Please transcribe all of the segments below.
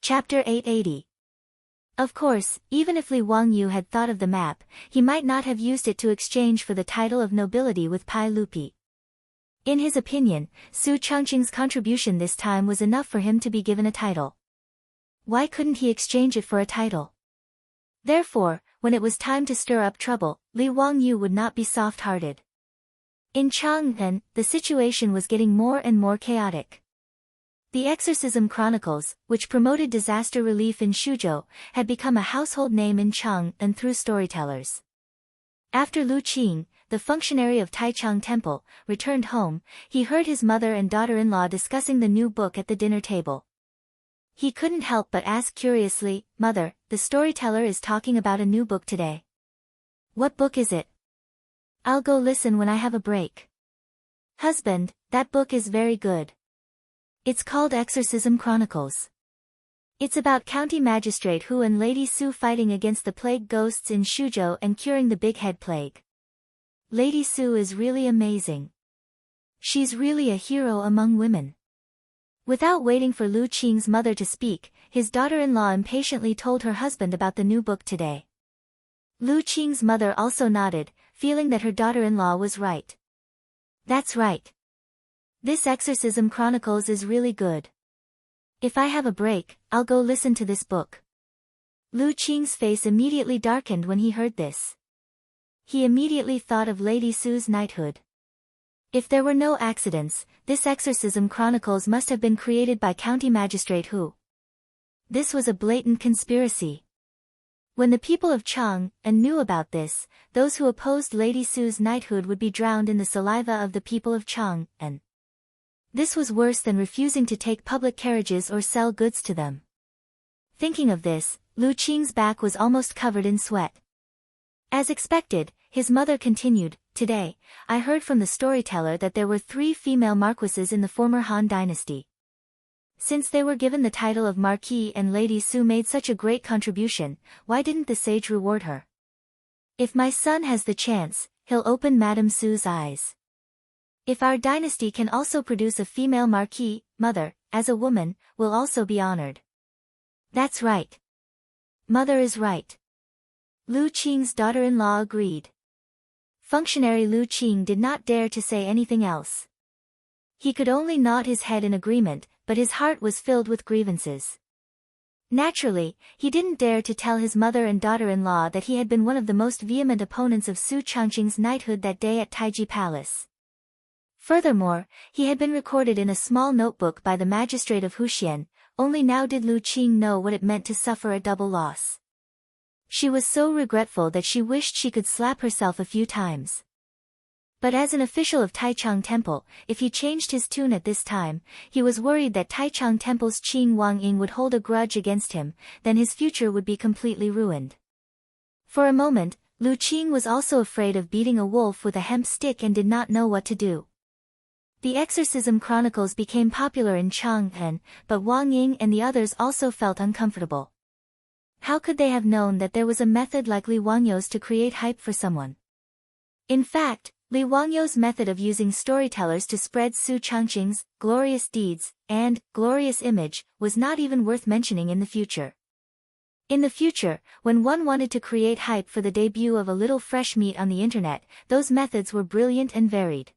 Chapter 880. Of course, even if Li Wangyu had thought of the map, he might not have used it to exchange for the title of nobility with Pai Lupi. In his opinion, Su Changqing's contribution this time was enough for him to be given a title. Why couldn't he exchange it for a title? Therefore, when it was time to stir up trouble, Li Wangyu would not be soft-hearted. In Chang'an, the situation was getting more and more chaotic. The Exorcism Chronicles, which promoted disaster relief in Shuzhou, had become a household name in Chang'an through storytellers. After Lu Qing, the functionary of Taichung Temple, returned home, he heard his mother and daughter-in-law discussing the new book at the dinner table. He couldn't help but ask curiously, "Mother, the storyteller is talking about a new book today. What book is it? I'll go listen when I have a break." "Husband, that book is very good. It's called Exorcism Chronicles. It's about County Magistrate Hu and Lady Su fighting against the plague ghosts in Shuzhou and curing the Big Head Plague. Lady Su is really amazing. She's really a hero among women." Without waiting for Lu Qing's mother to speak, his daughter-in-law impatiently told her husband about the new book today. Lu Qing's mother also nodded, feeling that her daughter-in-law was right. "That's right. This Exorcism Chronicles is really good. If I have a break, I'll go listen to this book." Lu Qing's face immediately darkened when he heard this. He immediately thought of Lady Su's knighthood. If there were no accidents, this Exorcism Chronicles must have been created by County Magistrate Hu. This was a blatant conspiracy. When the people of Chang'an knew about this, those who opposed Lady Su's knighthood would be drowned in the saliva of the people of Chang'an. This was worse than refusing to take public carriages or sell goods to them. Thinking of this, Lu Qing's back was almost covered in sweat. As expected, his mother continued, "Today, I heard from the storyteller that there were 3 female marquises in the former Han dynasty. Since they were given the title of Marquis and Lady Su made such a great contribution, why didn't the sage reward her? If my son has the chance, he'll open Madame Su's eyes. If our dynasty can also produce a female marquis, mother, as a woman, will also be honored." "That's right. Mother is right." Lu Qing's daughter-in-law agreed. Functionary Lu Qing did not dare to say anything else. He could only nod his head in agreement, but his heart was filled with grievances. Naturally, he didn't dare to tell his mother and daughter-in-law that he had been one of the most vehement opponents of Su Changqing's knighthood that day at Taiji Palace. Furthermore, he had been recorded in a small notebook by the magistrate of Huxian, only now did Lu Qing know what it meant to suffer a double loss. She was so regretful that she wished she could slap herself a few times. But as an official of Taichung Temple, if he changed his tune at this time, he was worried that Taichung Temple's Qing Wangying would hold a grudge against him, then his future would be completely ruined. For a moment, Lu Qing was also afraid of beating a wolf with a hemp stick and did not know what to do. The Exorcism Chronicles became popular in Chang'an, but Wang Ying and the others also felt uncomfortable. How could they have known that there was a method like Li Wangyou's to create hype for someone? In fact, Li Wangyou's method of using storytellers to spread Su Changqing's glorious deeds and glorious image was not even worth mentioning in the future. In the future, when one wanted to create hype for the debut of a little fresh meat on the internet, those methods were brilliant and varied.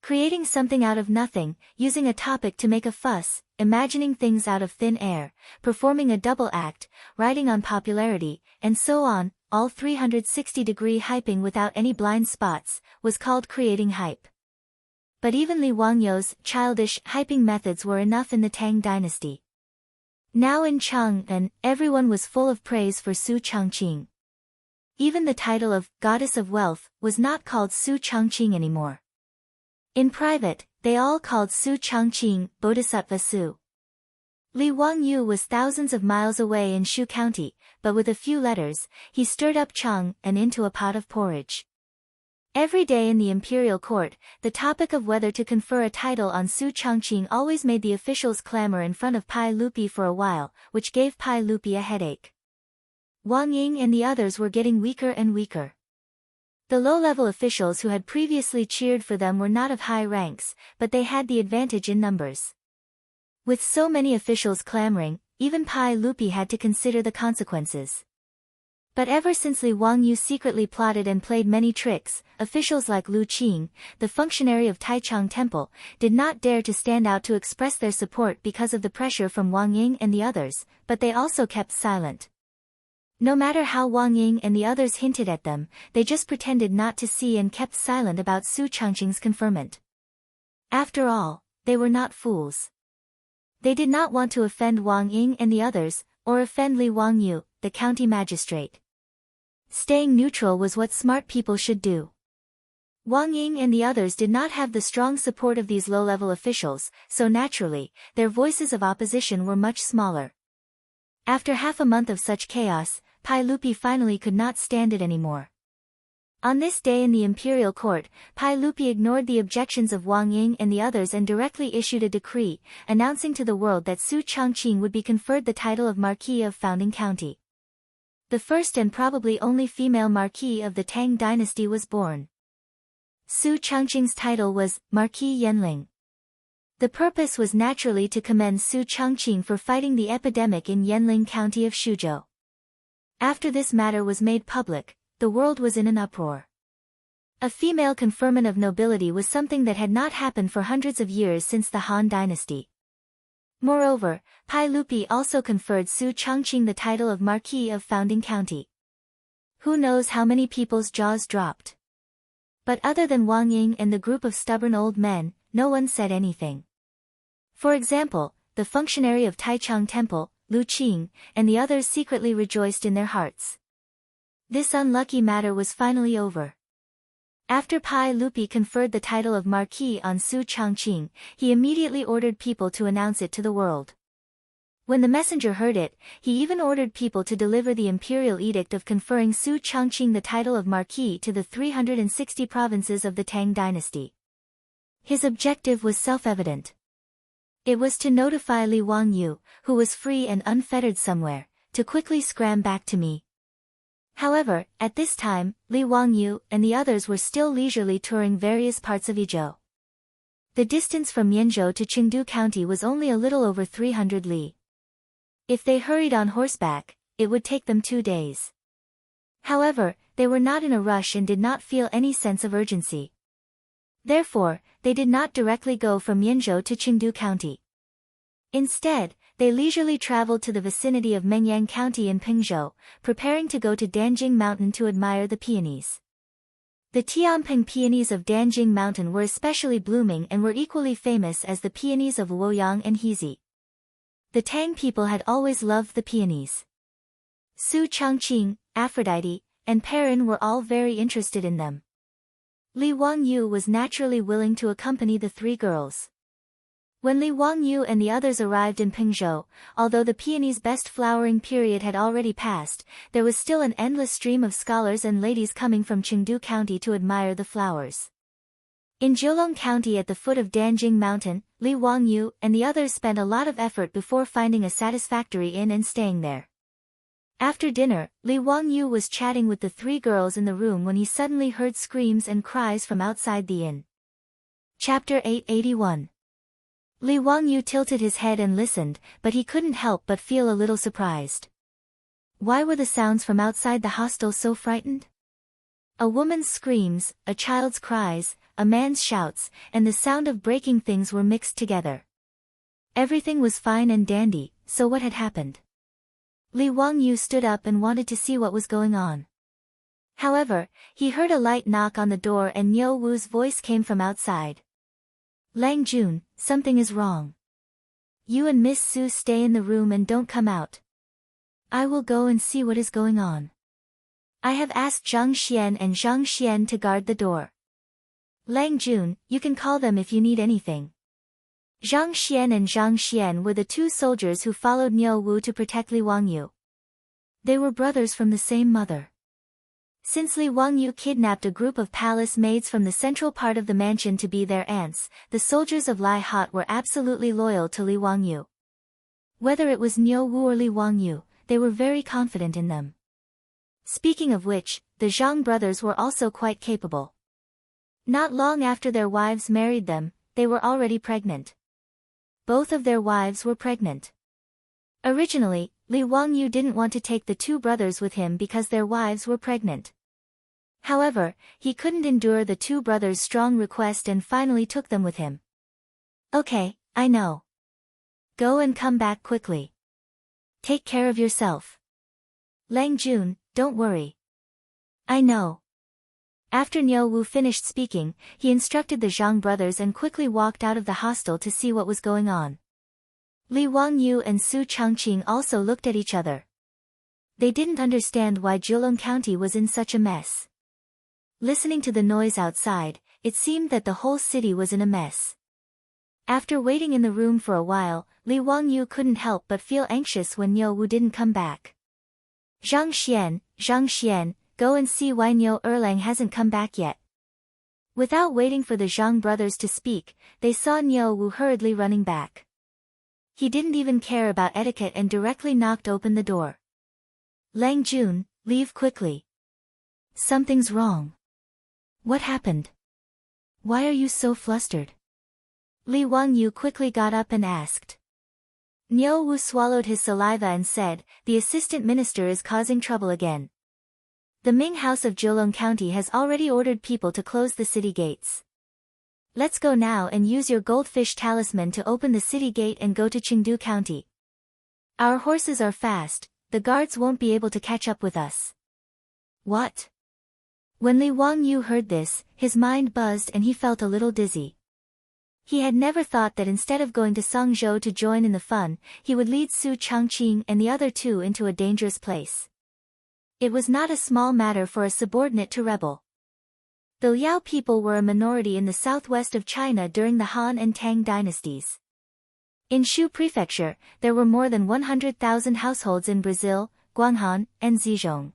Creating something out of nothing, using a topic to make a fuss, imagining things out of thin air, performing a double act, riding on popularity, and so on, all 360-degree hyping without any blind spots, was called creating hype. But even Li Wangyou's childish hyping methods were enough in the Tang dynasty. Now in Chang'an, everyone was full of praise for Su Changqing. Even the title of Goddess of Wealth was not called Su Changqing anymore. In private, they all called Su Changqing Bodhisattva Su. Li Wangyu was thousands of miles away in Shu County, but with a few letters, he stirred up Chang'an into a pot of porridge. Every day in the imperial court, the topic of whether to confer a title on Su Changqing always made the officials clamor in front of Pai Lupi for a while, which gave Pai Lupi a headache. Wang Ying and the others were getting weaker and weaker. The low-level officials who had previously cheered for them were not of high ranks, but they had the advantage in numbers. With so many officials clamoring, even Pai Lupi had to consider the consequences. But ever since Li Wangyu secretly plotted and played many tricks, officials like Lu Qing, the functionary of Taichung Temple, did not dare to stand out to express their support because of the pressure from Wang Ying and the others, but they also kept silent. No matter how Wang Ying and the others hinted at them, they just pretended not to see and kept silent about Su Changqing's conferment. After all, they were not fools. They did not want to offend Wang Ying and the others, or offend Li Wangyu, the county magistrate. Staying neutral was what smart people should do. Wang Ying and the others did not have the strong support of these low-level officials, so naturally, their voices of opposition were much smaller. After half a month of such chaos, Pai Lupi finally could not stand it anymore. On this day in the imperial court, Pai Lupi ignored the objections of Wang Ying and the others and directly issued a decree, announcing to the world that Su Changqing would be conferred the title of Marquis of Founding County. The first and probably only female marquis of the Tang dynasty was born. Su Changqing's title was Marquis Yanling. The purpose was naturally to commend Su Changqing for fighting the epidemic in Yanling County of Shuzhou. After this matter was made public, the world was in an uproar. A female conferment of nobility was something that had not happened for hundreds of years since the Han dynasty. Moreover, Pai Lupi also conferred Su Changqing the title of Marquis of Founding County. Who knows how many people's jaws dropped. But other than Wang Ying and the group of stubborn old men, no one said anything. For example, the functionary of Taichung Temple, Lu Qing, and the others secretly rejoiced in their hearts. This unlucky matter was finally over. After Pai Lupi conferred the title of Marquis on Su Changqing, he immediately ordered people to announce it to the world. When the messenger heard it, he even ordered people to deliver the imperial edict of conferring Su Changqing the title of Marquis to the 360 provinces of the Tang dynasty. His objective was self-evident. It was to notify Li Wangyu, who was free and unfettered somewhere, to quickly scram back to me. However, at this time, Li Wangyu and the others were still leisurely touring various parts of Yizhou. The distance from Yanzhou to Chengdu County was only a little over 300 li. If they hurried on horseback, it would take them 2 days. However, they were not in a rush and did not feel any sense of urgency. Therefore, they did not directly go from Yanzhou to Chengdu County. Instead, they leisurely traveled to the vicinity of Mengyang County in Pingzhou, preparing to go to Danjing Mountain to admire the peonies. The Tianping peonies of Danjing Mountain were especially blooming and were equally famous as the peonies of Luoyang and Hezi. The Tang people had always loved the peonies. Su Changqing, Aphrodite, and Perrin were all very interested in them. Li Wangyu was naturally willing to accompany the 3 girls. When Li Wangyu and the others arrived in Pingzhou, although the peony's best flowering period had already passed, there was still an endless stream of scholars and ladies coming from Chengdu County to admire the flowers. In Jiulong County at the foot of Danjing Mountain, Li Wangyu and the others spent a lot of effort before finding a satisfactory inn and staying there. After dinner, Li Wangyu was chatting with the 3 girls in the room when he suddenly heard screams and cries from outside the inn. Chapter 881. Li Wangyu tilted his head and listened, but he couldn't help but feel a little surprised. Why were the sounds from outside the hostel so frightened? A woman's screams, a child's cries, a man's shouts, and the sound of breaking things were mixed together. Everything was fine and dandy, so what had happened? Li Wangyu stood up and wanted to see what was going on. However, he heard a light knock on the door and Niu Wu's voice came from outside. Lang Jun, something is wrong. You and Miss Su stay in the room and don't come out. I will go and see what is going on. I have asked Zhang Xian and Zhang Xian to guard the door. Lang Jun, you can call them if you need anything. Zhang Xian and Zhang Xian were the 2 soldiers who followed Niu Wu to protect Li Wangyu. They were brothers from the same mother. Since Li Wangyu kidnapped a group of palace maids from the central part of the mansion to be their aunts, the soldiers of Lai Hot were absolutely loyal to Li Wangyu. Whether it was Niu Wu or Li Wangyu, they were very confident in them. Speaking of which, the Zhang brothers were also quite capable. Not long after their wives married them, they were already pregnant. Both of their wives were pregnant. Originally, Li Wangyu didn't want to take the two brothers with him because their wives were pregnant. However, he couldn't endure the two brothers' strong request and finally took them with him. Okay, I know. Go and come back quickly. Take care of yourself. Lang Jun, don't worry. I know. After Niu Wu finished speaking, he instructed the Zhang brothers and quickly walked out of the hostel to see what was going on. Li Wangyu and Su Changqing also looked at each other. They didn't understand why Jiulong County was in such a mess. Listening to the noise outside, it seemed that the whole city was in a mess. After waiting in the room for a while, Li Wangyu couldn't help but feel anxious when Niu Wu didn't come back. Zhang Xian, go and see why Niu Erlang hasn't come back yet. Without waiting for the Zhang brothers to speak, they saw Niu Wu hurriedly running back. He didn't even care about etiquette and directly knocked open the door. Lang Jun, leave quickly. Something's wrong. What happened? Why are you so flustered? Li Wangyu quickly got up and asked. Niu Wu swallowed his saliva and said, the assistant minister is causing trouble again. The Ming House of Jiulong County has already ordered people to close the city gates. Let's go now and use your goldfish talisman to open the city gate and go to Chengdu County. Our horses are fast, the guards won't be able to catch up with us. What? When Li Wangyu heard this, his mind buzzed and he felt a little dizzy. He had never thought that instead of going to Songzhou to join in the fun, he would lead Su Changqing and the other two into a dangerous place. It was not a small matter for a subordinate to rebel. The Liao people were a minority in the southwest of China during the Han and Tang dynasties. In Shu Prefecture, there were more than 100,000 households in Brazil, Guanghan, and Zhejiang.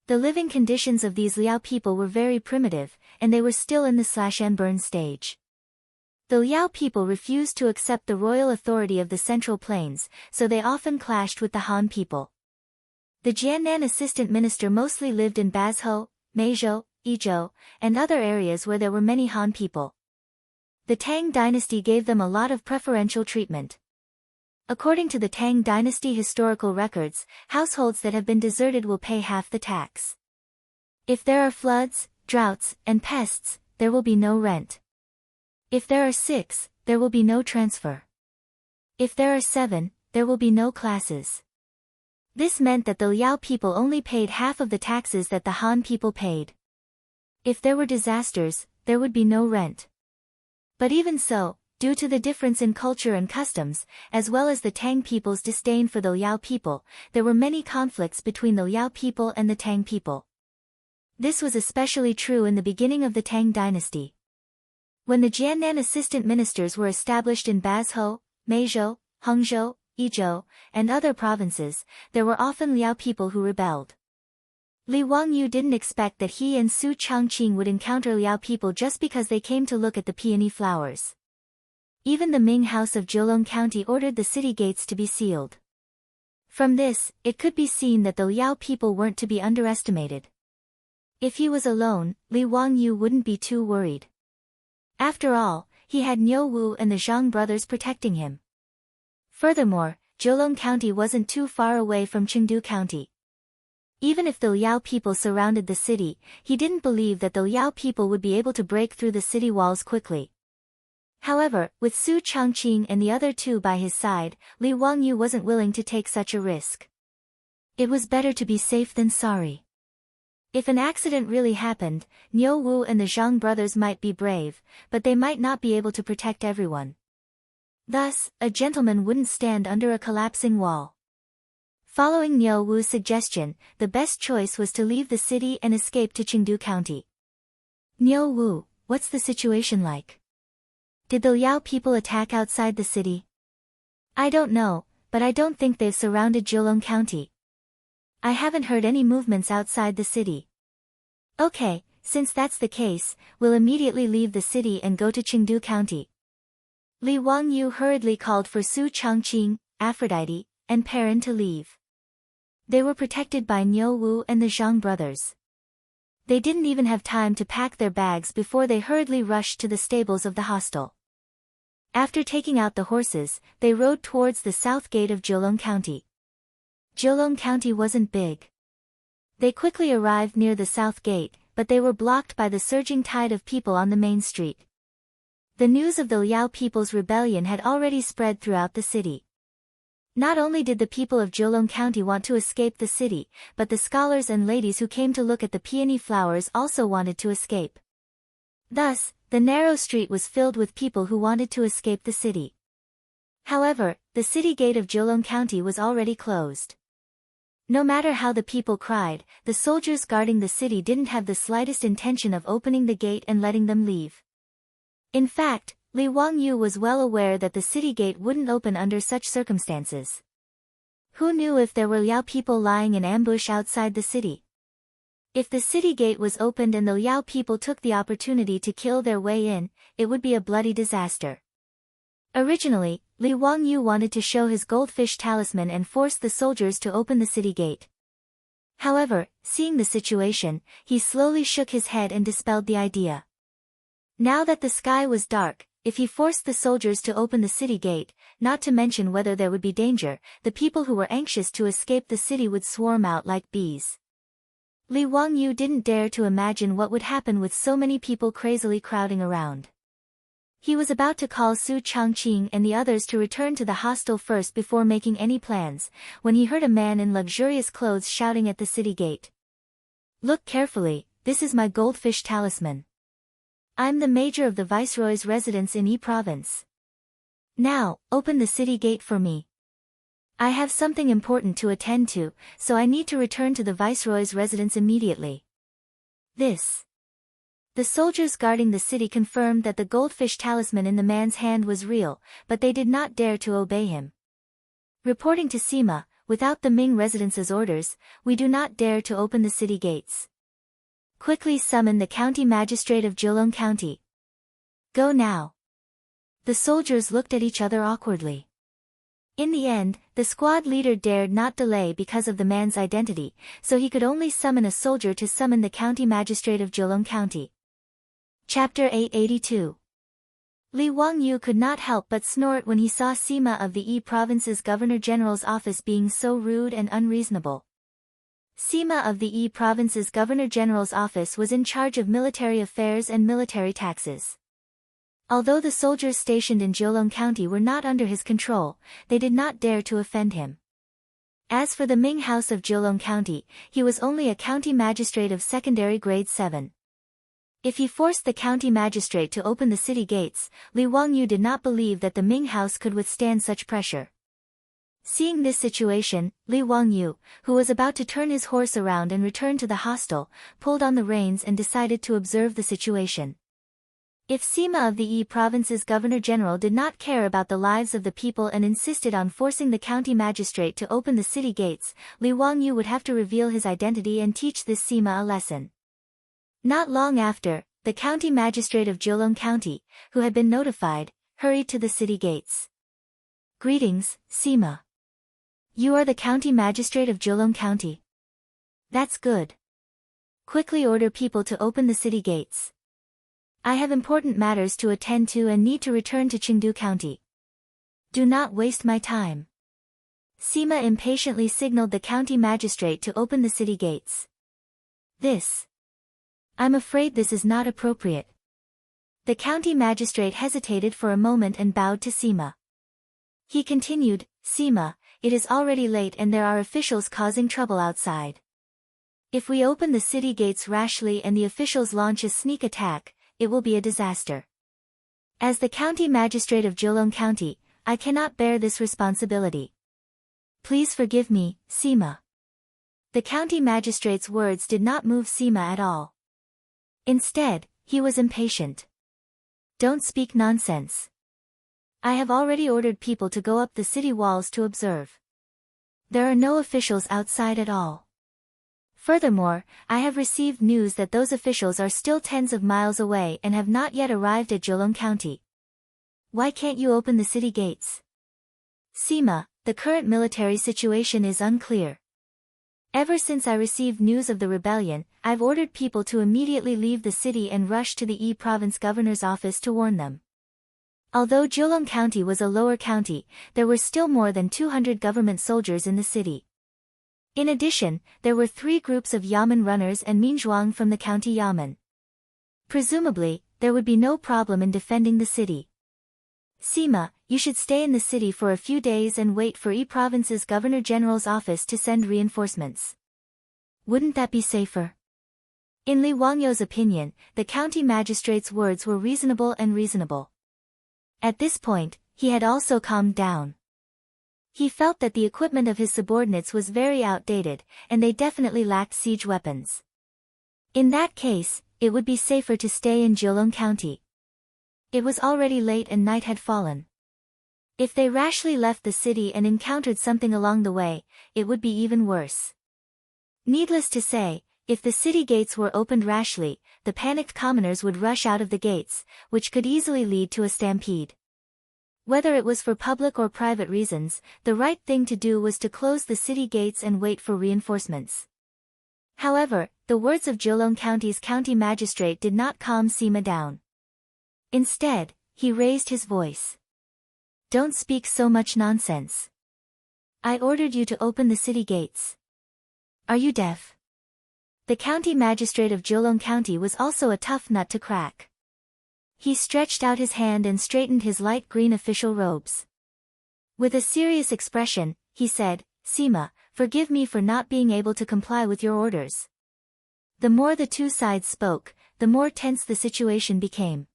The living conditions of these Liao people were very primitive, and they were still in the slash-and-burn stage. The Liao people refused to accept the royal authority of the Central Plains, so they often clashed with the Han people. The Jiannan assistant minister mostly lived in Bazhou, Meizhou, Yizhou, and other areas where there were many Han people. The Tang dynasty gave them a lot of preferential treatment. According to the Tang dynasty historical records, households that have been deserted will pay half the tax. If there are floods, droughts, and pests, there will be no rent. If there are 6, there will be no transfer. If there are 7, there will be no classes. This meant that the Liao people only paid half of the taxes that the Han people paid. If there were disasters, there would be no rent. But even so, due to the difference in culture and customs, as well as the Tang people's disdain for the Liao people, there were many conflicts between the Liao people and the Tang people. This was especially true in the beginning of the Tang dynasty. When the Jiannan assistant ministers were established in Bazhou, Meizhou, Hangzhou, Yizhou, and other provinces, there were often Liao people who rebelled. Li Wangyu didn't expect that he and Su Changqing would encounter Liao people just because they came to look at the peony flowers. Even the Ming House of Jiulong County ordered the city gates to be sealed. From this, it could be seen that the Liao people weren't to be underestimated. If he was alone, Li Wangyu wouldn't be too worried. After all, he had Niu Wu and the Zhang brothers protecting him. Furthermore, Jiulong County wasn't too far away from Chengdu County. Even if the Liao people surrounded the city, he didn't believe that the Liao people would be able to break through the city walls quickly. However, with Su Changqing and the other two by his side, Li Wangyu wasn't willing to take such a risk. It was better to be safe than sorry. If an accident really happened, Niu Wu and the Zhang brothers might be brave, but they might not be able to protect everyone. Thus, a gentleman wouldn't stand under a collapsing wall. Following Niu Wu's suggestion, the best choice was to leave the city and escape to Chengdu County. Niu Wu, what's the situation like? Did the Liao people attack outside the city? I don't know, but I don't think they've surrounded Jiulong County. I haven't heard any movements outside the city. Okay, since that's the case, we'll immediately leave the city and go to Chengdu County. Li Wangyu hurriedly called for Su Changqing, Aphrodite, and Perrin to leave. They were protected by Niu Wu and the Zhang brothers. They didn't even have time to pack their bags before they hurriedly rushed to the stables of the hostel. After taking out the horses, they rode towards the south gate of Jolong County. Jolong County wasn't big. They quickly arrived near the south gate, but they were blocked by the surging tide of people on the main street. The news of the Liao people's rebellion had already spread throughout the city. Not only did the people of Jolong County want to escape the city, but the scholars and ladies who came to look at the peony flowers also wanted to escape. Thus, the narrow street was filled with people who wanted to escape the city. However, the city gate of Jolong County was already closed. No matter how the people cried, the soldiers guarding the city didn't have the slightest intention of opening the gate and letting them leave. In fact, Li Wangyu was well aware that the city gate wouldn't open under such circumstances. Who knew if there were Liao people lying in ambush outside the city? If the city gate was opened and the Liao people took the opportunity to kill their way in, it would be a bloody disaster. Originally, Li Wangyu wanted to show his goldfish talisman and force the soldiers to open the city gate. However, seeing the situation, he slowly shook his head and dispelled the idea. Now that the sky was dark, if he forced the soldiers to open the city gate, not to mention whether there would be danger, the people who were anxious to escape the city would swarm out like bees. Li Wangyu didn't dare to imagine what would happen with so many people crazily crowding around. He was about to call Su Changqing and the others to return to the hostel first before making any plans, when he heard a man in luxurious clothes shouting at the city gate. "Look carefully, this is my goldfish talisman. I'm the major of the viceroy's residence in Yi province. Now, open the city gate for me. I have something important to attend to, so I need to return to the viceroy's residence immediately." The soldiers guarding the city confirmed that the goldfish talisman in the man's hand was real, but they did not dare to obey him. Reporting to Sima, "Without the Ming residence's orders, we do not dare to open the city gates. Quickly summon the county magistrate of Jolong County. Go now." The soldiers looked at each other awkwardly. In the end, the squad leader dared not delay because of the man's identity, so he could only summon a soldier to summon the county magistrate of Jolong County. Chapter 882. Li Wangyu could not help but snort when he saw Sima of the Yi province's governor-general's office being so rude and unreasonable. Sima of the Yi province's governor-general's office was in charge of military affairs and military taxes. Although the soldiers stationed in Jolong County were not under his control, they did not dare to offend him. As for the Ming House of Jolong County, he was only a county magistrate of secondary grade 7. If he forced the county magistrate to open the city gates, Li Wangyu did not believe that the Ming House could withstand such pressure. Seeing this situation, Li Wangyu, who was about to turn his horse around and return to the hostel, pulled on the reins and decided to observe the situation. If Sima of the Yi province's governor-general did not care about the lives of the people and insisted on forcing the county magistrate to open the city gates, Li Wangyu would have to reveal his identity and teach this Sima a lesson. Not long after, the county magistrate of Jolong County, who had been notified, hurried to the city gates. "Greetings, Sima. You are the county magistrate of Jolong County. That's good. Quickly order people to open the city gates. I have important matters to attend to and need to return to Chengdu County. Do not waste my time." Sima impatiently signaled the county magistrate to open the city gates. "I'm afraid this is not appropriate." The county magistrate hesitated for a moment and bowed to Sima. He continued, "Sima, it is already late and there are officials causing trouble outside. If we open the city gates rashly and the officials launch a sneak attack, it will be a disaster. As the county magistrate of Jolong County, I cannot bear this responsibility. Please forgive me, Sima." The county magistrate's words did not move Sima at all. Instead, he was impatient. "Don't speak nonsense. I have already ordered people to go up the city walls to observe. There are no officials outside at all. Furthermore, I have received news that those officials are still tens of miles away and have not yet arrived at Jolong County. Why can't you open the city gates?" "Sima, the current military situation is unclear. Ever since I received news of the rebellion, I've ordered people to immediately leave the city and rush to the Yi province governor's office to warn them. Although Jilong County was a lower county, there were still more than 200 government soldiers in the city. In addition, there were 3 groups of yamen runners and minzhuang from the county yamen. Presumably, there would be no problem in defending the city. Sima, you should stay in the city for a few days and wait for Yi Province's Governor General's office to send reinforcements. Wouldn't that be safer? In Li Wangyou's opinion, the county magistrate's words were reasonable. At this point, he had also calmed down. He felt that the equipment of his subordinates was very outdated, and they definitely lacked siege weapons. In that case, it would be safer to stay in Jilong County. It was already late and night had fallen. If they rashly left the city and encountered something along the way, it would be even worse. Needless to say, if the city gates were opened rashly, the panicked commoners would rush out of the gates, which could easily lead to a stampede. Whether it was for public or private reasons, the right thing to do was to close the city gates and wait for reinforcements. However, the words of Jilong County's county magistrate did not calm Sima down. Instead, he raised his voice. Don't speak so much nonsense. I ordered you to open the city gates. Are you deaf? The county magistrate of Jilong County was also a tough nut to crack. He stretched out his hand and straightened his light green official robes. With a serious expression, he said, Sima, forgive me for not being able to comply with your orders. The more the 2 sides spoke, the more tense the situation became.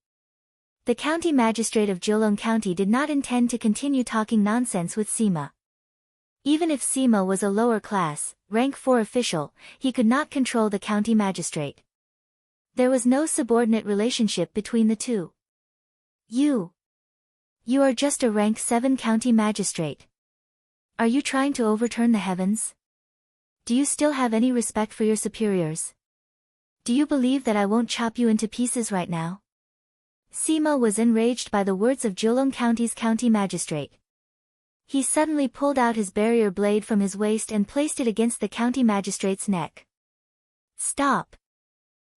The county magistrate of Jilong County did not intend to continue talking nonsense with Sima. Even if Sima was a lower class, rank 4 official, he could not control the county magistrate. There was no subordinate relationship between the two. You are just a rank 7 county magistrate. Are you trying to overturn the heavens? Do you still have any respect for your superiors? Do you believe that I won't chop you into pieces right now? Sima was enraged by the words of Jilong County's county magistrate. He suddenly pulled out his barrier blade from his waist and placed it against the county magistrate's neck. Stop!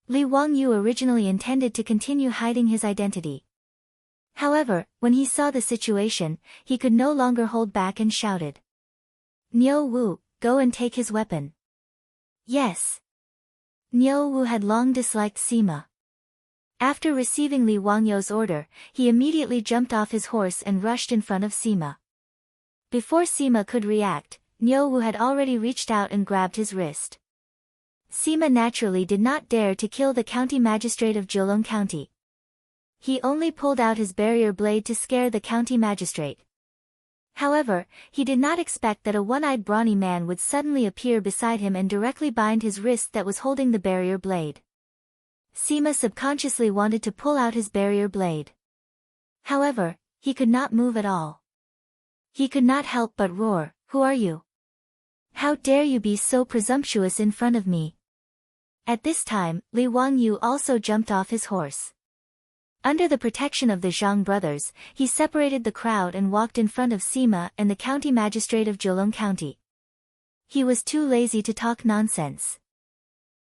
Li Wangyou originally intended to continue hiding his identity. However, when he saw the situation, he could no longer hold back and shouted. Niu Wu, go and take his weapon. Yes. Niu Wu had long disliked Sima. After receiving Li Wangyou's order, he immediately jumped off his horse and rushed in front of Sima. Before Sima could react, Niu Wu had already reached out and grabbed his wrist. Sima naturally did not dare to kill the county magistrate of Jilong County. He only pulled out his barrier blade to scare the county magistrate. However, he did not expect that a one-eyed brawny man would suddenly appear beside him and directly bind his wrist that was holding the barrier blade. Sima subconsciously wanted to pull out his barrier blade. However, he could not move at all. He could not help but roar, "Who are you? How dare you be so presumptuous in front of me?" At this time, Li Wangyou also jumped off his horse. Under the protection of the Zhang brothers, he separated the crowd and walked in front of Sima and the county magistrate of Jilong County. He was too lazy to talk nonsense.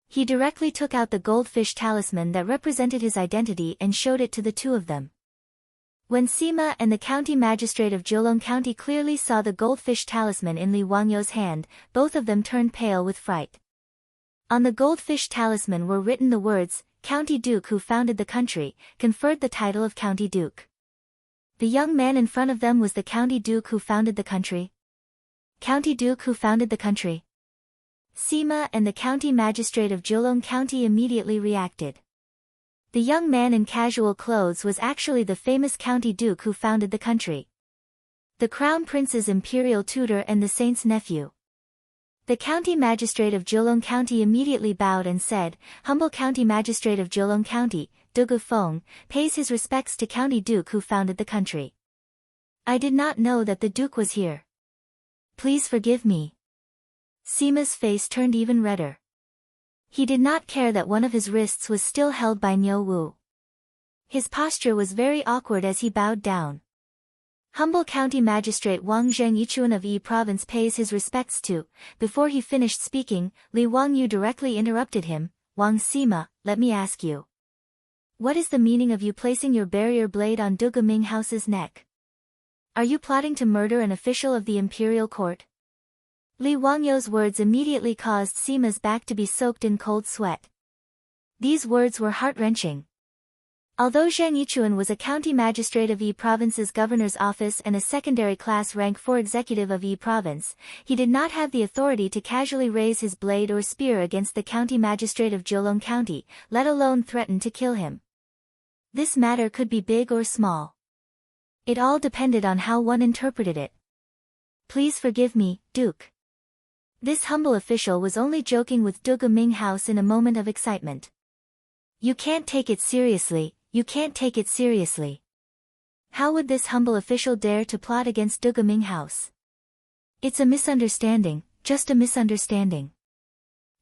He directly took out the goldfish talisman that represented his identity and showed it to the 2 of them. When Sima and the county magistrate of Jilong County clearly saw the goldfish talisman in Li Wangyou's hand, both of them turned pale with fright. On the goldfish talisman were written the words, County Duke who founded the country, conferred the title of County Duke. The young man in front of them was the County Duke who founded the country. County Duke who founded the country. Sima and the county magistrate of Jilong County immediately reacted. The young man in casual clothes was actually the famous County Duke who founded the country. The Crown Prince's imperial tutor and the saint's nephew. The county magistrate of Jilong County immediately bowed and said, Humble county magistrate of Jilong County, Dugu Feng, pays his respects to County Duke who founded the country. I did not know that the Duke was here. Please forgive me. Sima's face turned even redder. He did not care that one of his wrists was still held by Niu Wu. His posture was very awkward as he bowed down. Humble County Magistrate Wang Zhengyichuan of Yi Province pays his respects to. Before he finished speaking, Li Wangyou directly interrupted him, Wang Sima, let me ask you. What is the meaning of you placing your barrier blade on Dugu Minghouse's neck? Are you plotting to murder an official of the imperial court? Li Wangyou's words immediately caused Sima's back to be soaked in cold sweat. These words were heart-wrenching. Although Zhang Yichuan was a county magistrate of Yi Province's governor's office and a secondary class rank 4 executive of Yi Province, he did not have the authority to casually raise his blade or spear against the county magistrate of Jiulong County, let alone threaten to kill him. This matter could be big or small. It all depended on how one interpreted it. Please forgive me, Duke. This humble official was only joking with Dugu Minghouse in a moment of excitement. You can't take it seriously, you can't take it seriously. How would this humble official dare to plot against Dugu Minghouse? It's a misunderstanding, just a misunderstanding.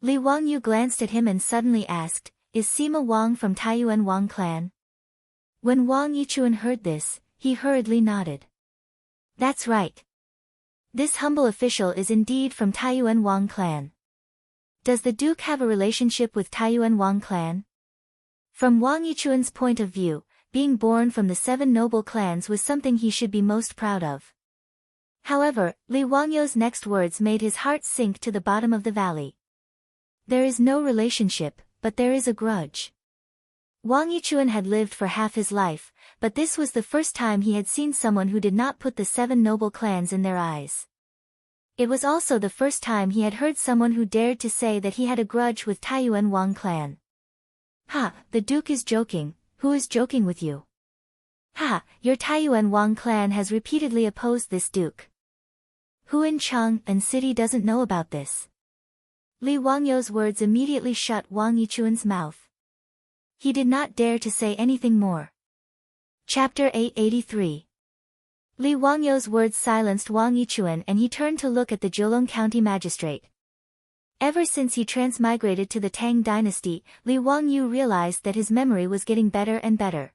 Li Wangyu glanced at him and suddenly asked, is Sima Wang from Taiyuan Wang clan? When Wang Yichuan heard this, he hurriedly nodded. That's right. This humble official is indeed from Taiyuan Wang clan. Does the Duke have a relationship with Taiyuan Wang clan? From Wang Yichuan's point of view, being born from the 7 noble clans was something he should be most proud of. However, Li Wangyou's next words made his heart sink to the bottom of the valley. There is no relationship, but there is a grudge. Wang Yichuan had lived for half his life, but this was the first time he had seen someone who did not put the 7 noble clans in their eyes. It was also the first time he had heard someone who dared to say that he had a grudge with Taiyuan Wang clan. Ha, the Duke is joking. Who is joking with you? Ha, your Taiyuan Wang clan has repeatedly opposed this Duke. Who in Chang'an City doesn't know about this? Li Wangyou's words immediately shut Wang Yichuan's mouth. He did not dare to say anything more. Chapter 883. Li Wangyou's words silenced Wang Yichuan and he turned to look at the Jiulong County magistrate. Ever since he transmigrated to the Tang dynasty, Li Wangyu realized that his memory was getting better and better.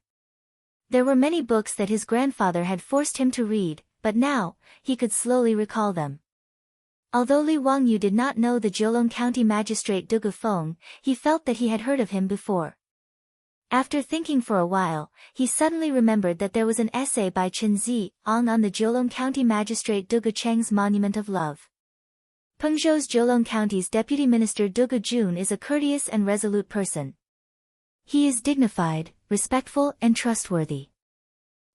There were many books that his grandfather had forced him to read, but now, he could slowly recall them. Although Li Wangyu did not know the Jiulong County magistrate Dugu Feng, he felt that he had heard of him before. After thinking for a while, he suddenly remembered that there was an essay by Chen Zi on the Jiulong County magistrate Dugu Cheng's Monument of Love. Pengzhou's Jiulong County's deputy minister Dugu Jun is a courteous and resolute person. He is dignified, respectful and trustworthy.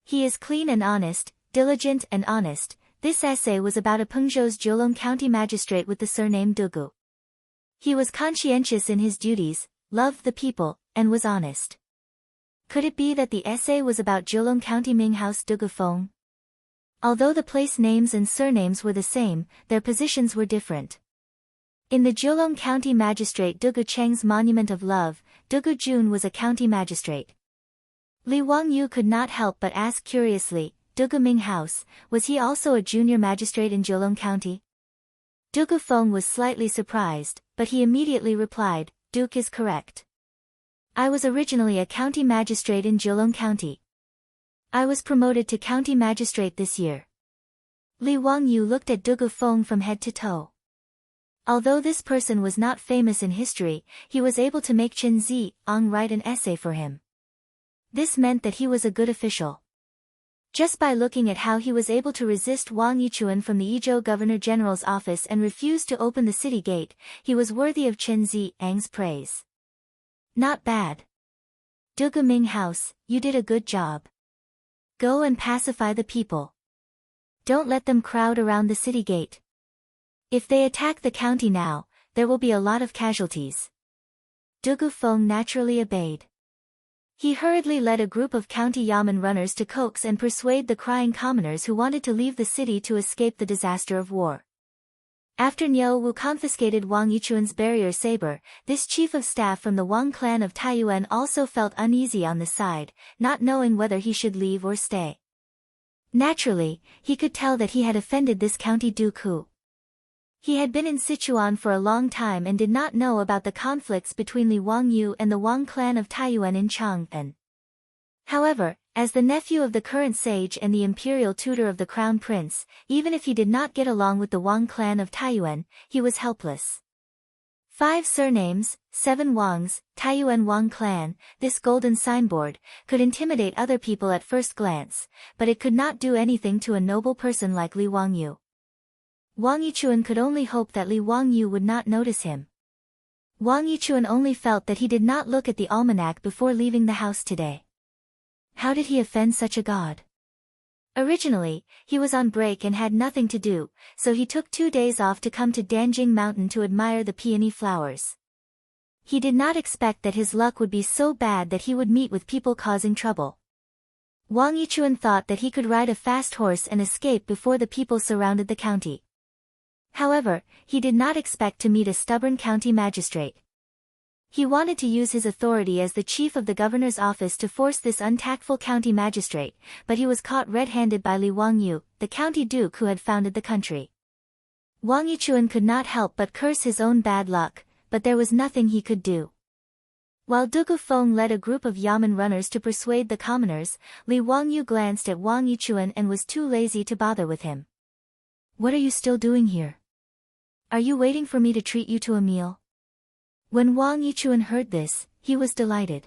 He is clean and honest, diligent and honest. This essay was about a Pengzhou's Jiulong County magistrate with the surname Dugu. He was conscientious in his duties, loved the people, and was honest. Could it be that the essay was about Jiulong County Minghouse Dugu Feng? Although the place names and surnames were the same, their positions were different. In the Jiulong County magistrate Dugu Cheng's Monument of Love, Dugu Jun was a county magistrate. Li Wangyu could not help but ask curiously, Dugu Minghouse, was he also a junior magistrate in Jiulong County? Dugu Feng was slightly surprised, but he immediately replied, Duke is correct. I was originally a county magistrate in Jiulong County. I was promoted to county magistrate this year. Li Wangyu looked at Dugu Feng from head to toe. Although this person was not famous in history, he was able to make Chen Zi write an essay for him. This meant that he was a good official. Just by looking at how he was able to resist Wang Yichuan from the Yizhou Governor General's office and refuse to open the city gate, he was worthy of Chen Zi's praise. Not bad. Dugu Minghouse, you did a good job. Go and pacify the people. Don't let them crowd around the city gate. If they attack the county now, there will be a lot of casualties. Dugu Feng naturally obeyed. He hurriedly led a group of county yamen runners to coax and persuade the crying commoners who wanted to leave the city to escape the disaster of war. After Niu Wu confiscated Wang Yichuan's barrier saber, this chief of staff from the Wang clan of Taiyuan also felt uneasy on the side, not knowing whether he should leave or stay. Naturally, he could tell that he had offended this county duke who. He had been in Sichuan for a long time and did not know about the conflicts between Li Wangyu and the Wang clan of Taiyuan in Chang'an. However, as the nephew of the current sage and the imperial tutor of the crown prince, even if he did not get along with the Wang clan of Taiyuan, he was helpless. 5 surnames, 7 Wangs, Taiyuan Wang clan. This golden signboard could intimidate other people at first glance, but it could not do anything to a noble person like Li Wangyu. Wang Yichuan could only hope that Li Wangyu would not notice him. Wang Yichuan only felt that he did not look at the almanac before leaving the house today. How did he offend such a god? Originally, he was on break and had nothing to do, so he took 2 days off to come to Danjing Mountain to admire the peony flowers. He did not expect that his luck would be so bad that he would meet with people causing trouble. Wang Yichuan thought that he could ride a fast horse and escape before the people surrounded the county. However, he did not expect to meet a stubborn county magistrate. He wanted to use his authority as the chief of the governor's office to force this untactful county magistrate, but he was caught red-handed by Li Wangyu, the county duke who had founded the country. Wang Yichuan could not help but curse his own bad luck, but there was nothing he could do. While Dugu Feng led a group of yamen runners to persuade the commoners, Li Wangyu glanced at Wang Yichuan and was too lazy to bother with him. "What are you still doing here? Are you waiting for me to treat you to a meal?" When Wang Yichuan heard this, he was delighted.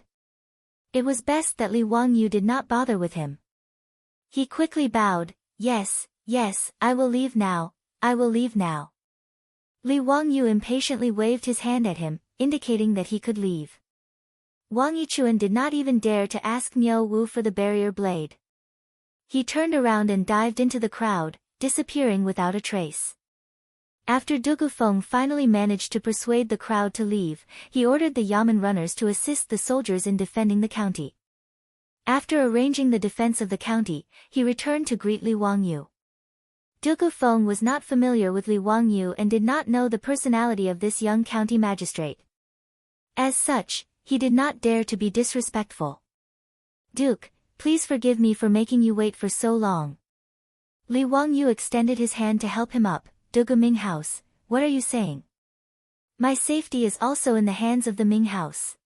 It was best that Li Wangyu did not bother with him. He quickly bowed, "Yes, yes, I will leave now, I will leave now." Li Wangyu impatiently waved his hand at him, indicating that he could leave. Wang Yichuan did not even dare to ask Miao Wu for the barrier blade. He turned around and dived into the crowd, disappearing without a trace. After Dugu Feng finally managed to persuade the crowd to leave, he ordered the yamen runners to assist the soldiers in defending the county. After arranging the defense of the county, he returned to greet Li Wangyu. Dugu Feng was not familiar with Li Wangyu and did not know the personality of this young county magistrate. As such, he did not dare to be disrespectful. "Duke, please forgive me for making you wait for so long." Li Wangyu extended his hand to help him up. "Dugu Ming House, what are you saying? My safety is also in the hands of the Ming House.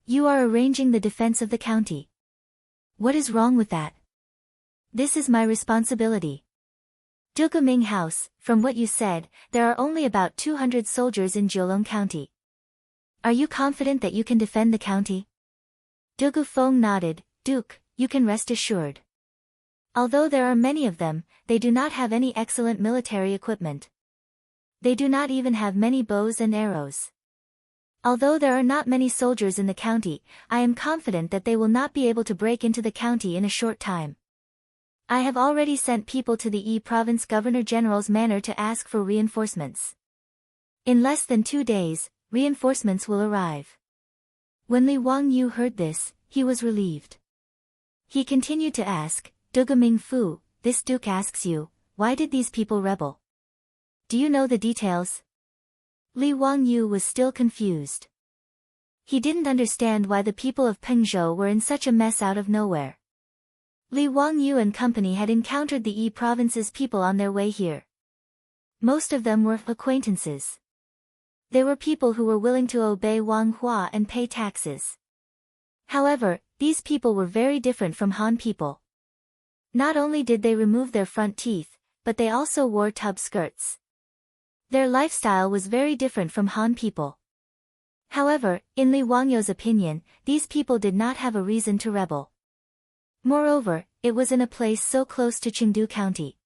You are arranging the defense of the county. What is wrong with that? This is my responsibility." "Dugu Ming House, from what you said, there are only about 200 soldiers in Jiulong County. Are you confident that you can defend the county?" Dugu Feng nodded. "Duke, you can rest assured. Although there are many of them, they do not have any excellent military equipment. They do not even have many bows and arrows. Although there are not many soldiers in the county, I am confident that they will not be able to break into the county in a short time. I have already sent people to the Yi Province Governor-General's manor to ask for reinforcements. In less than 2 days, reinforcements will arrive." When Li Wangyu heard this, he was relieved. He continued to ask, "Dugu Ming Fu, this duke asks you, why did these people rebel? Do you know the details?" Li Wangyu was still confused. He didn't understand why the people of Pengzhou were in such a mess out of nowhere. Li Wangyu and company had encountered the Yi province's people on their way here. Most of them were acquaintances. They were people who were willing to obey Wang Hua and pay taxes. However, these people were very different from Han people. Not only did they remove their front teeth, but they also wore tub skirts. Their lifestyle was very different from Han people. However, in Li Wangyu's opinion, these people did not have a reason to rebel. Moreover, it was in a place so close to Chengdu County.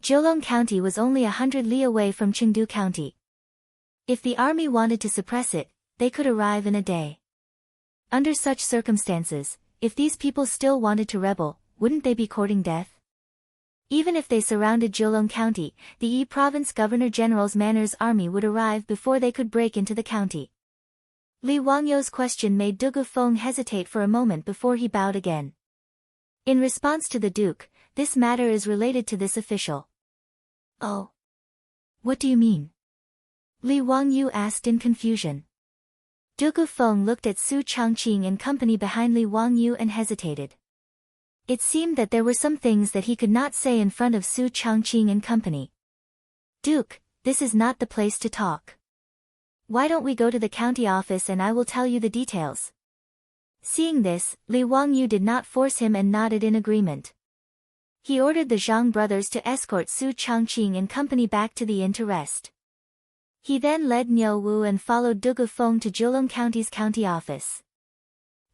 Jiulong County was only 100 li away from Chengdu County. If the army wanted to suppress it, they could arrive in a day. Under such circumstances, if these people still wanted to rebel, wouldn't they be courting death? Even if they surrounded Jiulong County, the Yi Province Governor-General's manor's army would arrive before they could break into the county. Li Wangyu's question made Dugu Feng hesitate for a moment before he bowed again. In response to the Duke, "This matter is related to this official." "Oh. What do you mean?" Li Wangyu asked in confusion. Dugu Feng looked at Su Changqing and company behind Li Wangyu and hesitated. It seemed that there were some things that he could not say in front of Su Changqing and company. "Duke, this is not the place to talk. Why don't we go to the county office and I will tell you the details?" Seeing this, Li Wangyu did not force him and nodded in agreement. He ordered the Zhang brothers to escort Su Changqing and company back to the inn to rest. He then led Niu Wu and followed Dugu Feng to Zhejiang County's county office.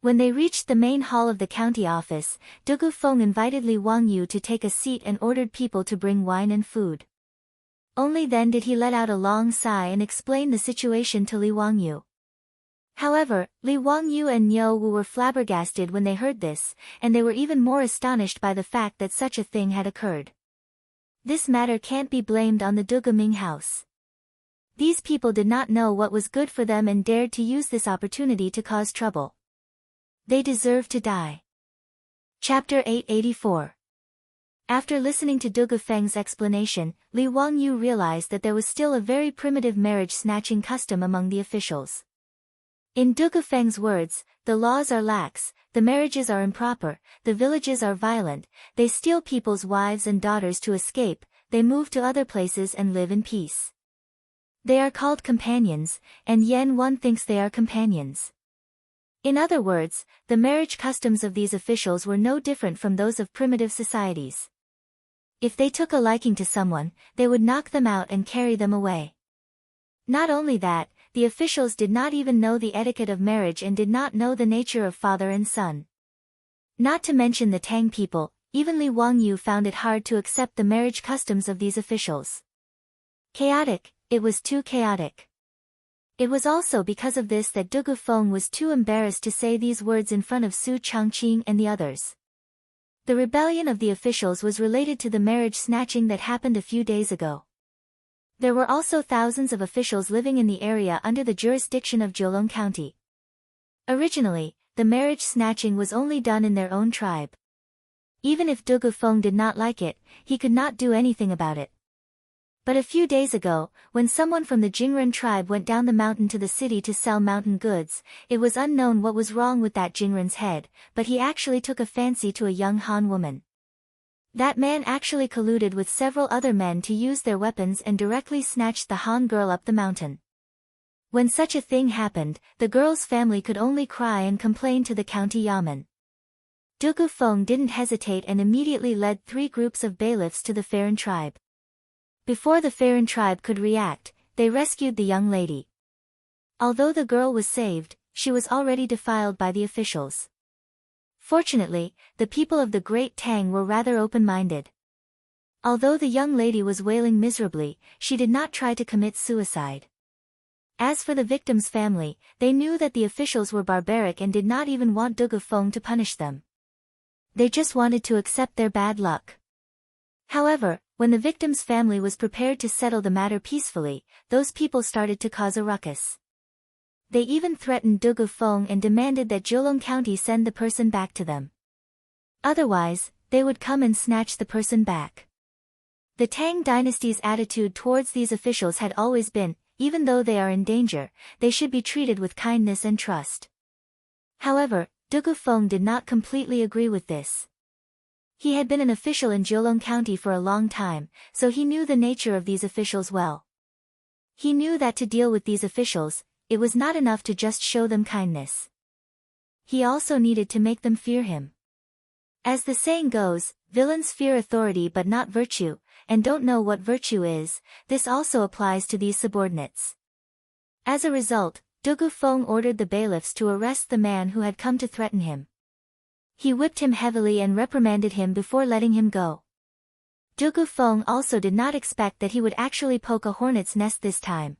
When they reached the main hall of the county office, Dugu Feng invited Li Wangyu to take a seat and ordered people to bring wine and food. Only then did he let out a long sigh and explain the situation to Li Wangyu. However, Li Wangyu and Niu Wu were flabbergasted when they heard this, and they were even more astonished by the fact that such a thing had occurred. This matter can't be blamed on the Dugu Ming house. These people did not know what was good for them and dared to use this opportunity to cause trouble. They deserve to die. Chapter 884. After listening to Dugu Feng's explanation, Li Wangyu realized that there was still a very primitive marriage-snatching custom among the officials. In Dugu Feng's words, the laws are lax, the marriages are improper, the villages are violent, they steal people's wives and daughters to escape, they move to other places and live in peace. They are called companions, and Yan Wan thinks they are companions. In other words, the marriage customs of these officials were no different from those of primitive societies. If they took a liking to someone, they would knock them out and carry them away. Not only that, the officials did not even know the etiquette of marriage and did not know the nature of father and son. Not to mention the Tang people, even Li Wangyu found it hard to accept the marriage customs of these officials. Chaotic, it was too chaotic. It was also because of this that Dugu Feng was too embarrassed to say these words in front of Su Changqing and the others. The rebellion of the officials was related to the marriage snatching that happened a few days ago. There were also thousands of officials living in the area under the jurisdiction of Zhejiang County. Originally, the marriage snatching was only done in their own tribe. Even if Dugu Feng did not like it, he could not do anything about it. But a few days ago, when someone from the Jingren tribe went down the mountain to the city to sell mountain goods, it was unknown what was wrong with that Jingren's head, but he actually took a fancy to a young Han woman. That man actually colluded with several other men to use their weapons and directly snatched the Han girl up the mountain. When such a thing happened, the girl's family could only cry and complain to the county yamen. Dugu Feng didn't hesitate and immediately led 3 groups of bailiffs to the Farron tribe. Before the Farron tribe could react, they rescued the young lady. Although the girl was saved, she was already defiled by the officials. Fortunately, the people of the Great Tang were rather open-minded. Although the young lady was wailing miserably, she did not try to commit suicide. As for the victim's family, they knew that the officials were barbaric and did not even want Dugu Feng to punish them. They just wanted to accept their bad luck. However, when the victim's family was prepared to settle the matter peacefully, those people started to cause a ruckus. They even threatened Dugu Feng and demanded that Zhejiang County send the person back to them. Otherwise, they would come and snatch the person back. The Tang dynasty's attitude towards these officials had always been, even though they are in danger, they should be treated with kindness and trust. However, Dugu Feng did not completely agree with this. He had been an official in Zhejiang County for a long time, so he knew the nature of these officials well. He knew that to deal with these officials, it was not enough to just show them kindness. He also needed to make them fear him. As the saying goes, villains fear authority but not virtue, and don't know what virtue is. This also applies to these subordinates. As a result, Dugu Feng ordered the bailiffs to arrest the man who had come to threaten him. He whipped him heavily and reprimanded him before letting him go. Dugu Feng also did not expect that he would actually poke a hornet's nest this time.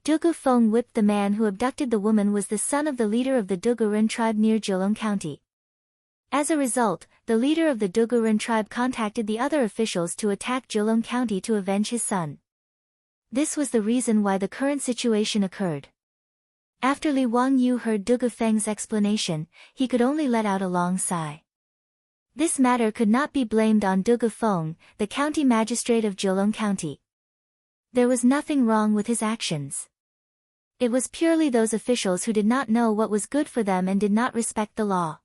Dugu Feng whipped the man who abducted the woman was the son of the leader of the Duguren tribe near Zhejiang County. As a result, the leader of the Duguren tribe contacted the other officials to attack Zhejiang County to avenge his son. This was the reason why the current situation occurred. After Li Wangyu heard Dugu Feng's explanation, he could only let out a long sigh. This matter could not be blamed on Dugu Feng, the county magistrate of Zhejiang County. There was nothing wrong with his actions. It was purely those officials who did not know what was good for them and did not respect the law.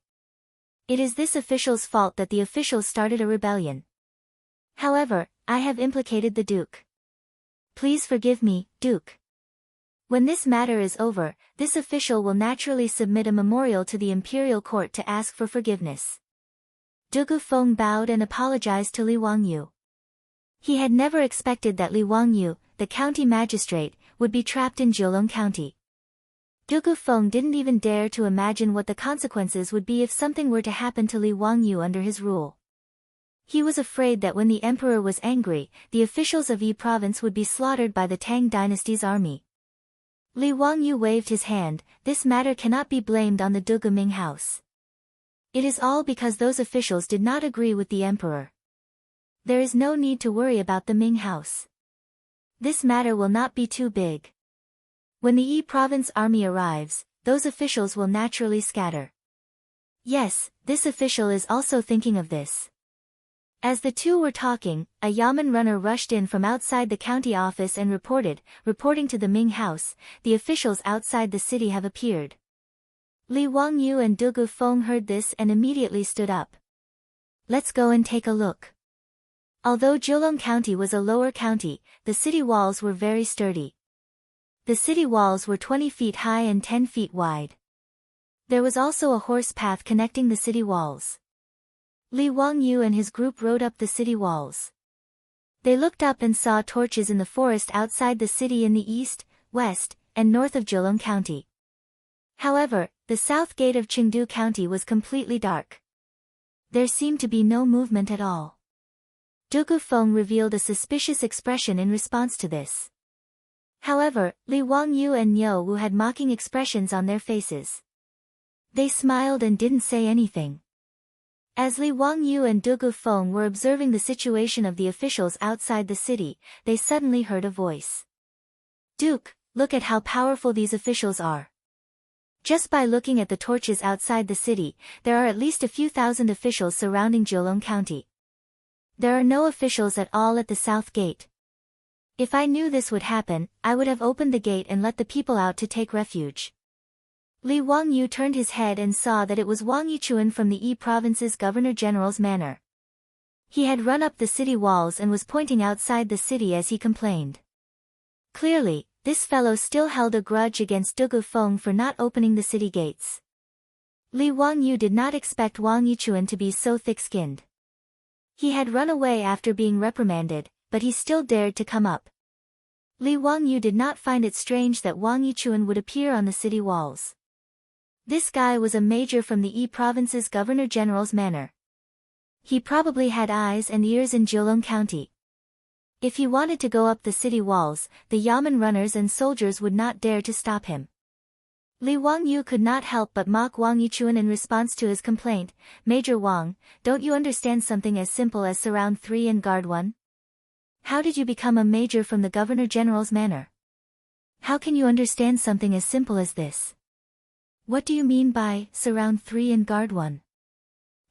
It is this official's fault that the officials started a rebellion. However, I have implicated the Duke. Please forgive me, Duke. When this matter is over, this official will naturally submit a memorial to the imperial court to ask for forgiveness. Dugu Feng bowed and apologized to Li Wangyu. He had never expected that Li Wangyu, the county magistrate, would be trapped in Jilong County. Dugu Feng didn't even dare to imagine what the consequences would be if something were to happen to Li Wangyu under his rule. He was afraid that when the emperor was angry, the officials of Yi province would be slaughtered by the Tang dynasty's army. Li Wangyu waved his hand. This matter cannot be blamed on the Dugu Ming house. It is all because those officials did not agree with the emperor. There is no need to worry about the Ming house. This matter will not be too big. When the Yi province army arrives, those officials will naturally scatter. Yes, this official is also thinking of this. As the two were talking, a Yamen runner rushed in from outside the county office and reporting to the Ming house, the officials outside the city have appeared. Li Wangyu and Dugu Feng heard this and immediately stood up. Let's go and take a look. Although Jilong County was a lower county, the city walls were very sturdy. The city walls were 20 feet high and 10 feet wide. There was also a horse path connecting the city walls. Li Wangyu and his group rode up the city walls. They looked up and saw torches in the forest outside the city in the east, west, and north of Jilong County. However, the south gate of Chengdu County was completely dark. There seemed to be no movement at all. Dugu Feng revealed a suspicious expression in response to this. However, Li Wangyu and Niu Wu had mocking expressions on their faces. They smiled and didn't say anything. As Li Wangyu and Dugu Feng were observing the situation of the officials outside the city, they suddenly heard a voice. Duke, look at how powerful these officials are. Just by looking at the torches outside the city, there are at least a few thousand officials surrounding Jilong County. There are no officials at all at the south gate. If I knew this would happen, I would have opened the gate and let the people out to take refuge. Li Wangyu turned his head and saw that it was Wang Yichuan from the Yi province's governor-general's manor. He had run up the city walls and was pointing outside the city as he complained. Clearly, this fellow still held a grudge against Dugu Feng for not opening the city gates. Li Wangyu did not expect Wang Yichuan to be so thick-skinned. He had run away after being reprimanded, but he still dared to come up. Li Wangyu did not find it strange that Wang Yichuan would appear on the city walls. This guy was a major from the Yi province's governor-general's manor. He probably had eyes and ears in Jilong County. If he wanted to go up the city walls, the Yamen runners and soldiers would not dare to stop him. Li Wangyu could not help but mock Wang Yichuan in response to his complaint. Major Wang, don't you understand something as simple as surround 3 and guard 1? How did you become a major from the governor-general's manor? How can you understand something as simple as this? What do you mean by surround 3 and guard 1?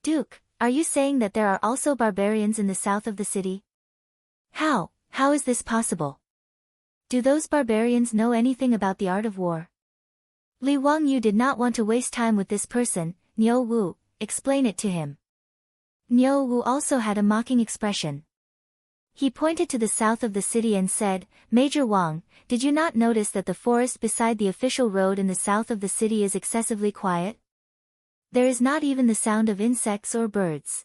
Duke, are you saying that there are also barbarians in the south of the city? How is this possible? Do those barbarians know anything about the art of war? Li Wangyu did not want to waste time with this person. Niu Wu, explain it to him. Niu Wu also had a mocking expression. He pointed to the south of the city and said, Major Wang, did you not notice that the forest beside the official road in the south of the city is excessively quiet? There is not even the sound of insects or birds.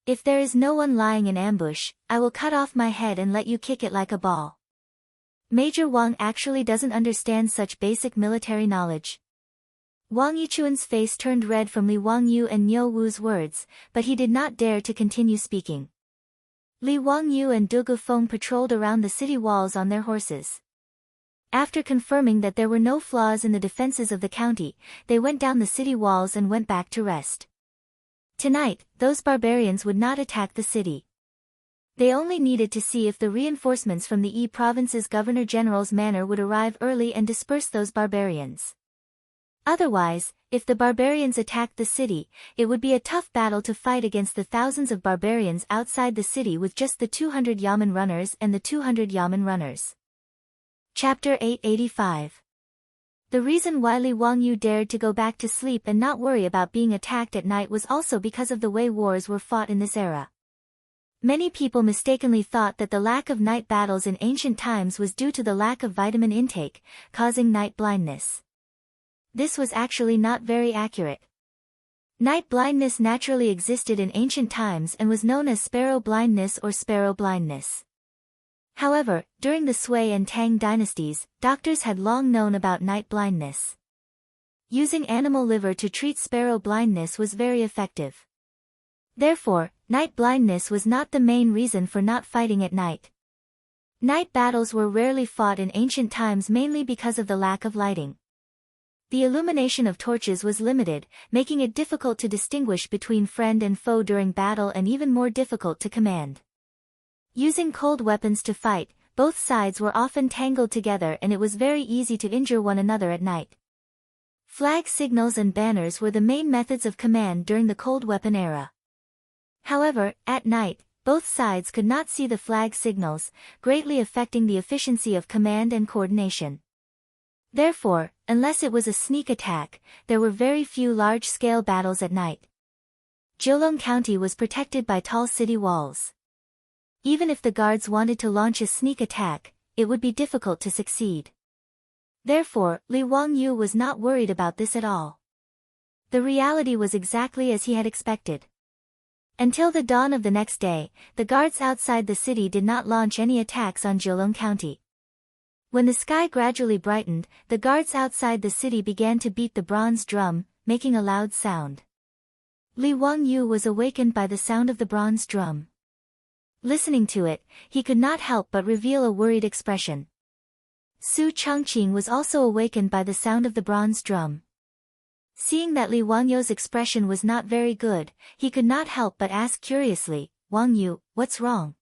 If there is no one lying in ambush, I will cut off my head and let you kick it like a ball. Major Wang actually doesn't understand such basic military knowledge. Wang Yichuan's face turned red from Li Wangyu and Niu Wu's words, but he did not dare to continue speaking. Li Wangyu and Dugu Feng patrolled around the city walls on their horses. After confirming that there were no flaws in the defenses of the county, they went down the city walls and went back to rest. Tonight, those barbarians would not attack the city. They only needed to see if the reinforcements from the Yi province's governor-general's manor would arrive early and disperse those barbarians. Otherwise, if the barbarians attacked the city, it would be a tough battle to fight against the thousands of barbarians outside the city with just the 200 Yamen runners and the 200 Yamen runners. Chapter 885. The reason why Li Wangyu dared to go back to sleep and not worry about being attacked at night was also because of the way wars were fought in this era. Many people mistakenly thought that the lack of night battles in ancient times was due to the lack of vitamin intake, causing night blindness. This was actually not very accurate. Night blindness naturally existed in ancient times and was known as sparrow blindness or sparrow blindness. However, during the Sui and Tang dynasties, doctors had long known about night blindness. Using animal liver to treat sparrow blindness was very effective. Therefore, night blindness was not the main reason for not fighting at night. Night battles were rarely fought in ancient times mainly because of the lack of lighting. The illumination of torches was limited, making it difficult to distinguish between friend and foe during battle and even more difficult to command. Using cold weapons to fight, both sides were often tangled together and it was very easy to injure one another at night. Flag signals and banners were the main methods of command during the cold weapon era. However, at night, both sides could not see the flag signals, greatly affecting the efficiency of command and coordination. Therefore, unless it was a sneak attack, there were very few large-scale battles at night. Jiulong County was protected by tall city walls. Even if the guards wanted to launch a sneak attack, it would be difficult to succeed. Therefore, Li Wangyu was not worried about this at all. The reality was exactly as he had expected. Until the dawn of the next day, the guards outside the city did not launch any attacks on Jiulong County. When the sky gradually brightened, the guards outside the city began to beat the bronze drum, making a loud sound. Li Wangyu was awakened by the sound of the bronze drum. Listening to it, he could not help but reveal a worried expression. Su Chongqing was also awakened by the sound of the bronze drum. Seeing that Li Wangyu's expression was not very good, he could not help but ask curiously, "Wangyu, what's wrong?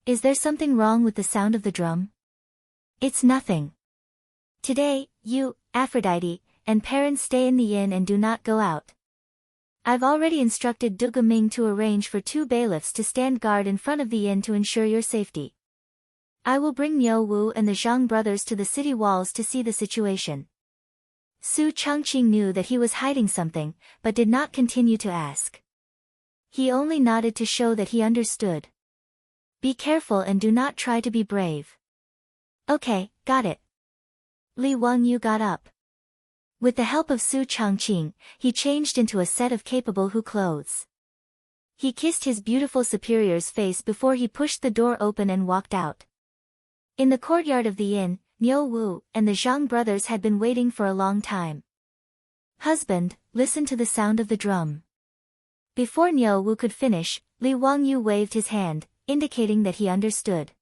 Is there something wrong with the sound of the drum?" "It's nothing. Today, you, Aphrodite, and parents stay in the inn and do not go out. I've already instructed Du Ming to arrange for 2 bailiffs to stand guard in front of the inn to ensure your safety. I will bring Niu Wu and the Zhang brothers to the city walls to see the situation." Su Chongqing knew that he was hiding something, but did not continue to ask. He only nodded to show that he understood. "Be careful and do not try to be brave." "Okay, got it." Li Wangyu got up. With the help of Su Chongqing, he changed into a set of capable Hu clothes. He kissed his beautiful superior's face before he pushed the door open and walked out. In the courtyard of the inn, Niu Wu and the Zhang brothers had been waiting for a long time. "Husband, listen to the sound of the drum." Before Niu Wu could finish, Li Wangyu waved his hand, indicating that he understood.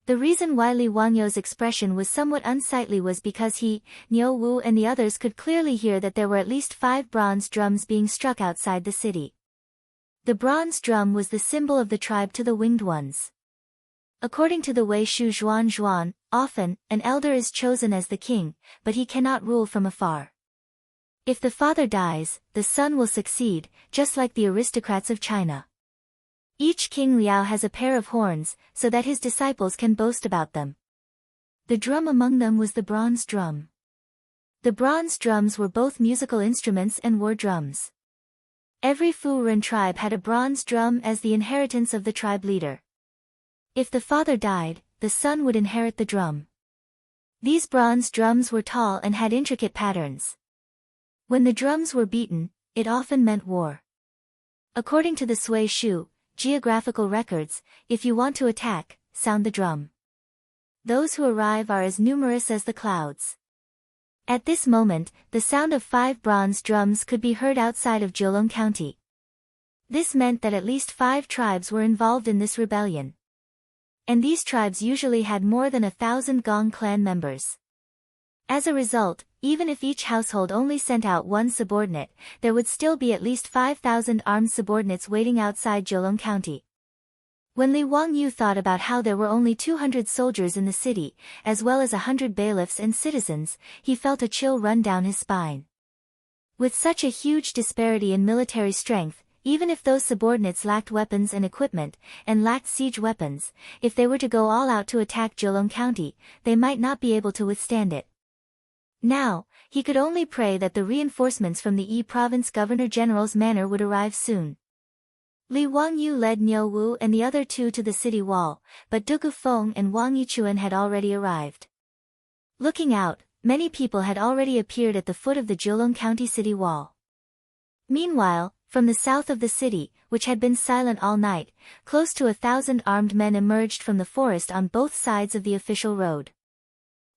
The reason why Li Wangyu's expression was somewhat unsightly was because he, Niu Wu and the others could clearly hear that there were at least 5 bronze drums being struck outside the city. The bronze drum was the symbol of the tribe to the winged ones. According to the Wei Shu Zhuan, often, an elder is chosen as the king, but he cannot rule from afar. If the father dies, the son will succeed, just like the aristocrats of China. Each king Liao has a pair of horns, so that his disciples can boast about them. The drum among them was the bronze drum. The bronze drums were both musical instruments and war drums. Every Fu Ren tribe had a bronze drum as the inheritance of the tribe leader. If the father died, the son would inherit the drum. These bronze drums were tall and had intricate patterns. When the drums were beaten, it often meant war. According to the Sui Shu geographical records, if you want to attack, sound the drum. Those who arrive are as numerous as the clouds. At this moment, the sound of 5 bronze drums could be heard outside of Jiulong County. This meant that at least 5 tribes were involved in this rebellion. And these tribes usually had more than 1,000 Gong clan members. As a result, even if each household only sent out 1 subordinate, there would still be at least 5,000 armed subordinates waiting outside Jiulong County. When Li Wangyu thought about how there were only 200 soldiers in the city, as well as 100 bailiffs and citizens, he felt a chill run down his spine. With such a huge disparity in military strength, even if those subordinates lacked weapons and equipment, and lacked siege weapons, if they were to go all out to attack Jiulong County, they might not be able to withstand it. Now, he could only pray that the reinforcements from the Yi Province Governor-General's manor would arrive soon. Li Wangyu led Niu Wu and the other 2 to the city wall, but Du Gufeng and Wang Yichuan had already arrived. Looking out, many people had already appeared at the foot of the Jiulong County city wall. Meanwhile, From the south of the city, which had been silent all night, close to 1,000 armed men emerged from the forest on both sides of the official road.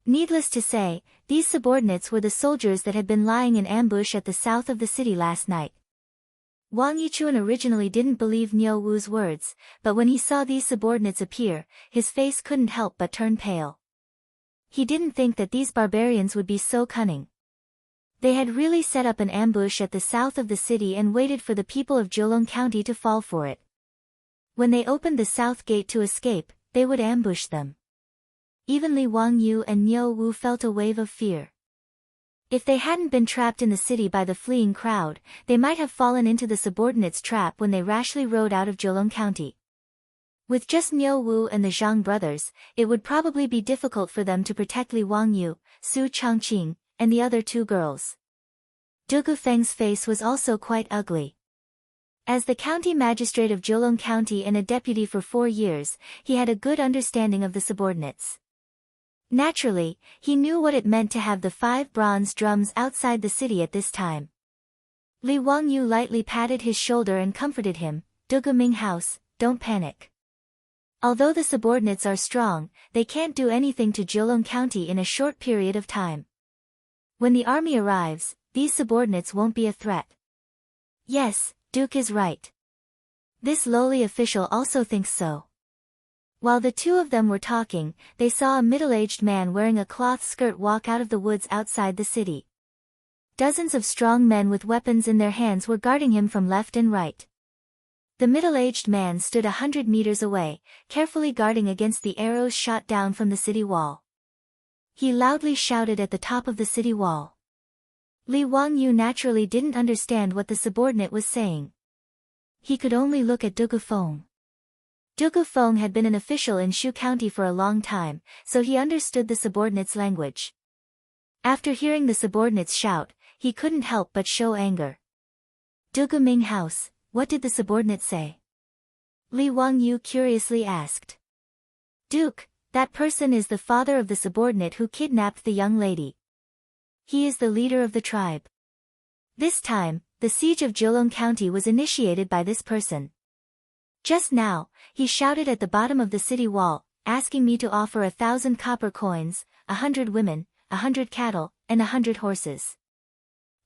Needless to say, these subordinates were the soldiers that had been lying in ambush at the south of the city last night. Wang Yichuan originally didn't believe Niu Wu's words, but when he saw these subordinates appear, his face couldn't help but turn pale. He didn't think that these barbarians would be so cunning. They had really set up an ambush at the south of the city and waited for the people of Zheolong County to fall for it. When they opened the south gate to escape, they would ambush them. Even Li Wangyu and Niu Wu felt a wave of fear. If they hadn't been trapped in the city by the fleeing crowd, they might have fallen into the subordinates' trap when they rashly rode out of Zheolong County. With just Niu Wu and the Zhang brothers, it would probably be difficult for them to protect Li Wangyu, Su Changqing, and the other two girls. Du Gufeng's face was also quite ugly. As the county magistrate of Zheolong County and a deputy for 4 years, he had a good understanding of the subordinates. Naturally, he knew what it meant to have the 5 bronze drums outside the city at this time. Li Wangyu lightly patted his shoulder and comforted him, "Dugu Ming House, don't panic. Although the subordinates are strong, they can't do anything to Zheolong County in a short period of time. When the army arrives, these subordinates won't be a threat." Yes, Duke is right. This lowly official also thinks so. While the two of them were talking, they saw a middle-aged man wearing a cloth skirt walk out of the woods outside the city. Dozens of strong men with weapons in their hands were guarding him from left and right. The middle-aged man stood 100 meters away, carefully guarding against the arrows shot down from the city wall. He loudly shouted at the top of the city wall. Li Wangyu naturally didn't understand what the subordinate was saying. He could only look at Du Gufeng. Du Gufeng had been an official in Shu County for a long time, so he understood the subordinates' language. After hearing the subordinates shout, he couldn't help but show anger. "Dugu Ming House, what did the subordinate say?" Li Wangyu curiously asked. "Duke, that person is the father of the subordinate who kidnapped the young lady. He is the leader of the tribe. This time, the siege of Zheolong County was initiated by this person. Just now, he shouted at the bottom of the city wall, asking me to offer 1,000 copper coins, 100 women, 100 cattle, and 100 horses.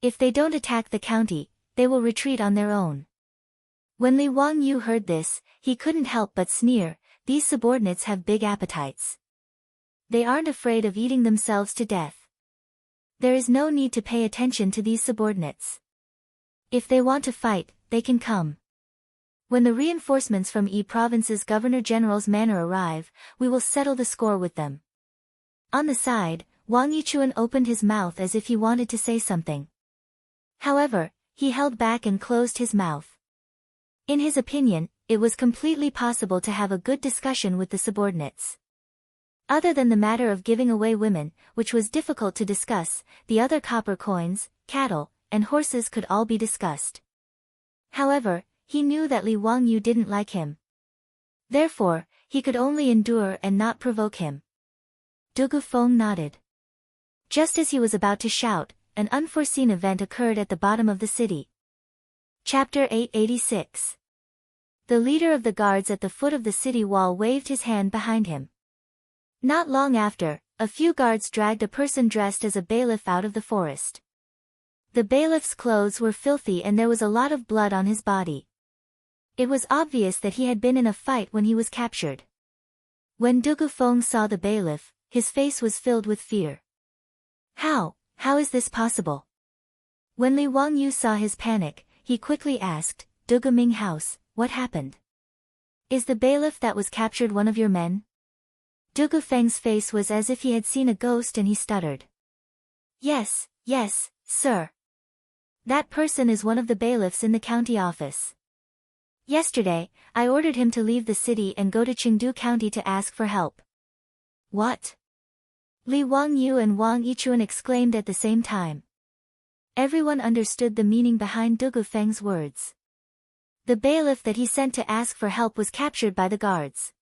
If they don't attack the county, they will retreat on their own." When Li Wangyu heard this, he couldn't help but sneer. These subordinates have big appetites. They aren't afraid of eating themselves to death. There is no need to pay attention to these subordinates. If they want to fight, they can come. When the reinforcements from Yi Province's Governor-General's manor arrive, we will settle the score with them. On the side, Wang Yichuan opened his mouth as if he wanted to say something. However, he held back and closed his mouth. In his opinion, it was completely possible to have a good discussion with the subordinates. Other than the matter of giving away women, which was difficult to discuss, the other copper coins, cattle, and horses could all be discussed. However, he knew that Li Wangyu didn't like him. Therefore, he could only endure and not provoke him. Du Gufeng nodded. Just as he was about to shout, an unforeseen event occurred at the bottom of the city. Chapter 886. The leader of the guards at the foot of the city wall waved his hand behind him. Not long after, a few guards dragged a person dressed as a bailiff out of the forest. The bailiff's clothes were filthy and there was a lot of blood on his body. It was obvious that he had been in a fight when he was captured. When Du Gufeng saw the bailiff, his face was filled with fear. How is this possible?" When Li Wangyu saw his panic, he quickly asked, "Dugu Ming House, what happened? Is the bailiff that was captured one of your men?" Du Gufeng's face was as if he had seen a ghost and he stuttered. Yes, sir. That person is one of the bailiffs in the county office. Yesterday, I ordered him to leave the city and go to Chengdu County to ask for help." "What?" Li Wangyu and Wang Yichuan exclaimed at the same time. Everyone understood the meaning behind Du Gufeng's words. The bailiff that he sent to ask for help was captured by the guards.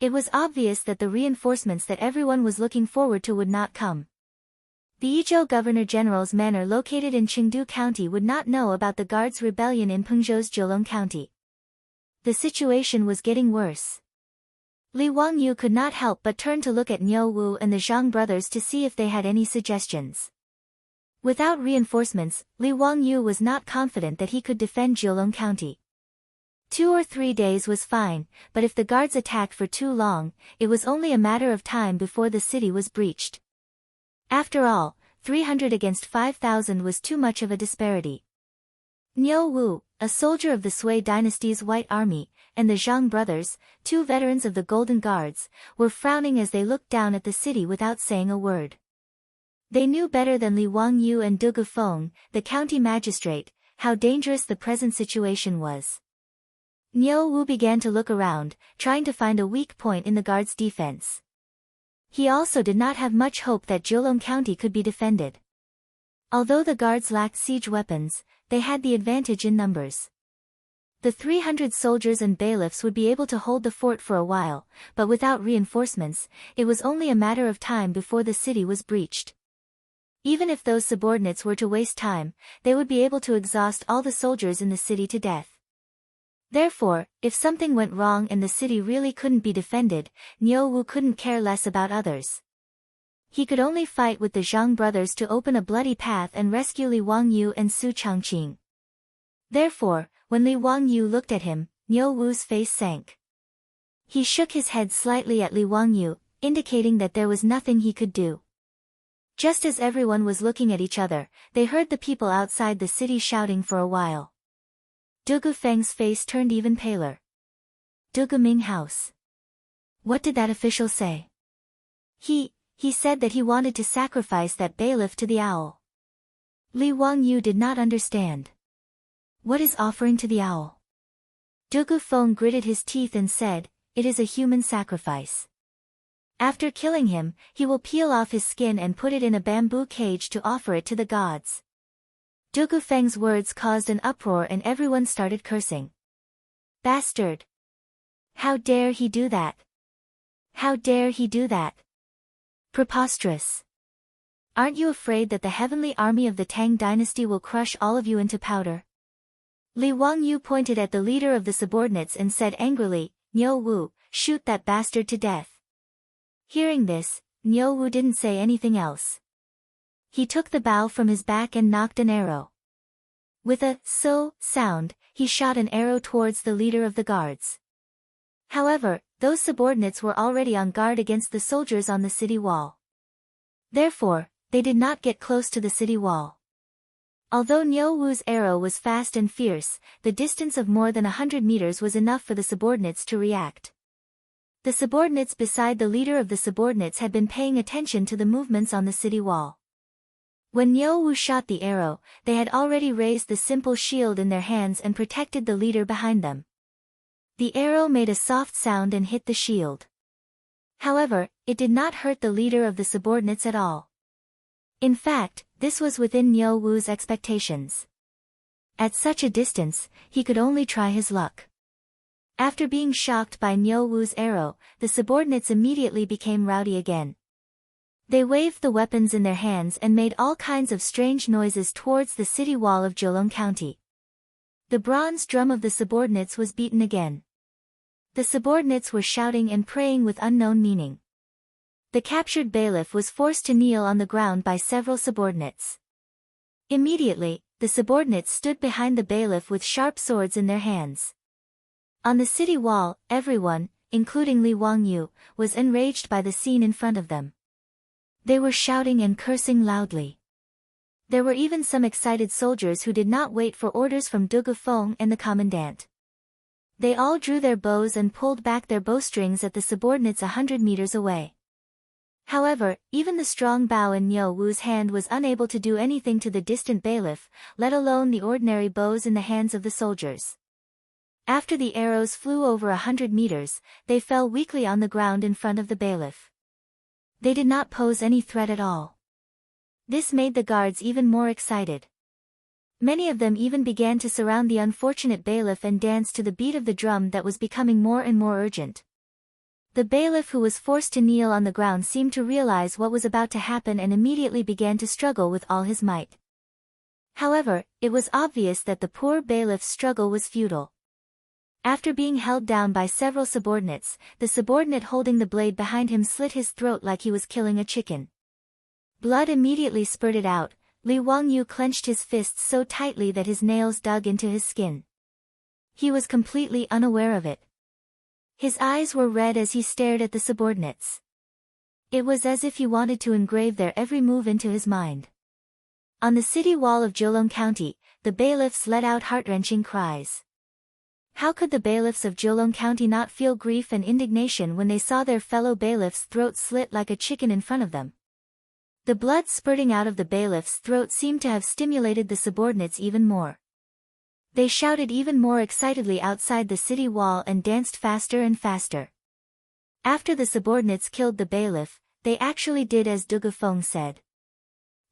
It was obvious that the reinforcements that everyone was looking forward to would not come. The Izhou Governor-General's manor located in Chengdu County would not know about the guards' rebellion in Pengzhou's Jiulong County. The situation was getting worse. Li Wangyu could not help but turn to look at Niu Wu and the Zhang brothers to see if they had any suggestions. Without reinforcements, Li Wangyu was not confident that he could defend Jiulong County. 2 or 3 days was fine, but if the guards attacked for too long, it was only a matter of time before the city was breached. After all, 300 against 5,000 was too much of a disparity. Niu Wu, a soldier of the Sui dynasty's White Army, and the Zhang brothers, 2 veterans of the Golden Guards, were frowning as they looked down at the city without saying a word. They knew better than Li Wangyu and Du Gufeng, the county magistrate, how dangerous the present situation was. Niu Wu began to look around, trying to find a weak point in the guards' defense. He also did not have much hope that Jiulong County could be defended. Although the guards lacked siege weapons, they had the advantage in numbers. The 300 soldiers and bailiffs would be able to hold the fort for a while, but without reinforcements, it was only a matter of time before the city was breached. Even if those subordinates were to waste time, they would be able to exhaust all the soldiers in the city to death. Therefore, if something went wrong and the city really couldn't be defended, Niu Wu couldn't care less about others. He could only fight with the Zhang brothers to open a bloody path and rescue Li Wangyu and Su Changqing. Therefore, when Li Wangyu looked at him, Niu Wu's face sank. He shook his head slightly at Li Wangyu, indicating that there was nothing he could do. Just as everyone was looking at each other, they heard the people outside the city shouting for a while. Du Gufeng's face turned even paler. Du Guming House. What did that official say? He said that he wanted to sacrifice that bailiff to the owl. Li Wangyu did not understand. What is offering to the owl? Du Gufeng gritted his teeth and said, it is a human sacrifice. After killing him, he will peel off his skin and put it in a bamboo cage to offer it to the gods. Du Gufeng's words caused an uproar and everyone started cursing. Bastard! How dare he do that? How dare he do that? Preposterous! Aren't you afraid that the heavenly army of the Tang dynasty will crush all of you into powder? Li Wangyu pointed at the leader of the subordinates and said angrily, Niu Wu, shoot that bastard to death. Hearing this, Niu Wu didn't say anything else. He took the bow from his back and nocked an arrow. With a so sound, he shot an arrow towards the leader of the guards. However, those subordinates were already on guard against the soldiers on the city wall. Therefore, they did not get close to the city wall. Although Niu Wu's arrow was fast and fierce, the distance of more than 100 meters was enough for the subordinates to react. The subordinates beside the leader of the subordinates had been paying attention to the movements on the city wall. When Niu Wu shot the arrow, they had already raised the simple shield in their hands and protected the leader behind them. The arrow made a soft sound and hit the shield. However, it did not hurt the leader of the subordinates at all. In fact, this was within Niu Wu's expectations. At such a distance, he could only try his luck. After being shocked by Niu Wu's arrow, the subordinates immediately became rowdy again. They waved the weapons in their hands and made all kinds of strange noises towards the city wall of Jiulong County. The bronze drum of the subordinates was beaten again. The subordinates were shouting and praying with unknown meaning. The captured bailiff was forced to kneel on the ground by several subordinates. Immediately, the subordinates stood behind the bailiff with sharp swords in their hands. On the city wall, everyone, including Li Wangyu, was enraged by the scene in front of them. They were shouting and cursing loudly. There were even some excited soldiers who did not wait for orders from Du Gufeng and the commandant. They all drew their bows and pulled back their bowstrings at the subordinates 100 meters away. However, even the strong bow in Niu Wu's hand was unable to do anything to the distant bailiff, let alone the ordinary bows in the hands of the soldiers. After the arrows flew over 100 meters, they fell weakly on the ground in front of the bailiff. They did not pose any threat at all. This made the guards even more excited. Many of them even began to surround the unfortunate bailiff and dance to the beat of the drum that was becoming more and more urgent. The bailiff who was forced to kneel on the ground seemed to realize what was about to happen and immediately began to struggle with all his might. However, it was obvious that the poor bailiff's struggle was futile. After being held down by several subordinates, the subordinate holding the blade behind him slit his throat like he was killing a chicken. Blood immediately spurted out. Li Wangyu clenched his fists so tightly that his nails dug into his skin. He was completely unaware of it. His eyes were red as he stared at the subordinates. It was as if he wanted to engrave their every move into his mind. On the city wall of Jiulong County, the bailiffs let out heart-wrenching cries. How could the bailiffs of Jiulong County not feel grief and indignation when they saw their fellow bailiff's throat slit like a chicken in front of them? The blood spurting out of the bailiff's throat seemed to have stimulated the subordinates even more. They shouted even more excitedly outside the city wall and danced faster and faster. After the subordinates killed the bailiff, they actually did as Dugu Feng said.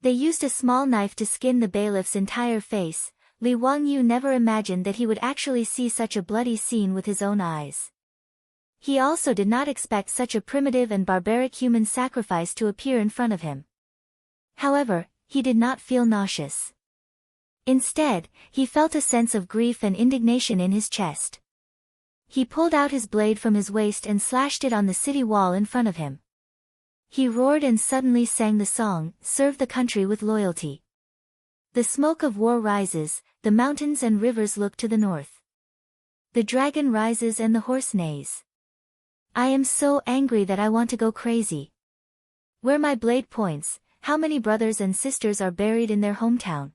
They used a small knife to skin the bailiff's entire face. Li Wangyu never imagined that he would actually see such a bloody scene with his own eyes. He also did not expect such a primitive and barbaric human sacrifice to appear in front of him. However, he did not feel nauseous. Instead, he felt a sense of grief and indignation in his chest. He pulled out his blade from his waist and slashed it on the city wall in front of him. He roared and suddenly sang the song, "Serve the country with loyalty." The smoke of war rises, the mountains and rivers look to the north. The dragon rises and the horse neighs. I am so angry that I want to go crazy. Where my blade points, how many brothers and sisters are buried in their hometown?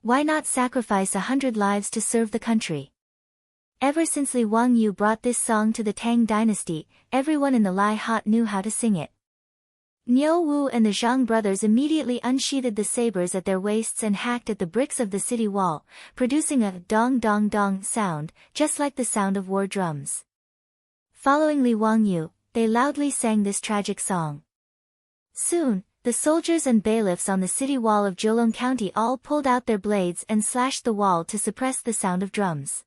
Why not sacrifice 100 lives to serve the country? Ever since Li Wangyu brought this song to the Tang dynasty, everyone in the Lai Hot knew how to sing it. Niu Wu and the Zhang brothers immediately unsheathed the sabers at their waists and hacked at the bricks of the city wall, producing a dong dong dong sound, just like the sound of war drums. Following Li Wangyu, they loudly sang this tragic song. Soon, the soldiers and bailiffs on the city wall of Jiulong County all pulled out their blades and slashed the wall to suppress the sound of drums.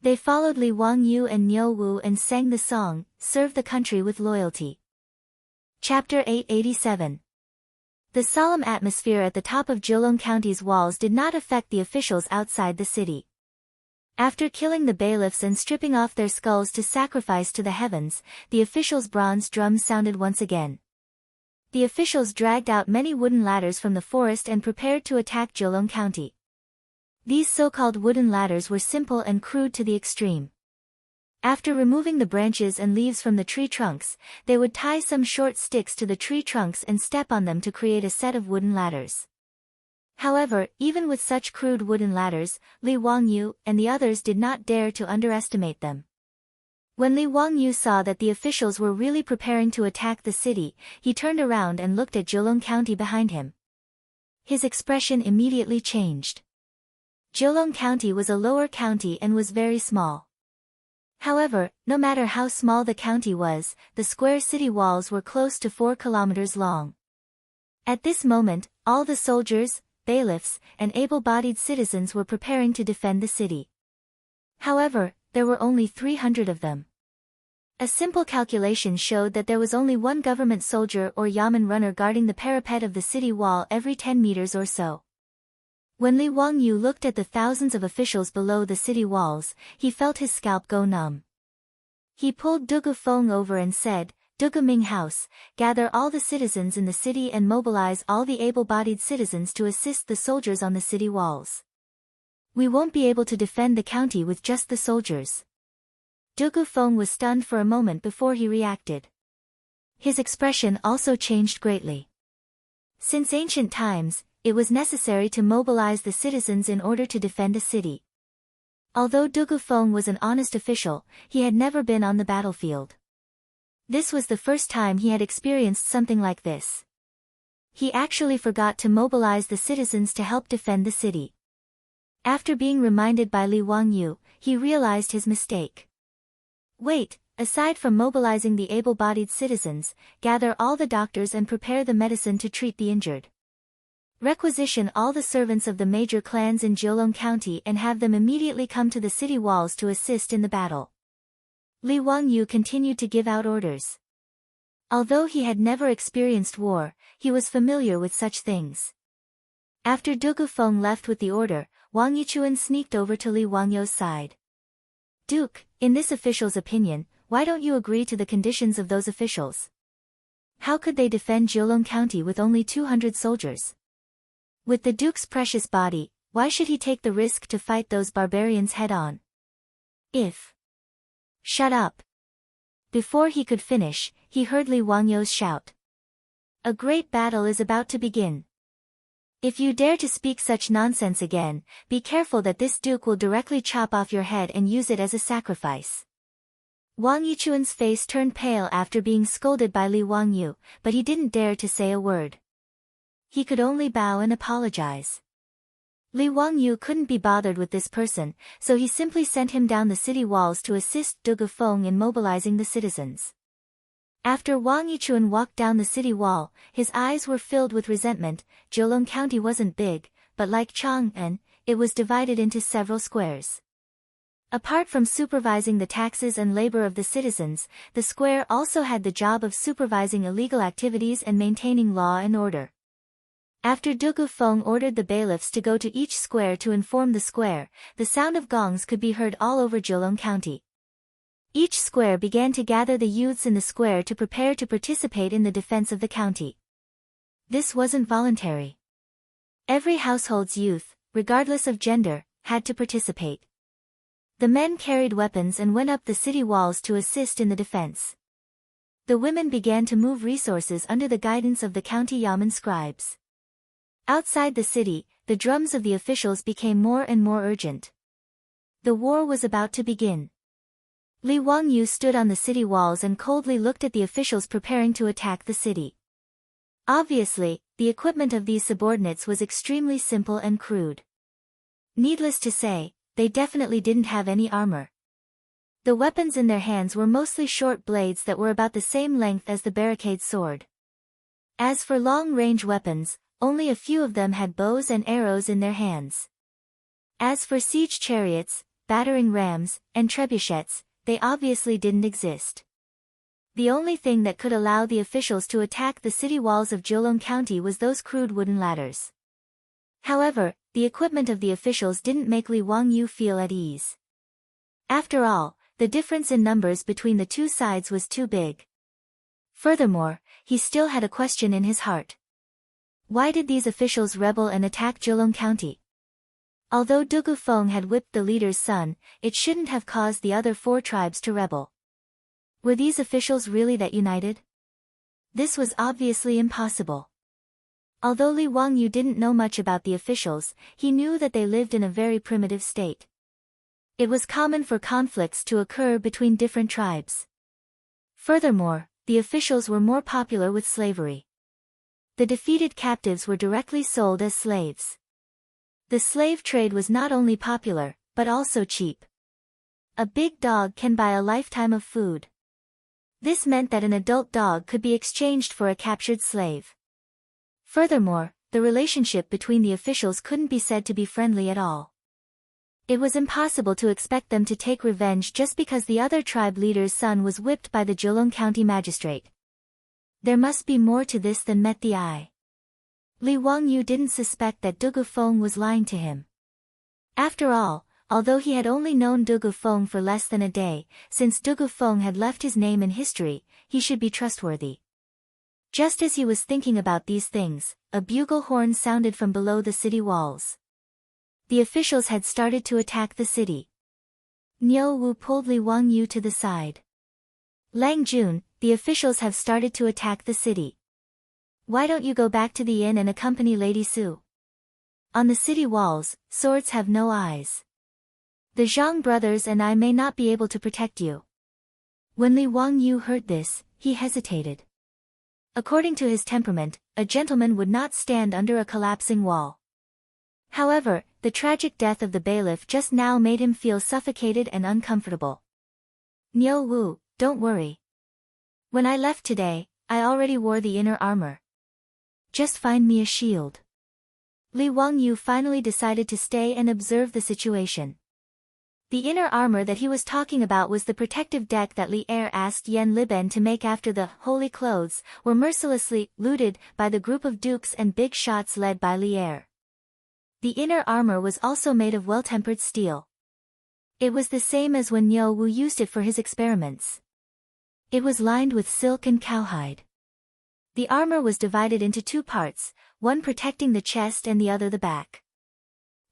They followed Li Wangyu and Niu Wu and sang the song, "Serve the country with loyalty." Chapter 887. The solemn atmosphere at the top of Jiulong County's walls did not affect the officials outside the city. After killing the bailiffs and stripping off their skulls to sacrifice to the heavens, the officials' bronze drums sounded once again. The officials dragged out many wooden ladders from the forest and prepared to attack Jiulong County. These so-called wooden ladders were simple and crude to the extreme. After removing the branches and leaves from the tree trunks, they would tie some short sticks to the tree trunks and step on them to create a set of wooden ladders. However, even with such crude wooden ladders, Li Wangyu and the others did not dare to underestimate them. When Li Wangyu saw that the officials were really preparing to attack the city, he turned around and looked at Jiulong County behind him. His expression immediately changed. Jiulong County was a lower county and was very small. However, no matter how small the county was, the square city walls were close to 4 kilometers long. At this moment, all the soldiers, bailiffs, and able-bodied citizens were preparing to defend the city. However, there were only 300 of them. A simple calculation showed that there was only one government soldier or yamen runner guarding the parapet of the city wall every 10 meters or so. When Li Wangyu looked at the thousands of officials below the city walls, he felt his scalp go numb. He pulled Dugu Feng over and said, "Dugu Ming House, gather all the citizens in the city and mobilize all the able-bodied citizens to assist the soldiers on the city walls. We won't be able to defend the county with just the soldiers." Dugu Feng was stunned for a moment before he reacted. His expression also changed greatly. Since ancient times, it was necessary to mobilize the citizens in order to defend a city. Although Dugu Feng was an honest official, he had never been on the battlefield. This was the first time he had experienced something like this. He actually forgot to mobilize the citizens to help defend the city. After being reminded by Li Wangyu, he realized his mistake. Wait, aside from mobilizing the able-bodied citizens, gather all the doctors and prepare the medicine to treat the injured. Requisition all the servants of the major clans in Jiulong County and have them immediately come to the city walls to assist in the battle. Li Wangyu continued to give out orders. Although he had never experienced war, he was familiar with such things. After Du Gufeng left with the order, Wang Yichuan sneaked over to Li Wangyu's side. Duke, in this official's opinion, why don't you agree to the conditions of those officials? How could they defend Jiulong County with only 200 soldiers? With the Duke's precious body, why should he take the risk to fight those barbarians head-on? Shut up. Before he could finish, he heard Li Wangyu's shout. A great battle is about to begin. If you dare to speak such nonsense again, be careful that this duke will directly chop off your head and use it as a sacrifice. Wang Yichuan's face turned pale after being scolded by Li Wangyu, but he didn't dare to say a word. He could only bow and apologize. Li Wangyu couldn't be bothered with this person, so he simply sent him down the city walls to assist Du Gufeng in mobilizing the citizens. After Wang Yichuan walked down the city wall, his eyes were filled with resentment. Jiulong County wasn't big, but like Chang'an, it was divided into several squares. Apart from supervising the taxes and labor of the citizens, the square also had the job of supervising illegal activities and maintaining law and order. After Du Gufeng ordered the bailiffs to go to each square to inform the square, the sound of gongs could be heard all over Jiulong County. Each square began to gather the youths in the square to prepare to participate in the defense of the county. This wasn't voluntary. Every household's youth, regardless of gender, had to participate. The men carried weapons and went up the city walls to assist in the defense. The women began to move resources under the guidance of the county yamen scribes. Outside the city, the drums of the officials became more and more urgent. The war was about to begin. Li Wangyu stood on the city walls and coldly looked at the officials preparing to attack the city. Obviously, the equipment of these subordinates was extremely simple and crude. Needless to say, they definitely didn't have any armor. The weapons in their hands were mostly short blades that were about the same length as the barricade sword. As for long-range weapons, only a few of them had bows and arrows in their hands. As for siege chariots, battering rams, and trebuchets, they obviously didn't exist. The only thing that could allow the officials to attack the city walls of Jiulong County was those crude wooden ladders. However, the equipment of the officials didn't make Li Wangyu feel at ease. After all, the difference in numbers between the two sides was too big. Furthermore, he still had a question in his heart. Why did these officials rebel and attack Jiulong County? Although Du Gufeng had whipped the leader's son, it shouldn't have caused the other 4 tribes to rebel. Were these officials really that united? This was obviously impossible. Although Li Wangyu didn't know much about the officials, he knew that they lived in a very primitive state. It was common for conflicts to occur between different tribes. Furthermore, the officials were more popular with slavery. The defeated captives were directly sold as slaves. The slave trade was not only popular, but also cheap. A big dog can buy a lifetime of food. This meant that an adult dog could be exchanged for a captured slave. Furthermore, the relationship between the officials couldn't be said to be friendly at all. It was impossible to expect them to take revenge just because the other tribe leader's son was whipped by the Jiulong County magistrate. There must be more to this than met the eye. Li Wangyu didn't suspect that Du Gufeng was lying to him. After all, although he had only known Du Gufeng for less than a day, since Du Gufeng had left his name in history, he should be trustworthy. Just as he was thinking about these things, a bugle horn sounded from below the city walls. The officials had started to attack the city. Niu Wu pulled Li Wangyu to the side. Lang Jun, the officials have started to attack the city. Why don't you go back to the inn and accompany Lady Su? On the city walls, swords have no eyes. The Zhang brothers and I may not be able to protect you. When Li Wangyu heard this, he hesitated. According to his temperament, a gentleman would not stand under a collapsing wall. However, the tragic death of the bailiff just now made him feel suffocated and uncomfortable. Niu Wu, don't worry. When I left today, I already wore the inner armor. Just find me a shield. Li Wangyu finally decided to stay and observe the situation. The inner armor that he was talking about was the protective deck that Li Er asked Yen Liben to make after the holy clothes were mercilessly looted by the group of dukes and big shots led by Li Er. The inner armor was also made of well-tempered steel. It was the same as when Niu Wu used it for his experiments. It was lined with silk and cowhide. The armor was divided into two parts, one protecting the chest and the other the back.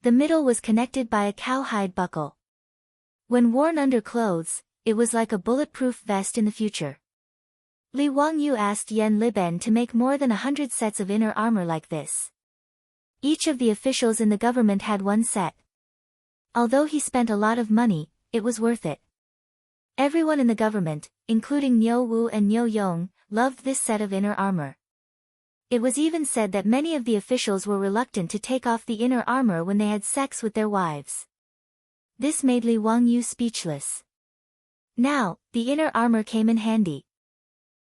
The middle was connected by a cowhide buckle. When worn under clothes, it was like a bulletproof vest in the future. Li Wangyu asked Yen Liben to make more than 100 sets of inner armor like this. Each of the officials in the government had one set. Although he spent a lot of money, it was worth it. Everyone in the government, including Niu Wu and Niu Yong, loved this set of inner armor. It was even said that many of the officials were reluctant to take off the inner armor when they had sex with their wives. This made Li Wangyu speechless. Now, the inner armor came in handy.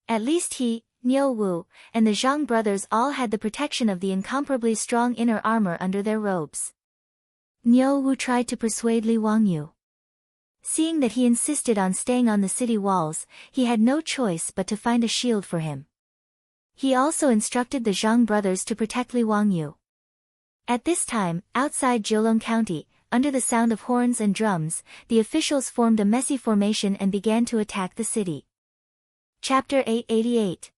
At least he, Niu Wu, and the Zhang brothers all had the protection of the incomparably strong inner armor under their robes. Niu Wu tried to persuade Li Wangyu. Seeing that he insisted on staying on the city walls, he had no choice but to find a shield for him. He also instructed the Zhang brothers to protect Li Wangyu. At this time, outside Jiulong County, under the sound of horns and drums, the officials formed a messy formation and began to attack the city. Chapter 888.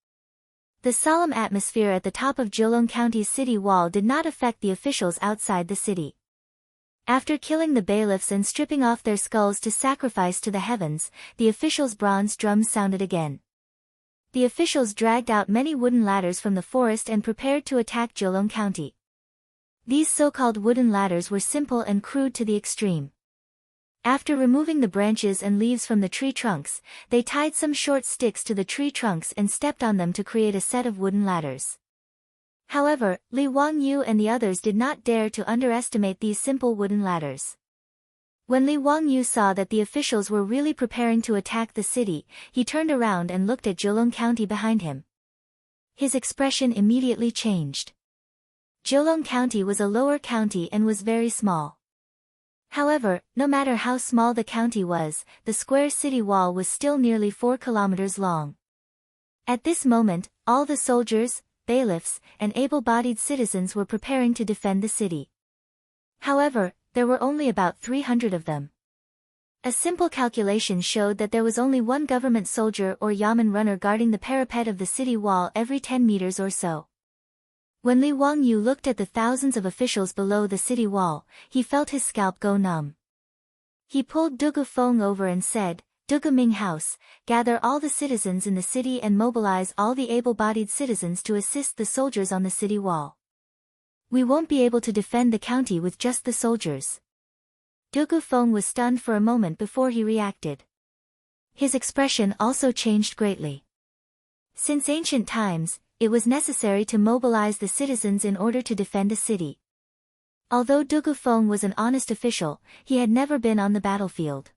The solemn atmosphere at the top of Jiulong County's city wall did not affect the officials outside the city. After killing the bailiffs and stripping off their skulls to sacrifice to the heavens, the officials' bronze drums sounded again. The officials dragged out many wooden ladders from the forest and prepared to attack Jiulong County. These so-called wooden ladders were simple and crude to the extreme. After removing the branches and leaves from the tree trunks, they tied some short sticks to the tree trunks and stepped on them to create a set of wooden ladders. However, Li Wangyu and the others did not dare to underestimate these simple wooden ladders. When Li Wangyu saw that the officials were really preparing to attack the city, he turned around and looked at Jiulong County behind him. His expression immediately changed. Jiulong County was a lower county and was very small. However, no matter how small the county was, the square city wall was still nearly 4 kilometers long. At this moment, all the soldiers, bailiffs, and able-bodied citizens were preparing to defend the city. However, there were only about 300 of them. A simple calculation showed that there was only one government soldier or yamen runner guarding the parapet of the city wall every 10 meters or so. When Li Wangyu looked at the thousands of officials below the city wall, he felt his scalp go numb. He pulled Dugu Feng over and said, "Dugu Ming House, gather all the citizens in the city and mobilize all the able-bodied citizens to assist the soldiers on the city wall. We won't be able to defend the county with just the soldiers." Dugu Feng was stunned for a moment before he reacted. His expression also changed greatly. Since ancient times, it was necessary to mobilize the citizens in order to defend a city. Although Dugu Feng was an honest official, he had never been on the battlefield.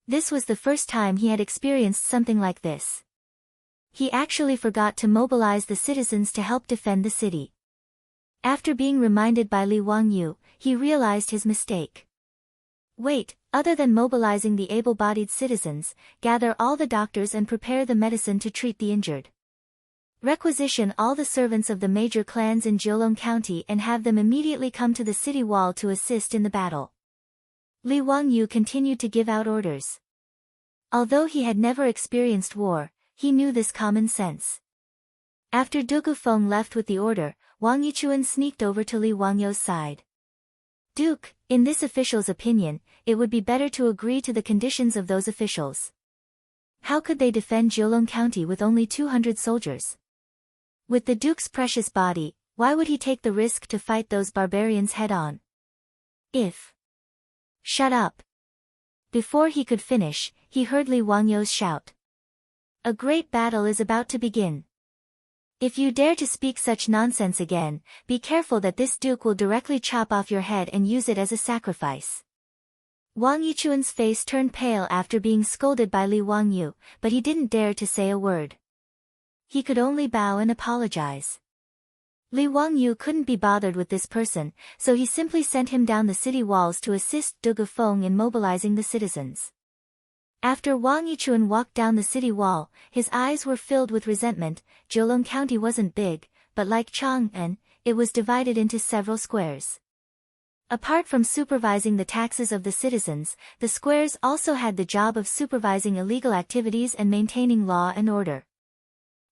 This was the first time he had experienced something like this. He actually forgot to mobilize the citizens to help defend the city. After being reminded by Li Wangyu, he realized his mistake. Wait, other than mobilizing the able-bodied citizens, gather all the doctors and prepare the medicine to treat the injured. Requisition all the servants of the major clans in Jiulong County and have them immediately come to the city wall to assist in the battle. Li Wangyu continued to give out orders. Although he had never experienced war, he knew this common sense. After Dugu Feng left with the order, Wang Yichuan sneaked over to Li Wangyu's side. "Duke, in this official's opinion, it would be better to agree to the conditions of those officials. How could they defend Jiulong County with only 200 soldiers? With the Duke's precious body, why would he take the risk to fight those barbarians head-on? If..." "Shut up." Before he could finish, he heard Li Wangyu's shout. "A great battle is about to begin. If you dare to speak such nonsense again, be careful that this duke will directly chop off your head and use it as a sacrifice." Wang Yichuan's face turned pale after being scolded by Li Wangyu, but he didn't dare to say a word. He could only bow and apologize. Li Wangyu couldn't be bothered with this person, so he simply sent him down the city walls to assist Du Gufeng in mobilizing the citizens. After Wang Yichuan walked down the city wall, his eyes were filled with resentment. Zheolong County wasn't big, but like Chang'an, it was divided into several squares. Apart from supervising the taxes of the citizens, the squares also had the job of supervising illegal activities and maintaining law and order.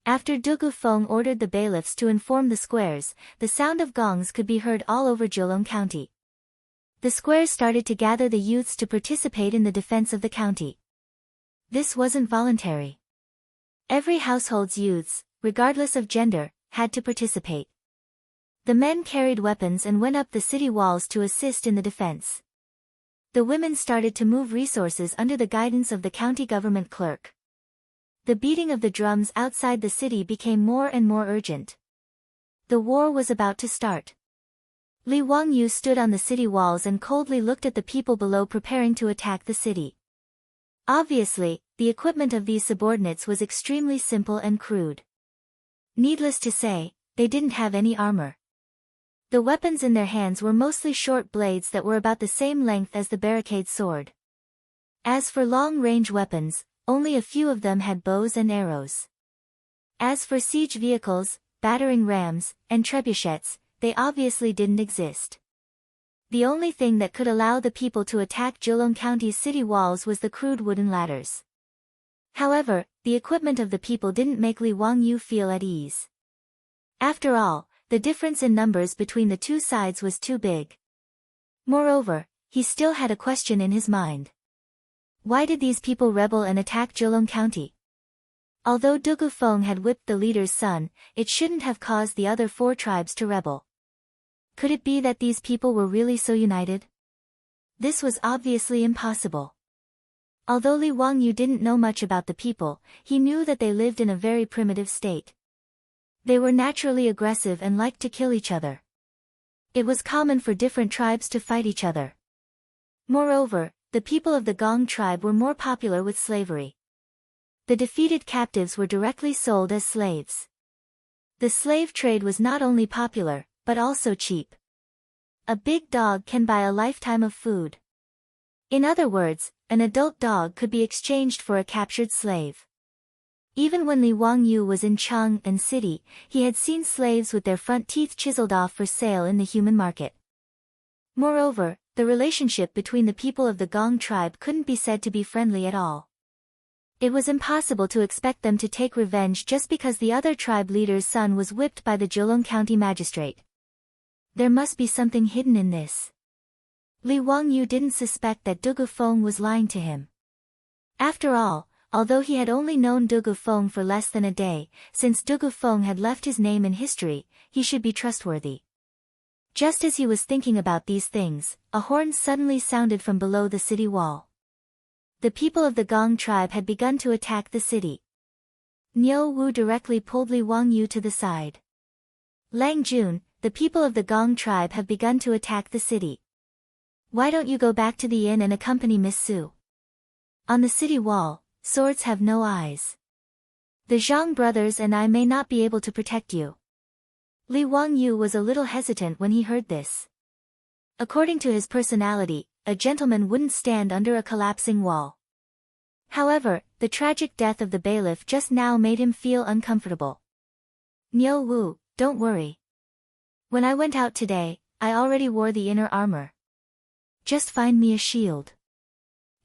After Du Gufeng ordered the bailiffs to inform the squares, the sound of gongs could be heard all over Zheolong County. The squares started to gather the youths to participate in the defense of the county. This wasn't voluntary. Every household's youths, regardless of gender, had to participate. The men carried weapons and went up the city walls to assist in the defense. The women started to move resources under the guidance of the county government clerk. The beating of the drums outside the city became more and more urgent. The war was about to start. Li Wangyu stood on the city walls and coldly looked at the people below preparing to attack the city. Obviously, the equipment of these subordinates was extremely simple and crude. Needless to say, they didn't have any armor. The weapons in their hands were mostly short blades that were about the same length as the barricade sword. As for long-range weapons, only a few of them had bows and arrows. As for siege vehicles, battering rams, and trebuchets, they obviously didn't exist. The only thing that could allow the people to attack Zheolong County's city walls was the crude wooden ladders. However, the equipment of the people didn't make Li Wangyu feel at ease. After all, the difference in numbers between the two sides was too big. Moreover, he still had a question in his mind. Why did these people rebel and attack Zheolong County? Although Du Gufeng had whipped the leader's son, it shouldn't have caused the other 4 tribes to rebel. Could it be that these people were really so united? This was obviously impossible. Although Li Wangyu didn't know much about the people, he knew that they lived in a very primitive state. They were naturally aggressive and liked to kill each other. It was common for different tribes to fight each other. Moreover, the people of the Gong tribe were more popular with slavery. The defeated captives were directly sold as slaves. The slave trade was not only popular, but also cheap. A big dog can buy a lifetime of food. In other words, an adult dog could be exchanged for a captured slave. Even when Li Wangyu was in Chang'an City, he had seen slaves with their front teeth chiseled off for sale in the human market. Moreover, the relationship between the people of the Gong tribe couldn't be said to be friendly at all. It was impossible to expect them to take revenge just because the other tribe leader's son was whipped by the Zheolong County magistrate. There must be something hidden in this. Li Wangyu didn't suspect that Du Gufeng was lying to him. After all, although he had only known Du Gufeng for less than a day, since Du Gufeng had left his name in history, he should be trustworthy. Just as he was thinking about these things, a horn suddenly sounded from below the city wall. The people of the Gong tribe had begun to attack the city. Niu Wu directly pulled Li Wangyu to the side. Lang Jun, the people of the Gong tribe have begun to attack the city. Why don't you go back to the inn and accompany Miss Su? On the city wall, swords have no eyes. The Zhang brothers and I may not be able to protect you. Li Wangyu was a little hesitant when he heard this. According to his personality, a gentleman wouldn't stand under a collapsing wall. However, the tragic death of the bailiff just now made him feel uncomfortable. Niu Wu, don't worry. When I went out today, I already wore the inner armor. Just find me a shield.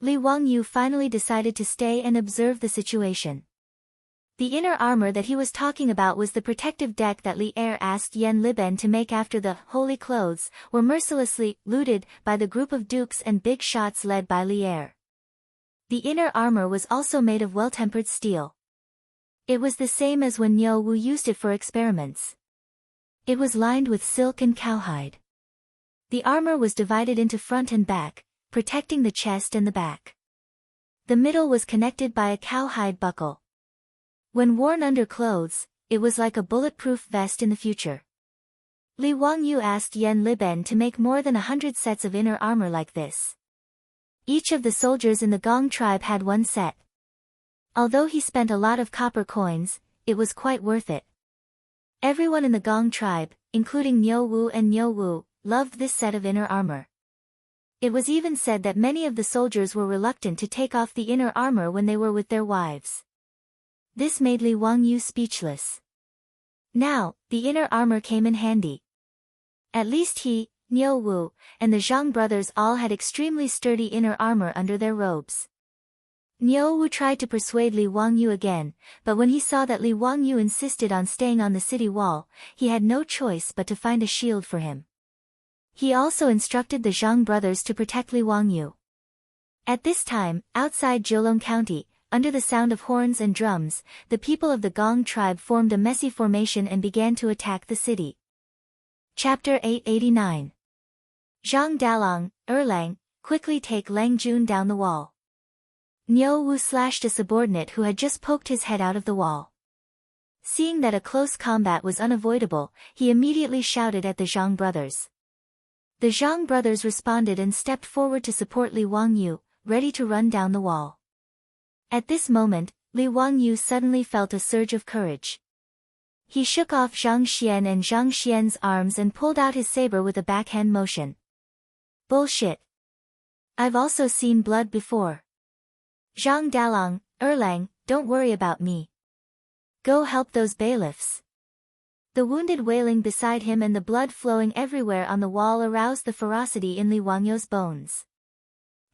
Li Wangyu finally decided to stay and observe the situation. The inner armor that he was talking about was the protective deck that Li Er asked Yan Liben to make after the holy clothes were mercilessly looted by the group of dukes and big shots led by Li Er. The inner armor was also made of well-tempered steel. It was the same as when Niu Wu used it for experiments. It was lined with silk and cowhide. The armor was divided into front and back, protecting the chest and the back. The middle was connected by a cowhide buckle. When worn under clothes, it was like a bulletproof vest in the future. Li Wangyu asked Yan Liben to make more than 100 sets of inner armor like this. Each of the soldiers in the Gong tribe had one set. Although he spent a lot of copper coins, it was quite worth it. Everyone in the Gong tribe, including Niu Wu and Niu Wu, loved this set of inner armor. It was even said that many of the soldiers were reluctant to take off the inner armor when they were with their wives. This made Li Wangyu speechless. Now, the inner armor came in handy. At least he, Niu Wu, and the Zhang brothers all had extremely sturdy inner armor under their robes. Niu Wu tried to persuade Li Wangyu again, but when he saw that Li Wangyu insisted on staying on the city wall, he had no choice but to find a shield for him. He also instructed the Zhang brothers to protect Li Wangyu. At this time, outside Jiulong County, under the sound of horns and drums, the people of the Gong tribe formed a messy formation and began to attack the city. Chapter 889. Zhang Dalong, Erlang, quickly take Lang Jun down the wall. Niu Wu slashed a subordinate who had just poked his head out of the wall. Seeing that a close combat was unavoidable, he immediately shouted at the Zhang brothers. The Zhang brothers responded and stepped forward to support Li Wangyu, ready to run down the wall. At this moment, Li Wangyu suddenly felt a surge of courage. He shook off Zhang Xian and Zhang Xian's arms and pulled out his saber with a backhand motion. Bullshit. I've also seen blood before. Zhang Dalong, Erlang, don't worry about me. Go help those bailiffs. The wounded wailing beside him and the blood flowing everywhere on the wall aroused the ferocity in Li Wangyu's bones.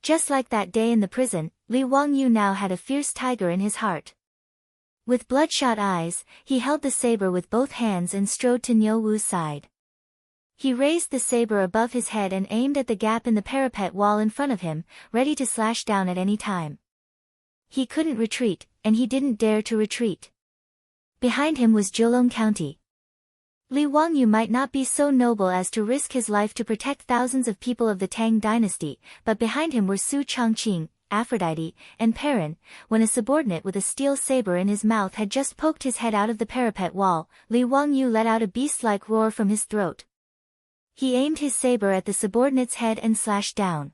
Just like that day in the prison, Li Wangyu now had a fierce tiger in his heart. With bloodshot eyes, he held the saber with both hands and strode to Niu Wu's side. He raised the saber above his head and aimed at the gap in the parapet wall in front of him, ready to slash down at any time. He couldn't retreat, and he didn't dare to retreat. Behind him was Jiulong County. Li Wangyu might not be so noble as to risk his life to protect thousands of people of the Tang dynasty, but behind him were Su Chongqing, Aphrodite, and Perrin. When a subordinate with a steel saber in his mouth had just poked his head out of the parapet wall, Li Wangyu let out a beast-like roar from his throat. He aimed his saber at the subordinate's head and slashed down.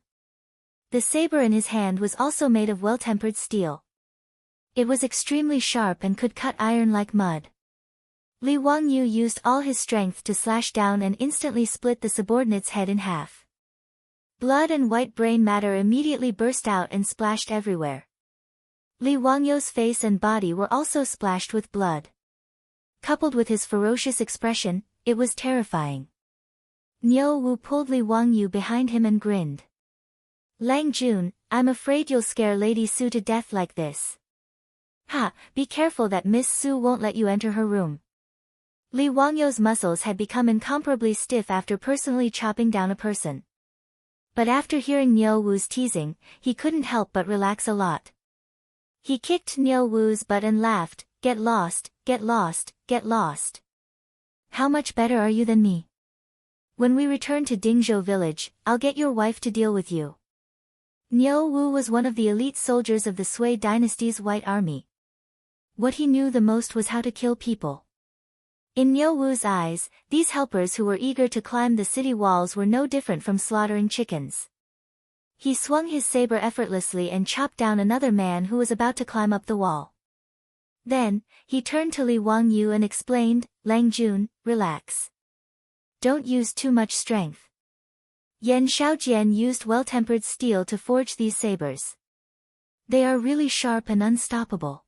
The saber in his hand was also made of well-tempered steel. It was extremely sharp and could cut iron like mud. Li Wangyu used all his strength to slash down and instantly split the subordinate's head in half. Blood and white brain matter immediately burst out and splashed everywhere. Li Wangyu's face and body were also splashed with blood. Coupled with his ferocious expression, it was terrifying. Niu Wu pulled Li Wangyu behind him and grinned. Lang Jun, I'm afraid you'll scare Lady Su to death like this. Ha, be careful that Miss Su won't let you enter her room. Li Wangyu's muscles had become incomparably stiff after personally chopping down a person. But after hearing Niu Wu's teasing, he couldn't help but relax a lot. He kicked Niu Wu's butt and laughed, get lost, get lost, get lost. How much better are you than me? When we return to Dingzhou village, I'll get your wife to deal with you. Niu Wu was one of the elite soldiers of the Sui dynasty's White Army. What he knew the most was how to kill people. In Niu Wu's eyes, these helpers who were eager to climb the city walls were no different from slaughtering chickens. He swung his saber effortlessly and chopped down another man who was about to climb up the wall. Then, he turned to Li Wangyu and explained, Lang Jun, relax. Don't use too much strength. Yan Shaojian used well-tempered steel to forge these sabers. They are really sharp and unstoppable.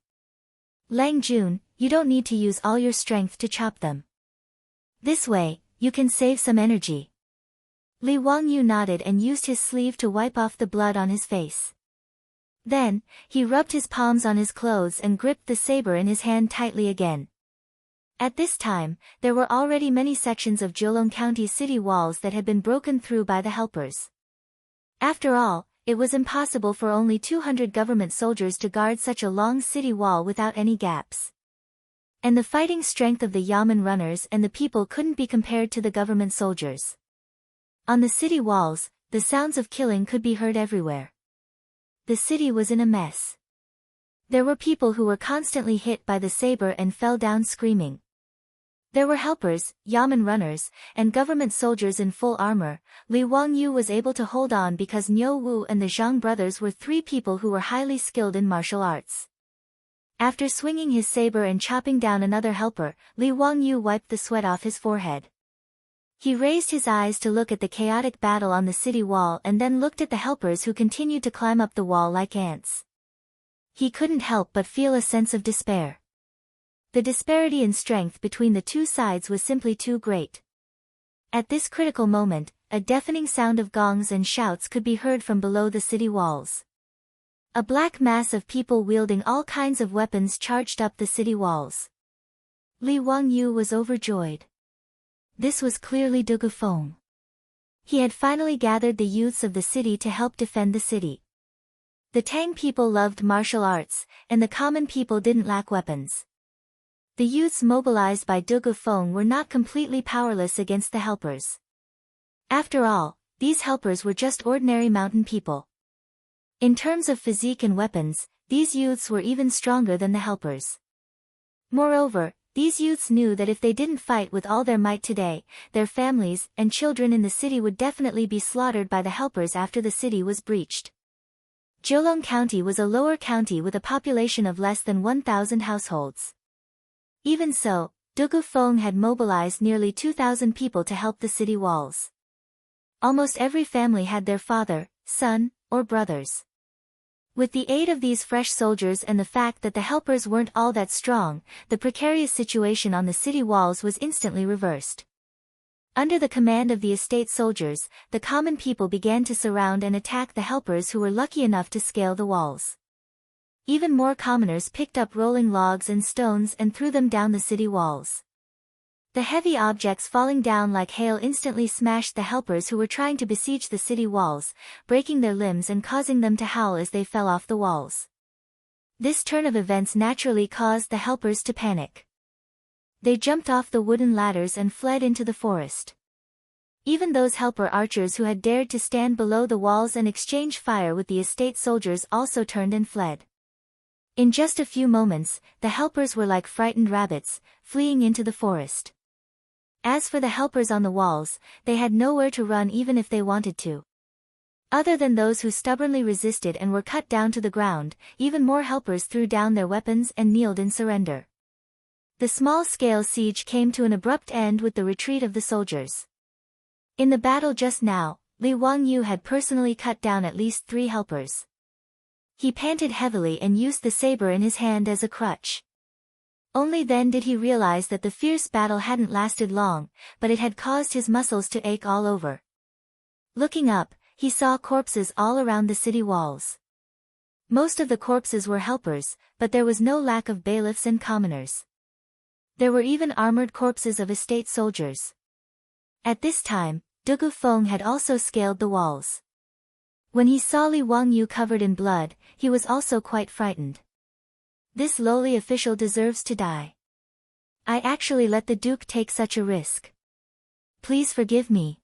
Lang Jun, you don't need to use all your strength to chop them. This way, you can save some energy. Li Wangyu nodded and used his sleeve to wipe off the blood on his face. Then, he rubbed his palms on his clothes and gripped the saber in his hand tightly again. At this time, there were already many sections of Jiulong County city walls that had been broken through by the helpers. After all, it was impossible for only 200 government soldiers to guard such a long city wall without any gaps. And the fighting strength of the Yamen runners and the people couldn't be compared to the government soldiers. On the city walls, the sounds of killing could be heard everywhere. The city was in a mess. There were people who were constantly hit by the saber and fell down screaming. There were helpers, Yamen runners, and government soldiers in full armor. Li Wangyu was able to hold on because Niu Wu and the Zhang brothers were three people who were highly skilled in martial arts. After swinging his saber and chopping down another helper, Li Wangyu wiped the sweat off his forehead. He raised his eyes to look at the chaotic battle on the city wall and then looked at the helpers who continued to climb up the wall like ants. He couldn't help but feel a sense of despair. The disparity in strength between the two sides was simply too great. At this critical moment, a deafening sound of gongs and shouts could be heard from below the city walls. A black mass of people wielding all kinds of weapons charged up the city walls. Li Wangyu was overjoyed. This was clearly Du Gufeng. He had finally gathered the youths of the city to help defend the city. The Tang people loved martial arts, and the common people didn't lack weapons. The youths mobilized by Du Gufeng were not completely powerless against the helpers. After all, these helpers were just ordinary mountain people. In terms of physique and weapons, these youths were even stronger than the helpers. Moreover, these youths knew that if they didn't fight with all their might today, their families and children in the city would definitely be slaughtered by the helpers after the city was breached. Jiulong County was a lower county with a population of less than 1,000 households. Even so, Du Gufeng had mobilized nearly 2,000 people to help the city walls. Almost every family had their father, son, or brothers. With the aid of these fresh soldiers and the fact that the helpers weren't all that strong, the precarious situation on the city walls was instantly reversed. Under the command of the estate soldiers, the common people began to surround and attack the helpers who were lucky enough to scale the walls. Even more commoners picked up rolling logs and stones and threw them down the city walls. The heavy objects falling down like hail instantly smashed the helpers who were trying to besiege the city walls, breaking their limbs and causing them to howl as they fell off the walls. This turn of events naturally caused the helpers to panic. They jumped off the wooden ladders and fled into the forest. Even those helper archers who had dared to stand below the walls and exchange fire with the estate soldiers also turned and fled. In just a few moments, the helpers were like frightened rabbits, fleeing into the forest. As for the helpers on the walls, they had nowhere to run even if they wanted to. Other than those who stubbornly resisted and were cut down to the ground, even more helpers threw down their weapons and kneeled in surrender. The small-scale siege came to an abrupt end with the retreat of the soldiers. In the battle just now, Li Wangyu had personally cut down at least 3 helpers. He panted heavily and used the saber in his hand as a crutch. Only then did he realize that the fierce battle hadn't lasted long, but it had caused his muscles to ache all over. Looking up, he saw corpses all around the city walls. Most of the corpses were helpers, but there was no lack of bailiffs and commoners. There were even armored corpses of estate soldiers. At this time, Du Gufeng had also scaled the walls. When he saw Li Wangyu covered in blood, he was also quite frightened. This lowly official deserves to die. I actually let the Duke take such a risk. Please forgive me.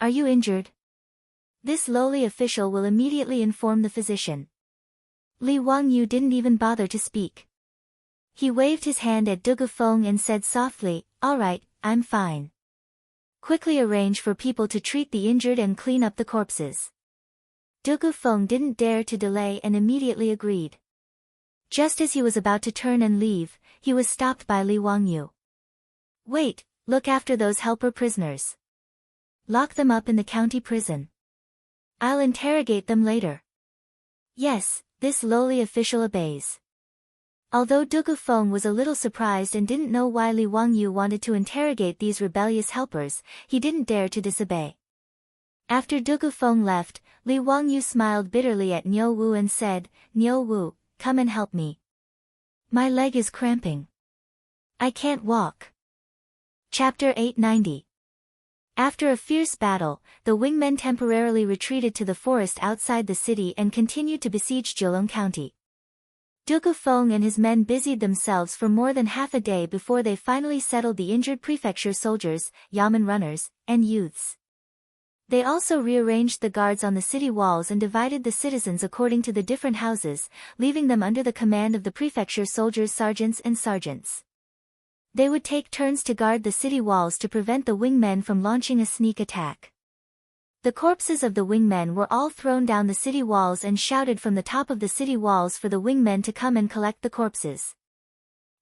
Are you injured? This lowly official will immediately inform the physician. Li Wangyu didn't even bother to speak. He waved his hand at Du Gufeng and said softly, "All right, I'm fine. Quickly arrange for people to treat the injured and clean up the corpses." Du Gufeng didn't dare to delay and immediately agreed. Just as he was about to turn and leave, he was stopped by Li Wangyu. "Wait, look after those helper prisoners. Lock them up in the county prison. I'll interrogate them later." Yes, this lowly official obeys. Although Du Gufeng was a little surprised and didn't know why Li Wangyu wanted to interrogate these rebellious helpers, he didn't dare to disobey. After Du Gufeng left, Li Wangyu smiled bitterly at Niu Wu and said, "Niu Wu, come and help me. My leg is cramping. I can't walk." Chapter 890. After a fierce battle, the wingmen temporarily retreated to the forest outside the city and continued to besiege Jiulong County. Du Gufeng and his men busied themselves for more than half a day before they finally settled the injured prefecture soldiers, yamen runners, and youths. They also rearranged the guards on the city walls and divided the citizens according to the different houses, leaving them under the command of the prefecture soldiers' sergeants and sergeants. They would take turns to guard the city walls to prevent the wingmen from launching a sneak attack. The corpses of the wingmen were all thrown down the city walls and shouted from the top of the city walls for the wingmen to come and collect the corpses.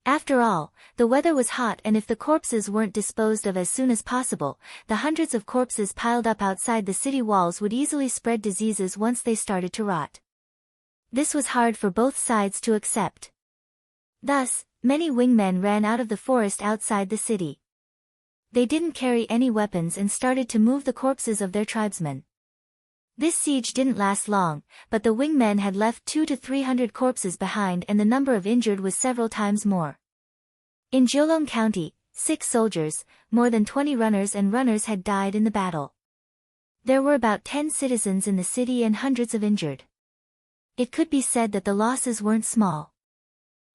After all, the weather was hot, and if the corpses weren't disposed of as soon as possible, the hundreds of corpses piled up outside the city walls would easily spread diseases once they started to rot. This was hard for both sides to accept. Thus, many wingmen ran out of the forest outside the city. They didn't carry any weapons and started to move the corpses of their tribesmen. This siege didn't last long, but the wingmen had left 200 to 300 corpses behind, and the number of injured was several times more. In Jiulong County, 6 soldiers, more than 20 runners had died in the battle. There were about 10 citizens in the city and hundreds of injured. It could be said that the losses weren't small.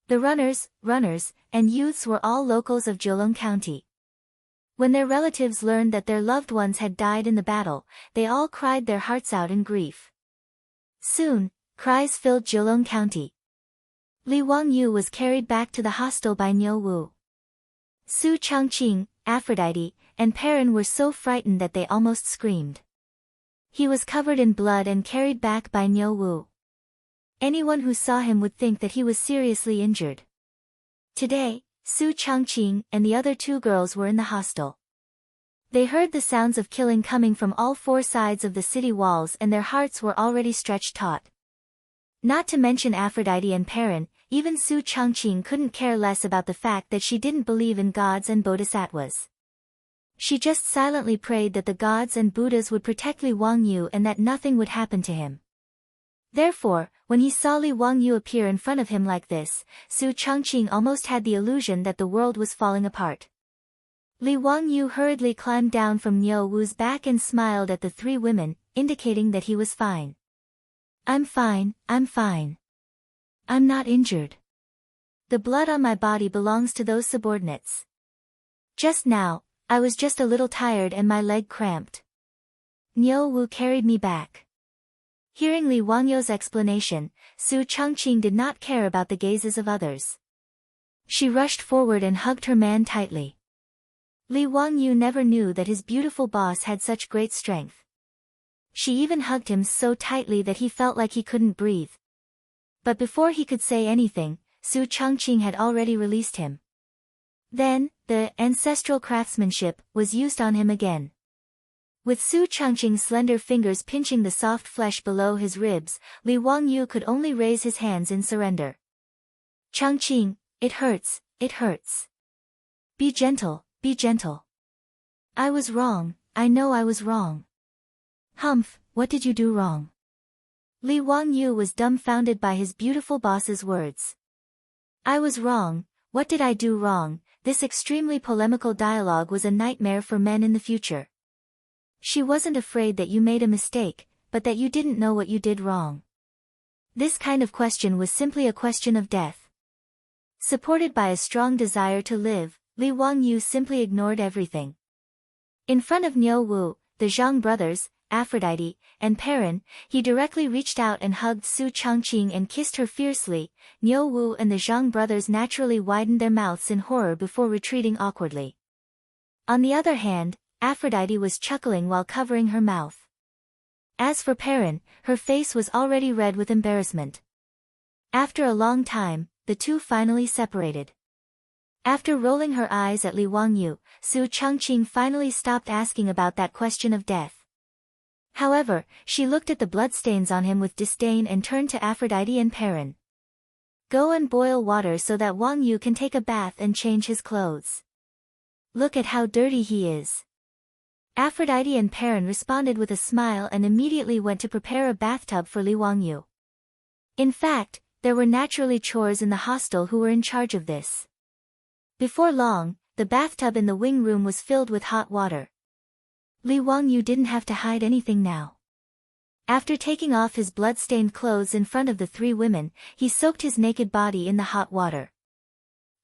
The runners, and youths were all locals of Jiulong County. When their relatives learned that their loved ones had died in the battle, they all cried their hearts out in grief. Soon, cries filled Jiulong County. Li Wangyu was carried back to the hostel by Niu Wu. Su Changqing, Aphrodite, and Perrin were so frightened that they almost screamed. He was covered in blood and carried back by Niu Wu. Anyone who saw him would think that he was seriously injured. Today, Su Changqing and the other 2 girls were in the hostel. They heard the sounds of killing coming from all 4 sides of the city walls, and their hearts were already stretched taut. Not to mention Aphrodite and Perrin, even Su Changqing couldn't care less about the fact that she didn't believe in gods and bodhisattvas. She just silently prayed that the gods and Buddhas would protect Li Wangyu and that nothing would happen to him. Therefore, when he saw Li Wangyu appear in front of him like this, Su Changqing almost had the illusion that the world was falling apart. Li Wangyu hurriedly climbed down from Niu Wu's back and smiled at the 3 women, indicating that he was fine. I'm fine. I'm not injured. The blood on my body belongs to those subordinates. Just now, I was just a little tired and my leg cramped. Niu Wu carried me back. Hearing Li Wangyu's explanation, Su Changqing did not care about the gazes of others. She rushed forward and hugged her man tightly. Li Wangyu never knew that his beautiful boss had such great strength. She even hugged him so tightly that he felt like he couldn't breathe. But before he could say anything, Su Changqing had already released him. Then, the ancestral craftsmanship was used on him again. With Su Changqing's slender fingers pinching the soft flesh below his ribs, Li Wangyu could only raise his hands in surrender. Changqing, it hurts. Be gentle. I was wrong, I know I was wrong. Humph, what did you do wrong? Li Wangyu was dumbfounded by his beautiful boss's words. I was wrong, what did I do wrong? This extremely polemical dialogue was a nightmare for men in the future. She wasn't afraid that you made a mistake, but that you didn't know what you did wrong. This kind of question was simply a question of death. Supported by a strong desire to live, Li Wangyu simply ignored everything. In front of Niu Wu, the Zhang brothers, Aphrodite, and Perrin, he directly reached out and hugged Su Changqing and kissed her fiercely. Niu Wu and the Zhang brothers naturally widened their mouths in horror before retreating awkwardly. On the other hand, Aphrodite was chuckling while covering her mouth. As for Perrin, her face was already red with embarrassment. After a long time, the 2 finally separated. After rolling her eyes at Li Wangyu, Su Changqing finally stopped asking about that question of death. However, she looked at the bloodstains on him with disdain and turned to Aphrodite and Perrin. Go and boil water so that Wangyu can take a bath and change his clothes. Look at how dirty he is. Aphrodite and Perrin responded with a smile and immediately went to prepare a bathtub for Li Wangyu. In fact, there were naturally chores in the hostel who were in charge of this. Before long, the bathtub in the wing room was filled with hot water. Li Wangyu didn't have to hide anything now. After taking off his blood-stained clothes in front of the 3 women, he soaked his naked body in the hot water.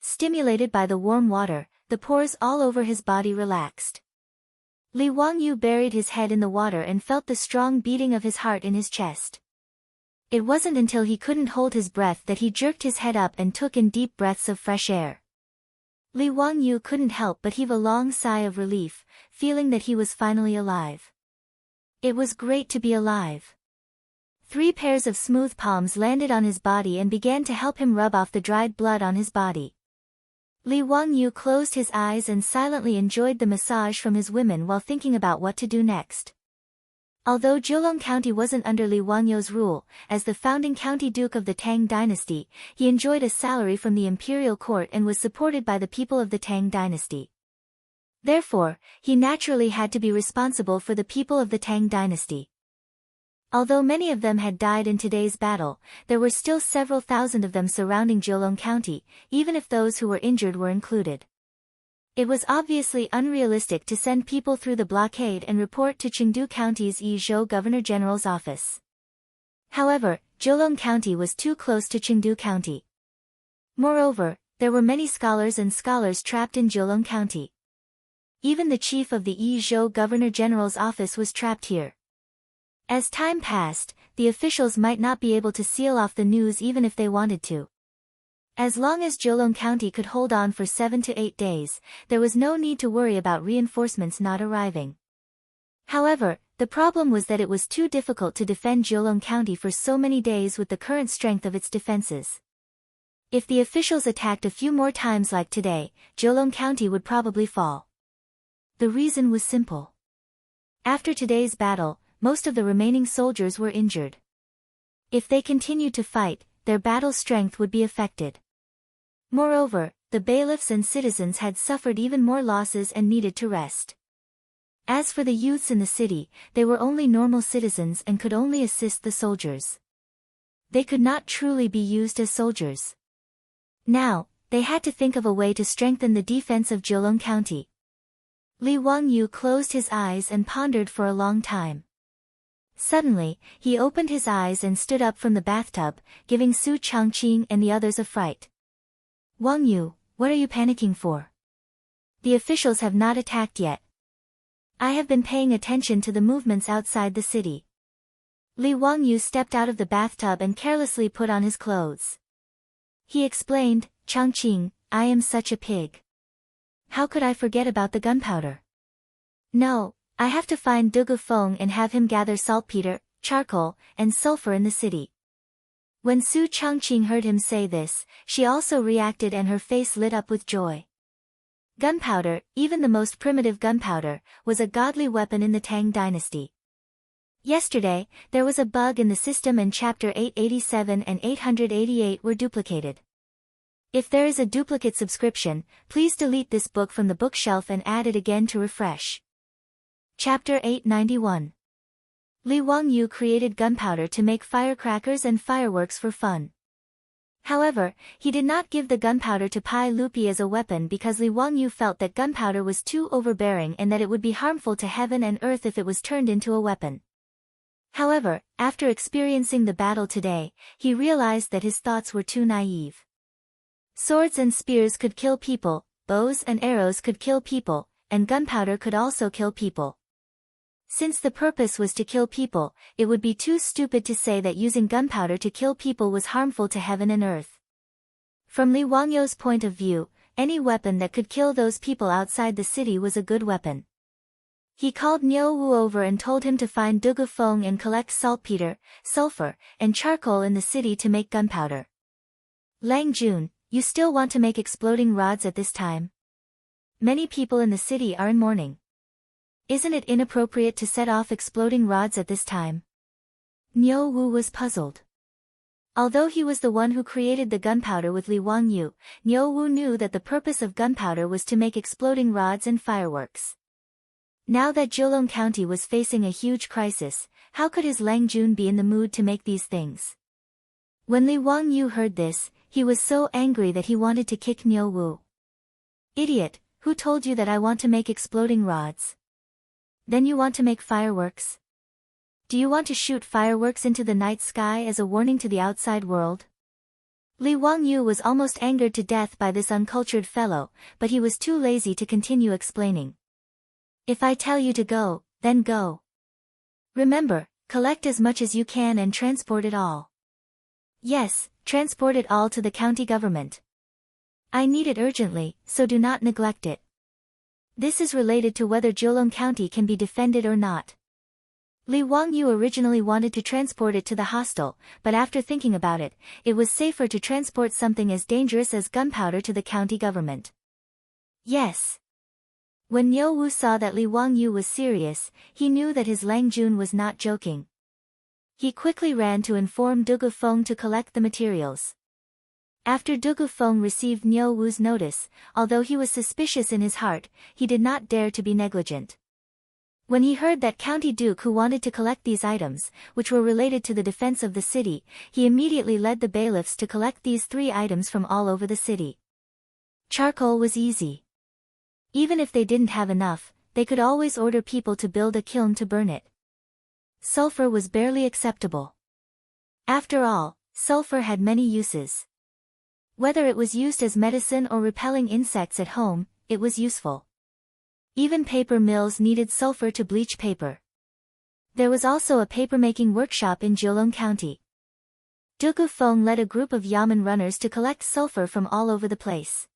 Stimulated by the warm water, the pores all over his body relaxed. Li Wangyu buried his head in the water and felt the strong beating of his heart in his chest. It wasn't until he couldn't hold his breath that he jerked his head up and took in deep breaths of fresh air. Li Wangyu couldn't help but heave a long sigh of relief, feeling that he was finally alive. It was great to be alive. 3 pairs of smooth palms landed on his body and began to help him rub off the dried blood on his body. Li Wangyu closed his eyes and silently enjoyed the massage from his women while thinking about what to do next. Although Jiulong County wasn't under Li Wangyu's rule, as the founding county duke of the Tang dynasty, he enjoyed a salary from the imperial court and was supported by the people of the Tang dynasty. Therefore, he naturally had to be responsible for the people of the Tang dynasty. Although many of them had died in today's battle, there were still several thousand of them surrounding Jiulong County, even if those who were injured were included. It was obviously unrealistic to send people through the blockade and report to Chengdu County's Yizhou Governor General's office. However, Jiulong County was too close to Chengdu County. Moreover, there were many scholars trapped in Jiulong County. Even the chief of the Yizhou Governor General's office was trapped here. As time passed, the officials might not be able to seal off the news even if they wanted to. As long as Jiulong County could hold on for 7 to 8 days, there was no need to worry about reinforcements not arriving. However, the problem was that it was too difficult to defend Jiulong County for so many days with the current strength of its defenses. If the officials attacked a few more times like today, Jiulong County would probably fall. The reason was simple. After today's battle, most of the remaining soldiers were injured. If they continued to fight, their battle strength would be affected. Moreover, the bailiffs and citizens had suffered even more losses and needed to rest. As for the youths in the city, they were only normal citizens and could only assist the soldiers. They could not truly be used as soldiers. Now, they had to think of a way to strengthen the defense of Jiulong County. Li Wangyu closed his eyes and pondered for a long time. Suddenly, he opened his eyes and stood up from the bathtub, giving Su Changqing and the others a fright. Wangyu, what are you panicking for? The officials have not attacked yet. I have been paying attention to the movements outside the city. Li Wangyu stepped out of the bathtub and carelessly put on his clothes. He explained, Changqing, I am such a pig. How could I forget about the gunpowder? No, I have to find Dugu Feng and have him gather saltpeter, charcoal, and sulfur in the city. When Su Changqing heard him say this, she also reacted and her face lit up with joy. Gunpowder, even the most primitive gunpowder, was a godly weapon in the Tang dynasty. Yesterday, there was a bug in the system and chapter 887 and 888 were duplicated. If there is a duplicate subscription, please delete this book from the bookshelf and add it again to refresh. Chapter 891. Li Wangyu created gunpowder to make firecrackers and fireworks for fun. However, he did not give the gunpowder to Pai Lupi as a weapon because Li Wangyu felt that gunpowder was too overbearing and that it would be harmful to heaven and earth if it was turned into a weapon. However, after experiencing the battle today, he realized that his thoughts were too naive. Swords and spears could kill people, bows and arrows could kill people, and gunpowder could also kill people. Since the purpose was to kill people, it would be too stupid to say that using gunpowder to kill people was harmful to heaven and earth. From Li Wangyu's point of view, any weapon that could kill those people outside the city was a good weapon. He called Niu Wu over and told him to find Dugu Feng and collect saltpeter, sulfur, and charcoal in the city to make gunpowder. Lang Jun, you still want to make exploding rods at this time? Many people in the city are in mourning. Isn't it inappropriate to set off exploding rods at this time? Niu Wu was puzzled. Although he was the one who created the gunpowder with Li Wangyu, Niu Wu knew that the purpose of gunpowder was to make exploding rods and fireworks. Now that Jiulong County was facing a huge crisis, how could his Lang Jun be in the mood to make these things? When Li Wangyu heard this, he was so angry that he wanted to kick Niu Wu. Idiot, who told you that I want to make exploding rods? Then you want to make fireworks? Do you want to shoot fireworks into the night sky as a warning to the outside world? Li Wangyu was almost angered to death by this uncultured fellow, but he was too lazy to continue explaining. If I tell you to go, then go. Remember, collect as much as you can and transport it all. Yes, transport it all to the county government. I need it urgently, so do not neglect it. This is related to whether Jiulong County can be defended or not. Li Wangyu originally wanted to transport it to the hostel, but after thinking about it, it was safer to transport something as dangerous as gunpowder to the county government. Yes. When Niu Wu saw that Li Wangyu was serious, he knew that his Lang Jun was not joking. He quickly ran to inform Dugu Feng to collect the materials. After Dugu Feng received Niu Wu's notice, although he was suspicious in his heart, he did not dare to be negligent. When he heard that County Duke who wanted to collect these items, which were related to the defense of the city, he immediately led the bailiffs to collect these 3 items from all over the city. Charcoal was easy. Even if they didn't have enough, they could always order people to build a kiln to burn it. Sulfur was barely acceptable. After all, sulfur had many uses. Whether it was used as medicine or repelling insects at home, it was useful. Even paper mills needed sulfur to bleach paper. There was also a papermaking workshop in Jiulong County. Dugu Feng led a group of yamen runners to collect sulfur from all over the place.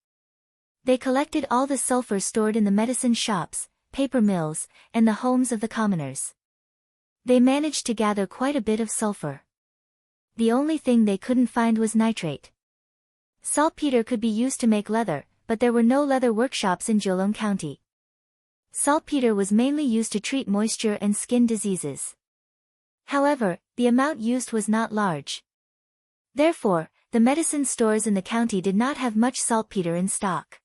They collected all the sulfur stored in the medicine shops, paper mills, and the homes of the commoners. They managed to gather quite a bit of sulfur. The only thing they couldn't find was nitrate. Saltpeter could be used to make leather, but there were no leather workshops in Jiulong County. Saltpeter was mainly used to treat moisture and skin diseases. However, the amount used was not large. Therefore, the medicine stores in the county did not have much saltpeter in stock.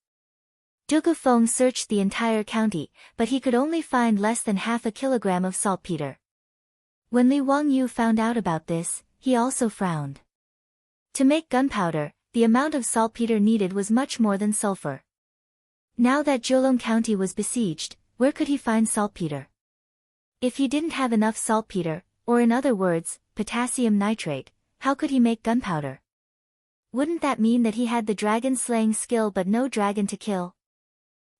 Dugu Feng searched the entire county, but he could only find less than half a kilogram of saltpeter. When Li Wangyu found out about this, he also frowned. To make gunpowder, the amount of saltpeter needed was much more than sulfur. Now that Jiulong County was besieged, where could he find saltpeter? If he didn't have enough saltpeter, or in other words, potassium nitrate, how could he make gunpowder? Wouldn't that mean that he had the dragon-slaying skill but no dragon to kill?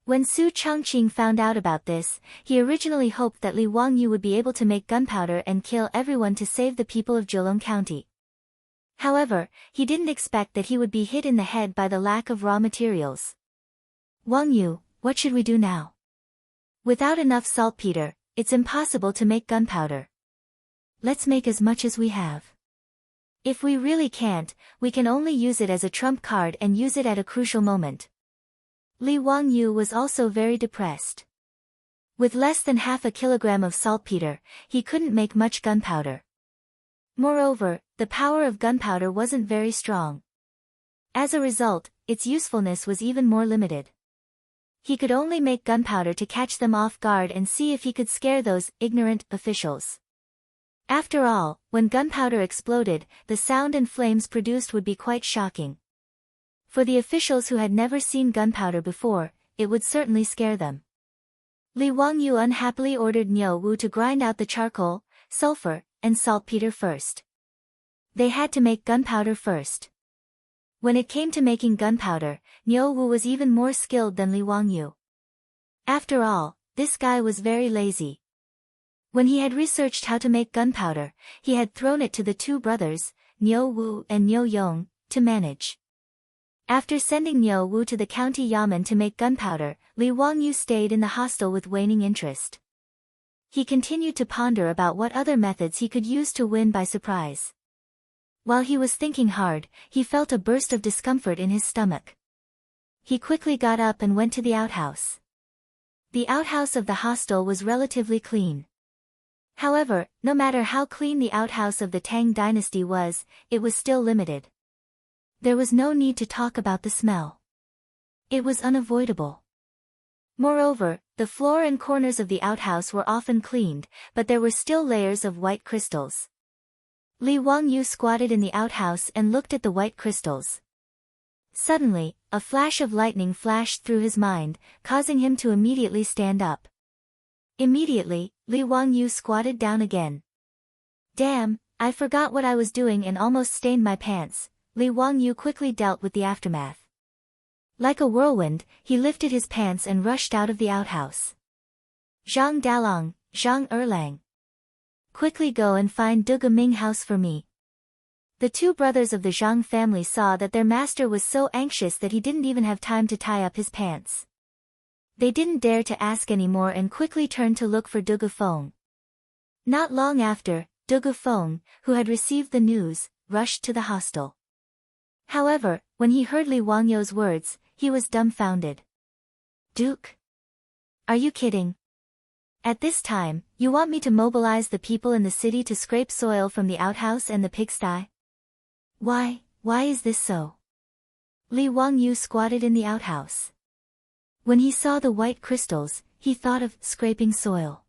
When Su Chongqing found out about this, he originally hoped that Li Wangyu would be able to make gunpowder and kill everyone to save the people of Jiulong County. However, he didn't expect that he would be hit in the head by the lack of raw materials. Wangyu, what should we do now? Without enough saltpeter, it's impossible to make gunpowder. Let's make as much as we have. If we really can't, we can only use it as a trump card and use it at a crucial moment. Li Wangyu was also very depressed. With less than half a kilogram of saltpeter, he couldn't make much gunpowder. Moreover, the power of gunpowder wasn't very strong. As a result, its usefulness was even more limited. He could only make gunpowder to catch them off guard and see if he could scare those ignorant officials. After all, when gunpowder exploded, the sound and flames produced would be quite shocking. For the officials who had never seen gunpowder before, it would certainly scare them. Li Wangyu unhappily ordered Niu Wu to grind out the charcoal, sulfur, and saltpeter first. They had to make gunpowder first. When it came to making gunpowder, Niu Wu was even more skilled than Li Wangyu. After all, this guy was very lazy. When he had researched how to make gunpowder, he had thrown it to the 2 brothers, Niu Wu and Niu Yong, to manage. After sending Niu Wu to the county yamen to make gunpowder, Li Wangyu stayed in the hostel with waning interest. He continued to ponder about what other methods he could use to win by surprise. While he was thinking hard, he felt a burst of discomfort in his stomach. He quickly got up and went to the outhouse. The outhouse of the hostel was relatively clean. However, no matter how clean the outhouse of the Tang dynasty was, it was still limited. There was no need to talk about the smell. It was unavoidable. Moreover, the floor and corners of the outhouse were often cleaned, but there were still layers of white crystals. Li Wangyu squatted in the outhouse and looked at the white crystals. Suddenly, a flash of lightning flashed through his mind, causing him to immediately stand up. Immediately, Li Wangyu squatted down again. Damn, I forgot what I was doing and almost stained my pants. Li Wangyu quickly dealt with the aftermath. Like a whirlwind, he lifted his pants and rushed out of the outhouse. Zhang Dalong, Zhang Erlang. Quickly go and find Duga Ming house for me. The 2 brothers of the Zhang family saw that their master was so anxious that he didn't even have time to tie up his pants. They didn't dare to ask any more and quickly turned to look for Duga Feng. Not long after, Dugu Feng, who had received the news, rushed to the hostel. However, when he heard Li Wangyou's words, he was dumbfounded. Duke? Are you kidding? At this time, you want me to mobilize the people in the city to scrape soil from the outhouse and the pigsty? Why is this so? Li Wangyou squatted in the outhouse. When he saw the white crystals, he thought of scraping soil.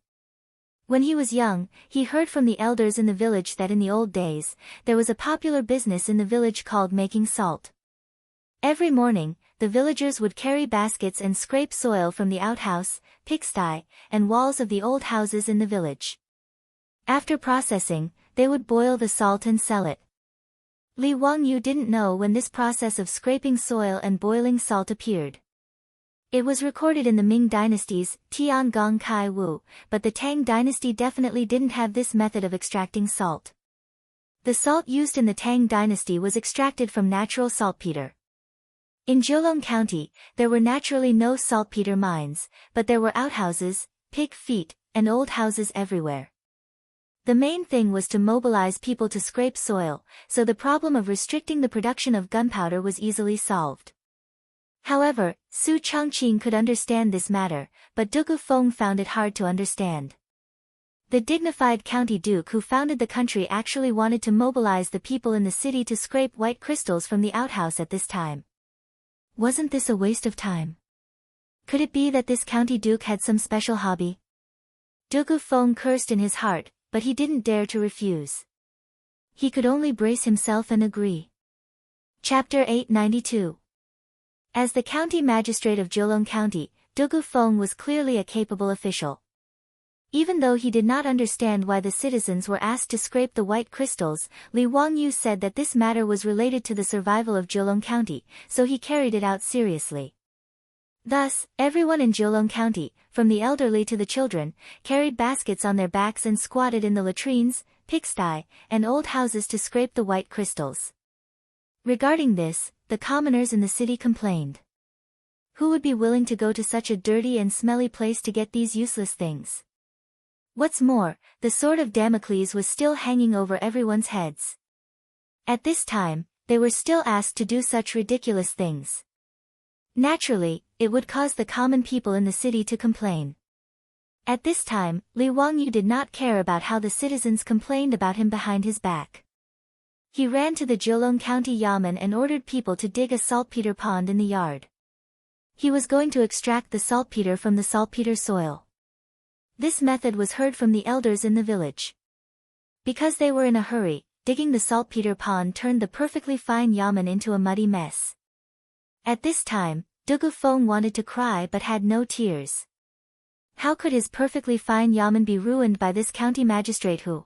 When he was young, he heard from the elders in the village that in the old days, there was a popular business in the village called making salt. Every morning, the villagers would carry baskets and scrape soil from the outhouse, pigsty, and walls of the old houses in the village. After processing, they would boil the salt and sell it. Li Wangyou didn't know when this process of scraping soil and boiling salt appeared. It was recorded in the Ming dynasty's Tiangong Kai Wu, but the Tang dynasty definitely didn't have this method of extracting salt. The salt used in the Tang dynasty was extracted from natural saltpeter. In Jiulong County, there were naturally no saltpeter mines, but there were outhouses, pig feet, and old houses everywhere. The main thing was to mobilize people to scrape soil, so the problem of restricting the production of gunpowder was easily solved. However, Su Chongqing could understand this matter, but Dugu Feng found it hard to understand. The dignified county duke who founded the country actually wanted to mobilize the people in the city to scrape white crystals from the outhouse at this time. Wasn't this a waste of time? Could it be that this county duke had some special hobby? Dugu Feng cursed in his heart, but he didn't dare to refuse. He could only brace himself and agree. Chapter 892. As the county magistrate of Jiulong County, Dugu Feng was clearly a capable official. Even though he did not understand why the citizens were asked to scrape the white crystals, Li Wangyou said that this matter was related to the survival of Jiulong County, so he carried it out seriously. Thus, everyone in Jiulong County, from the elderly to the children, carried baskets on their backs and squatted in the latrines, pigsty, and old houses to scrape the white crystals. Regarding this, the commoners in the city complained. Who would be willing to go to such a dirty and smelly place to get these useless things? What's more, the sword of Damocles was still hanging over everyone's heads. At this time, they were still asked to do such ridiculous things. Naturally, it would cause the common people in the city to complain. At this time, Li Wangyou did not care about how the citizens complained about him behind his back. He ran to the Jiulong County Yamen and ordered people to dig a saltpeter pond in the yard. He was going to extract the saltpeter from the saltpeter soil. This method was heard from the elders in the village. Because they were in a hurry, digging the saltpeter pond turned the perfectly fine yamen into a muddy mess. At this time, Dugu Feng wanted to cry but had no tears. How could his perfectly fine yamen be ruined by this county magistrate who?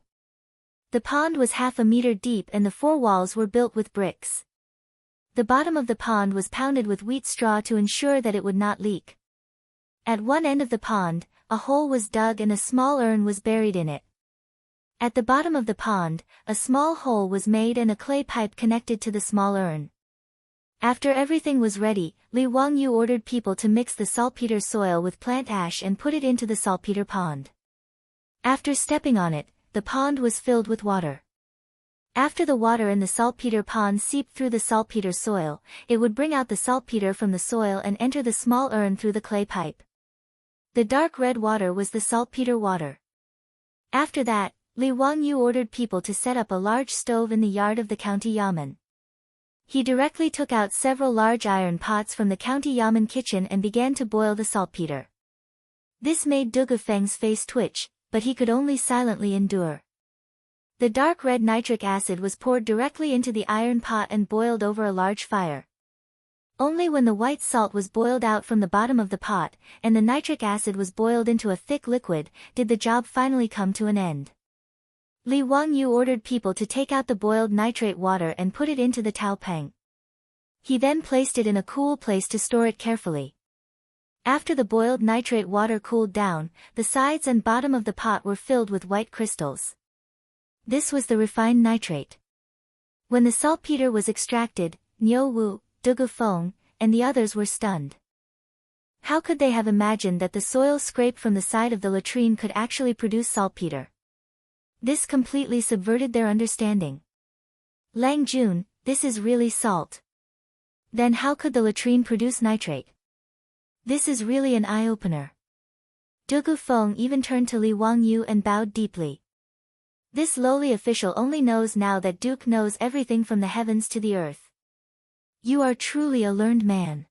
The pond was half a meter deep and the four walls were built with bricks. The bottom of the pond was pounded with wheat straw to ensure that it would not leak. At one end of the pond, a hole was dug and a small urn was buried in it. At the bottom of the pond, a small hole was made and a clay pipe connected to the small urn. After everything was ready, Li Wangyou ordered people to mix the saltpeter soil with plant ash and put it into the saltpeter pond. After stepping on it, the pond was filled with water. After the water in the saltpeter pond seeped through the saltpeter soil, it would bring out the saltpeter from the soil and enter the small urn through the clay pipe. The dark red water was the saltpeter water. After that, Li Wangyou ordered people to set up a large stove in the yard of the county yamen. He directly took out several large iron pots from the county yamen kitchen and began to boil the saltpeter. This made Dugu Feng's face twitch, but he could only silently endure. The dark red nitric acid was poured directly into the iron pot and boiled over a large fire. Only when the white salt was boiled out from the bottom of the pot, and the nitric acid was boiled into a thick liquid, did the job finally come to an end. Li Wangyou ordered people to take out the boiled nitrate water and put it into the taopeng. He then placed it in a cool place to store it carefully. After the boiled nitrate water cooled down, the sides and bottom of the pot were filled with white crystals. This was the refined nitrate. When the saltpeter was extracted, Niu Wu, Dugu Feng, and the others were stunned. How could they have imagined that the soil scraped from the side of the latrine could actually produce saltpeter? This completely subverted their understanding. Lang Jun, this is really salt. Then how could the latrine produce nitrate? This is really an eye-opener. Du Gufeng even turned to Li Wangyu and bowed deeply. This lowly official only knows now that Duke knows everything from the heavens to the earth. You are truly a learned man.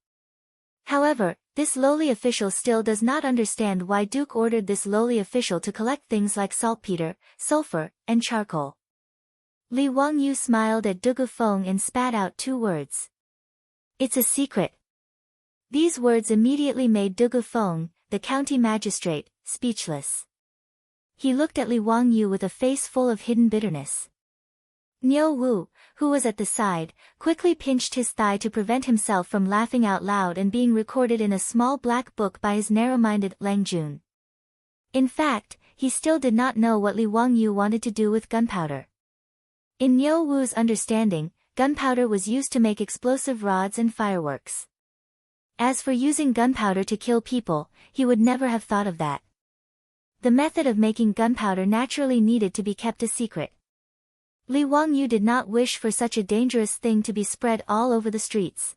However, this lowly official still does not understand why Duke ordered this lowly official to collect things like saltpeter, sulfur, and charcoal. Li Wangyu smiled at Du Gufeng and spat out 2 words. It's a secret. These words immediately made Du Gufeng, the county magistrate, speechless. He looked at Li Wangyu with a face full of hidden bitterness. Niu Wu, who was at the side, quickly pinched his thigh to prevent himself from laughing out loud and being recorded in a small black book by his narrow-minded Lang Jun. In fact, he still did not know what Li Wangyu wanted to do with gunpowder. In Niu Wu's understanding, gunpowder was used to make explosive rods and fireworks. As for using gunpowder to kill people, he would never have thought of that. The method of making gunpowder naturally needed to be kept a secret. Li Wangyu did not wish for such a dangerous thing to be spread all over the streets.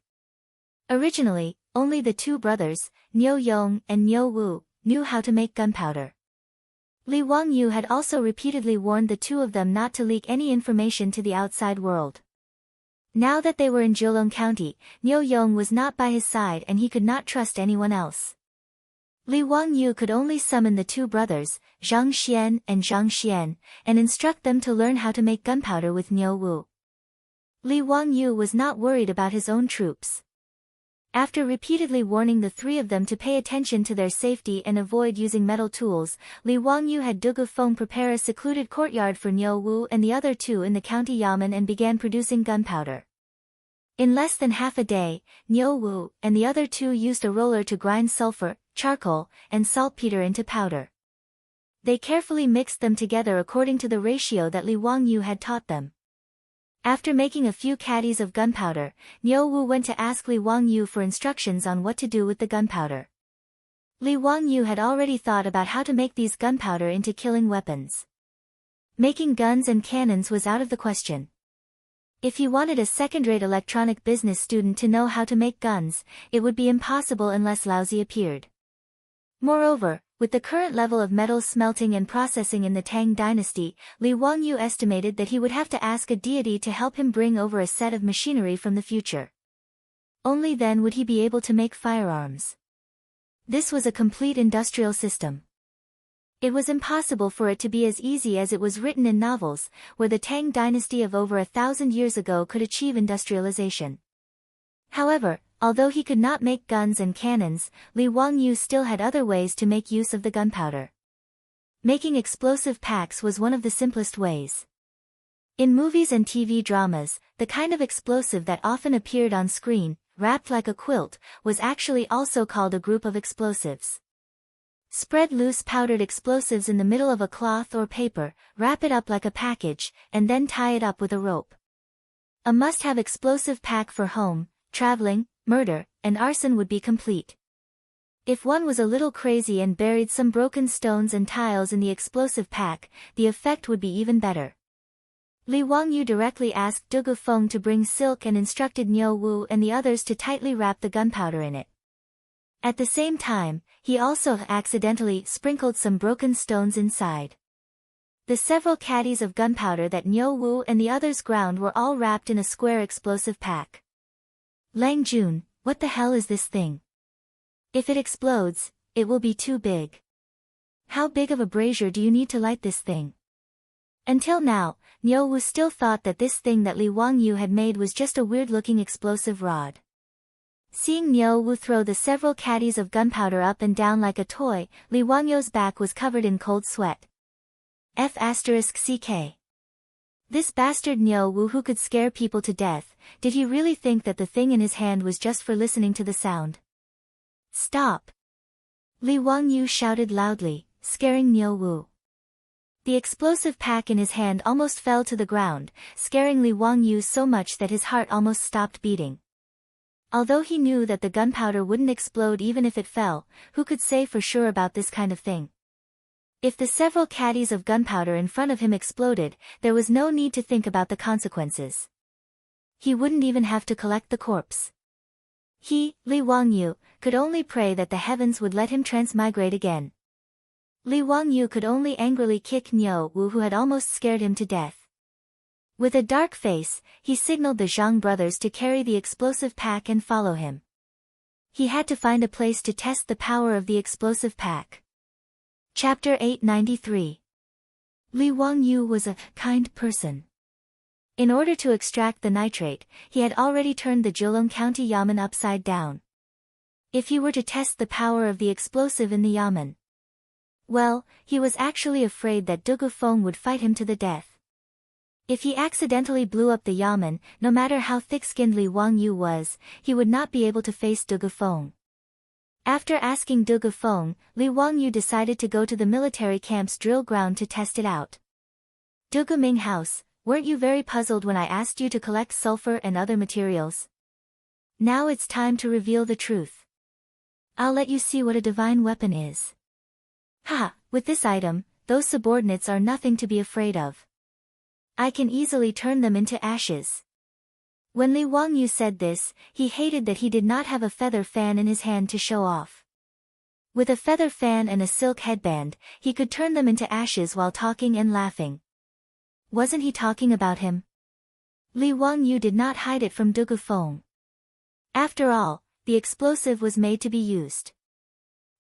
Originally, only the 2 brothers, Niu Yong and Niu Wu, knew how to make gunpowder. Li Wangyu had also repeatedly warned the 2 of them not to leak any information to the outside world. Now that they were in Jiulong County, Niu Yong was not by his side and he could not trust anyone else. Li Wangyu could only summon the 2 brothers, Zhang Xian and Zhang Xian, and instruct them to learn how to make gunpowder with Niu Wu. Li Wangyu was not worried about his own troops. After repeatedly warning the 3 of them to pay attention to their safety and avoid using metal tools, Li Wangyu had Du Gufeng prepare a secluded courtyard for Niu Wu and the other 2 in the county yamen and began producing gunpowder. In less than half a day, Niu Wu and the other 2 used a roller to grind sulfur, charcoal, and saltpeter into powder. They carefully mixed them together according to the ratio that Li Wangyu had taught them. After making a few caddies of gunpowder, Niu Wu went to ask Li Wangyu for instructions on what to do with the gunpowder. Li Wangyu had already thought about how to make these gunpowder into killing weapons. Making guns and cannons was out of the question. If he wanted a second-rate electronic business student to know how to make guns, it would be impossible unless Laozi appeared. Moreover, with the current level of metal smelting and processing in the Tang dynasty, Li Wangyu estimated that he would have to ask a deity to help him bring over a set of machinery from the future. Only then would he be able to make firearms. This was a complete industrial system. It was impossible for it to be as easy as it was written in novels, where the Tang dynasty of over 1,000 years ago could achieve industrialization. However, although he could not make guns and cannons, Li Wangyu still had other ways to make use of the gunpowder. Making explosive packs was one of the simplest ways. In movies and TV dramas, the kind of explosive that often appeared on screen, wrapped like a quilt, was actually also called a group of explosives. Spread loose powdered explosives in the middle of a cloth or paper, wrap it up like a package, and then tie it up with a rope. A must-have explosive pack for home, traveling, murder, and arson would be complete. If one was a little crazy and buried some broken stones and tiles in the explosive pack, the effect would be even better. Li Wangyu directly asked Du Gufeng to bring silk and instructed Niu Wu and the others to tightly wrap the gunpowder in it. At the same time, he also accidentally sprinkled some broken stones inside. The several caddies of gunpowder that Niu Wu and the others ground were all wrapped in a square explosive pack. Lang Jun, what the hell is this thing? If it explodes, it will be too big. How big of a brazier do you need to light this thing? Until now, Niu Wu still thought that this thing that Li Wangyu had made was just a weird-looking explosive rod. Seeing Niu Wu throw the several caddies of gunpowder up and down like a toy, Li Wangyu's back was covered in cold sweat. F***ck. This bastard Niu Wu who could scare people to death, did he really think that the thing in his hand was just for listening to the sound? Stop! Li Wangyu shouted loudly, scaring Niu Wu. The explosive pack in his hand almost fell to the ground, scaring Li Wangyu so much that his heart almost stopped beating. Although he knew that the gunpowder wouldn't explode even if it fell, who could say for sure about this kind of thing? If the several caddies of gunpowder in front of him exploded, there was no need to think about the consequences. He wouldn't even have to collect the corpse. He, Li Wangyu, could only pray that the heavens would let him transmigrate again. Li Wangyu could only angrily kick Niu Wu, who had almost scared him to death. With a dark face, he signaled the Zhang brothers to carry the explosive pack and follow him. He had to find a place to test the power of the explosive pack. Chapter 893. Li Wangyu was a kind person. In order to extract the nitrate, he had already turned the Zhejiang County Yamen upside down. If he were to test the power of the explosive in the Yamen, well, he was actually afraid that Du Gufeng would fight him to the death. If he accidentally blew up the Yamen, no matter how thick-skinned Li Wangyu was, he would not be able to face Du Gufeng. After asking Du Gufeng, Li Wangyu decided to go to the military camp's drill ground to test it out. Du Guming House, weren't you very puzzled when I asked you to collect sulfur and other materials? Now it's time to reveal the truth. I'll let you see what a divine weapon is. Ha! With this item, those subordinates are nothing to be afraid of. I can easily turn them into ashes. When Li Wangyu said this, he hated that he did not have a feather fan in his hand to show off. With a feather fan and a silk headband, he could turn them into ashes while talking and laughing. Wasn't he talking about him? Li Wangyu did not hide it from Du Gufeng. After all, the explosive was made to be used.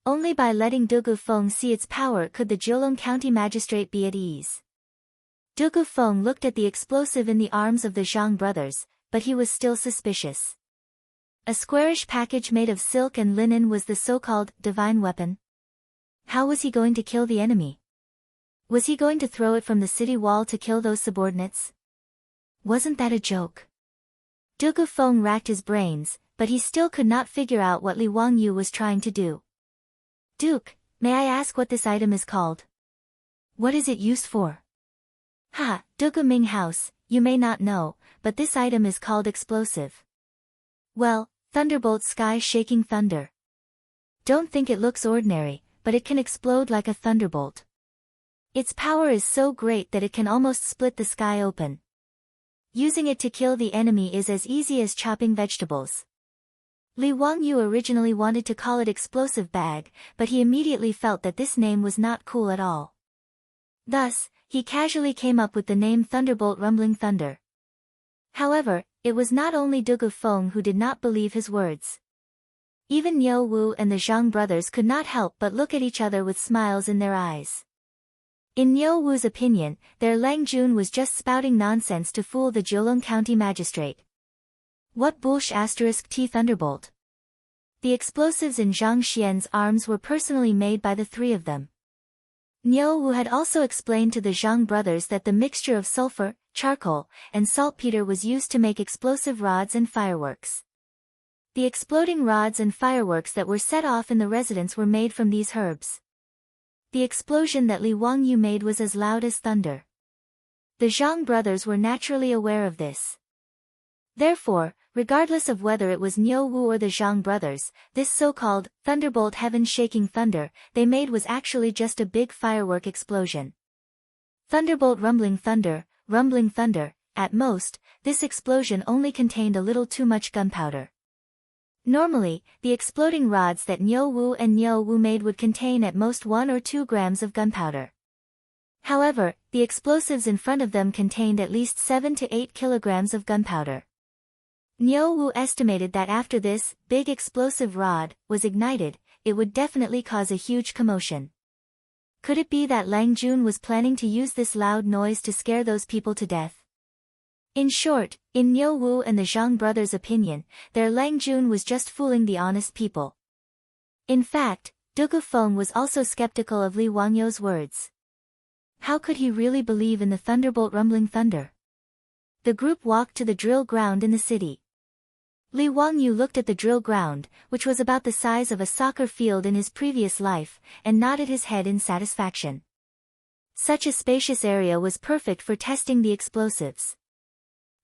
Only by letting Du Gufeng see its power could the Zhejiang County magistrate be at ease. Du Gufeng looked at the explosive in the arms of the Zhang brothers, but he was still suspicious. A squarish package made of silk and linen was the so-called divine weapon. How was he going to kill the enemy? Was he going to throw it from the city wall to kill those subordinates? Wasn't that a joke? Du Gufeng racked his brains, but he still could not figure out what Li Wangyu was trying to do. Duke, may I ask what this item is called? What is it used for? Ha, Du Guming House, you may not know, but this item is called explosive. Well, Thunderbolt Sky-Shaking Thunder. Don't think it looks ordinary, but it can explode like a thunderbolt. Its power is so great that it can almost split the sky open. Using it to kill the enemy is as easy as chopping vegetables. Li Wangyu originally wanted to call it explosive bag, but he immediately felt that this name was not cool at all. Thus, he casually came up with the name Thunderbolt Rumbling Thunder. However, it was not only Du Gufeng who did not believe his words. Even Niu Wu and the Zhang brothers could not help but look at each other with smiles in their eyes. In Niu Wu's opinion, their Lang Jun was just spouting nonsense to fool the Zhejiang County magistrate. What bullsh** T Thunderbolt? The explosives in Zhang Xian's arms were personally made by the three of them. Niu Wu had also explained to the Zhang brothers that the mixture of sulfur, charcoal, and saltpeter was used to make explosive rods and fireworks. The exploding rods and fireworks that were set off in the residence were made from these herbs. The explosion that Li Wangyu made was as loud as thunder. The Zhang brothers were naturally aware of this. Therefore, regardless of whether it was Niu Wu or the Zhang brothers, this so-called thunderbolt heaven-shaking thunder they made was actually just a big firework explosion. Thunderbolt rumbling thunder, at most, this explosion only contained a little too much gunpowder. Normally, the exploding rods that Niu Wu made would contain at most 1 or 2 grams of gunpowder. However, the explosives in front of them contained at least 7 to 8 kilograms of gunpowder. Niu Wu estimated that after this big explosive rod was ignited, it would definitely cause a huge commotion. Could it be that Lang Jun was planning to use this loud noise to scare those people to death? In short, in Niu Wu and the Zhang brothers' opinion, their Lang Jun was just fooling the honest people. In fact, Du Gufeng was also skeptical of Li Wangyu's words. How could he really believe in the thunderbolt rumbling thunder? The group walked to the drill ground in the city. Li Wangyu looked at the drill ground, which was about the size of a soccer field in his previous life, and nodded his head in satisfaction. Such a spacious area was perfect for testing the explosives.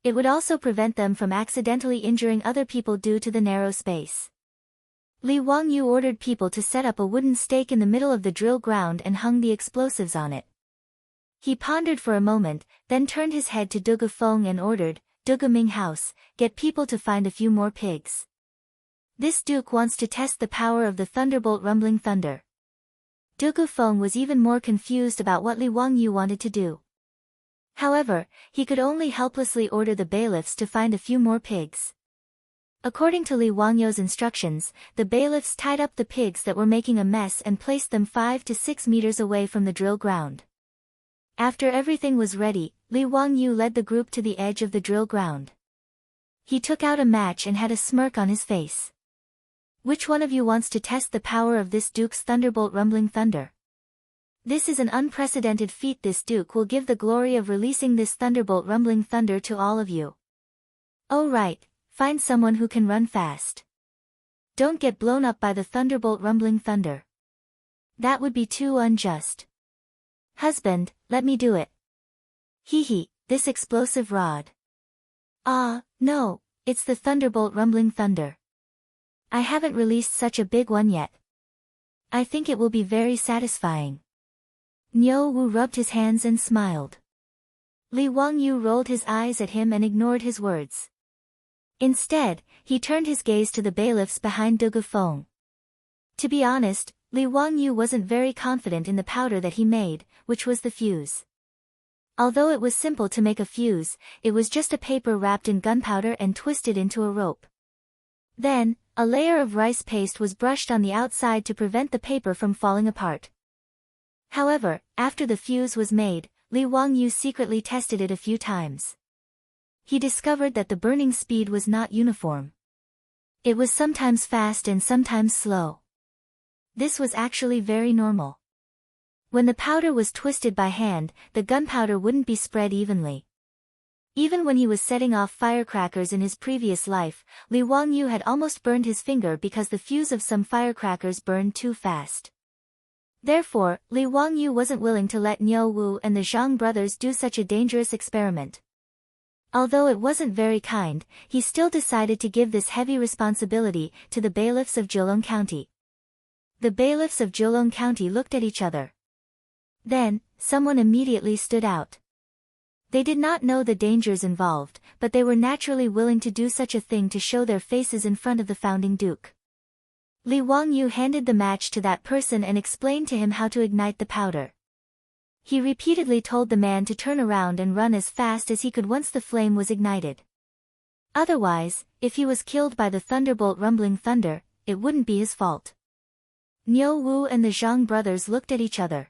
It would also prevent them from accidentally injuring other people due to the narrow space. Li Wangyu ordered people to set up a wooden stake in the middle of the drill ground and hung the explosives on it. He pondered for a moment, then turned his head to Dugu Feng and ordered, "Dugu Ming House, get people to find a few more pigs. This duke wants to test the power of the thunderbolt rumbling thunder." Dugu Feng was even more confused about what Li Wangyu wanted to do. However, he could only helplessly order the bailiffs to find a few more pigs. According to Li Wangyu's instructions, the bailiffs tied up the pigs that were making a mess and placed them 5 to 6 meters away from the drill ground. After everything was ready, Li Wangyu led the group to the edge of the drill ground. He took out a match and had a smirk on his face. "Which one of you wants to test the power of this duke's thunderbolt rumbling thunder? This is an unprecedented feat. This duke will give the glory of releasing this thunderbolt rumbling thunder to all of you. Oh right, find someone who can run fast. Don't get blown up by the thunderbolt rumbling thunder. That would be too unjust. Husband, let me do it. Hee, this explosive rod. Ah, no, it's the thunderbolt rumbling thunder. I haven't released such a big one yet. I think it will be very satisfying." Niu Wu rubbed his hands and smiled. Li Wangyu rolled his eyes at him and ignored his words. Instead, he turned his gaze to the bailiffs behind Dugu Feng. To be honest, Li Wangyu wasn't very confident in the powder that he made, which was the fuse. Although it was simple to make a fuse, it was just a paper wrapped in gunpowder and twisted into a rope. Then, a layer of rice paste was brushed on the outside to prevent the paper from falling apart. However, after the fuse was made, Li Wangyu secretly tested it a few times. He discovered that the burning speed was not uniform. It was sometimes fast and sometimes slow. This was actually very normal. When the powder was twisted by hand, the gunpowder wouldn't be spread evenly. Even when he was setting off firecrackers in his previous life, Li Wangyu had almost burned his finger because the fuse of some firecrackers burned too fast. Therefore, Li Wangyu wasn't willing to let Niu Wu and the Zhang brothers do such a dangerous experiment. Although it wasn't very kind, he still decided to give this heavy responsibility to the bailiffs of Zhejiang County. The bailiffs of Zhejiang County looked at each other. Then, someone immediately stood out. They did not know the dangers involved, but they were naturally willing to do such a thing to show their faces in front of the founding duke. Li Wangyu handed the match to that person and explained to him how to ignite the powder. He repeatedly told the man to turn around and run as fast as he could once the flame was ignited. Otherwise, if he was killed by the thunderbolt rumbling thunder, it wouldn't be his fault. Niu Wu and the Zhang brothers looked at each other.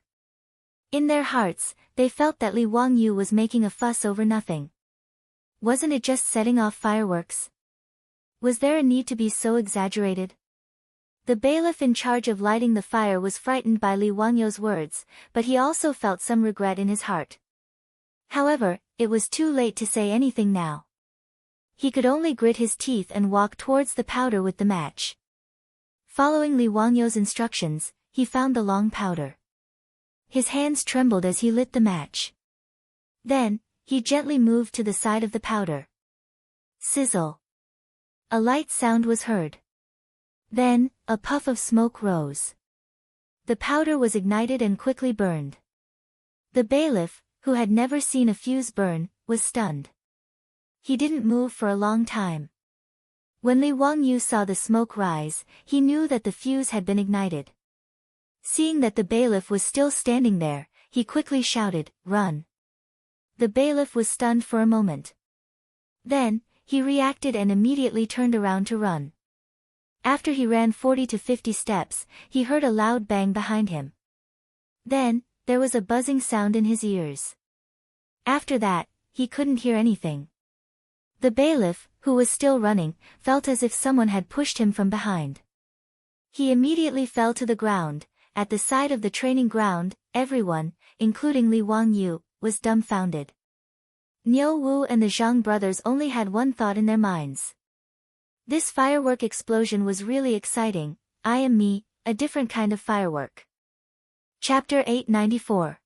In their hearts, they felt that Li Wangyu was making a fuss over nothing. Wasn't it just setting off fireworks? Was there a need to be so exaggerated? The bailiff in charge of lighting the fire was frightened by Li Wangyu's words, but he also felt some regret in his heart. However, it was too late to say anything now. He could only grit his teeth and walk towards the powder with the match. Following Li Wangyu's instructions, he found the long powder. His hands trembled as he lit the match. Then, he gently moved to the side of the powder. Sizzle. A light sound was heard. Then, a puff of smoke rose. The powder was ignited and quickly burned. The bailiff, who had never seen a fuse burn, was stunned. He didn't move for a long time. When Li Wangyu saw the smoke rise, he knew that the fuse had been ignited. Seeing that the bailiff was still standing there, he quickly shouted, "Run!" The bailiff was stunned for a moment. Then, he reacted and immediately turned around to run. After he ran 40 to 50 steps, he heard a loud bang behind him. Then, there was a buzzing sound in his ears. After that, he couldn't hear anything. The bailiff, who was still running, felt as if someone had pushed him from behind. He immediately fell to the ground. At the side of the training ground, everyone, including Li Wangyu, was dumbfounded. Niu Wu and the Zhang brothers only had one thought in their minds. This firework explosion was really exciting. I am me, a different kind of firework. Chapter 894.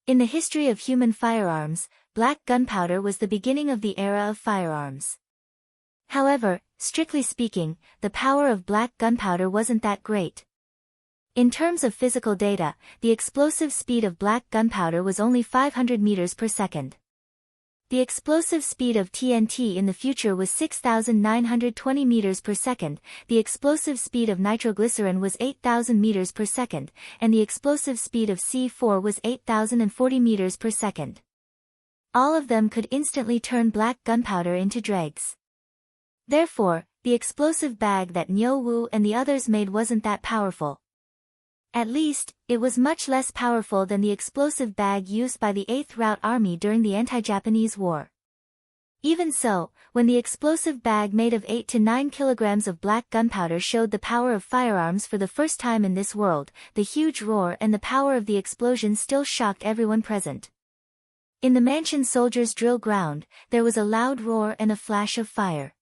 In the history of human firearms, black gunpowder was the beginning of the era of firearms. However, strictly speaking, the power of black gunpowder wasn't that great. In terms of physical data, the explosive speed of black gunpowder was only 500 meters per second. The explosive speed of TNT in the future was 6,920 meters per second, the explosive speed of nitroglycerin was 8,000 meters per second, and the explosive speed of C4 was 8,040 meters per second. All of them could instantly turn black gunpowder into dregs. Therefore, the explosive bag that Niu Wu and the others made wasn't that powerful. At least, it was much less powerful than the explosive bag used by the 8th Route Army during the anti-Japanese war. Even so, when the explosive bag made of 8 to 9 kilograms of black gunpowder showed the power of firearms for the first time in this world, the huge roar and the power of the explosion still shocked everyone present. In the mansion soldiers' drill ground, there was a loud roar and a flash of fire.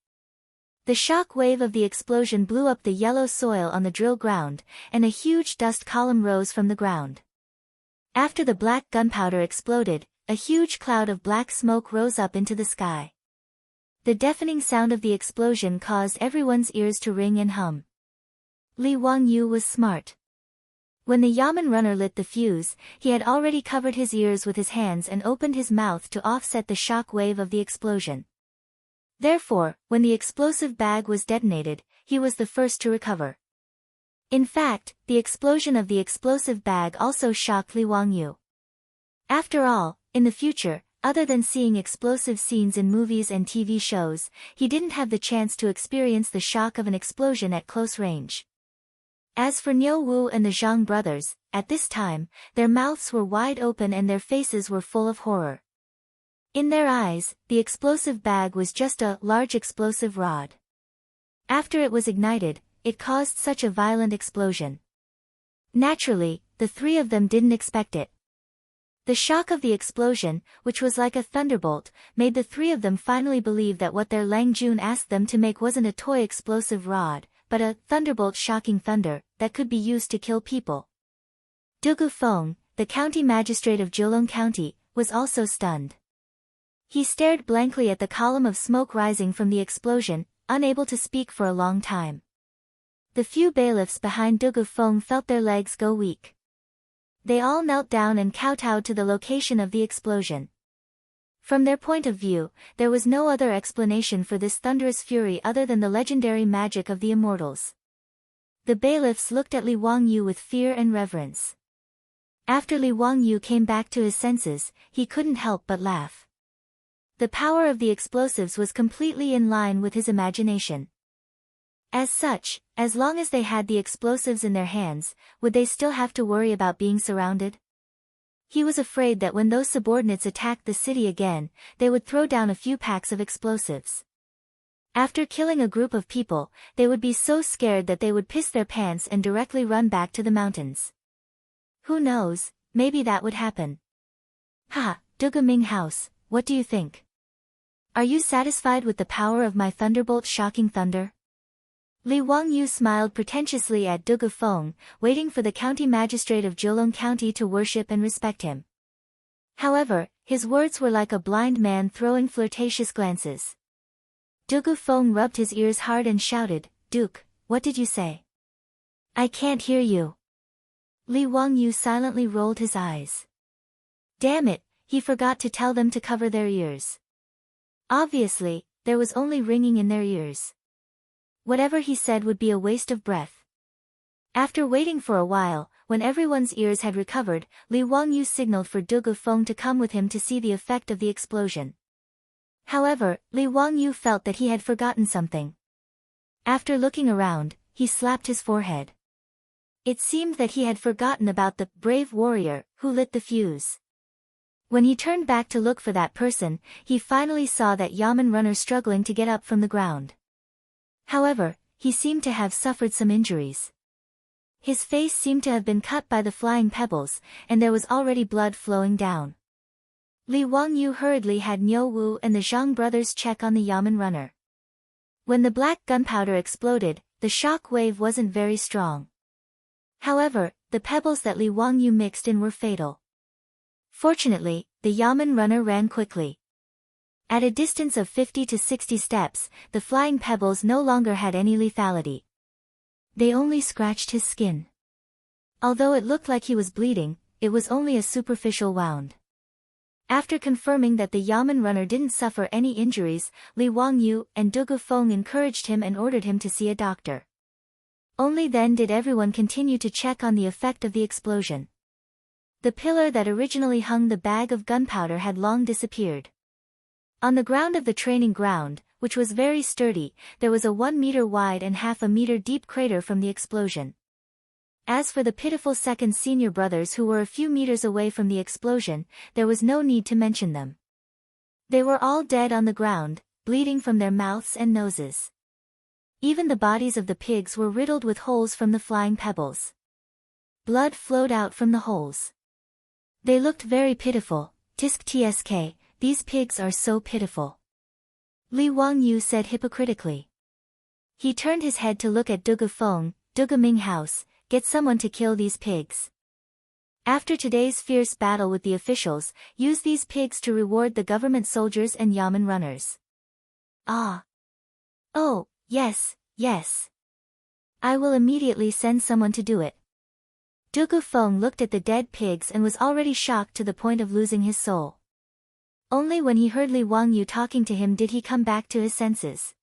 The shock wave of the explosion blew up the yellow soil on the drill ground, and a huge dust column rose from the ground. After the black gunpowder exploded, a huge cloud of black smoke rose up into the sky. The deafening sound of the explosion caused everyone's ears to ring and hum. Li Wangyu was smart. When the Yamen runner lit the fuse, he had already covered his ears with his hands and opened his mouth to offset the shock wave of the explosion. Therefore, when the explosive bag was detonated, he was the first to recover. In fact, the explosion of the explosive bag also shocked Li Wangyu. After all, in the future, other than seeing explosive scenes in movies and TV shows, he didn't have the chance to experience the shock of an explosion at close range. As for Niu Wu and the Zhang brothers, at this time, their mouths were wide open and their faces were full of horror. In their eyes, the explosive bag was just a large explosive rod. After it was ignited, it caused such a violent explosion. Naturally, the three of them didn't expect it. The shock of the explosion, which was like a thunderbolt, made the three of them finally believe that what their Lang Jun asked them to make wasn't a toy explosive rod, but a thunderbolt shocking thunder that could be used to kill people. Dugu Feng, the county magistrate of Jiulong County, was also stunned. He stared blankly at the column of smoke rising from the explosion, unable to speak for a long time. The few bailiffs behind Dugu Feng felt their legs go weak. They all knelt down and kowtowed to the location of the explosion. From their point of view, there was no other explanation for this thunderous fury other than the legendary magic of the immortals. The bailiffs looked at Li Wangyu with fear and reverence. After Li Wangyu came back to his senses, he couldn't help but laugh. The power of the explosives was completely in line with his imagination. As such, as long as they had the explosives in their hands, would they still have to worry about being surrounded? He was afraid that when those subordinates attacked the city again, they would throw down a few packs of explosives. After killing a group of people, they would be so scared that they would piss their pants and directly run back to the mountains. Who knows, maybe that would happen. Ha, Dugu Ming House, what do you think? Are you satisfied with the power of my thunderbolt shocking thunder? Li Wangyu smiled pretentiously at Dugu Feng, waiting for the county magistrate of Jiulong County to worship and respect him. However, his words were like a blind man throwing flirtatious glances. Dugu Feng rubbed his ears hard and shouted, "Duke, what did you say? I can't hear you." Li Wangyu silently rolled his eyes. Damn it, he forgot to tell them to cover their ears. Obviously, there was only ringing in their ears. Whatever he said would be a waste of breath. After waiting for a while, when everyone's ears had recovered, Li Wangyu signaled for Dugu Feng to come with him to see the effect of the explosion. However, Li Wangyu felt that he had forgotten something. After looking around, he slapped his forehead. It seemed that he had forgotten about the brave warrior who lit the fuse. When he turned back to look for that person, he finally saw that Yamen runner struggling to get up from the ground. However, he seemed to have suffered some injuries. His face seemed to have been cut by the flying pebbles, and there was already blood flowing down. Li Wangyu hurriedly had Niu Wu and the Zhang brothers check on the Yamen runner. When the black gunpowder exploded, the shock wave wasn't very strong. However, the pebbles that Li Wangyu mixed in were fatal. Fortunately, the Yamen runner ran quickly. At a distance of 50 to 60 steps, the flying pebbles no longer had any lethality. They only scratched his skin. Although it looked like he was bleeding, it was only a superficial wound. After confirming that the Yamen runner didn't suffer any injuries, Li Wangyu and Du Gufeng encouraged him and ordered him to see a doctor. Only then did everyone continue to check on the effect of the explosion. The pillar that originally hung the bag of gunpowder had long disappeared. On the ground of the training ground, which was very sturdy, there was a 1 meter wide and half a meter deep crater from the explosion. As for the pitiful second senior brothers who were a few meters away from the explosion, there was no need to mention them. They were all dead on the ground, bleeding from their mouths and noses. Even the bodies of the pigs were riddled with holes from the flying pebbles. Blood flowed out from the holes. They looked very pitiful. Tisk tsk, these pigs are so pitiful. Li Wangyu said hypocritically. He turned his head to look at Du Gufeng, Du Gaming house, get someone to kill these pigs. After today's fierce battle with the officials, use these pigs to reward the government soldiers and Yamen runners. Ah. Oh, yes, yes. I will immediately send someone to do it. Du Gufeng looked at the dead pigs and was already shocked to the point of losing his soul. Only when he heard Li Wangyu talking to him did he come back to his senses.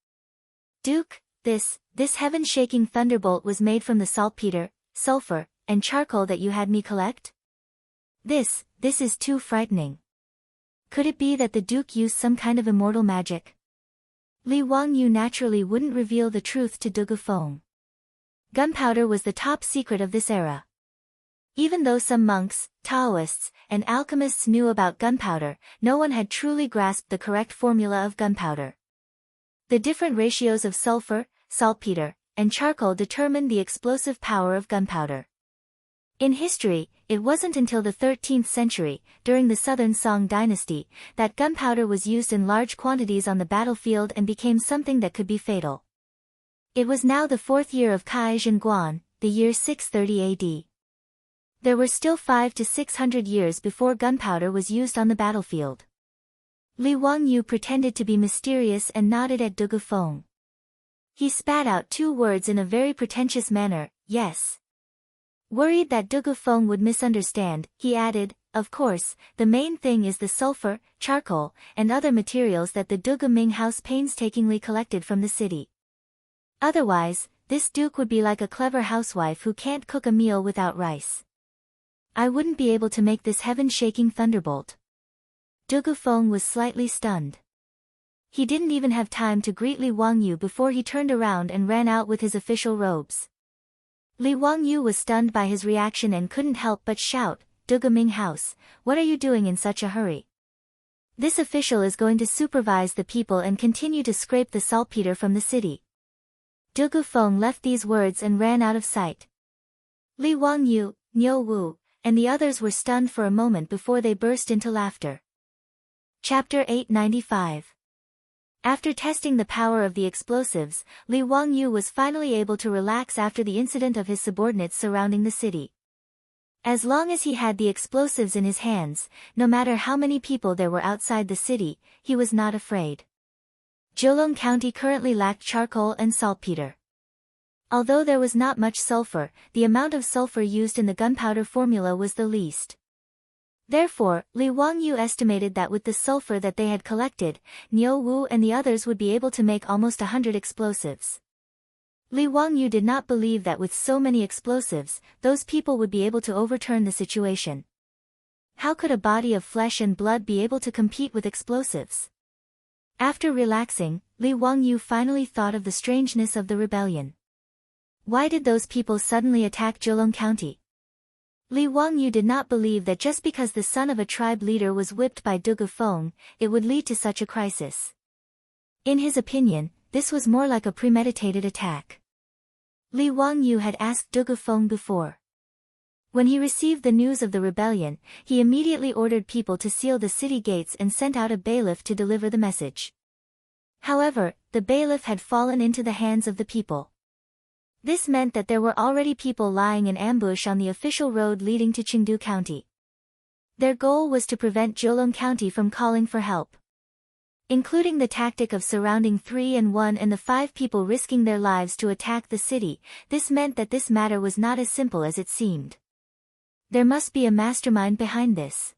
Duke, this heaven-shaking thunderbolt was made from the saltpeter, sulfur, and charcoal that you had me collect? This is too frightening. Could it be that the Duke used some kind of immortal magic? Li Wangyu naturally wouldn't reveal the truth to Du Gufeng. Gunpowder was the top secret of this era. Even though some monks, Taoists, and alchemists knew about gunpowder, no one had truly grasped the correct formula of gunpowder. The different ratios of sulfur, saltpeter, and charcoal determined the explosive power of gunpowder. In history, it wasn't until the 13th century, during the Southern Song dynasty, that gunpowder was used in large quantities on the battlefield and became something that could be fatal. It was now the 4th year of Kai Zhenguan, the year 630 AD. There were still 500 to 600 years before gunpowder was used on the battlefield. Li Wangyu pretended to be mysterious and nodded at Du Gufeng. He spat out 2 words in a very pretentious manner, yes. Worried that Du Gufeng would misunderstand, he added, of course, the main thing is the sulfur, charcoal, and other materials that the Du Gaming house painstakingly collected from the city. Otherwise, this duke would be like a clever housewife who can't cook a meal without rice. I wouldn't be able to make this heaven-shaking thunderbolt. Du Gufeng was slightly stunned. He didn't even have time to greet Li Wangyu before he turned around and ran out with his official robes. Li Wangyu was stunned by his reaction and couldn't help but shout, Du Gaming house, what are you doing in such a hurry? This official is going to supervise the people and continue to scrape the saltpeter from the city. Du Gufeng left these words and ran out of sight. Li Wangyu, Niu Wu, and the others were stunned for a moment before they burst into laughter. Chapter 895. After testing the power of the explosives, Li Wangyu was finally able to relax after the incident of his subordinates surrounding the city. As long as he had the explosives in his hands, no matter how many people there were outside the city, he was not afraid. Zhejiang County currently lacked charcoal and saltpeter. Although there was not much sulfur, the amount of sulfur used in the gunpowder formula was the least. Therefore, Li Wangyu estimated that with the sulfur that they had collected, Niu Wu and the others would be able to make almost 100 explosives. Li Wangyu did not believe that with so many explosives, those people would be able to overturn the situation. How could a body of flesh and blood be able to compete with explosives? After relaxing, Li Wangyu finally thought of the strangeness of the rebellion. Why did those people suddenly attack Zhejiang County? Li Wangyu did not believe that just because the son of a tribe leader was whipped by Du Gufeng, it would lead to such a crisis. In his opinion, this was more like a premeditated attack. Li Wangyu had asked Du Gufeng before. When he received the news of the rebellion, he immediately ordered people to seal the city gates and sent out a bailiff to deliver the message. However, the bailiff had fallen into the hands of the people. This meant that there were already people lying in ambush on the official road leading to Chengdu County. Their goal was to prevent Zhejiang County from calling for help. including the tactic of surrounding 3 and 1 and the 5 people risking their lives to attack the city. This meant that this matter was not as simple as it seemed. There must be a mastermind behind this.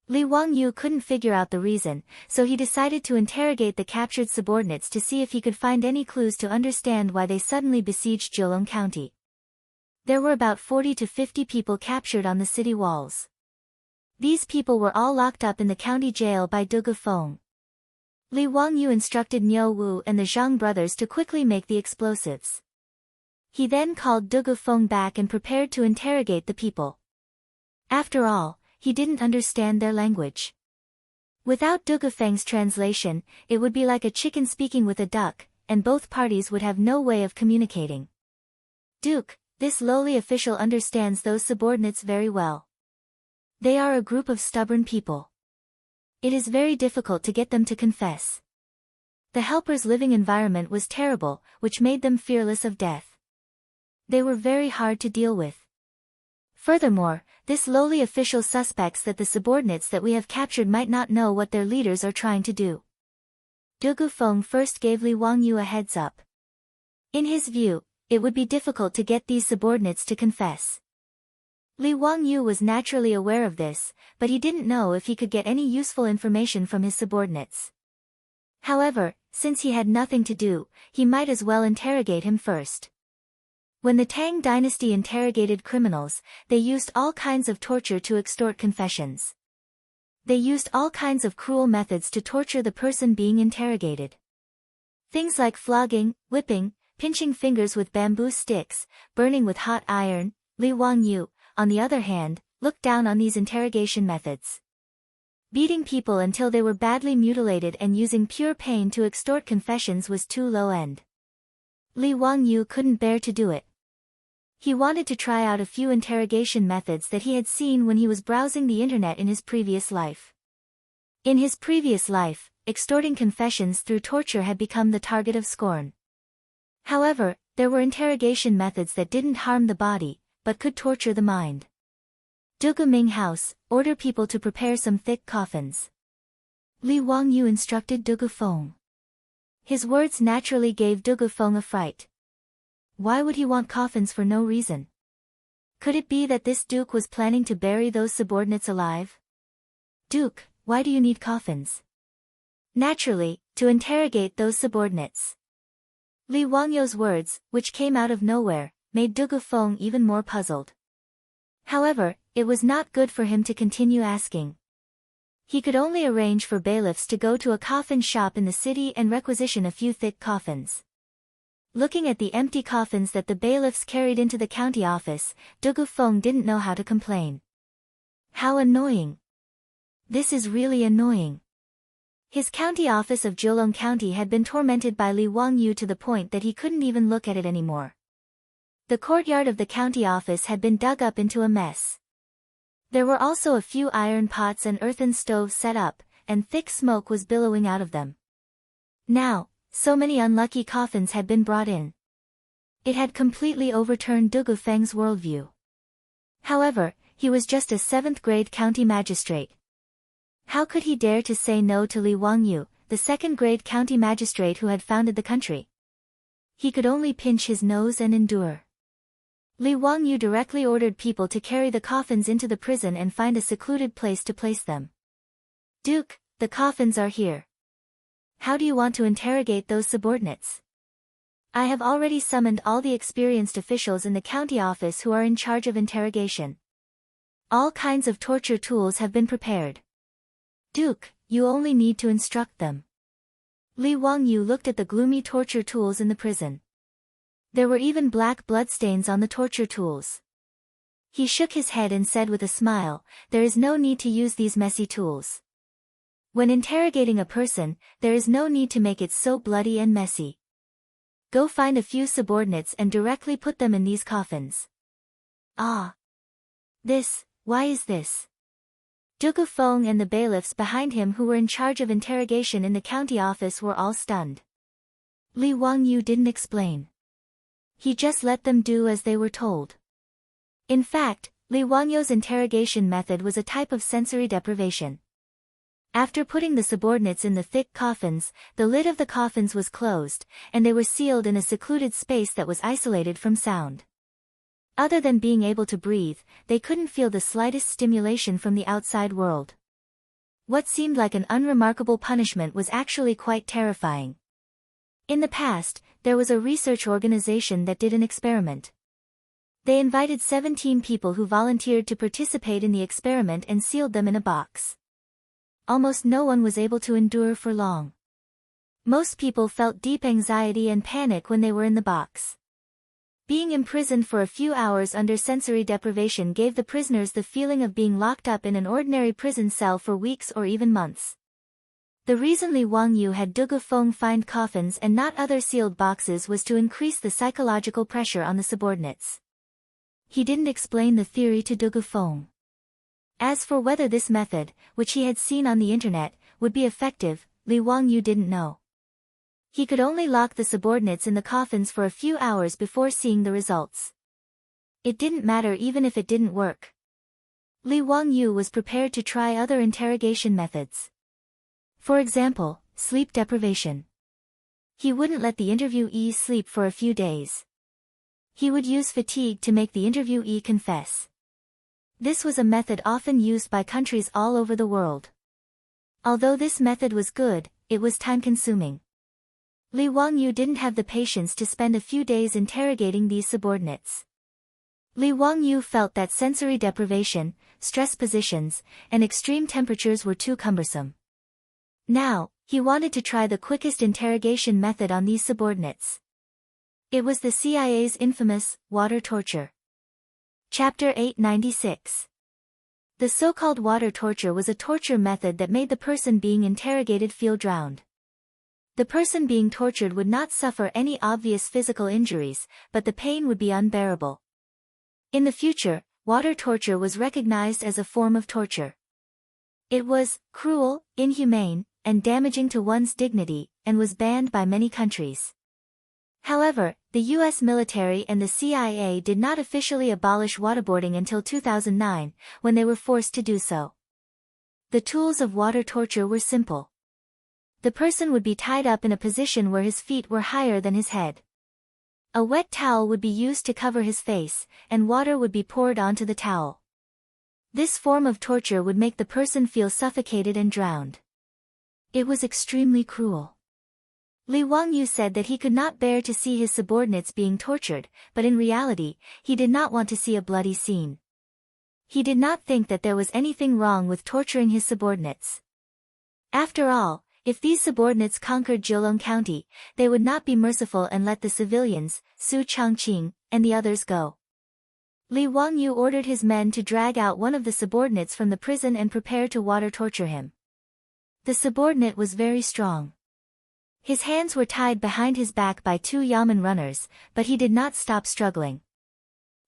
Li Wangyu couldn't figure out the reason, so he decided to interrogate the captured subordinates to see if he could find any clues to understand why they suddenly besieged Jiulong County. There were about 40 to 50 people captured on the city walls. These people were all locked up in the county jail by Du Gufeng. Li Wangyu instructed Niu Wu and the Zhang brothers to quickly make the explosives. He then called Du Gufeng back and prepared to interrogate the people. After all, he didn't understand their language. Without Du Gufeng's translation, it would be like a chicken speaking with a duck, and both parties would have no way of communicating. Duke, this lowly official understands those subordinates very well. They are a group of stubborn people. It is very difficult to get them to confess. The helpers' living environment was terrible, which made them fearless of death. They were very hard to deal with. Furthermore, this lowly official suspects that the subordinates that we have captured might not know what their leaders are trying to do. Du Gufeng first gave Li Wangyu a heads up. In his view, it would be difficult to get these subordinates to confess. Li Wangyu was naturally aware of this, but he didn't know if he could get any useful information from his subordinates. However, since he had nothing to do, he might as well interrogate him first. When the Tang dynasty interrogated criminals, they used all kinds of torture to extort confessions. They used all kinds of cruel methods to torture the person being interrogated. Things like flogging, whipping, pinching fingers with bamboo sticks, burning with hot iron. Li Wangyu, on the other hand, looked down on these interrogation methods. Beating people until they were badly mutilated and using pure pain to extort confessions was too low-end. Li Wangyu couldn't bear to do it. He wanted to try out a few interrogation methods that he had seen when he was browsing the internet in his previous life. In his previous life, extorting confessions through torture had become the target of scorn. However, there were interrogation methods that didn't harm the body, but could torture the mind. Du Guming House, order people to prepare some thick coffins. Li Wangyu instructed Du Gufeng. His words naturally gave Du Gufeng a fright. Why would he want coffins for no reason? Could it be that this duke was planning to bury those subordinates alive? Duke, why do you need coffins? Naturally, to interrogate those subordinates. Li Wangyu's words, which came out of nowhere, made Du Gufeng even more puzzled. However, it was not good for him to continue asking. He could only arrange for bailiffs to go to a coffin shop in the city and requisition a few thick coffins. Looking at the empty coffins that the bailiffs carried into the county office, Du Gufeng didn't know how to complain. How annoying! This is really annoying. His county office of Jiulong County had been tormented by Li Wangyu to the point that he couldn't even look at it anymore. The courtyard of the county office had been dug up into a mess. There were also a few iron pots and earthen stoves set up, and thick smoke was billowing out of them. Now, so many unlucky coffins had been brought in. It had completely overturned Du Gufeng's worldview. However, he was just a 7th-grade county magistrate. How could he dare to say no to Li Wangyu, the 2nd-grade county magistrate who had founded the country? He could only pinch his nose and endure. Li Wangyu directly ordered people to carry the coffins into the prison and find a secluded place to place them. Duke, the coffins are here. How do you want to interrogate those subordinates? I have already summoned all the experienced officials in the county office who are in charge of interrogation. All kinds of torture tools have been prepared. Duke, you only need to instruct them. Li Wangyu looked at the gloomy torture tools in the prison. There were even black bloodstains on the torture tools. He shook his head and said with a smile, there is no need to use these messy tools. When interrogating a person, there is no need to make it so bloody and messy. Go find a few subordinates and directly put them in these coffins. Ah! Why is this? Du Gufeng and the bailiffs behind him who were in charge of interrogation in the county office were all stunned. Li Wangyu didn't explain. He just let them do as they were told. In fact, Li Wangyu's interrogation method was a type of sensory deprivation. After putting the subordinates in the thick coffins, the lid of the coffins was closed, and they were sealed in a secluded space that was isolated from sound. Other than being able to breathe, they couldn't feel the slightest stimulation from the outside world. What seemed like an unremarkable punishment was actually quite terrifying. In the past, there was a research organization that did an experiment. They invited 17 people who volunteered to participate in the experiment and sealed them in a box. Almost no one was able to endure for long. Most people felt deep anxiety and panic when they were in the box. Being imprisoned for a few hours under sensory deprivation gave the prisoners the feeling of being locked up in an ordinary prison cell for weeks or even months. The reason Li Wangyu had Du Gufeng find coffins and not other sealed boxes was to increase the psychological pressure on the subordinates. He didn't explain the theory to Du Gufeng. As for whether this method, which he had seen on the internet, would be effective, Li Wangyu didn't know. He could only lock the subordinates in the coffins for a few hours before seeing the results. It didn't matter even if it didn't work. Li Wangyu was prepared to try other interrogation methods. For example, sleep deprivation. He wouldn't let the interviewee sleep for a few days. He would use fatigue to make the interviewee confess. This was a method often used by countries all over the world. Although this method was good, it was time-consuming. Li Wangyu didn't have the patience to spend a few days interrogating these subordinates. Li Wangyu felt that sensory deprivation, stress positions, and extreme temperatures were too cumbersome. Now, he wanted to try the quickest interrogation method on these subordinates. It was the CIA's infamous water torture. Chapter 896. The so-called water torture was a torture method that made the person being interrogated feel drowned. The person being tortured would not suffer any obvious physical injuries, but the pain would be unbearable. In the future, water torture was recognized as a form of torture. It was cruel, inhumane, and damaging to one's dignity, and was banned by many countries. However, the U.S. military and the CIA did not officially abolish waterboarding until 2009, when they were forced to do so. The tools of water torture were simple. The person would be tied up in a position where his feet were higher than his head. A wet towel would be used to cover his face, and water would be poured onto the towel. This form of torture would make the person feel suffocated and drowned. It was extremely cruel. Li Wangyu said that he could not bear to see his subordinates being tortured, but in reality, he did not want to see a bloody scene. He did not think that there was anything wrong with torturing his subordinates. After all, if these subordinates conquered Jiulong County, they would not be merciful and let the civilians, Su Changqing, and the others go. Li Wangyu ordered his men to drag out one of the subordinates from the prison and prepare to water torture him. The subordinate was very strong. His hands were tied behind his back by 2 yamen runners, but he did not stop struggling.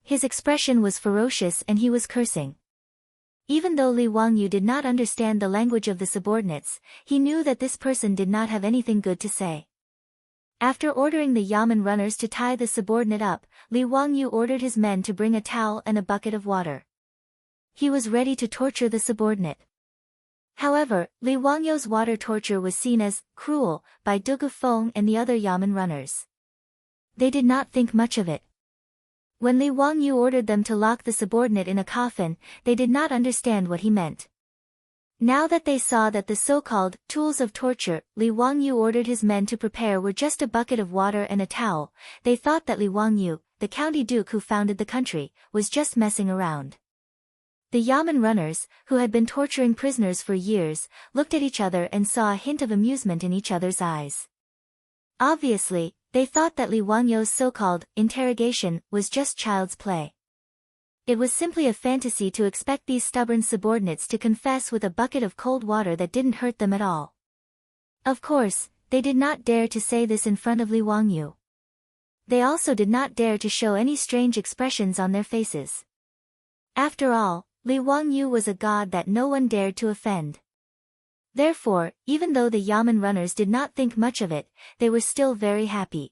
His expression was ferocious and he was cursing. Even though Li Wangyu did not understand the language of the subordinates, he knew that this person did not have anything good to say. After ordering the yamen runners to tie the subordinate up, Li Wangyu ordered his men to bring a towel and a bucket of water. He was ready to torture the subordinate. However, Li Wangyu's water torture was seen as cruel by Du Gufeng and the other yamen runners. They did not think much of it. When Li Wangyu ordered them to lock the subordinate in a coffin, they did not understand what he meant. Now that they saw that the so-called tools of torture Li Wangyu ordered his men to prepare were just a bucket of water and a towel, they thought that Li Wangyu, the county duke who founded the country, was just messing around. The yamen runners, who had been torturing prisoners for years, looked at each other and saw a hint of amusement in each other's eyes. Obviously, they thought that Li Wangyu's so-called interrogation was just child's play. It was simply a fantasy to expect these stubborn subordinates to confess with a bucket of cold water that didn't hurt them at all. Of course, they did not dare to say this in front of Li Wangyu. They also did not dare to show any strange expressions on their faces. After all, Li Wangyu was a god that no one dared to offend. Therefore, even though the yamen runners did not think much of it, they were still very happy.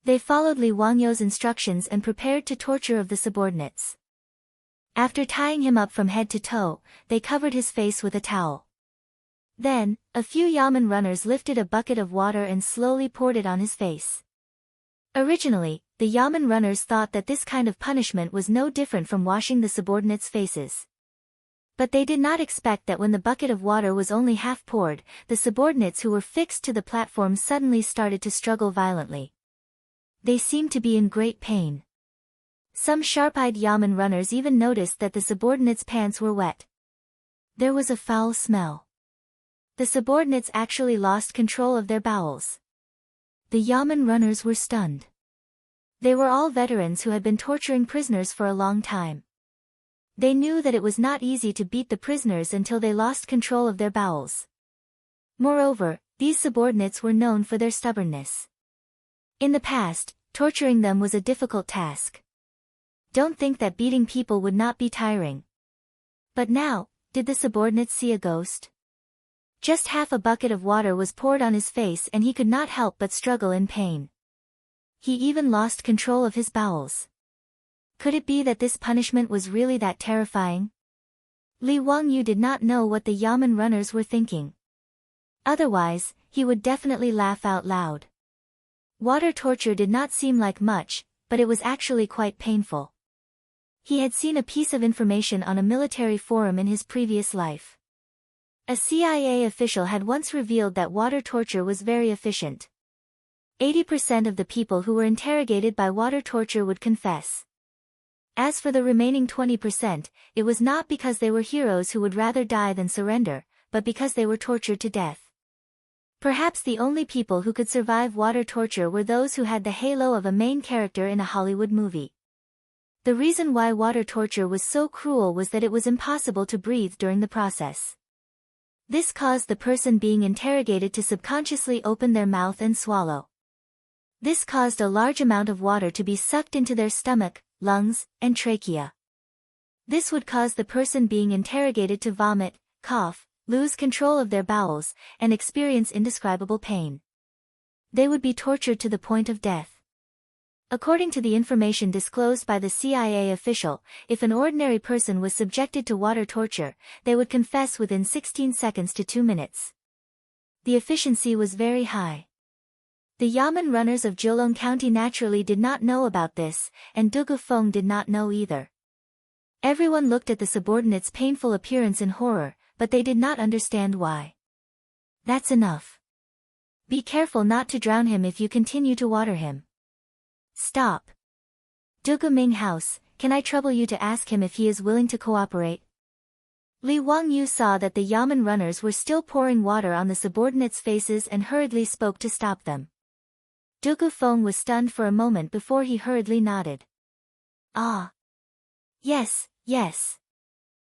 They followed Li Wangyu's instructions and prepared to torture of the subordinates. After tying him up from head to toe, they covered his face with a towel. Then, a few Yamen runners lifted a bucket of water and slowly poured it on his face. Originally, the Yamen runners thought that this kind of punishment was no different from washing the subordinates' faces. But they did not expect that when the bucket of water was only half poured, the subordinates who were fixed to the platform suddenly started to struggle violently. They seemed to be in great pain. Some sharp-eyed Yamen runners even noticed that the subordinates' pants were wet. There was a foul smell. The subordinates actually lost control of their bowels. The Yamen runners were stunned. They were all veterans who had been torturing prisoners for a long time. They knew that it was not easy to beat the prisoners until they lost control of their bowels. Moreover, these subordinates were known for their stubbornness. In the past, torturing them was a difficult task. Don't think that beating people would not be tiring. But now, did the subordinates see a ghost? Just half a bucket of water was poured on his face and he could not help but struggle in pain. He even lost control of his bowels. Could it be that this punishment was really that terrifying? Li Wangyu did not know what the Yamen runners were thinking. Otherwise, he would definitely laugh out loud. Water torture did not seem like much, but it was actually quite painful. He had seen a piece of information on a military forum in his previous life. A CIA official had once revealed that water torture was very efficient. 80% of the people who were interrogated by water torture would confess. As for the remaining 20%, it was not because they were heroes who would rather die than surrender, but because they were tortured to death. Perhaps the only people who could survive water torture were those who had the halo of a main character in a Hollywood movie. The reason why water torture was so cruel was that it was impossible to breathe during the process. This caused the person being interrogated to subconsciously open their mouth and swallow. This caused a large amount of water to be sucked into their stomach, lungs, and trachea. This would cause the person being interrogated to vomit, cough, lose control of their bowels, and experience indescribable pain. They would be tortured to the point of death. According to the information disclosed by the CIA official, if an ordinary person was subjected to water torture, they would confess within 16 seconds to 2 minutes. The efficiency was very high. The Yamen runners of Jilong County naturally did not know about this, and Dugu Feng did not know either. Everyone looked at the subordinate's painful appearance in horror, but they did not understand why. That's enough. Be careful not to drown him if you continue to water him. Stop. Dugu Ming House, can I trouble you to ask him if he is willing to cooperate? Li Wangyu saw that the Yamen runners were still pouring water on the subordinates' faces and hurriedly spoke to stop them. Dugu Feng was stunned for a moment before he hurriedly nodded. Ah. Yes, yes.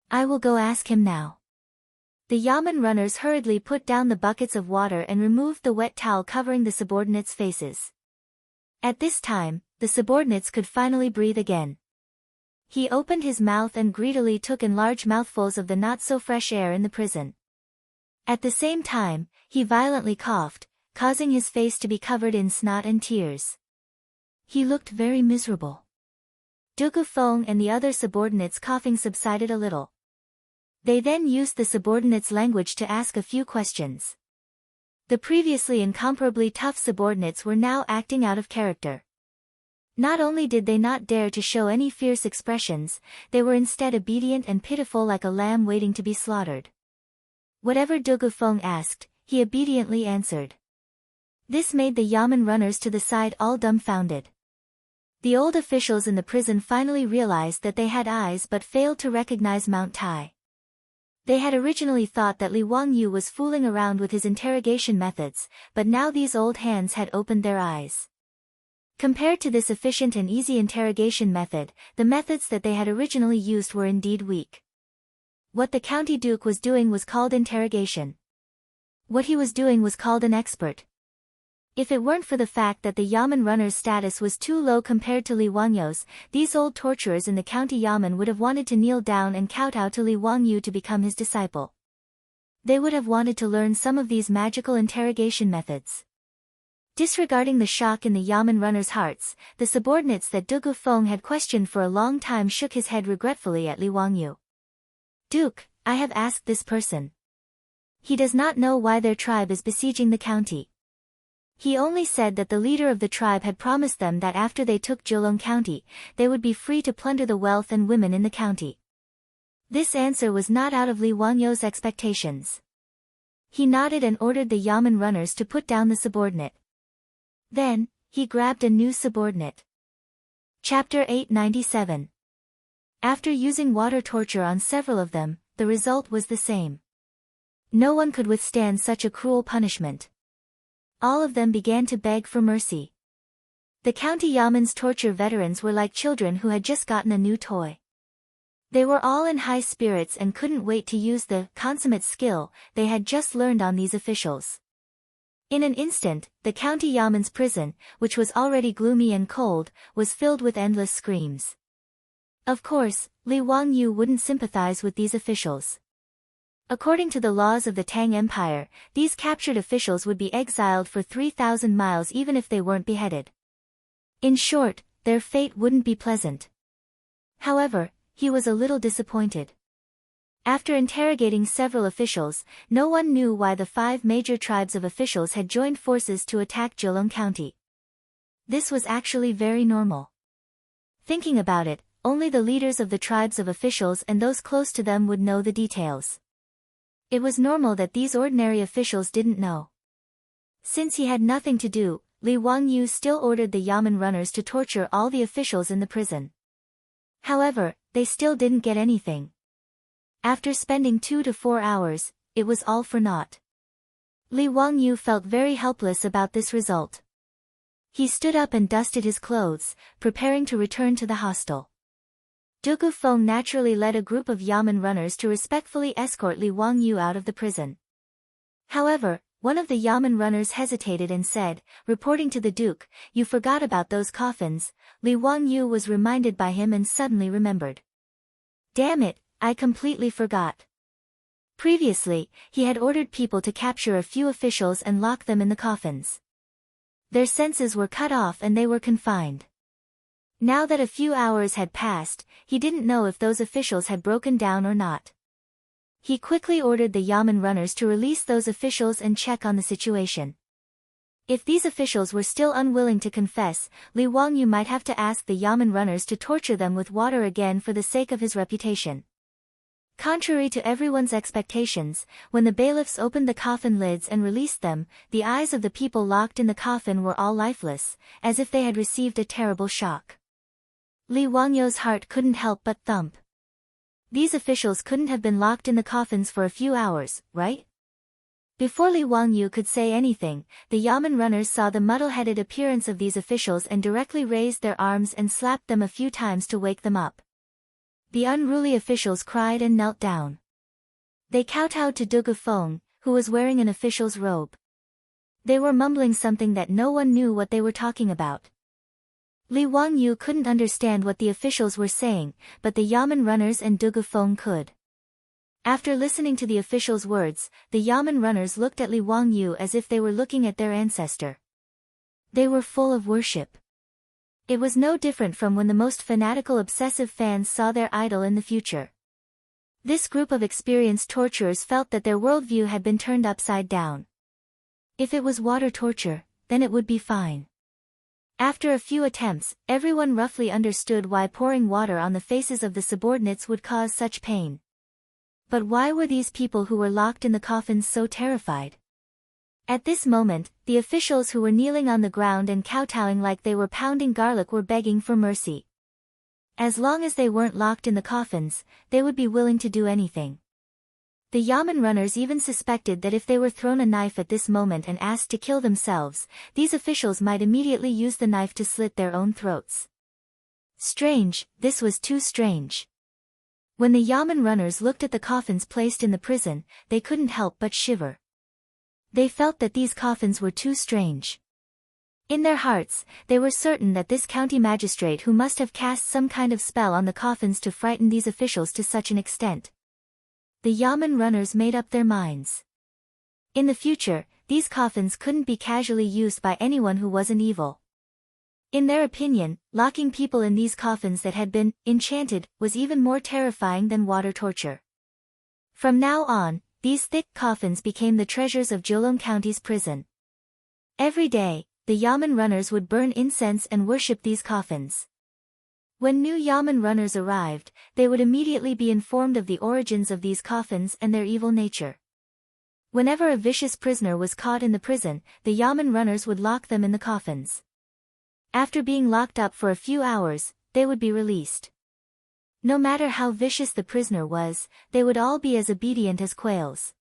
I will go ask him now. The Yamen runners hurriedly put down the buckets of water and removed the wet towel covering the subordinates' faces. At this time, the subordinates could finally breathe again. He opened his mouth and greedily took in large mouthfuls of the not-so-fresh air in the prison. At the same time, he violently coughed, causing his face to be covered in snot and tears. He looked very miserable. Dugu Feng and the other subordinates' coughing subsided a little. They then used the subordinates' language to ask a few questions. The previously incomparably tough subordinates were now acting out of character. Not only did they not dare to show any fierce expressions, they were instead obedient and pitiful like a lamb waiting to be slaughtered. Whatever Dugu Feng asked, he obediently answered. This made the Yamen runners to the side all dumbfounded. The old officials in the prison finally realized that they had eyes but failed to recognize Mount Tai. They had originally thought that Li Wangyu was fooling around with his interrogation methods, but now these old hands had opened their eyes. Compared to this efficient and easy interrogation method, the methods that they had originally used were indeed weak. What the county duke was doing was called interrogation. What he was doing was called an expert. If it weren't for the fact that the Yamen runner's status was too low compared to Li Wangyu's, these old torturers in the county Yamen would have wanted to kneel down and kowtow to Li Wangyu to become his disciple. They would have wanted to learn some of these magical interrogation methods. Disregarding the shock in the Yamen runners' hearts, the subordinates that Dugu Feng had questioned for a long time shook his head regretfully at Li Wangyu. Duke, I have asked this person. He does not know why their tribe is besieging the county. He only said that the leader of the tribe had promised them that after they took Jilong County, they would be free to plunder the wealth and women in the county. This answer was not out of Li Wangyo's expectations. He nodded and ordered the yamen runners to put down the subordinate. Then, he grabbed a new subordinate. Chapter 897. After using water torture on several of them, the result was the same. No one could withstand such a cruel punishment. All of them began to beg for mercy. The county yamen's torture veterans were like children who had just gotten a new toy. They were all in high spirits and couldn't wait to use the consummate skill they had just learned on these officials. In an instant, the county yamen's prison, which was already gloomy and cold, was filled with endless screams. Of course, Li Wangyu wouldn't sympathize with these officials. According to the laws of the Tang Empire, these captured officials would be exiled for 3,000 miles even if they weren't beheaded. In short, their fate wouldn't be pleasant. However, he was a little disappointed. After interrogating several officials, no one knew why the 5 major tribes of officials had joined forces to attack Jilong County. This was actually very normal. Thinking about it, only the leaders of the tribes of officials and those close to them would know the details. It was normal that these ordinary officials didn't know. Since he had nothing to do, Li Wangyu still ordered the yamen runners to torture all the officials in the prison. However, they still didn't get anything. After spending 2 to 4 hours, it was all for naught. Li Wangyu felt very helpless about this result. He stood up and dusted his clothes, preparing to return to the hostel. Du Gufeng naturally led a group of yamen runners to respectfully escort Li Wangyu out of the prison. However, one of the yamen runners hesitated and said, reporting to the Duke, "You forgot about those coffins." Li Wangyu was reminded by him and suddenly remembered. Damn it, I completely forgot. Previously, he had ordered people to capture a few officials and lock them in the coffins. Their senses were cut off and they were confined. Now that a few hours had passed, he didn't know if those officials had broken down or not. He quickly ordered the yamen runners to release those officials and check on the situation. If these officials were still unwilling to confess, Li Wangyu might have to ask the yamen runners to torture them with water again for the sake of his reputation. Contrary to everyone's expectations, when the bailiffs opened the coffin lids and released them, the eyes of the people locked in the coffin were all lifeless, as if they had received a terrible shock. Li Wangyu's heart couldn't help but thump. These officials couldn't have been locked in the coffins for a few hours, right? Before Li Wangyu could say anything, the yamen runners saw the muddle-headed appearance of these officials and directly raised their arms and slapped them a few times to wake them up. The unruly officials cried and knelt down. They kowtowed to Du Gufeng, who was wearing an official's robe. They were mumbling something that no one knew what they were talking about. Li Wangyu couldn't understand what the officials were saying, but the yamen runners and Du Gufeng could. After listening to the officials' words, the yamen runners looked at Li Wangyu as if they were looking at their ancestor. They were full of worship. It was no different from when the most fanatical obsessive fans saw their idol in the future. This group of experienced torturers felt that their worldview had been turned upside down. If it was water torture, then it would be fine. After a few attempts, everyone roughly understood why pouring water on the faces of the subordinates would cause such pain. But why were these people who were locked in the coffins so terrified? At this moment, the officials who were kneeling on the ground and kowtowing like they were pounding garlic were begging for mercy. As long as they weren't locked in the coffins, they would be willing to do anything. The yamen runners even suspected that if they were thrown a knife at this moment and asked to kill themselves, these officials might immediately use the knife to slit their own throats. Strange, this was too strange. When the yamen runners looked at the coffins placed in the prison, they couldn't help but shiver. They felt that these coffins were too strange. In their hearts, they were certain that this county magistrate who must have cast some kind of spell on the coffins to frighten these officials to such an extent. The yamen runners made up their minds. In the future, these coffins couldn't be casually used by anyone who wasn't evil. In their opinion, locking people in these coffins that had been enchanted was even more terrifying than water torture. From now on, these thick coffins became the treasures of Jolong County's prison. Every day, the yamen runners would burn incense and worship these coffins. When new yamen runners arrived, they would immediately be informed of the origins of these coffins and their evil nature. Whenever a vicious prisoner was caught in the prison, the yamen runners would lock them in the coffins. After being locked up for a few hours, they would be released. No matter how vicious the prisoner was, they would all be as obedient as quails.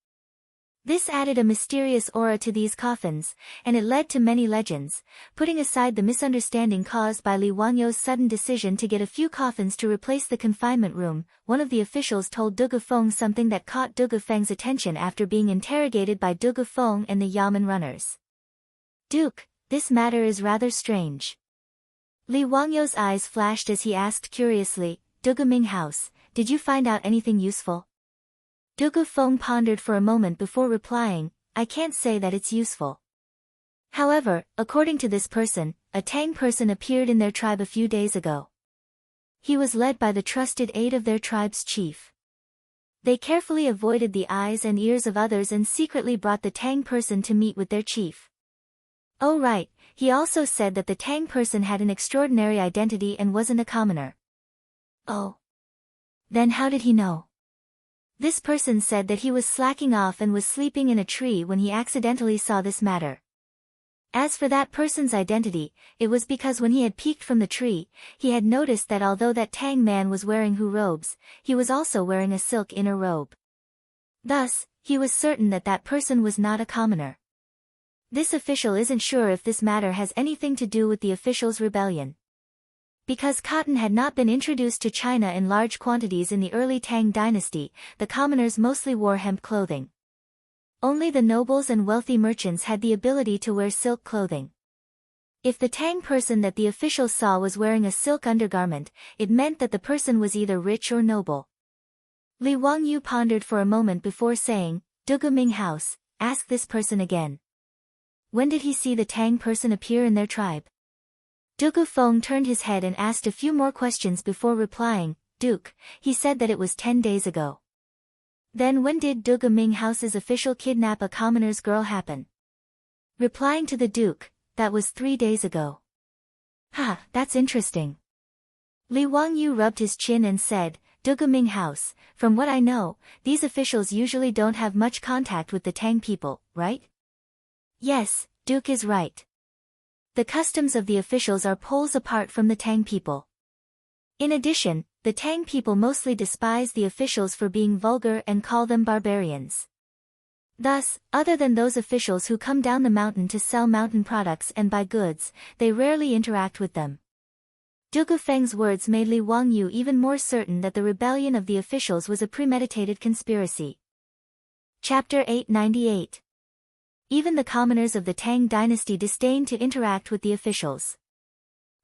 This added a mysterious aura to these coffins, and it led to many legends. Putting aside the misunderstanding caused by Li Wangyou's sudden decision to get a few coffins to replace the confinement room, one of the officials told Du Gufeng something that caught Du Gufeng's attention after being interrogated by Du Gufeng and the yamen runners. "Duke, this matter is rather strange." Li Wangyou's eyes flashed as he asked curiously, "Du Guming House, did you find out anything useful?" Du Gufeng pondered for a moment before replying, "I can't say that it's useful. However, according to this person, a Tang person appeared in their tribe a few days ago. He was led by the trusted aid of their tribe's chief. They carefully avoided the eyes and ears of others and secretly brought the Tang person to meet with their chief. Oh right, he also said that the Tang person had an extraordinary identity and wasn't a commoner." "Oh. Then how did he know?" "This person said that he was slacking off and was sleeping in a tree when he accidentally saw this matter. As for that person's identity, it was because when he had peeked from the tree, he had noticed that although that Tang man was wearing hu robes, he was also wearing a silk inner robe. Thus, he was certain that that person was not a commoner. This official isn't sure if this matter has anything to do with the official's rebellion. Because cotton had not been introduced to China in large quantities in the early Tang dynasty, the commoners mostly wore hemp clothing. Only the nobles and wealthy merchants had the ability to wear silk clothing. If the Tang person that the officials saw was wearing a silk undergarment, it meant that the person was either rich or noble." Li Wangyou pondered for a moment before saying, "Du Guming House, ask this person again. When did he see the Tang person appear in their tribe?" Du Gufeng turned his head and asked a few more questions before replying, "Duke, he said that it was 10 days ago." "Then when did Du Guming House's official kidnap a commoner's girl happen?" Replying to the Duke, "That was 3 days ago." "Ha, that's interesting." Li Wangyou rubbed his chin and said, "Du Guming House, from what I know, these officials usually don't have much contact with the Tang people, right?" "Yes, Duke is right. The customs of the officials are poles apart from the Tang people. In addition, the Tang people mostly despise the officials for being vulgar and call them barbarians. Thus, other than those officials who come down the mountain to sell mountain products and buy goods, they rarely interact with them." Du Gufeng's words made Li Wangyou even more certain that the rebellion of the officials was a premeditated conspiracy. Chapter 898. Even the commoners of the Tang dynasty disdained to interact with the officials.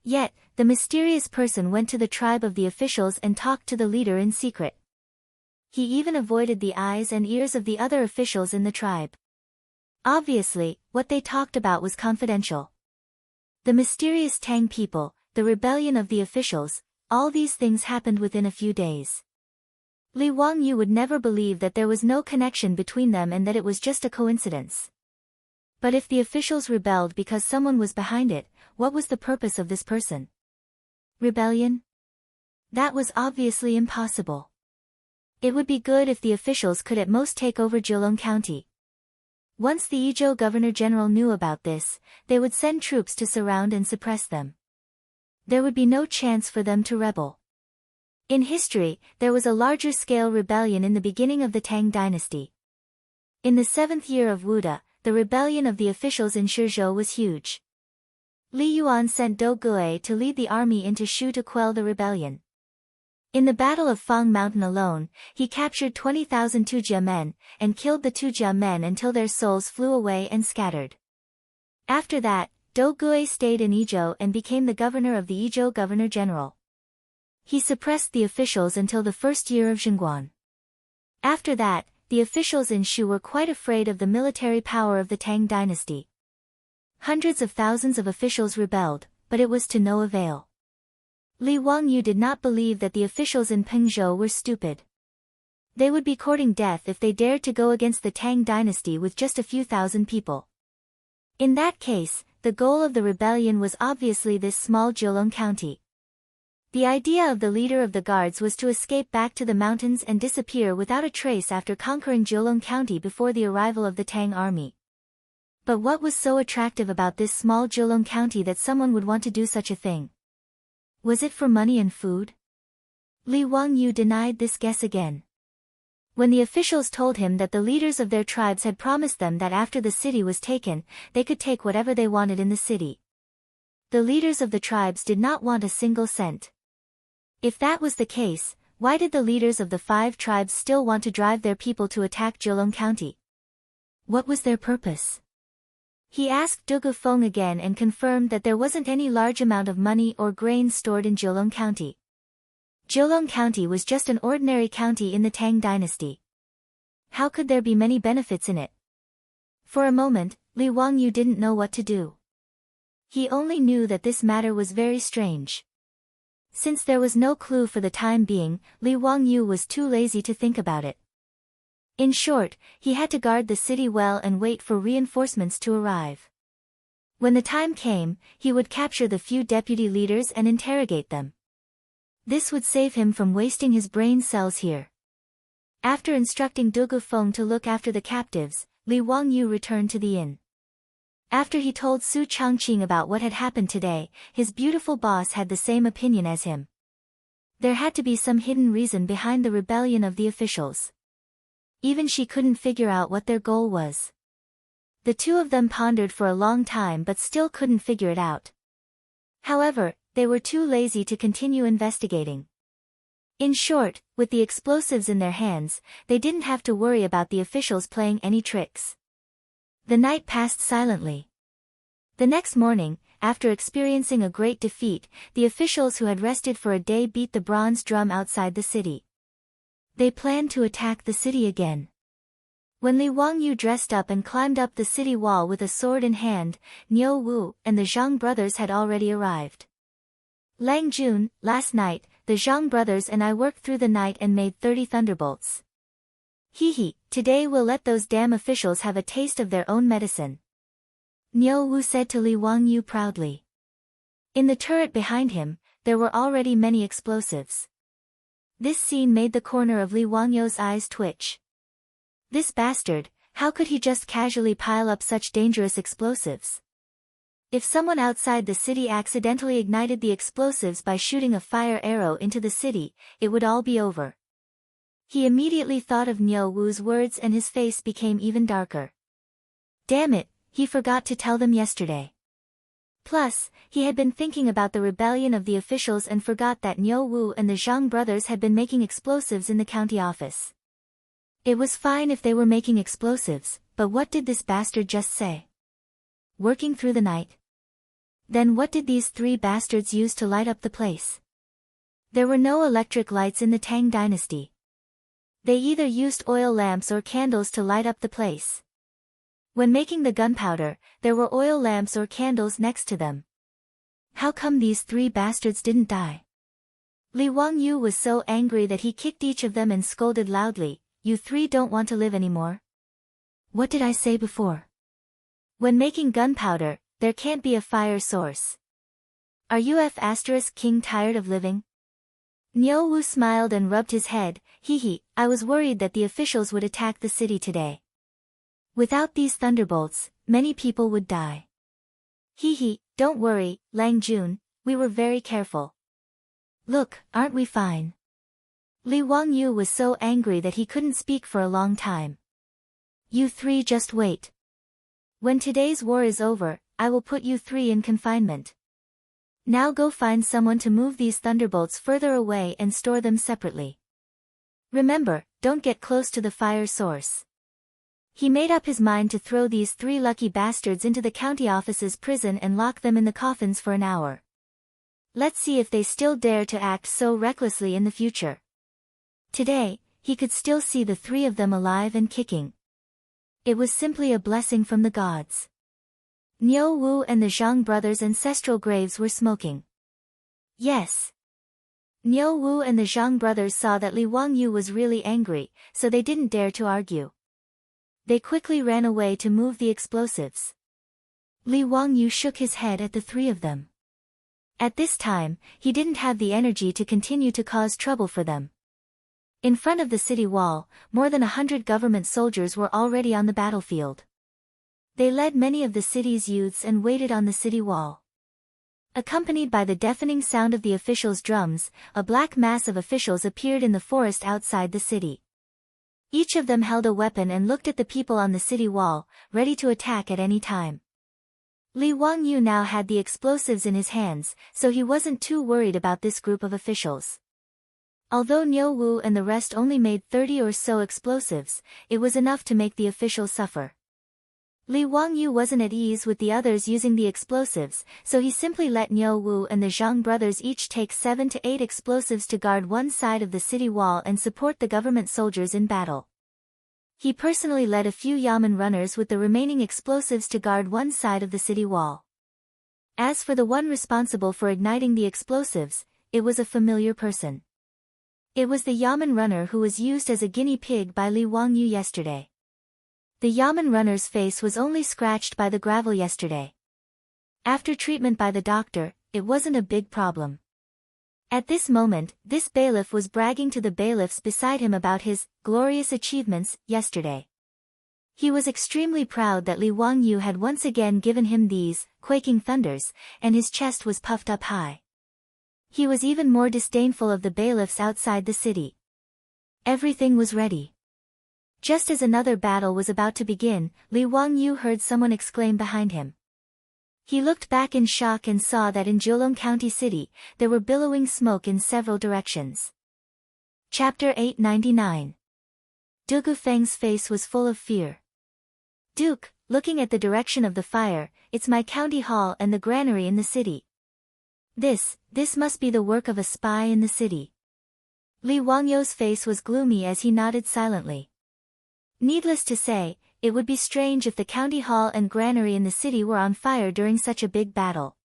Yet, the mysterious person went to the tribe of the officials and talked to the leader in secret. He even avoided the eyes and ears of the other officials in the tribe. Obviously, what they talked about was confidential. The mysterious Tang people, the rebellion of the officials, all these things happened within a few days. Li Wangyou would never believe that there was no connection between them and that it was just a coincidence. But if the officials rebelled because someone was behind it, what was the purpose of this person? Rebellion? That was obviously impossible. It would be good if the officials could at most take over Jolong County. Once the Izhou Governor-General knew about this, they would send troops to surround and suppress them. There would be no chance for them to rebel. In history, there was a larger-scale rebellion in the beginning of the Tang dynasty. In the 7th year of Wuda, the rebellion of the officials in Shizhou was huge. Li Yuan sent Dou Gue to lead the army into Shu to quell the rebellion. In the Battle of Fang Mountain alone, he captured 20,000 Tujia men, and killed the Tujia men until their souls flew away and scattered. After that, Dou Gue stayed in Izhou and became the governor of the Izhou Governor-General. He suppressed the officials until the 1st year of Xingguan. After that, the officials in Shu were quite afraid of the military power of the Tang dynasty. Hundreds of thousands of officials rebelled, but it was to no avail. Li Wangyou did not believe that the officials in Pengzhou were stupid. They would be courting death if they dared to go against the Tang dynasty with just a few thousand people. In that case, the goal of the rebellion was obviously this small Jilong county. The idea of the leader of the guards was to escape back to the mountains and disappear without a trace after conquering Jilong County before the arrival of the Tang army. But what was so attractive about this small Jilong County that someone would want to do such a thing? Was it for money and food? Li Wangyu denied this guess again. When the officials told him that the leaders of their tribes had promised them that after the city was taken, they could take whatever they wanted in the city. The leaders of the tribes did not want a single cent. If that was the case, why did the leaders of the 5 tribes still want to drive their people to attack Jilong County? What was their purpose? He asked Dugu Feng again and confirmed that there wasn't any large amount of money or grain stored in Jilong County. Jilong County was just an ordinary county in the Tang dynasty. How could there be many benefits in it? For a moment, Li Wangyu didn't know what to do. He only knew that this matter was very strange. Since there was no clue for the time being, Li Wangyu was too lazy to think about it. In short, he had to guard the city well and wait for reinforcements to arrive. When the time came, he would capture the few deputy leaders and interrogate them. This would save him from wasting his brain cells here. After instructing Dugu Feng to look after the captives, Li Wangyu returned to the inn. After he told Su Changqing about what had happened today, his beautiful boss had the same opinion as him. There had to be some hidden reason behind the rebellion of the officials. Even she couldn't figure out what their goal was. The two of them pondered for a long time but still couldn't figure it out. However, they were too lazy to continue investigating. In short, with the explosives in their hands, they didn't have to worry about the officials playing any tricks. The night passed silently. The next morning, after experiencing a great defeat, the officials who had rested for a day beat the bronze drum outside the city. They planned to attack the city again. When Li Wangyu dressed up and climbed up the city wall with a sword in hand, Niu Wu and the Zhang brothers had already arrived. Lang Jun, last night, the Zhang brothers and I worked through the night and made 30 thunderbolts. Hee, today we'll let those damn officials have a taste of their own medicine. Niu Wu said to Li Wangyu proudly. In the turret behind him, there were already many explosives. This scene made the corner of Li Wangyu's eyes twitch. This bastard, how could he just casually pile up such dangerous explosives? If someone outside the city accidentally ignited the explosives by shooting a fire arrow into the city, it would all be over. He immediately thought of Niu Wu's words and his face became even darker. Damn it, he forgot to tell them yesterday. Plus, he had been thinking about the rebellion of the officials and forgot that Niu Wu and the Zhang brothers had been making explosives in the county office. It was fine if they were making explosives, but what did this bastard just say? Working through the night. Then what did these 3 bastards use to light up the place? There were no electric lights in the Tang dynasty. They either used oil lamps or candles to light up the place. When making the gunpowder, there were oil lamps or candles next to them. How come these 3 bastards didn't die? Li Wangyu was so angry that he kicked each of them and scolded loudly, "You 3 don't want to live anymore? What did I say before? When making gunpowder, there can't be a fire source. Are you King tired of living?" Niu Wu smiled and rubbed his head. Hee, I was worried that the officials would attack the city today. Without these thunderbolts, many people would die. Hee, don't worry, Lang Jun, we were very careful. Look, aren't we fine? Li Wangyu was so angry that he couldn't speak for a long time. You 3 just wait. When today's war is over, I will put you 3 in confinement. Now go find someone to move these thunderbolts further away and store them separately. Remember, don't get close to the fire source. He made up his mind to throw these 3 lucky bastards into the county office's prison and lock them in the coffins for an hour. Let's see if they still dare to act so recklessly in the future. Today, he could still see the 3 of them alive and kicking. It was simply a blessing from the gods. Niu Wu and the Zhang brothers' ancestral graves were smoking. Yes. Niu Wu and the Zhang brothers saw that Li Wangyu was really angry, so they didn't dare to argue. They quickly ran away to move the explosives. Li Wangyu shook his head at the three of them. At this time, he didn't have the energy to continue to cause trouble for them. In front of the city wall, more than 100 government soldiers were already on the battlefield. They led many of the city's youths and waited on the city wall. Accompanied by the deafening sound of the officials' drums, a black mass of officials appeared in the forest outside the city. Each of them held a weapon and looked at the people on the city wall, ready to attack at any time. Li Wangyu now had the explosives in his hands, so he wasn't too worried about this group of officials. Although Niu Wu and the rest only made 30 or so explosives, it was enough to make the officials suffer. Li Wangyu wasn't at ease with the others using the explosives, so he simply let Niu Wu and the Zhang brothers each take 7 to 8 explosives to guard one side of the city wall and support the government soldiers in battle. He personally led a few Yamen runners with the remaining explosives to guard one side of the city wall. As for the one responsible for igniting the explosives, it was a familiar person. It was the Yamen runner who was used as a guinea pig by Li Wangyu yesterday. The Yamen runner's face was only scratched by the gravel yesterday. After treatment by the doctor, it wasn't a big problem. At this moment, this bailiff was bragging to the bailiffs beside him about his glorious achievements yesterday. He was extremely proud that Li Wangyu had once again given him these quaking thunders, and his chest was puffed up high. He was even more disdainful of the bailiffs outside the city. Everything was ready. Just as another battle was about to begin, Li Wangyu heard someone exclaim behind him. He looked back in shock and saw that in Jiulong County City, there were billowing smoke in several directions. Chapter 899. Du Feng's face was full of fear. Duke, looking at the direction of the fire, it's my county hall and the granary in the city. This must be the work of a spy in the city. Li Wangyu's face was gloomy as he nodded silently. Needless to say, it would be strange if the county hall and granary in the city were on fire during such a big battle.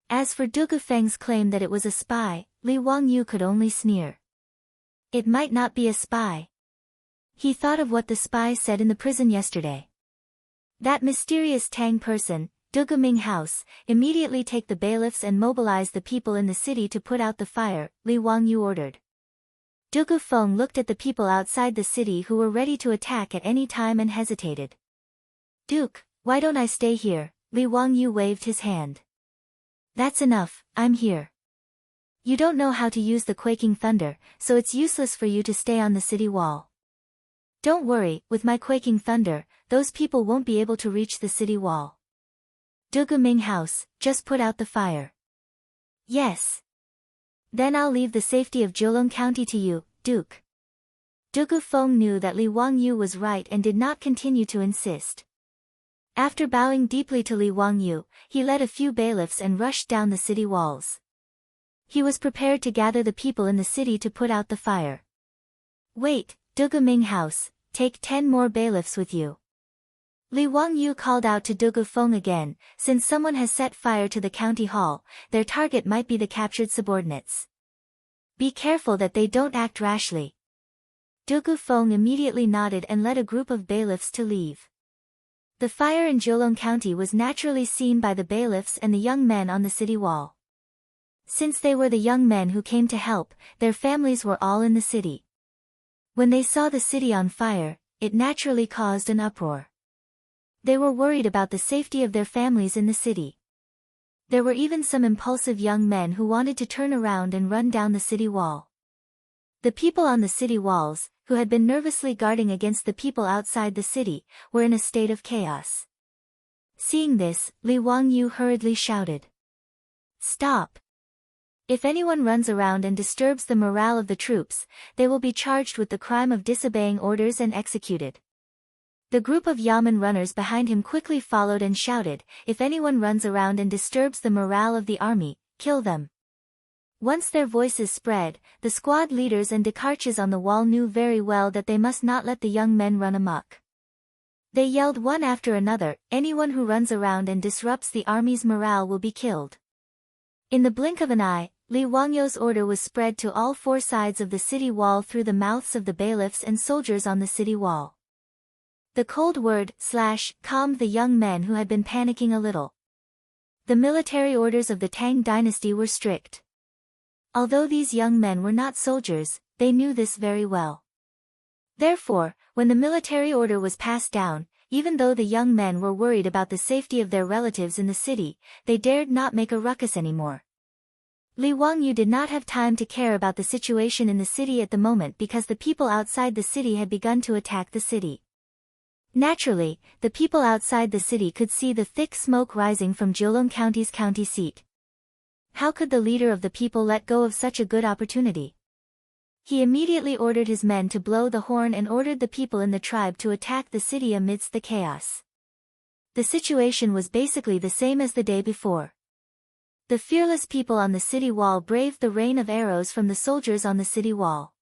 As for Du Feng's claim that it was a spy, Li Wangyu could only sneer. It might not be a spy. He thought of what the spy said in the prison yesterday. That mysterious Tang person, Du Ming House, immediately take the bailiffs and mobilize the people in the city to put out the fire, Li Wangyu ordered. Du Feng looked at the people outside the city who were ready to attack at any time and hesitated. Duke, why don't I stay here? Li Wangyu waved his hand. That's enough, I'm here. You don't know how to use the quaking thunder, so it's useless for you to stay on the city wall. Don't worry, with my quaking thunder, those people won't be able to reach the city wall. Du Ming House, just put out the fire. Yes. Then I'll leave the safety of Jiulong County to you, Duke. Du Feng knew that Li Wangyu was right and did not continue to insist. After bowing deeply to Li Wangyu, he led a few bailiffs and rushed down the city walls. He was prepared to gather the people in the city to put out the fire. Wait, Du Ming House, take 10 more bailiffs with you. Li Wangyu called out to Du Feng again, since someone has set fire to the county hall, their target might be the captured subordinates. Be careful that they don't act rashly. Du Feng immediately nodded and led a group of bailiffs to leave. The fire in Jiulong County was naturally seen by the bailiffs and the young men on the city wall. Since they were the young men who came to help, their families were all in the city. When they saw the city on fire, it naturally caused an uproar. They were worried about the safety of their families in the city. There were even some impulsive young men who wanted to turn around and run down the city wall. The people on the city walls, who had been nervously guarding against the people outside the city, were in a state of chaos. Seeing this, Li Wangyu hurriedly shouted. Stop! If anyone runs around and disturbs the morale of the troops, they will be charged with the crime of disobeying orders and executed. The group of Yamen runners behind him quickly followed and shouted, if anyone runs around and disturbs the morale of the army, kill them. Once their voices spread, the squad leaders and Dekarches on the wall knew very well that they must not let the young men run amok. They yelled one after another, anyone who runs around and disrupts the army's morale will be killed. In the blink of an eye, Li Wangyou's order was spread to all four sides of the city wall through the mouths of the bailiffs and soldiers on the city wall. The cold word, / calmed the young men who had been panicking a little. The military orders of the Tang dynasty were strict. Although these young men were not soldiers, they knew this very well. Therefore, when the military order was passed down, even though the young men were worried about the safety of their relatives in the city, they dared not make a ruckus anymore. Li Wangyu did not have time to care about the situation in the city at the moment because the people outside the city had begun to attack the city. Naturally, the people outside the city could see the thick smoke rising from Jiulong County's county seat. How could the leader of the people let go of such a good opportunity? He immediately ordered his men to blow the horn and ordered the people in the tribe to attack the city amidst the chaos. The situation was basically the same as the day before. The fearless people on the city wall braved the rain of arrows from the soldiers on the city wall.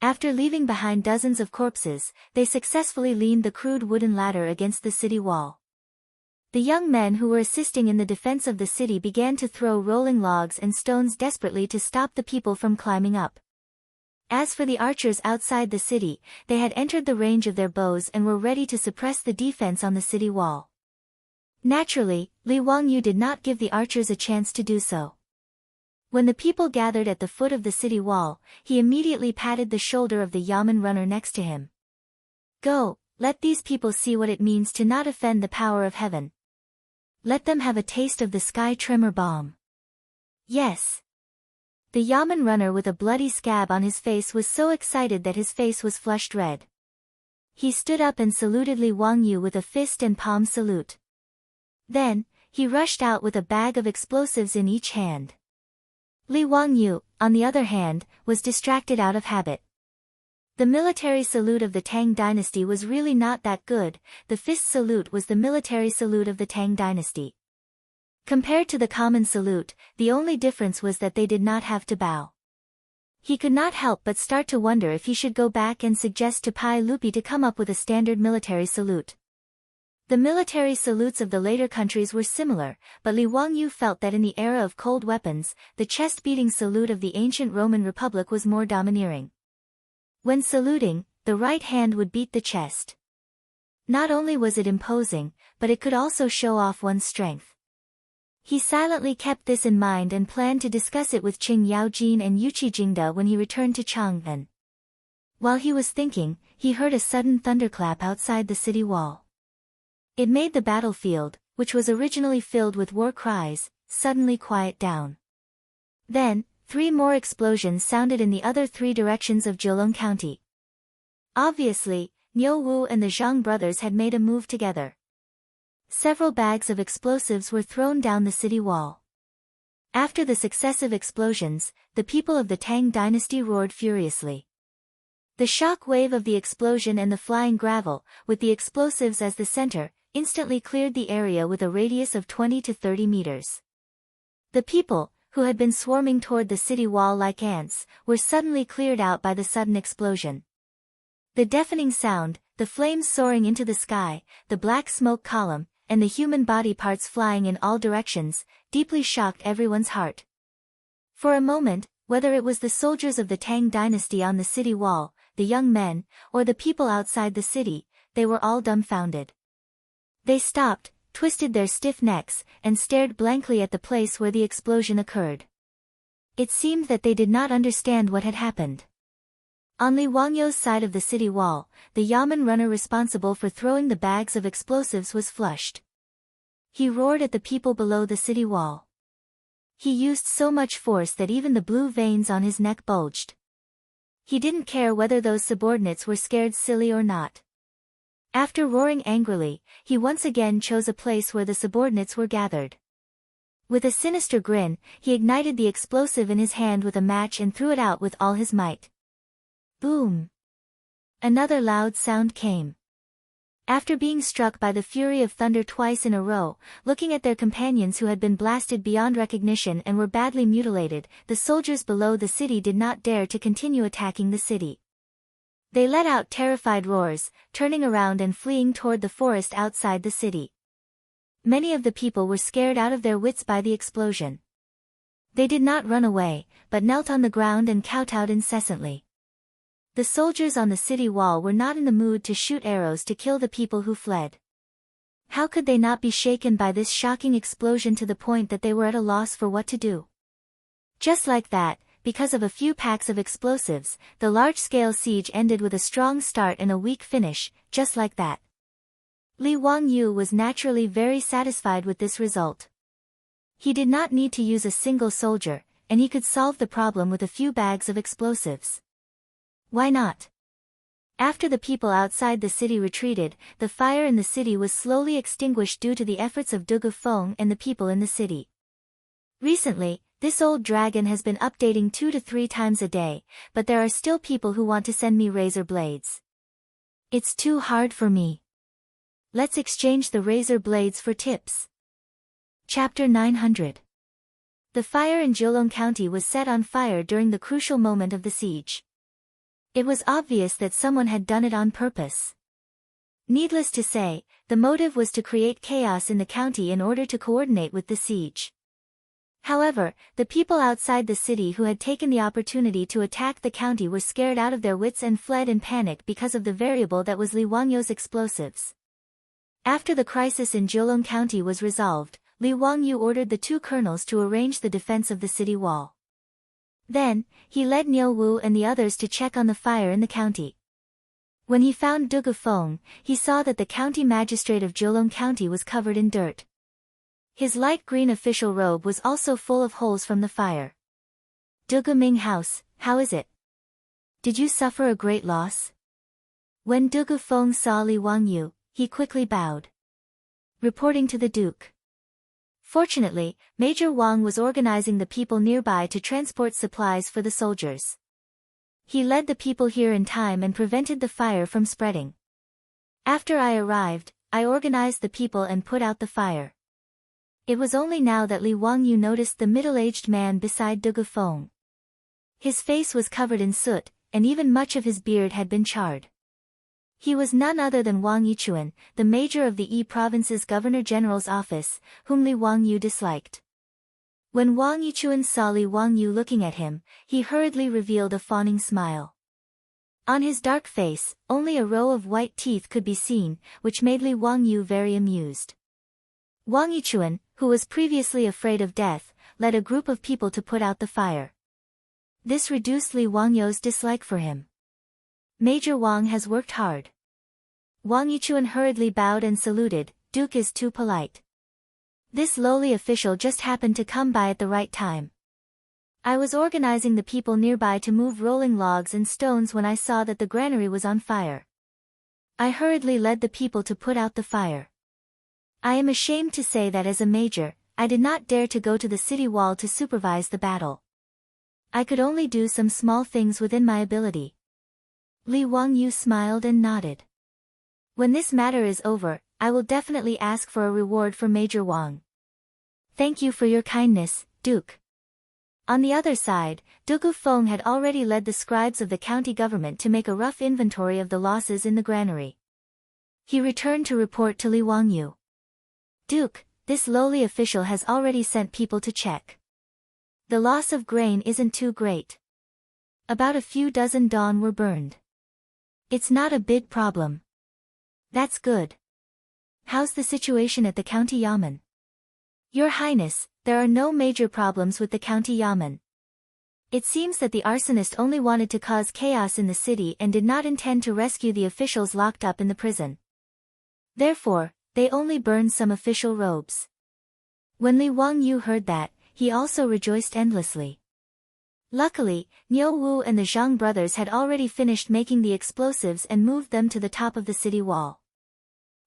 After leaving behind dozens of corpses, they successfully leaned the crude wooden ladder against the city wall. The young men who were assisting in the defense of the city began to throw rolling logs and stones desperately to stop the people from climbing up. As for the archers outside the city, they had entered the range of their bows and were ready to suppress the defense on the city wall. Naturally, Li Wangyu did not give the archers a chance to do so. When the people gathered at the foot of the city wall, he immediately patted the shoulder of the yamen runner next to him. "Go, let these people see what it means to not offend the power of heaven. Let them have a taste of the sky tremor bomb." Yes. The yamen runner with a bloody scab on his face was so excited that his face was flushed red. He stood up and saluted Li Wangyu with a fist and palm salute. Then, he rushed out with a bag of explosives in each hand. Li Wangyu, on the other hand, was distracted out of habit. The military salute of the Tang dynasty was really not that good. The fist salute was the military salute of the Tang dynasty. Compared to the common salute, the only difference was that they did not have to bow. He could not help but start to wonder if he should go back and suggest to Pai Lupi to come up with a standard military salute. The military salutes of the later countries were similar, but Li Wangyu felt that in the era of cold weapons, the chest-beating salute of the ancient Roman Republic was more domineering. When saluting, the right hand would beat the chest. Not only was it imposing, but it could also show off one's strength. He silently kept this in mind and planned to discuss it with Qing Yaojin and Yuqi Jingde when he returned to Chang'an. While he was thinking, he heard a sudden thunderclap outside the city wall. It made the battlefield, which was originally filled with war cries, suddenly quiet down. Then, 3 more explosions sounded in the other 3 directions of Jiulong County. Obviously, Niu Wu and the Zhang brothers had made a move together. Several bags of explosives were thrown down the city wall. After the successive explosions, the people of the Tang dynasty roared furiously. The shock wave of the explosion and the flying gravel, with the explosives as the center, instantly cleared the area with a radius of 20 to 30 meters. The people, who had been swarming toward the city wall like ants, were suddenly cleared out by the sudden explosion. The deafening sound, the flames soaring into the sky, the black smoke column, and the human body parts flying in all directions, deeply shocked everyone's heart. For a moment, whether it was the soldiers of the Tang dynasty on the city wall, the young men, or the people outside the city, they were all dumbfounded. They stopped, twisted their stiff necks, and stared blankly at the place where the explosion occurred. It seemed that they did not understand what had happened. On Li Wangyou's side of the city wall, the yamen runner responsible for throwing the bags of explosives was flushed. He roared at the people below the city wall. He used so much force that even the blue veins on his neck bulged. He didn't care whether those subordinates were scared silly or not. After roaring angrily, he once again chose a place where the subordinates were gathered. With a sinister grin, he ignited the explosive in his hand with a match and threw it out with all his might. Boom! Another loud sound came. After being struck by the fury of thunder twice in a row, looking at their companions who had been blasted beyond recognition and were badly mutilated, the soldiers below the city did not dare to continue attacking the city. They let out terrified roars, turning around and fleeing toward the forest outside the city. Many of the people were scared out of their wits by the explosion. They did not run away, but knelt on the ground and kowtowed incessantly. The soldiers on the city wall were not in the mood to shoot arrows to kill the people who fled. How could they not be shaken by this shocking explosion to the point that they were at a loss for what to do? Just like that, because of a few packs of explosives, the large-scale siege ended with a strong start and a weak finish, just like that. Li Wangyu was naturally very satisfied with this result. He did not need to use a single soldier, and he could solve the problem with a few bags of explosives. Why not? After the people outside the city retreated, the fire in the city was slowly extinguished due to the efforts of Dugu Feng and the people in the city. Recently, this old dragon has been updating 2 to 3 times a day, but there are still people who want to send me razor blades. It's too hard for me. Let's exchange the razor blades for tips. Chapter 900. The fire in Jiulong County was set on fire during the crucial moment of the siege. It was obvious that someone had done it on purpose. Needless to say, the motive was to create chaos in the county in order to coordinate with the siege. However, the people outside the city who had taken the opportunity to attack the county were scared out of their wits and fled in panic because of the variable that was Li Wangyu's explosives. After the crisis in Jiulong County was resolved, Li Wangyu ordered the 2 colonels to arrange the defense of the city wall. Then, he led Niu Wu and the others to check on the fire in the county. When he found Dugu Feng, he saw that the county magistrate of Jiulong County was covered in dirt. His light green official robe was also full of holes from the fire. Dugu Ming House, how is it? Did you suffer a great loss? When Dugu Feng saw Li Wangyu, he quickly bowed. Reporting to the Duke. Fortunately, Major Wang was organizing the people nearby to transport supplies for the soldiers. He led the people here in time and prevented the fire from spreading. After I arrived, I organized the people and put out the fire. It was only now that Li Wangyu noticed the middle-aged man beside Dugu Feng. His face was covered in soot, and even much of his beard had been charred. He was none other than Wang Yichuan, the major of the Yi Province's Governor-General's office, whom Li Wangyu disliked. When Wang Yichuan saw Li Wangyu looking at him, he hurriedly revealed a fawning smile. On his dark face, only a row of white teeth could be seen, which made Li Wangyu very amused. Wang Yichuan, who was previously afraid of death, led a group of people to put out the fire. This reduced Li Wangyu's dislike for him. Major Wang has worked hard. Wang Yichuan hurriedly bowed and saluted. Duke is too polite. This lowly official just happened to come by at the right time. I was organizing the people nearby to move rolling logs and stones when I saw that the granary was on fire. I hurriedly led the people to put out the fire. I am ashamed to say that as a major, I did not dare to go to the city wall to supervise the battle. I could only do some small things within my ability. Li Wangyu smiled and nodded. When this matter is over, I will definitely ask for a reward for Major Wang. Thank you for your kindness, Duke. On the other side, Dugu Feng had already led the scribes of the county government to make a rough inventory of the losses in the granary. He returned to report to Li Wangyu. Duke, this lowly official has already sent people to check. The loss of grain isn't too great. About a few dozen dawn were burned. It's not a big problem. That's good. How's the situation at the county yamen? Your Highness, there are no major problems with the county yamen. It seems that the arsonist only wanted to cause chaos in the city and did not intend to rescue the officials locked up in the prison. Therefore, they only burned some official robes. When Li Wangyu heard that, he also rejoiced endlessly. Luckily, Niu Wu and the Zhang brothers had already finished making the explosives and moved them to the top of the city wall.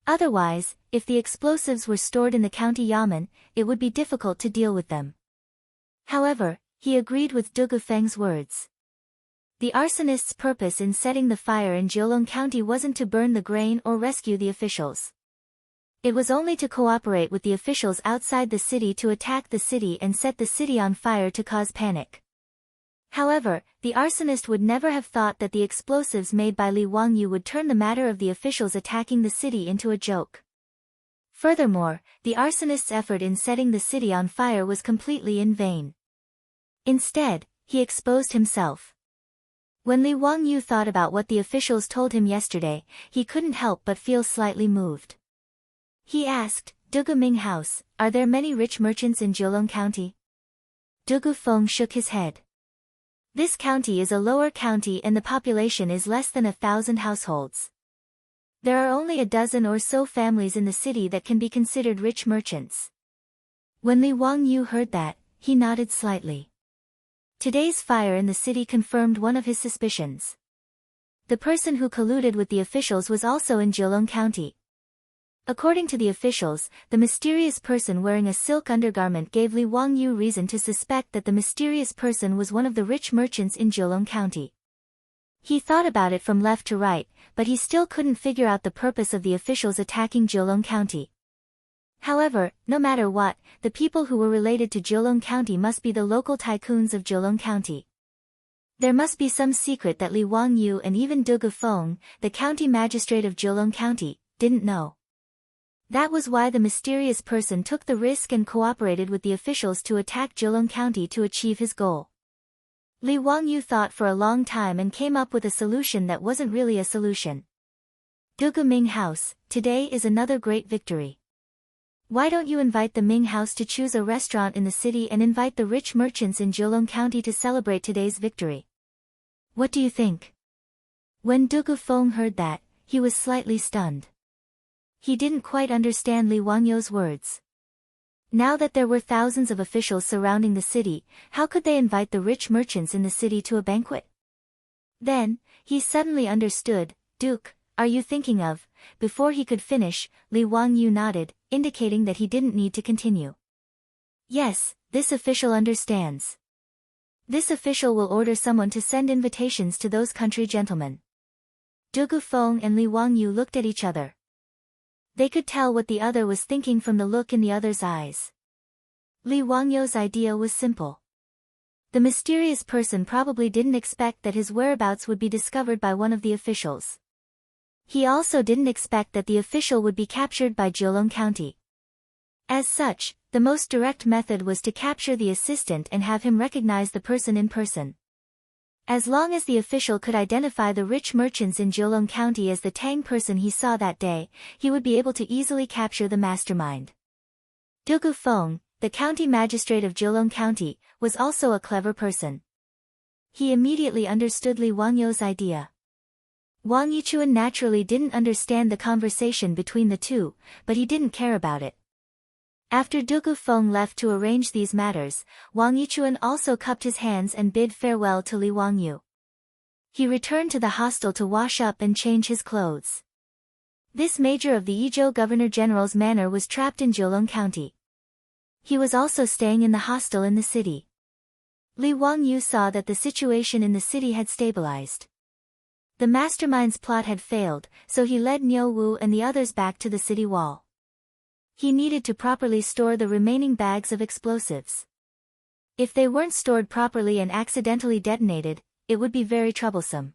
Otherwise, if the explosives were stored in the county yamen, it would be difficult to deal with them. However, he agreed with Dugu Feng's words. The arsonist's purpose in setting the fire in Jiulong County wasn't to burn the grain or rescue the officials. It was only to cooperate with the officials outside the city to attack the city and set the city on fire to cause panic. However, the arsonist would never have thought that the explosives made by Li Wangyu would turn the matter of the officials attacking the city into a joke. Furthermore, the arsonist's effort in setting the city on fire was completely in vain. Instead, he exposed himself. When Li Wangyu thought about what the officials told him yesterday, he couldn't help but feel slightly moved. He asked, Dugu Ming House, are there many rich merchants in Jiulong County? Dugu Feng shook his head. This county is a lower county and the population is less than 1,000 households. There are only a dozen or so families in the city that can be considered rich merchants. When Li Wangyu heard that, he nodded slightly. Today's fire in the city confirmed one of his suspicions. The person who colluded with the officials was also in Jiulong County. According to the officials, the mysterious person wearing a silk undergarment gave Li Wangyu reason to suspect that the mysterious person was one of the rich merchants in Jiulong County. He thought about it from left to right, but he still couldn't figure out the purpose of the officials attacking Jiulong County. However, no matter what, the people who were related to Jiulong County must be the local tycoons of Jiulong County. There must be some secret that Li Wangyu and even Dugu Feng, the county magistrate of Jiulong County, didn't know. That was why the mysterious person took the risk and cooperated with the officials to attack Jiulong County to achieve his goal. Li Wangyu thought for a long time and came up with a solution that wasn't really a solution. Dugu Ming House, today is another great victory. Why don't you invite the Ming House to choose a restaurant in the city and invite the rich merchants in Jiulong County to celebrate today's victory? What do you think? When Dugu Feng heard that, he was slightly stunned. He didn't quite understand Li Wangyu's words. Now that there were thousands of officials surrounding the city, how could they invite the rich merchants in the city to a banquet? Then, he suddenly understood. Duke, are you thinking of? Before he could finish, Li Wangyu nodded, indicating that he didn't need to continue. Yes, this official understands. This official will order someone to send invitations to those country gentlemen. Dugu Feng and Li Wangyu looked at each other. They could tell what the other was thinking from the look in the other's eyes. Li Wangyu's idea was simple. The mysterious person probably didn't expect that his whereabouts would be discovered by one of the officials. He also didn't expect that the official would be captured by Jiulong County. As such, the most direct method was to capture the assistant and have him recognize the person in person. As long as the official could identify the rich merchants in Jiulong County as the Tang person he saw that day, he would be able to easily capture the mastermind. Dugu Feng, the county magistrate of Jiulong County, was also a clever person. He immediately understood Li Wangyu's idea. Wang Yichuan naturally didn't understand the conversation between the two, but he didn't care about it. After Dugu Feng left to arrange these matters, Wang Yichuan also cupped his hands and bid farewell to Li Wangyu. He returned to the hostel to wash up and change his clothes. This major of the Yizhou Governor-General's manor was trapped in Jiulong County. He was also staying in the hostel in the city. Li Wangyu saw that the situation in the city had stabilized. The mastermind's plot had failed, so he led Niu Wu and the others back to the city wall. He needed to properly store the remaining bags of explosives. If they weren't stored properly and accidentally detonated, it would be very troublesome.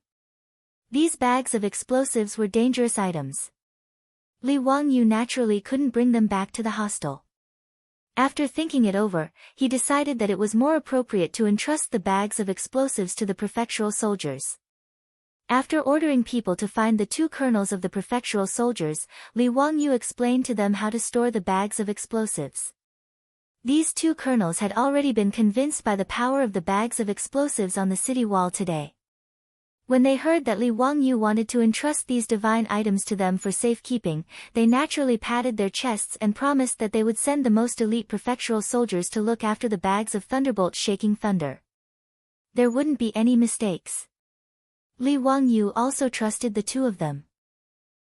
These bags of explosives were dangerous items. Li Wangyu naturally couldn't bring them back to the hostel. After thinking it over, he decided that it was more appropriate to entrust the bags of explosives to the prefectural soldiers. After ordering people to find the two colonels of the prefectural soldiers, Li Wangyu explained to them how to store the bags of explosives. These two colonels had already been convinced by the power of the bags of explosives on the city wall today. When they heard that Li Wangyu wanted to entrust these divine items to them for safekeeping, they naturally patted their chests and promised that they would send the most elite prefectural soldiers to look after the bags of thunderbolts shaking thunder. There wouldn't be any mistakes. Li Wangyu also trusted the two of them.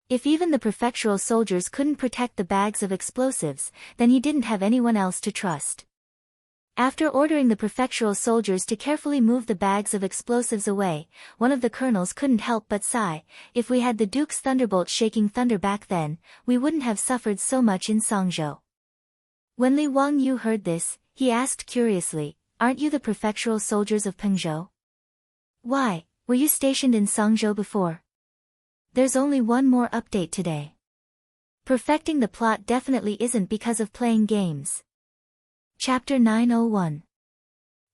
If even the prefectural soldiers couldn't protect the bags of explosives, then he didn't have anyone else to trust. After ordering the prefectural soldiers to carefully move the bags of explosives away, one of the colonels couldn't help but sigh. If we had the Duke's thunderbolt shaking thunder back then, we wouldn't have suffered so much in Songzhou. When Li Wangyu heard this, he asked curiously, "Aren't you the prefectural soldiers of Pengzhou? Why? Were you stationed in Songzhou before?" There's only one more update today. Perfecting the plot definitely isn't because of playing games. Chapter 901.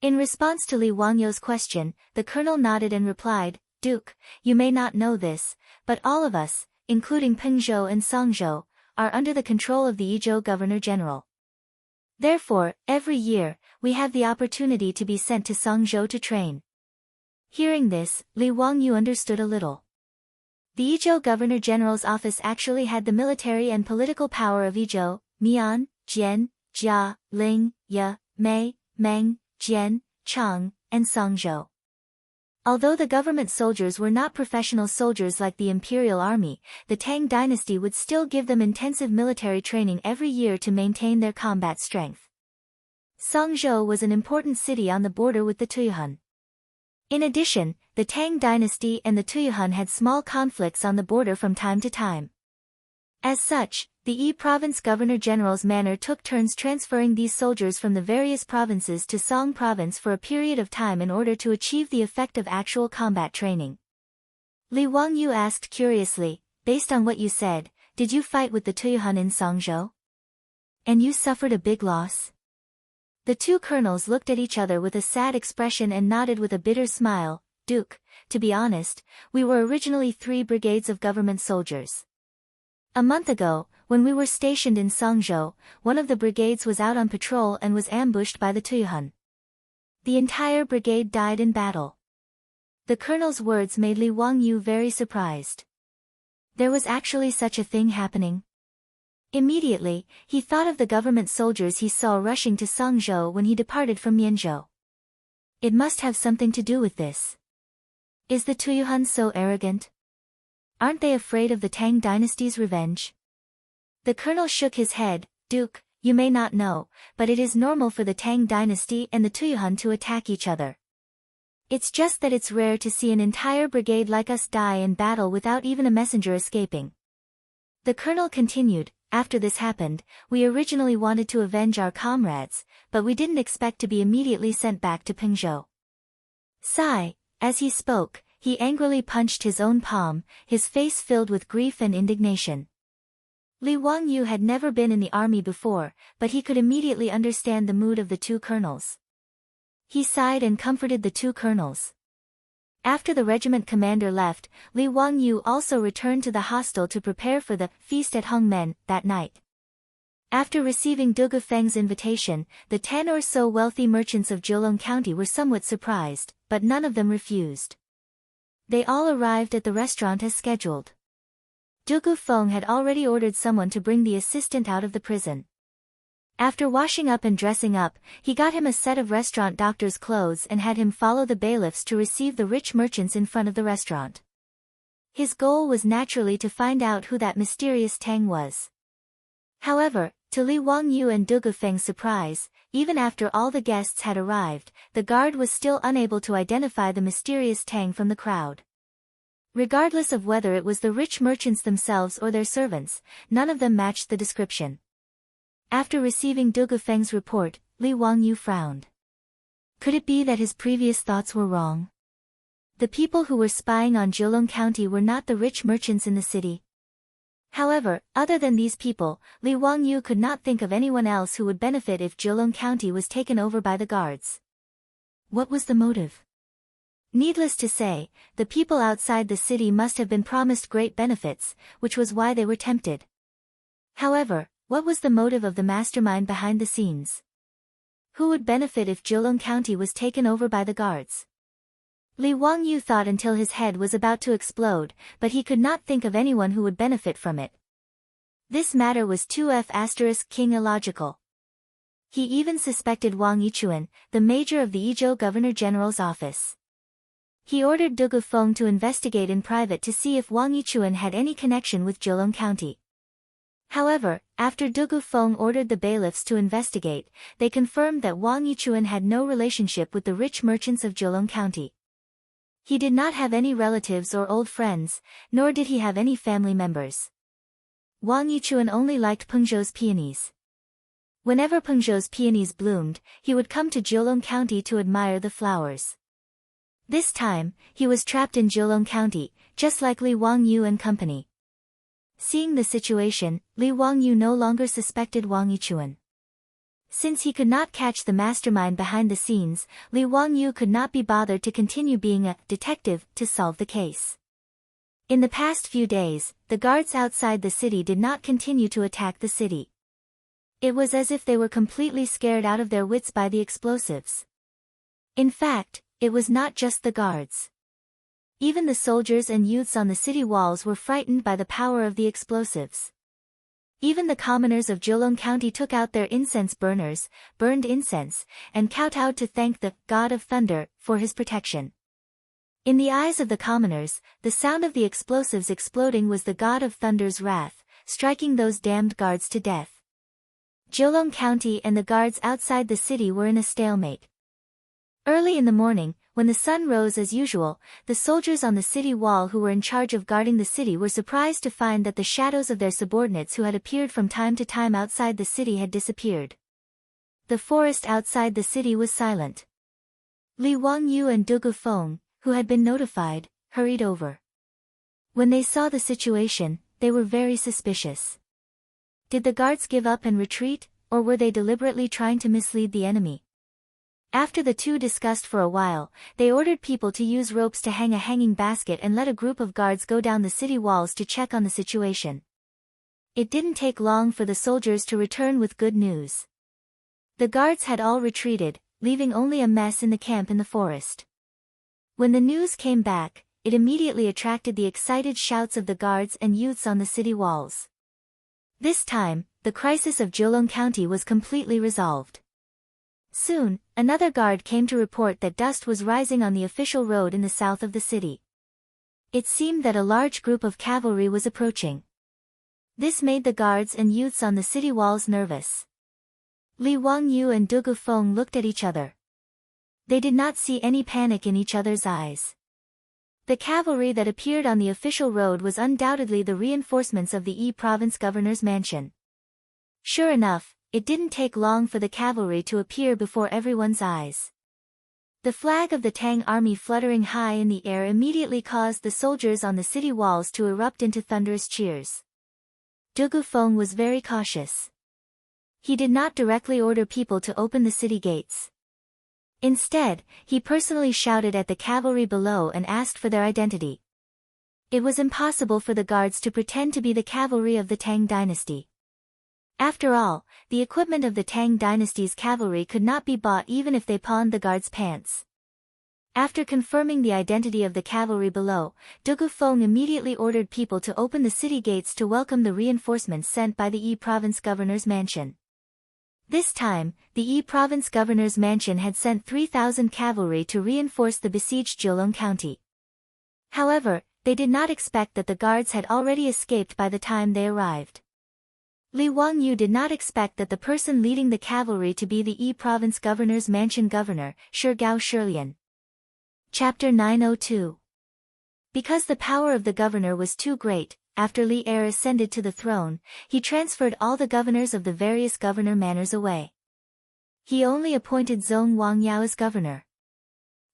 In response to Li Wangyou's question, the colonel nodded and replied, "Duke, you may not know this, but all of us, including Pengzhou and Songzhou, are under the control of the Yizhou Governor-General. Therefore, every year, we have the opportunity to be sent to Songzhou to train." Hearing this, Li Wangyou understood a little. The Yizhou Governor-General's office actually had the military and political power of Yizhou, Mian, Jian, Jia, Ling, Ye, Mei, Meng, Jian, Chang, and Songzhou. Although the government soldiers were not professional soldiers like the imperial army, the Tang dynasty would still give them intensive military training every year to maintain their combat strength. Songzhou was an important city on the border with the Tuyuhun. In addition, the Tang dynasty and the Tuyuhun had small conflicts on the border from time to time. As such, the Yi province governor-general's manor took turns transferring these soldiers from the various provinces to Song province for a period of time in order to achieve the effect of actual combat training. Li Wangyou asked curiously, "Based on what you said, did you fight with the Tuyuhun in Songzhou? And you suffered a big loss?" The two colonels looked at each other with a sad expression and nodded with a bitter smile. "Duke, to be honest, we were originally 3 brigades of government soldiers. A month ago, when we were stationed in Songzhou, one of the brigades was out on patrol and was ambushed by the Tuyuhun. The entire brigade died in battle." The colonel's words made Li Wangyou very surprised. There was actually such a thing happening. Immediately, he thought of the government soldiers he saw rushing to Songzhou when he departed from Mianzhou. It must have something to do with this. Is the Tuyuhun so arrogant? Aren't they afraid of the Tang dynasty's revenge? The colonel shook his head. "Duke, you may not know, but it is normal for the Tang dynasty and the Tuyuhun to attack each other. It's just that it's rare to see an entire brigade like us die in battle without even a messenger escaping." The colonel continued, "After this happened, we originally wanted to avenge our comrades, but we didn't expect to be immediately sent back to Pengzhou." Sigh. As he spoke, he angrily punched his own palm, his face filled with grief and indignation. Li Wangyou had never been in the army before, but he could immediately understand the mood of the two colonels. He sighed and comforted the two colonels. After the regiment commander left, Li Wangyou also returned to the hostel to prepare for the feast at Hongmen that night. After receiving Dugu Feng's invitation, the 10 or so wealthy merchants of Jiulong County were somewhat surprised, but none of them refused. They all arrived at the restaurant as scheduled. Dugu Feng had already ordered someone to bring the assistant out of the prison. After washing up and dressing up, he got him a set of restaurant doctor's clothes and had him follow the bailiffs to receive the rich merchants in front of the restaurant. His goal was naturally to find out who that mysterious Tang was. However, to Li Wangyou and Dugu Feng's surprise, even after all the guests had arrived, the guard was still unable to identify the mysterious Tang from the crowd. Regardless of whether it was the rich merchants themselves or their servants, none of them matched the description. After receiving Dugu Feng's report, Li Wangyou frowned. Could it be that his previous thoughts were wrong? The people who were spying on Jiulong County were not the rich merchants in the city. However, other than these people, Li Wangyou could not think of anyone else who would benefit if Jiulong County was taken over by the guards. What was the motive? Needless to say, the people outside the city must have been promised great benefits, which was why they were tempted. However, what was the motive of the mastermind behind the scenes? Who would benefit if Jiulong County was taken over by the guards? Li Wangyou thought until his head was about to explode, but he could not think of anyone who would benefit from it. This matter was 2F*King illogical. He even suspected Wang Yichuan, the major of the Yizhou Governor-General's office. He ordered Dugu Feng to investigate in private to see if Wang Yichuan had any connection with Jiulong County. However, after Dugu Feng ordered the bailiffs to investigate, they confirmed that Wang Yichuan had no relationship with the rich merchants of Jiulong County. He did not have any relatives or old friends, nor did he have any family members. Wang Yichuan only liked Pengzhou's peonies. Whenever Pengzhou's peonies bloomed, he would come to Jiulong County to admire the flowers. This time, he was trapped in Jiulong County, just like Li Wangyou and company. Seeing the situation, Li Wangyou no longer suspected Wang Yichuan. Since he could not catch the mastermind behind the scenes, Li Wangyu could not be bothered to continue being a detective to solve the case. In the past few days, the guards outside the city did not continue to attack the city. It was as if they were completely scared out of their wits by the explosives. In fact, it was not just the guards. Even the soldiers and youths on the city walls were frightened by the power of the explosives. Even the commoners of Jilong County took out their incense burners, burned incense, and kowtowed to thank the God of Thunder for his protection. In the eyes of the commoners, the sound of the explosives exploding was the God of Thunder's wrath, striking those damned guards to death. Jilong County and the guards outside the city were in a stalemate. Early in the morning, when the sun rose as usual, the soldiers on the city wall who were in charge of guarding the city were surprised to find that the shadows of their subordinates who had appeared from time to time outside the city had disappeared. The forest outside the city was silent. Li Wangyu and Dugu Feng, who had been notified, hurried over. When they saw the situation, they were very suspicious. Did the guards give up and retreat, or were they deliberately trying to mislead the enemy? After the two discussed for a while, they ordered people to use ropes to hang a hanging basket and let a group of guards go down the city walls to check on the situation. It didn't take long for the soldiers to return with good news. The guards had all retreated, leaving only a mess in the camp in the forest. When the news came back, it immediately attracted the excited shouts of the guards and youths on the city walls. This time, the crisis of Jilong County was completely resolved. Soon, another guard came to report that dust was rising on the official road in the south of the city. It seemed that a large group of cavalry was approaching. This made the guards and youths on the city walls nervous. Li Wangyu and Dugu Feng looked at each other. They did not see any panic in each other's eyes. The cavalry that appeared on the official road was undoubtedly the reinforcements of the Yi province governor's mansion. Sure enough, it didn't take long for the cavalry to appear before everyone's eyes. The flag of the Tang army fluttering high in the air immediately caused the soldiers on the city walls to erupt into thunderous cheers. Dugu Feng was very cautious. He did not directly order people to open the city gates. Instead, he personally shouted at the cavalry below and asked for their identity. It was impossible for the guards to pretend to be the cavalry of the Tang dynasty. After all, the equipment of the Tang dynasty's cavalry could not be bought even if they pawned the guards' pants. After confirming the identity of the cavalry below, Dugu Feng immediately ordered people to open the city gates to welcome the reinforcements sent by the Yi province governor's mansion. This time, the Yi province governor's mansion had sent 3,000 cavalry to reinforce the besieged Jilong County. However, they did not expect that the guards had already escaped by the time they arrived. Li Wangyu did not expect that the person leading the cavalry to be the Yi province governor's mansion governor, Gao Shilian. Chapter 902. Because the power of the governor was too great, after Li Er ascended to the throne, he transferred all the governors of the various governor manors away. He only appointed Zhong Wangyao as governor.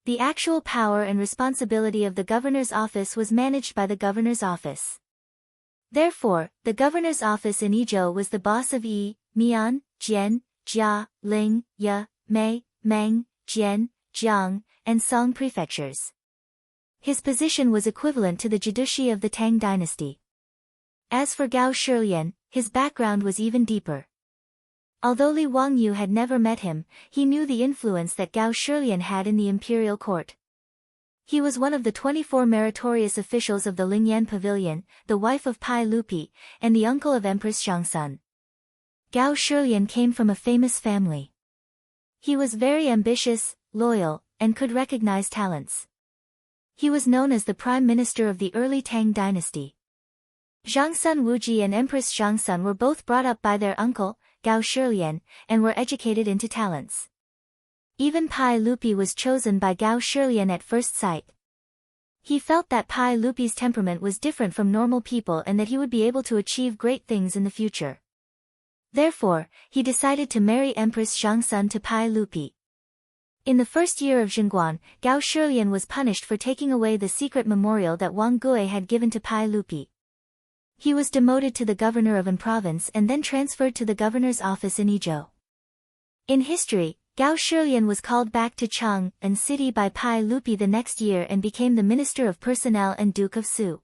The actual power and responsibility of the governor's office was managed by the governor's office. Therefore, the governor's office in Yizhou was the boss of Yi, Mian, Jian, Jia, Ling, Ya, Mei, Meng, Jian, Jiang, and Song prefectures. His position was equivalent to the judici of the Tang dynasty. As for Gao Shilian, his background was even deeper. Although Li Wangyu had never met him, he knew the influence that Gao Shilian had in the imperial court. He was one of the 24 meritorious officials of the Lingyan Pavilion, the wife of Pai Lupi, and the uncle of Empress Xiangsun. Gao Shilian came from a famous family. He was very ambitious, loyal, and could recognize talents. He was known as the prime minister of the early Tang dynasty. Xiangsun Wuji and Empress Xiangsun were both brought up by their uncle, Gao Shilian, and were educated into talents. Even Pai Lupi was chosen by Gao Shilian at first sight. He felt that Pai Lupi's temperament was different from normal people and that he would be able to achieve great things in the future. Therefore, he decided to marry Empress Xiangsun to Pai Lupi. In the first year of Xinguan, Gao Shilian was punished for taking away the secret memorial that Wang Gui had given to Pai Lupi. He was demoted to the governor of an province and then transferred to the governor's office in Yizhou. In history, Gao Shilian was called back to Chang'an City by Pai Lupi the next year and became the Minister of Personnel and Duke of Su.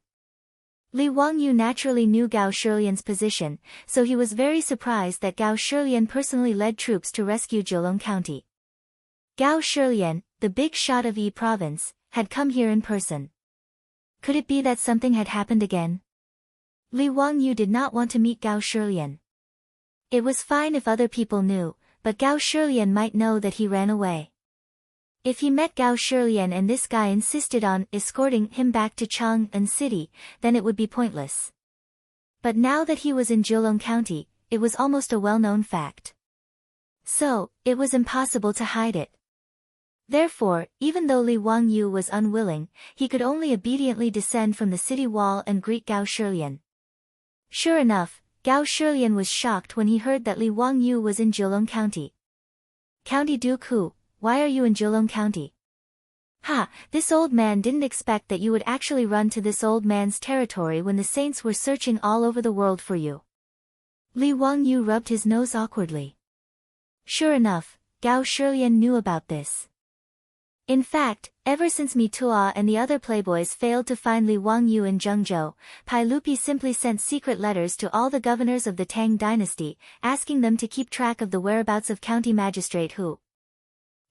Li Wangyu naturally knew Gao Shilian's position, so he was very surprised that Gao Shilian personally led troops to rescue Jilong County. Gao Shilian, the big shot of Yi province, had come here in person. Could it be that something had happened again? Li Wangyu did not want to meet Gao Shilian. It was fine if other people knew, but Gao Shilian might know that he ran away. If he met Gao Shilian and this guy insisted on escorting him back to Chang'an City, then it would be pointless. But now that he was in Jilong County, it was almost a well-known fact. So, it was impossible to hide it. Therefore, even though Li Wangyu was unwilling, he could only obediently descend from the city wall and greet Gao Shilian. Sure enough, Gao Shilian was shocked when he heard that Li Wangyu was in Jilong County. County Duke Hu, why are you in Jilong County? Ha, this old man didn't expect that you would actually run to this old man's territory when the saints were searching all over the world for you. Li Wangyu rubbed his nose awkwardly. Sure enough, Gao Shilian knew about this. In fact, ever since Mitua and the other playboys failed to find Li Wangyu in Zhengzhou, Pai Lupi simply sent secret letters to all the governors of the Tang dynasty, asking them to keep track of the whereabouts of County Magistrate Hu.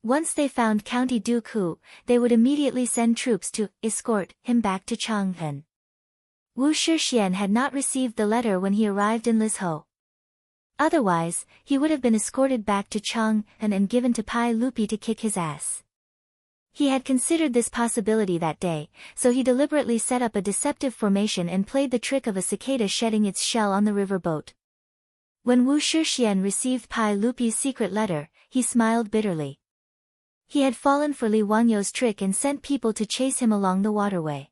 Once they found County Duke Hu, they would immediately send troops to escort him back to Chang'an. Wu Shixian had not received the letter when he arrived in Lizhou. Otherwise, he would have been escorted back to Chang'an and given to Pai Lupi to kick his ass. He had considered this possibility that day, so he deliberately set up a deceptive formation and played the trick of a cicada shedding its shell on the river boat. When Wu Shixian received Pai Lupi's secret letter, he smiled bitterly. He had fallen for Li Wangyu's trick and sent people to chase him along the waterway.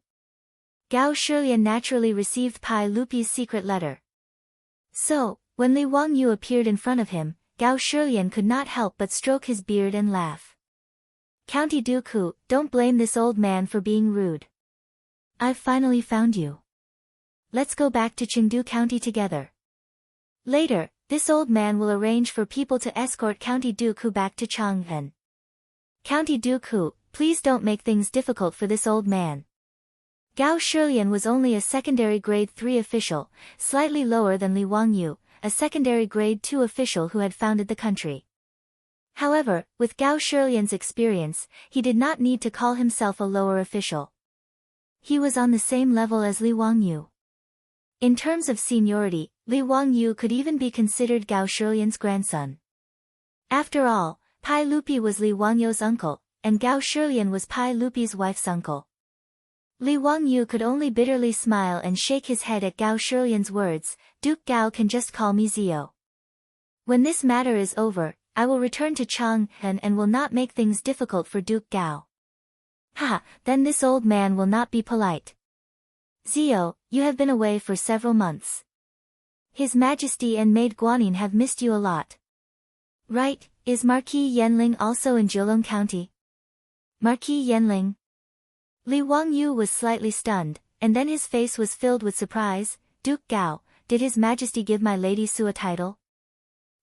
Gao Shilian naturally received Pai Lupi's secret letter. So, when Li Wangyu appeared in front of him, Gao Shilian could not help but stroke his beard and laugh. County Duke Hu, don't blame this old man for being rude. I've finally found you. Let's go back to Chengdu County together. Later, this old man will arrange for people to escort County Duke Hu back to Chang'an. County Duke Hu, please don't make things difficult for this old man. Gao Shilian was only a secondary grade 3 official, slightly lower than Li Wangyu, a secondary grade 2 official who had founded the country. However, with Gao Shilian's experience, he did not need to call himself a lower official. He was on the same level as Li Wangyu. In terms of seniority, Li Wangyu could even be considered Gao Shilian's grandson. After all, Pai Lupi was Li Wangyu's uncle, and Gao Shilian was Pai Lupi's wife's uncle. Li Wangyu could only bitterly smile and shake his head at Gao Shilian's words, Duke Gao can just call me Zio. When this matter is over, I will return to Chang'an and will not make things difficult for Duke Gao. Ha, then this old man will not be polite. Zio, you have been away for several months. His Majesty and Maid Guanyin have missed you a lot. Right, is Marquis Yanling also in Jilong County? Marquis Yanling? Li Wangyu was slightly stunned, and then his face was filled with surprise. Duke Gao, did His Majesty give my Lady Su a title?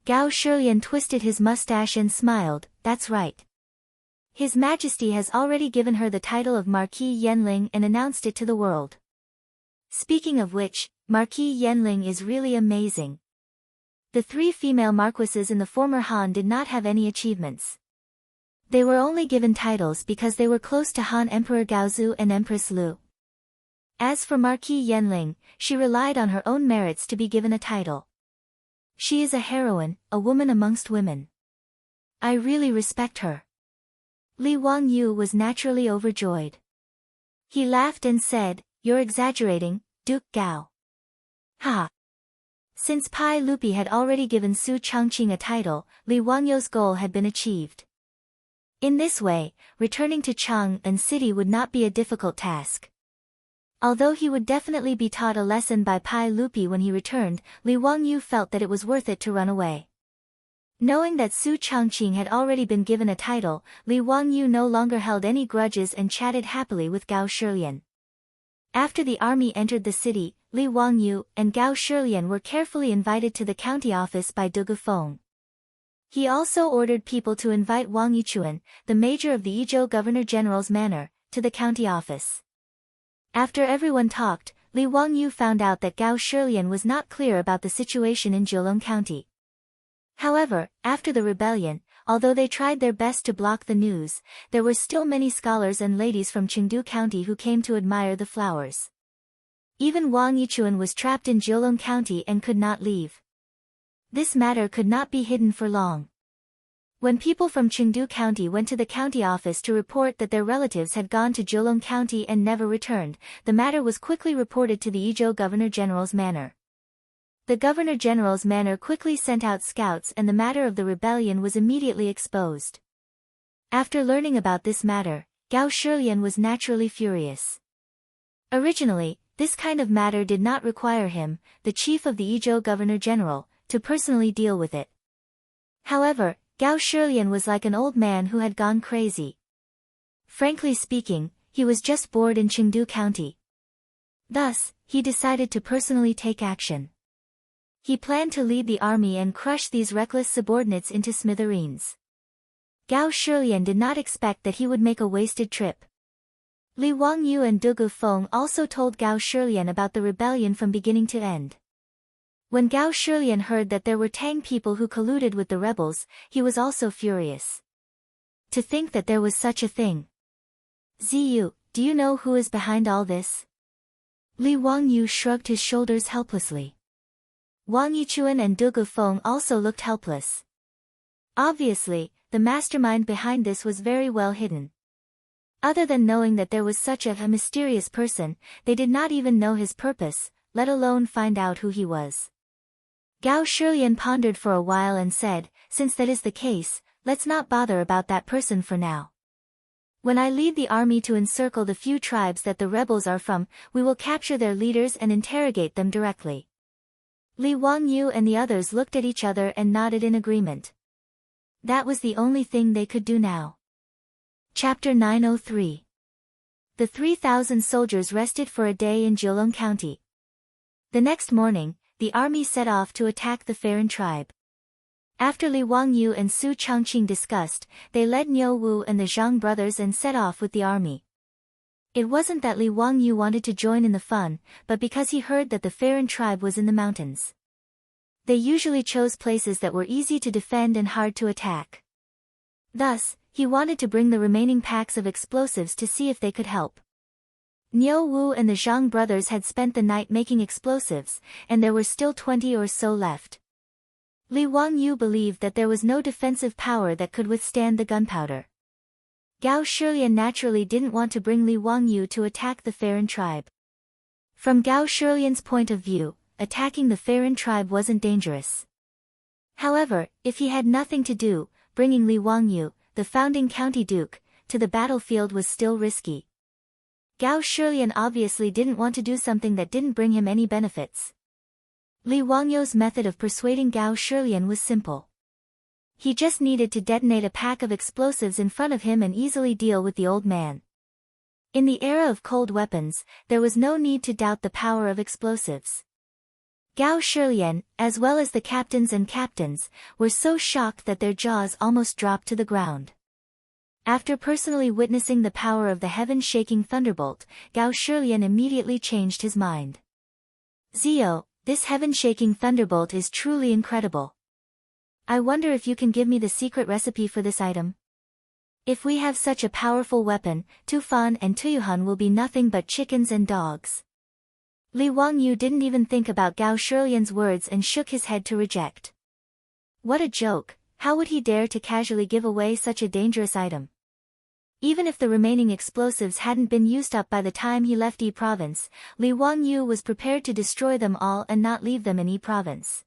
Gao Shilian twisted his mustache and smiled, that's right. His Majesty has already given her the title of Marquis Yanling and announced it to the world. Speaking of which, Marquis Yanling is really amazing. The 3 female marquises in the former Han did not have any achievements. They were only given titles because they were close to Han Emperor Gaozu and Empress Lu. As for Marquis Yanling, she relied on her own merits to be given a title. She is a heroine, a woman amongst women. I really respect her. Li Wangyu was naturally overjoyed. He laughed and said, you're exaggerating, Duke Gao. Ha! Since Pai Lupi had already given Su Changqing a title, Li Wangyu's goal had been achieved. In this way, returning to Chang'an City would not be a difficult task. Although he would definitely be taught a lesson by Pai Lupi when he returned, Li Wangyu felt that it was worth it to run away. Knowing that Su Changqing had already been given a title, Li Wangyu no longer held any grudges and chatted happily with Gao Shilian. After the army entered the city, Li Wangyu and Gao Shilian were carefully invited to the county office by Dugu Feng. He also ordered people to invite Wang Yichuan, the major of the Yizhou Governor-General's manor, to the county office. After everyone talked, Li Wangyu found out that Gao Shilian was not clear about the situation in Zheolong County. However, after the rebellion, although they tried their best to block the news, there were still many scholars and ladies from Chengdu County who came to admire the flowers. Even Wang Yichuan was trapped in Zheolong County and could not leave. This matter could not be hidden for long. When people from Chengdu County went to the county office to report that their relatives had gone to Zheolong County and never returned, the matter was quickly reported to the Yizhou Governor-General's manor. The Governor-General's manor quickly sent out scouts and the matter of the rebellion was immediately exposed. After learning about this matter, Gao Shilian was naturally furious. Originally, this kind of matter did not require him, the chief of the Yizhou Governor-General, to personally deal with it. However, Gao Shilian was like an old man who had gone crazy. Frankly speaking, he was just bored in Chengdu County. Thus, he decided to personally take action. He planned to lead the army and crush these reckless subordinates into smithereens. Gao Shilian did not expect that he would make a wasted trip. Li Wangyu and Du Gufeng also told Gao Shilian about the rebellion from beginning to end. When Gao Shilian heard that there were Tang people who colluded with the rebels, he was also furious. To think that there was such a thing. Ziyu, do you know who is behind all this? Li Wangyu shrugged his shoulders helplessly. Wang Yichuan and Du Gufeng also looked helpless. Obviously, the mastermind behind this was very well hidden. Other than knowing that there was such a mysterious person, they did not even know his purpose, let alone find out who he was. Gao Shilian pondered for a while and said, since that is the case, let's not bother about that person for now. When I lead the army to encircle the few tribes that the rebels are from, we will capture their leaders and interrogate them directly. Li Wangyu and the others looked at each other and nodded in agreement. That was the only thing they could do now. Chapter 903. The 3,000 soldiers rested for a day in Zheolong County. The next morning, the army set off to attack the Farron tribe. After Li Wangyu and Su Changqing discussed, they led Niu Wu and the Zhang brothers and set off with the army. It wasn't that Li Wangyu wanted to join in the fun, but because he heard that the Farron tribe was in the mountains. They usually chose places that were easy to defend and hard to attack. Thus, he wanted to bring the remaining packs of explosives to see if they could help. Niu Wu and the Zhang brothers had spent the night making explosives, and there were still 20 or so left. Li Wangyu believed that there was no defensive power that could withstand the gunpowder. Gao Shilian naturally didn't want to bring Li Wangyu to attack the Farron tribe. From Gao Shilian's point of view, attacking the Farron tribe wasn't dangerous. However, if he had nothing to do, bringing Li Wangyu, the founding county duke, to the battlefield was still risky. Gao Shilian obviously didn't want to do something that didn't bring him any benefits. Li Wangyu's method of persuading Gao Shilian was simple. He just needed to detonate a pack of explosives in front of him and easily deal with the old man. In the era of cold weapons, there was no need to doubt the power of explosives. Gao Shilian, as well as the captains and captains, were so shocked that their jaws almost dropped to the ground. After personally witnessing the power of the heaven-shaking thunderbolt, Gao Shilian immediately changed his mind. Zio, this heaven-shaking thunderbolt is truly incredible. I wonder if you can give me the secret recipe for this item? If we have such a powerful weapon, Tufan and Tuyuhan will be nothing but chickens and dogs. Li Wangyu didn't even think about Gao Shilian's words and shook his head to reject. What a joke, how would he dare to casually give away such a dangerous item? Even if the remaining explosives hadn't been used up by the time he left Yi Province, Li Wangyu was prepared to destroy them all and not leave them in Yi Province.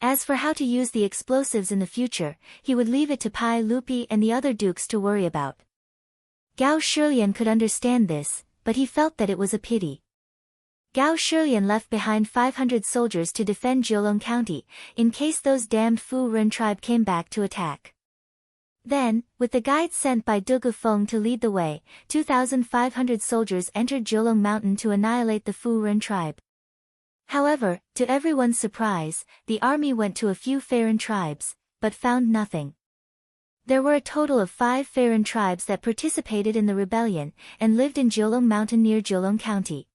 As for how to use the explosives in the future, he would leave it to Pai Lupi and the other dukes to worry about. Gao Shilian could understand this, but he felt that it was a pity. Gao Shilian left behind 500 soldiers to defend Zheolong County, in case those damned Fu Ren tribe came back to attack. Then, with the guides sent by Du Gufeng to lead the way, 2,500 soldiers entered Zheolong Mountain to annihilate the Fu Ren tribe. However, to everyone's surprise, the army went to a few Farron tribes, but found nothing. There were a total of 5 Farron tribes that participated in the rebellion, and lived in Jiulong Mountain near Jiulong County.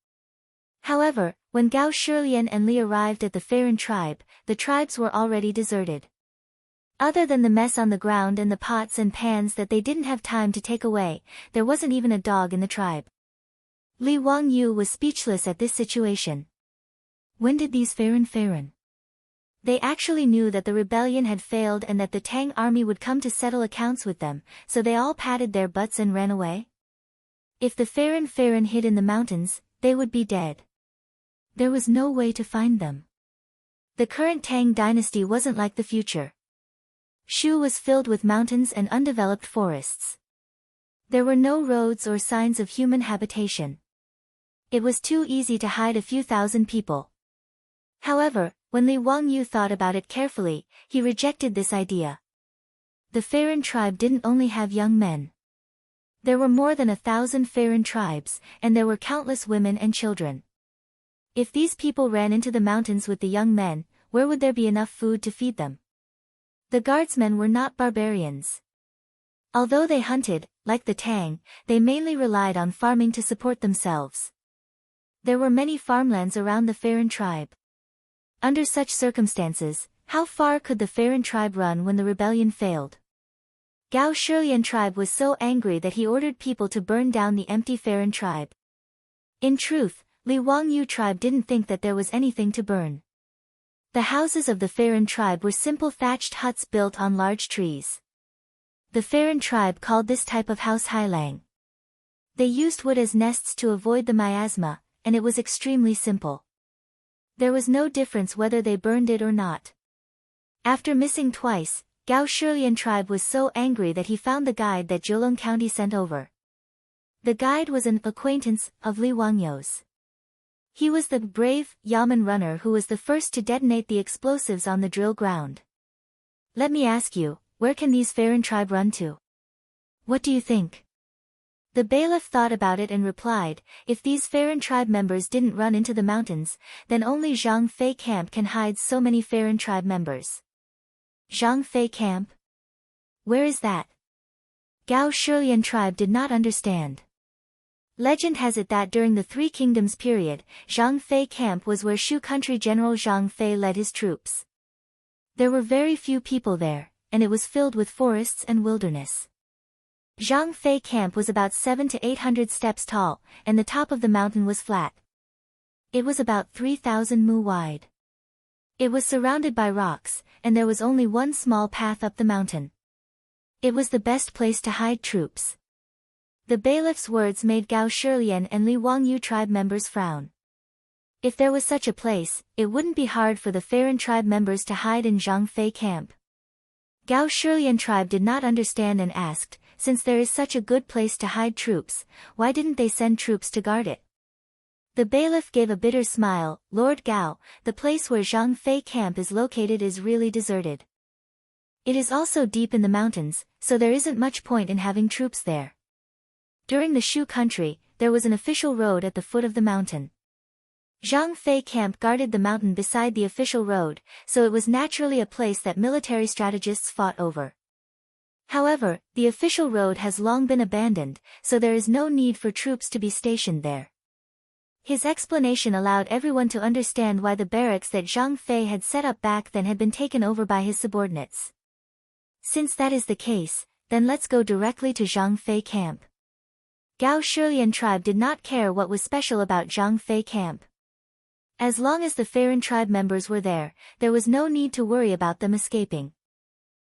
However, when Gao Shilian and Li arrived at the Farron tribe, the tribes were already deserted. Other than the mess on the ground and the pots and pans that they didn't have time to take away, there wasn't even a dog in the tribe. Li Wangyu was speechless at this situation. When did these Farron? They actually knew that the rebellion had failed and that the Tang army would come to settle accounts with them, so they all patted their butts and ran away? If the Farron hid in the mountains, they would be dead. There was no way to find them. The current Tang dynasty wasn't like the future. Shu was filled with mountains and undeveloped forests. There were no roads or signs of human habitation. It was too easy to hide a few thousand people. However, when Li Wangyu thought about it carefully, he rejected this idea. The Farron tribe didn't only have young men. There were more than 1,000 Farron tribes, and there were countless women and children. If these people ran into the mountains with the young men, where would there be enough food to feed them? The guardsmen were not barbarians. Although they hunted, like the Tang, they mainly relied on farming to support themselves. There were many farmlands around the Farron tribe. Under such circumstances, how far could the Farron tribe run when the rebellion failed? Gao Shilian tribe was so angry that he ordered people to burn down the empty Farron tribe. In truth, Li Wangyu tribe didn't think that there was anything to burn. The houses of the Farron tribe were simple thatched huts built on large trees. The Farron tribe called this type of house Hailang. They used wood as nests to avoid the miasma, and it was extremely simple. There was no difference whether they burned it or not. After missing twice, Gao Shilian tribe was so angry that he found the guide that Jiulong County sent over. The guide was an acquaintance of Li Wangyu's. He was the brave Yamen runner who was the first to detonate the explosives on the drill ground. Let me ask you, where can these Farron tribe run to? What do you think? The bailiff thought about it and replied, if these Farron tribe members didn't run into the mountains, then only Zhang Fei camp can hide so many Farron tribe members. Zhang Fei camp? Where is that? Gao Shilian tribe did not understand. Legend has it that during the Three Kingdoms period, Zhang Fei camp was where Shu country general Zhang Fei led his troops. There were very few people there, and it was filled with forests and wilderness. Zhang Fei camp was about 700 to 800 steps tall, and the top of the mountain was flat. It was about 3,000 mu wide. It was surrounded by rocks, and there was only one small path up the mountain. It was the best place to hide troops. The bailiff's words made Gao Shilian and Li Wangyu tribe members frown. If there was such a place, it wouldn't be hard for the Farron tribe members to hide in Zhang Fei camp. Gao Shilian tribe did not understand and asked, since there is such a good place to hide troops, why didn't they send troops to guard it? The bailiff gave a bitter smile, Lord Gao, the place where Zhang Fei camp is located is really deserted. It is also deep in the mountains, so there isn't much point in having troops there. During the Shu country, there was an official road at the foot of the mountain. Zhang Fei camp guarded the mountain beside the official road, so it was naturally a place that military strategists fought over. However, the official road has long been abandoned, so there is no need for troops to be stationed there. His explanation allowed everyone to understand why the barracks that Zhang Fei had set up back then had been taken over by his subordinates. Since that is the case, then let's go directly to Zhang Fei camp. Gao Shilian tribe did not care what was special about Zhang Fei camp. As long as the Farron tribe members were there, there was no need to worry about them escaping.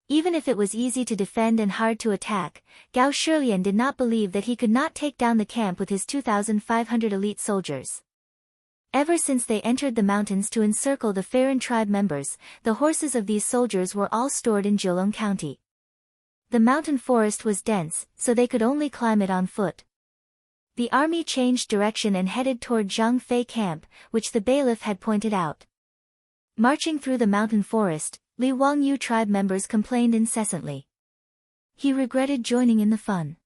Even if it was easy to defend and hard to attack, Gao Shilian did not believe that he could not take down the camp with his 2,500 elite soldiers. Ever since they entered the mountains to encircle the Farron tribe members, the horses of these soldiers were all stored in Jiulong County. The mountain forest was dense, so they could only climb it on foot. The army changed direction and headed toward Zhang Fei camp, which the bailiff had pointed out. Marching through the mountain forest, Li Wangyu tribe members complained incessantly. He regretted joining in the fun.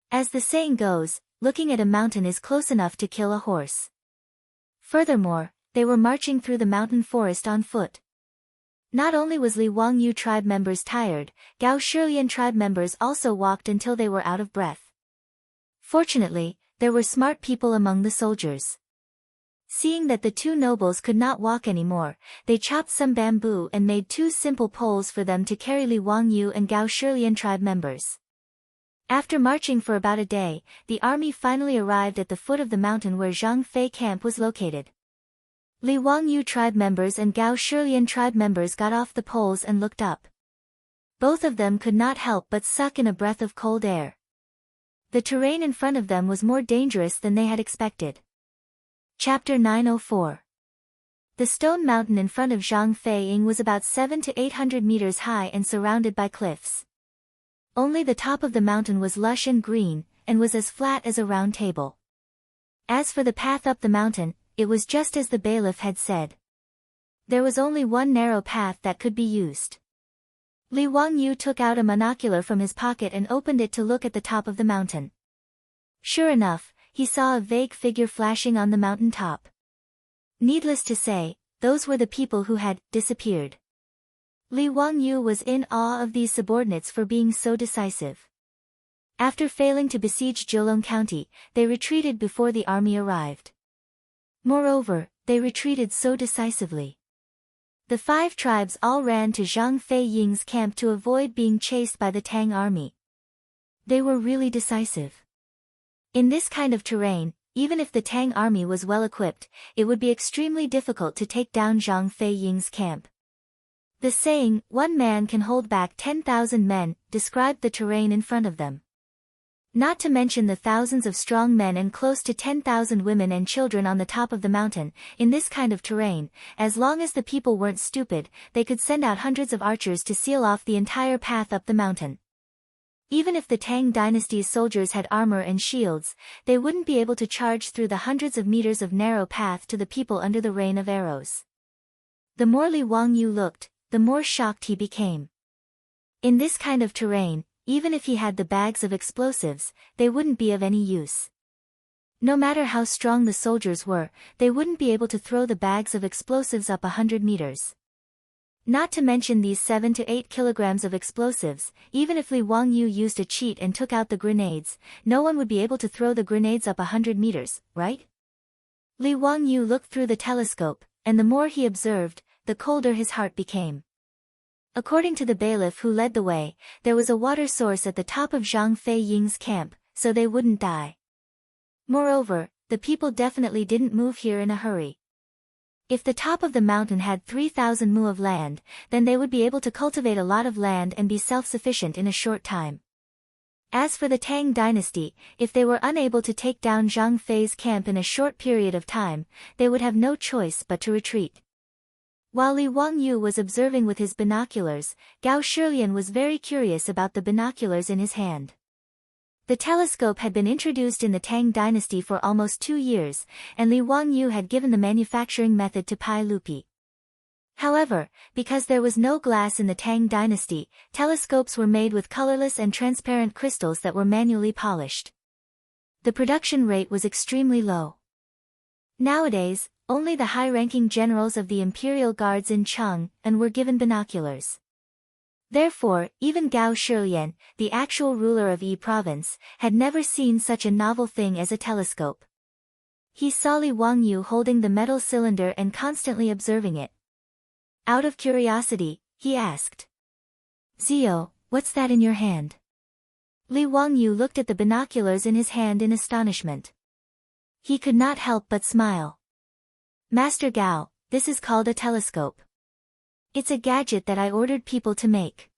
As the saying goes, looking at a mountain is close enough to kill a horse. Furthermore, they were marching through the mountain forest on foot. Not only was Li Wangyu tribe members tired, Gao Shilian tribe members also walked until they were out of breath. Fortunately, there were smart people among the soldiers. Seeing that the two nobles could not walk anymore, they chopped some bamboo and made two simple poles for them to carry Li Wangyu and Gao Shilian tribe members. After marching for about a day, the army finally arrived at the foot of the mountain where Zhang Fei camp was located. Li Wangyu tribe members and Gao Shilian tribe members got off the poles and looked up. Both of them could not help but suck in a breath of cold air. The terrain in front of them was more dangerous than they had expected. Chapter 904. The stone mountain in front of Zhang Fei was about 700 to 800 meters high and surrounded by cliffs. Only the top of the mountain was lush and green, and was as flat as a round table. As for the path up the mountain, it was just as the bailiff had said. There was only one narrow path that could be used. Li Wangyu took out a monocular from his pocket and opened it to look at the top of the mountain. Sure enough, he saw a vague figure flashing on the mountain top. Needless to say, those were the people who had disappeared. Li Wangyu was in awe of these subordinates for being so decisive. After failing to besiege Jiulong County, they retreated before the army arrived. Moreover, they retreated so decisively. The 5 tribes all ran to Zhang Fei Ying's camp to avoid being chased by the Tang army. They were really decisive. In this kind of terrain, even if the Tang army was well equipped, it would be extremely difficult to take down Zhang Fei Ying's camp. The saying, "one man can hold back 10,000 men," described the terrain in front of them. Not to mention the thousands of strong men and close to 10,000 women and children on the top of the mountain. In this kind of terrain, as long as the people weren't stupid, they could send out hundreds of archers to seal off the entire path up the mountain. Even if the Tang dynasty's soldiers had armor and shields, they wouldn't be able to charge through the hundreds of meters of narrow path to the people under the rain of arrows. The more Li Wangyu looked, the more shocked he became. In this kind of terrain, even if he had the bags of explosives, they wouldn't be of any use. No matter how strong the soldiers were, they wouldn't be able to throw the bags of explosives up 100 meters. Not to mention these 7 to 8 kilograms of explosives, even if Li Wangyu used a cheat and took out the grenades, no one would be able to throw the grenades up 100 meters, right? Li Wangyu looked through the telescope, and the more he observed, the colder his heart became. According to the bailiff who led the way, there was a water source at the top of Zhang Fei Ying's camp, so they wouldn't die. Moreover, the people definitely didn't move here in a hurry. If the top of the mountain had 3,000 mu of land, then they would be able to cultivate a lot of land and be self-sufficient in a short time. As for the Tang dynasty, if they were unable to take down Zhang Fei's camp in a short period of time, they would have no choice but to retreat. While Li Wangyu was observing with his binoculars, Gao Shilian was very curious about the binoculars in his hand. The telescope had been introduced in the Tang dynasty for almost 2 years, and Li Wangyu had given the manufacturing method to Pai Lupi. However, because there was no glass in the Tang dynasty, telescopes were made with colorless and transparent crystals that were manually polished. The production rate was extremely low. Nowadays, only the high-ranking generals of the imperial guards in Cheng were given binoculars. Therefore, even Gao Shilian, the actual ruler of Yi province, had never seen such a novel thing as a telescope. He saw Li Wangyu holding the metal cylinder and constantly observing it. Out of curiosity, he asked, "Zio, what's that in your hand?" Li Wangyu looked at the binoculars in his hand in astonishment. He could not help but smile. "Master Gao, this is called a telescope. It's a gadget that I ordered people to make.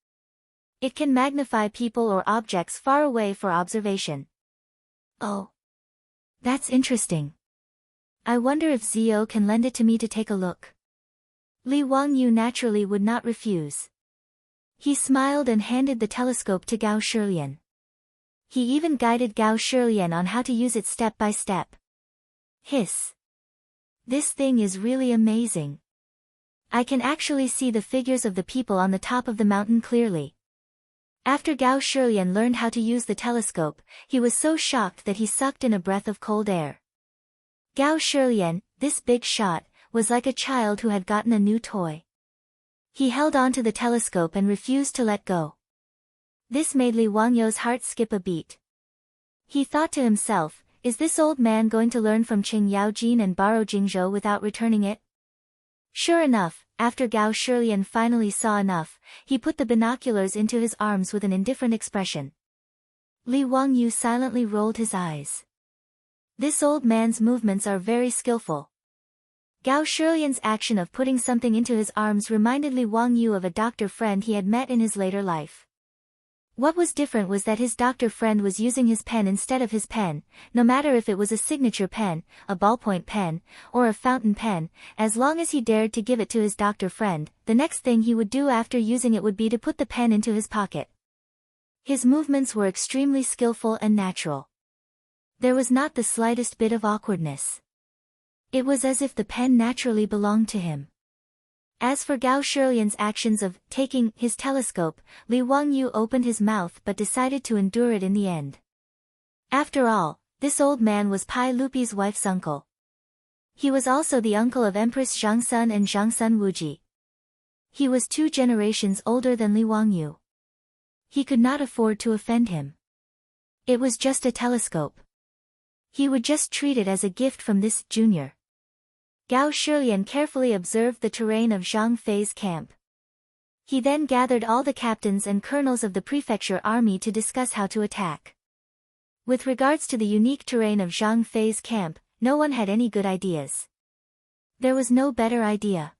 It can magnify people or objects far away for observation." "Oh. That's interesting. I wonder if Zio can lend it to me to take a look." Li Wangyu naturally would not refuse. He smiled and handed the telescope to Gao Shilian. He even guided Gao Shilian on how to use it step by step. Hiss. "This thing is really amazing. I can actually see the figures of the people on the top of the mountain clearly." After Gao Shilian learned how to use the telescope, he was so shocked that he sucked in a breath of cold air. Gao Shilian, this big shot, was like a child who had gotten a new toy. He held on to the telescope and refused to let go. This made Li Wangyou's heart skip a beat. He thought to himself, is this old man going to learn from Qing Yaojin and borrow Jingzhou without returning it? Sure enough, after Gao Shilian finally saw enough, he put the binoculars into his arms with an indifferent expression. Li Wangyou silently rolled his eyes. This old man's movements are very skillful. Gao Shilian's action of putting something into his arms reminded Li Wangyou of a doctor friend he had met in his later life. What was different was that his doctor friend was using his pen instead of his pen, no matter if it was a signature pen, a ballpoint pen, or a fountain pen. As long as he dared to give it to his doctor friend, the next thing he would do after using it would be to put the pen into his pocket. His movements were extremely skillful and natural. There was not the slightest bit of awkwardness. It was as if the pen naturally belonged to him. As for Gao Shilian's actions of taking his telescope, Li Wangyou opened his mouth but decided to endure it in the end. After all, this old man was Pai Lupi's wife's uncle. He was also the uncle of Empress Zhangsun and Zhangsun Wuji. He was 2 generations older than Li Wangyou. He could not afford to offend him. It was just a telescope. He would just treat it as a gift from this junior. Gao Shilian carefully observed the terrain of Zhang Fei's camp. He then gathered all the captains and colonels of the prefecture army to discuss how to attack. With regards to the unique terrain of Zhang Fei's camp, no one had any good ideas. There was no better idea.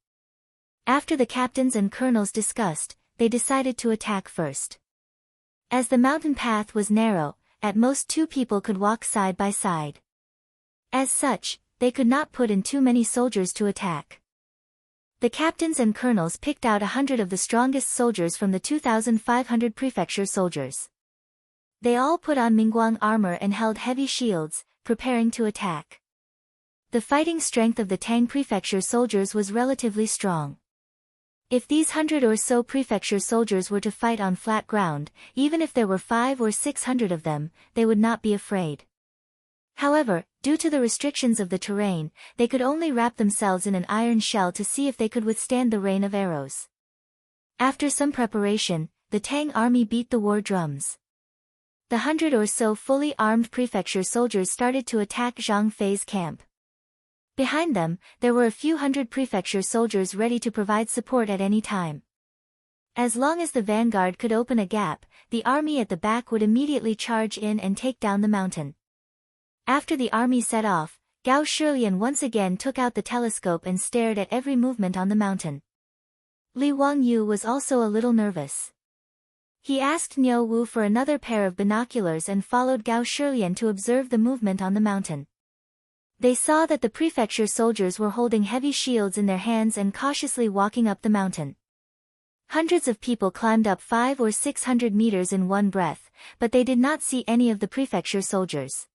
After the captains and colonels discussed, they decided to attack first. As the mountain path was narrow, at most 2 people could walk side by side. As such, they could not put in too many soldiers to attack. The captains and colonels picked out 100 of the strongest soldiers from the 2,500 prefecture soldiers. They all put on Mingguang armor and held heavy shields, preparing to attack. The fighting strength of the Tang prefecture soldiers was relatively strong. If these 100 or so prefecture soldiers were to fight on flat ground, even if there were 500 or 600 of them, they would not be afraid. However, due to the restrictions of the terrain, they could only wrap themselves in an iron shell to see if they could withstand the rain of arrows. After some preparation, the Tang army beat the war drums. The 100 or so fully armed prefecture soldiers started to attack Zhang Fei's camp. Behind them, there were a few hundred prefecture soldiers ready to provide support at any time. As long as the vanguard could open a gap, the army at the back would immediately charge in and take down the mountain. After the army set off, Gao Shilian once again took out the telescope and stared at every movement on the mountain. Li Wangyou was also a little nervous. He asked Niu Wu for another pair of binoculars and followed Gao Shilian to observe the movement on the mountain. They saw that the prefecture soldiers were holding heavy shields in their hands and cautiously walking up the mountain. Hundreds of people climbed up 500 or 600 meters in one breath, but they did not see any of the prefecture soldiers.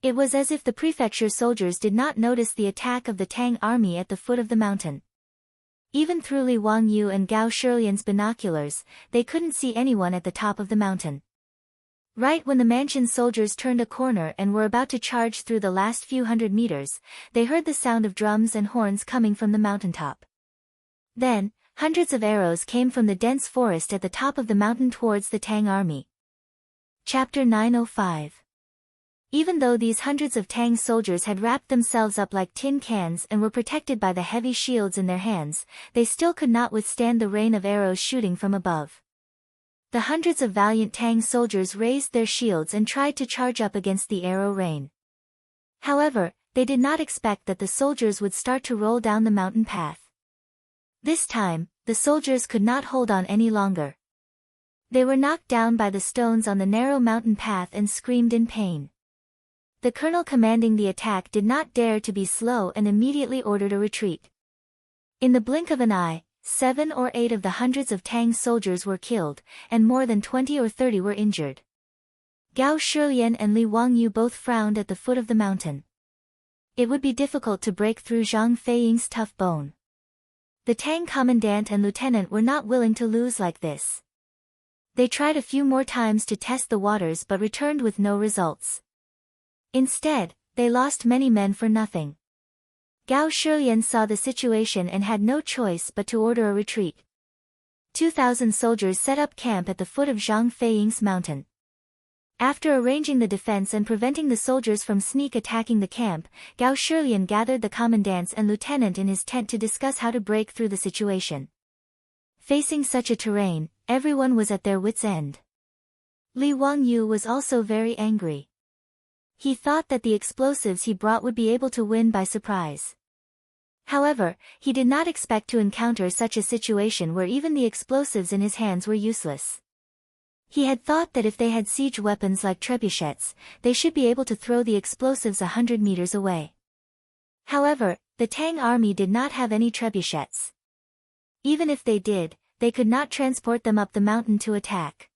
It was as if the prefecture soldiers did not notice the attack of the Tang army at the foot of the mountain. Even through Li Wangyou and Gao Shilian's binoculars, they couldn't see anyone at the top of the mountain. Right when the mansion soldiers turned a corner and were about to charge through the last few hundred meters, they heard the sound of drums and horns coming from the mountaintop. Then, hundreds of arrows came from the dense forest at the top of the mountain towards the Tang army. Chapter 905. Even though these hundreds of Tang soldiers had wrapped themselves up like tin cans and were protected by the heavy shields in their hands, they still could not withstand the rain of arrows shooting from above. The hundreds of valiant Tang soldiers raised their shields and tried to charge up against the arrow rain. However, they did not expect that the soldiers would start to roll down the mountain path. This time, the soldiers could not hold on any longer. They were knocked down by the stones on the narrow mountain path and screamed in pain. The colonel commanding the attack did not dare to be slow and immediately ordered a retreat. In the blink of an eye, 7 or 8 of the hundreds of Tang soldiers were killed, and more than 20 or 30 were injured. Gao Shilian and Li Wangyou both frowned at the foot of the mountain. It would be difficult to break through Zhang Feiying's tough bone. The Tang commandant and lieutenant were not willing to lose like this. They tried a few more times to test the waters but returned with no results. Instead, they lost many men for nothing. Gao Shilian saw the situation and had no choice but to order a retreat. 2,000 soldiers set up camp at the foot of Zhang Feiying's mountain. After arranging the defense and preventing the soldiers from sneak attacking the camp, Gao Shilian gathered the commandants and lieutenant in his tent to discuss how to break through the situation. Facing such a terrain, everyone was at their wits' end. Li Wangyu was also very angry. He thought that the explosives he brought would be able to win by surprise. However, he did not expect to encounter such a situation where even the explosives in his hands were useless. He had thought that if they had siege weapons like trebuchets, they should be able to throw the explosives 100 meters away. However, the Tang army did not have any trebuchets. Even if they did, they could not transport them up the mountain to attack.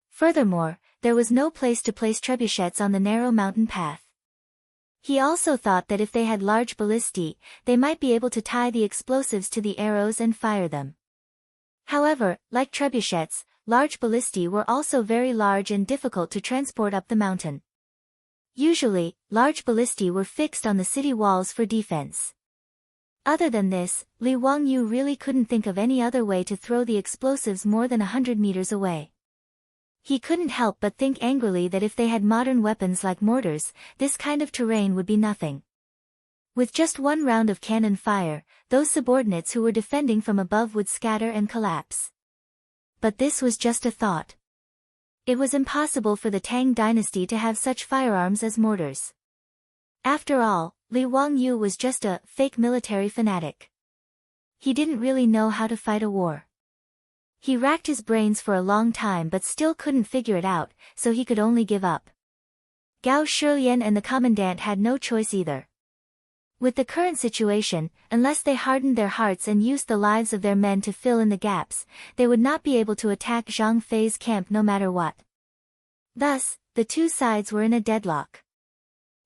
Furthermore, there was no place to place trebuchets on the narrow mountain path. He also thought that if they had large ballistae, they might be able to tie the explosives to the arrows and fire them. However, like trebuchets, large ballistae were also very large and difficult to transport up the mountain. Usually, large ballistae were fixed on the city walls for defense. Other than this, Li Wangyu really couldn't think of any other way to throw the explosives more than 100 meters away. He couldn't help but think angrily that if they had modern weapons like mortars, this kind of terrain would be nothing. With just one round of cannon fire, those subordinates who were defending from above would scatter and collapse. But this was just a thought. It was impossible for the Tang dynasty to have such firearms as mortars. After all, Li Wangyu was just a fake military fanatic. He didn't really know how to fight a war. He racked his brains for a long time but still couldn't figure it out, so he could only give up. Gao Shilian and the commandant had no choice either. With the current situation, unless they hardened their hearts and used the lives of their men to fill in the gaps, they would not be able to attack Zhang Fei's camp no matter what. Thus, the two sides were in a deadlock.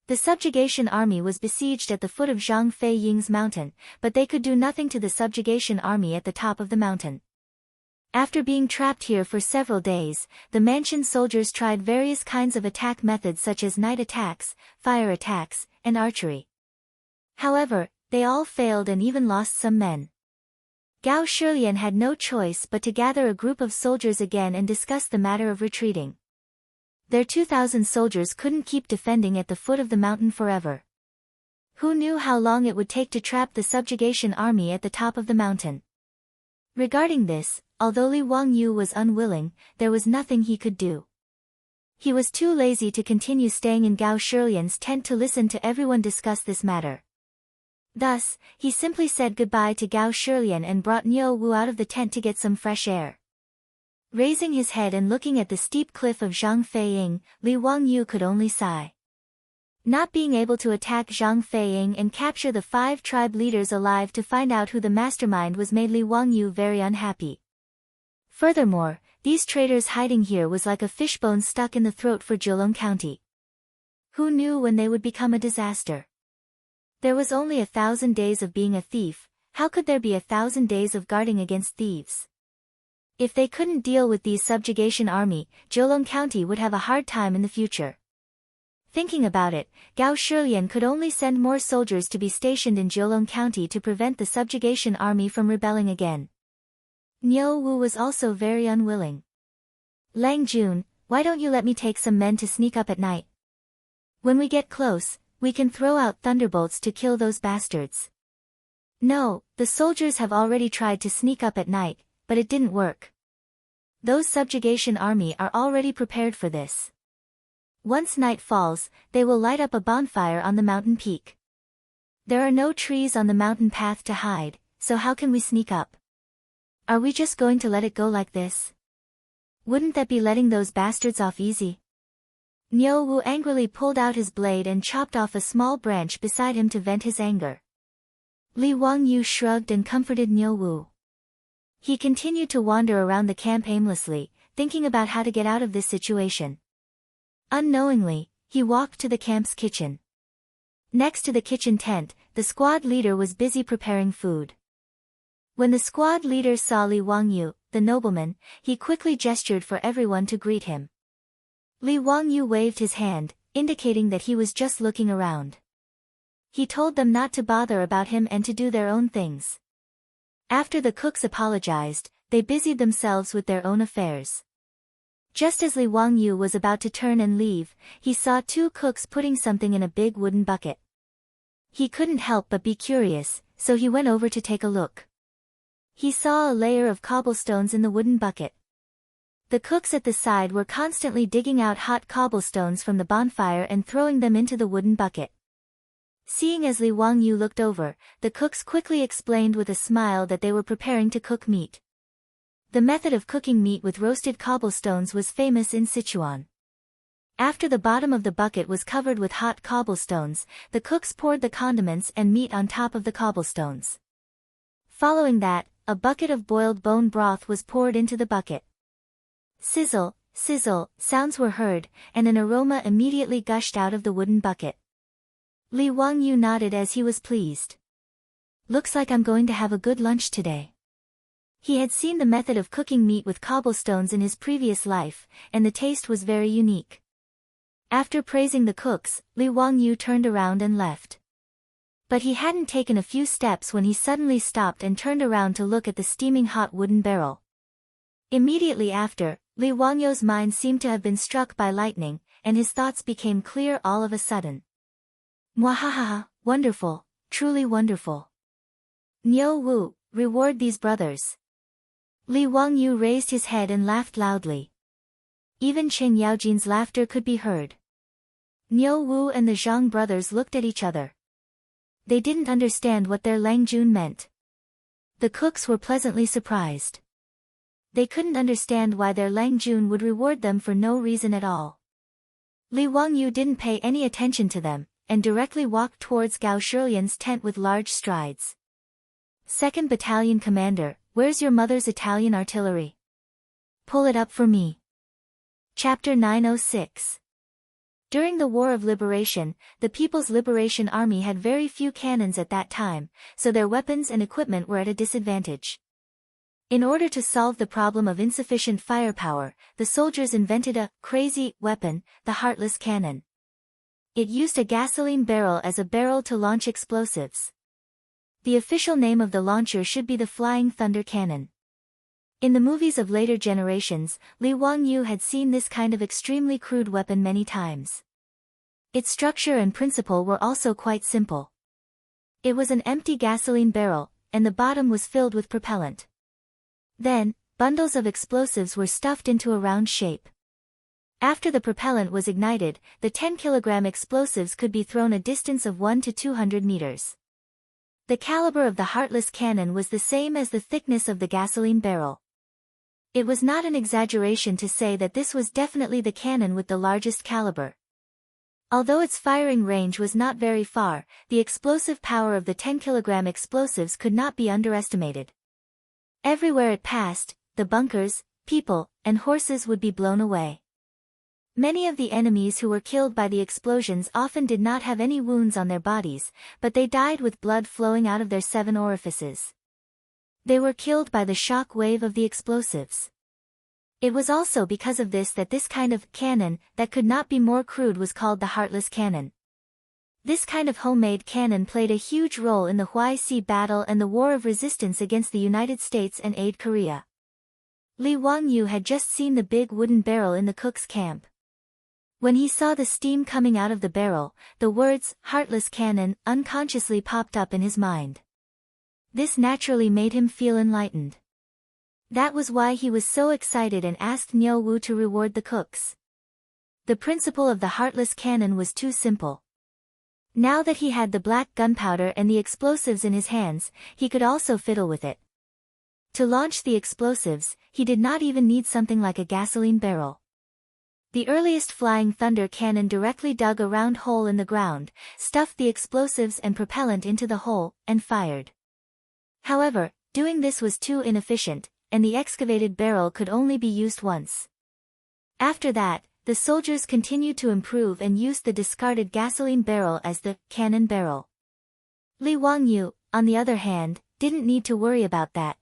The subjugation army was besieged at the foot of Zhang Feiying's mountain, but they could do nothing to the subjugation army at the top of the mountain. After being trapped here for several days, the Manchun soldiers tried various kinds of attack methods such as night attacks, fire attacks, and archery. However, they all failed and even lost some men. Gao Shilian had no choice but to gather a group of soldiers again and discuss the matter of retreating. Their 2,000 soldiers couldn't keep defending at the foot of the mountain forever. Who knew how long it would take to trap the subjugation army at the top of the mountain? Regarding this, although Li Wangyu was unwilling, there was nothing he could do. He was too lazy to continue staying in Gao Shilian's tent to listen to everyone discuss this matter. Thus, he simply said goodbye to Gao Shilian and brought Niu Wu out of the tent to get some fresh air. Raising his head and looking at the steep cliff of Zhang Feiying, Li Wangyu could only sigh. Not being able to attack Zhang Feiying and capture the 5 tribe leaders alive to find out who the mastermind was made Li Wangyu very unhappy. Furthermore, these traitors hiding here was like a fishbone stuck in the throat for Jiulong County. Who knew when they would become a disaster? There was only 1,000 days of being a thief, how could there be 1,000 days of guarding against thieves? If they couldn't deal with these subjugation army, Jiulong County would have a hard time in the future. Thinking about it, Gao Shilian could only send more soldiers to be stationed in Jiulong County to prevent the subjugation army from rebelling again. Niu Wu was also very unwilling. Lang Jun, why don't you let me take some men to sneak up at night? When we get close, we can throw out thunderbolts to kill those bastards. No, the soldiers have already tried to sneak up at night, but it didn't work. Those subjugation army are already prepared for this. Once night falls, they will light up a bonfire on the mountain peak. There are no trees on the mountain path to hide, so how can we sneak up? Are we just going to let it go like this? Wouldn't that be letting those bastards off easy? Niu Wu angrily pulled out his blade and chopped off a small branch beside him to vent his anger. Li Wangyu shrugged and comforted Niu Wu. He continued to wander around the camp aimlessly, thinking about how to get out of this situation. Unknowingly, he walked to the camp's kitchen. Next to the kitchen tent, the squad leader was busy preparing food. When the squad leader saw Li Wangyu, the nobleman, he quickly gestured for everyone to greet him. Li Wangyu waved his hand, indicating that he was just looking around. He told them not to bother about him and to do their own things. After the cooks apologized, they busied themselves with their own affairs. Just as Li Wangyu was about to turn and leave, he saw two cooks putting something in a big wooden bucket. He couldn't help but be curious, so he went over to take a look. He saw a layer of cobblestones in the wooden bucket. The cooks at the side were constantly digging out hot cobblestones from the bonfire and throwing them into the wooden bucket. Seeing as Li Wangyu looked over, the cooks quickly explained with a smile that they were preparing to cook meat. The method of cooking meat with roasted cobblestones was famous in Sichuan. After the bottom of the bucket was covered with hot cobblestones, the cooks poured the condiments and meat on top of the cobblestones. Following that, a bucket of boiled bone broth was poured into the bucket. Sizzle, sizzle, sounds were heard, and an aroma immediately gushed out of the wooden bucket. Li Wangyu nodded as he was pleased. Looks like I'm going to have a good lunch today. He had seen the method of cooking meat with cobblestones in his previous life, and the taste was very unique. After praising the cooks, Li Wangyu turned around and left. But he hadn't taken a few steps when he suddenly stopped and turned around to look at the steaming hot wooden barrel. Immediately after, Li Wangyu's mind seemed to have been struck by lightning, and his thoughts became clear all of a sudden. Mwahaha, wonderful, truly wonderful. Niu Wu, reward these brothers. Li Wangyu raised his head and laughed loudly. Even Chen Yaojin's laughter could be heard. Niu Wu and the Zhang brothers looked at each other. They didn't understand what their Lang Jun meant. The cooks were pleasantly surprised. They couldn't understand why their Lang Jun would reward them for no reason at all. Li Wangyu didn't pay any attention to them, and directly walked towards Gao Shilian's tent with large strides. 2nd Battalion Commander, where's your mother's Italian artillery? Pull it up for me. Chapter 906. During the War of Liberation, the People's Liberation Army had very few cannons at that time, so their weapons and equipment were at a disadvantage. In order to solve the problem of insufficient firepower, the soldiers invented a crazy weapon, the heartless cannon. It used a gasoline barrel as a barrel to launch explosives. The official name of the launcher should be the Flying Thunder Cannon. In the movies of later generations, Li Wangyu had seen this kind of extremely crude weapon many times. Its structure and principle were also quite simple. It was an empty gasoline barrel, and the bottom was filled with propellant. Then, bundles of explosives were stuffed into a round shape. After the propellant was ignited, the 10-kilogram explosives could be thrown a distance of 1 to 200 meters. The caliber of the heartless cannon was the same as the thickness of the gasoline barrel. It was not an exaggeration to say that this was definitely the cannon with the largest caliber. Although its firing range was not very far, the explosive power of the 10-kilogram explosives could not be underestimated. Everywhere it passed, the bunkers, people, and horses would be blown away. Many of the enemies who were killed by the explosions often did not have any wounds on their bodies, but they died with blood flowing out of their 7 orifices. They were killed by the shock wave of the explosives. It was also because of this that this kind of cannon that could not be more crude was called the heartless cannon. This kind of homemade cannon played a huge role in the Huai Sea battle and the War of Resistance against the United States and Aid Korea. Li Wangyu had just seen the big wooden barrel in the cook's camp. When he saw the steam coming out of the barrel, the words, heartless cannon, unconsciously popped up in his mind. This naturally made him feel enlightened. That was why he was so excited and asked Niu Wu to reward the cooks. The principle of the heartless cannon was too simple. Now that he had the black gunpowder and the explosives in his hands, he could also fiddle with it. To launch the explosives, he did not even need something like a gasoline barrel. The earliest Flying Thunder cannon directly dug a round hole in the ground, stuffed the explosives and propellant into the hole, and fired. However, doing this was too inefficient, and the excavated barrel could only be used once. After that, the soldiers continued to improve and used the discarded gasoline barrel as the cannon barrel. Li Wangyu, on the other hand, didn't need to worry about that.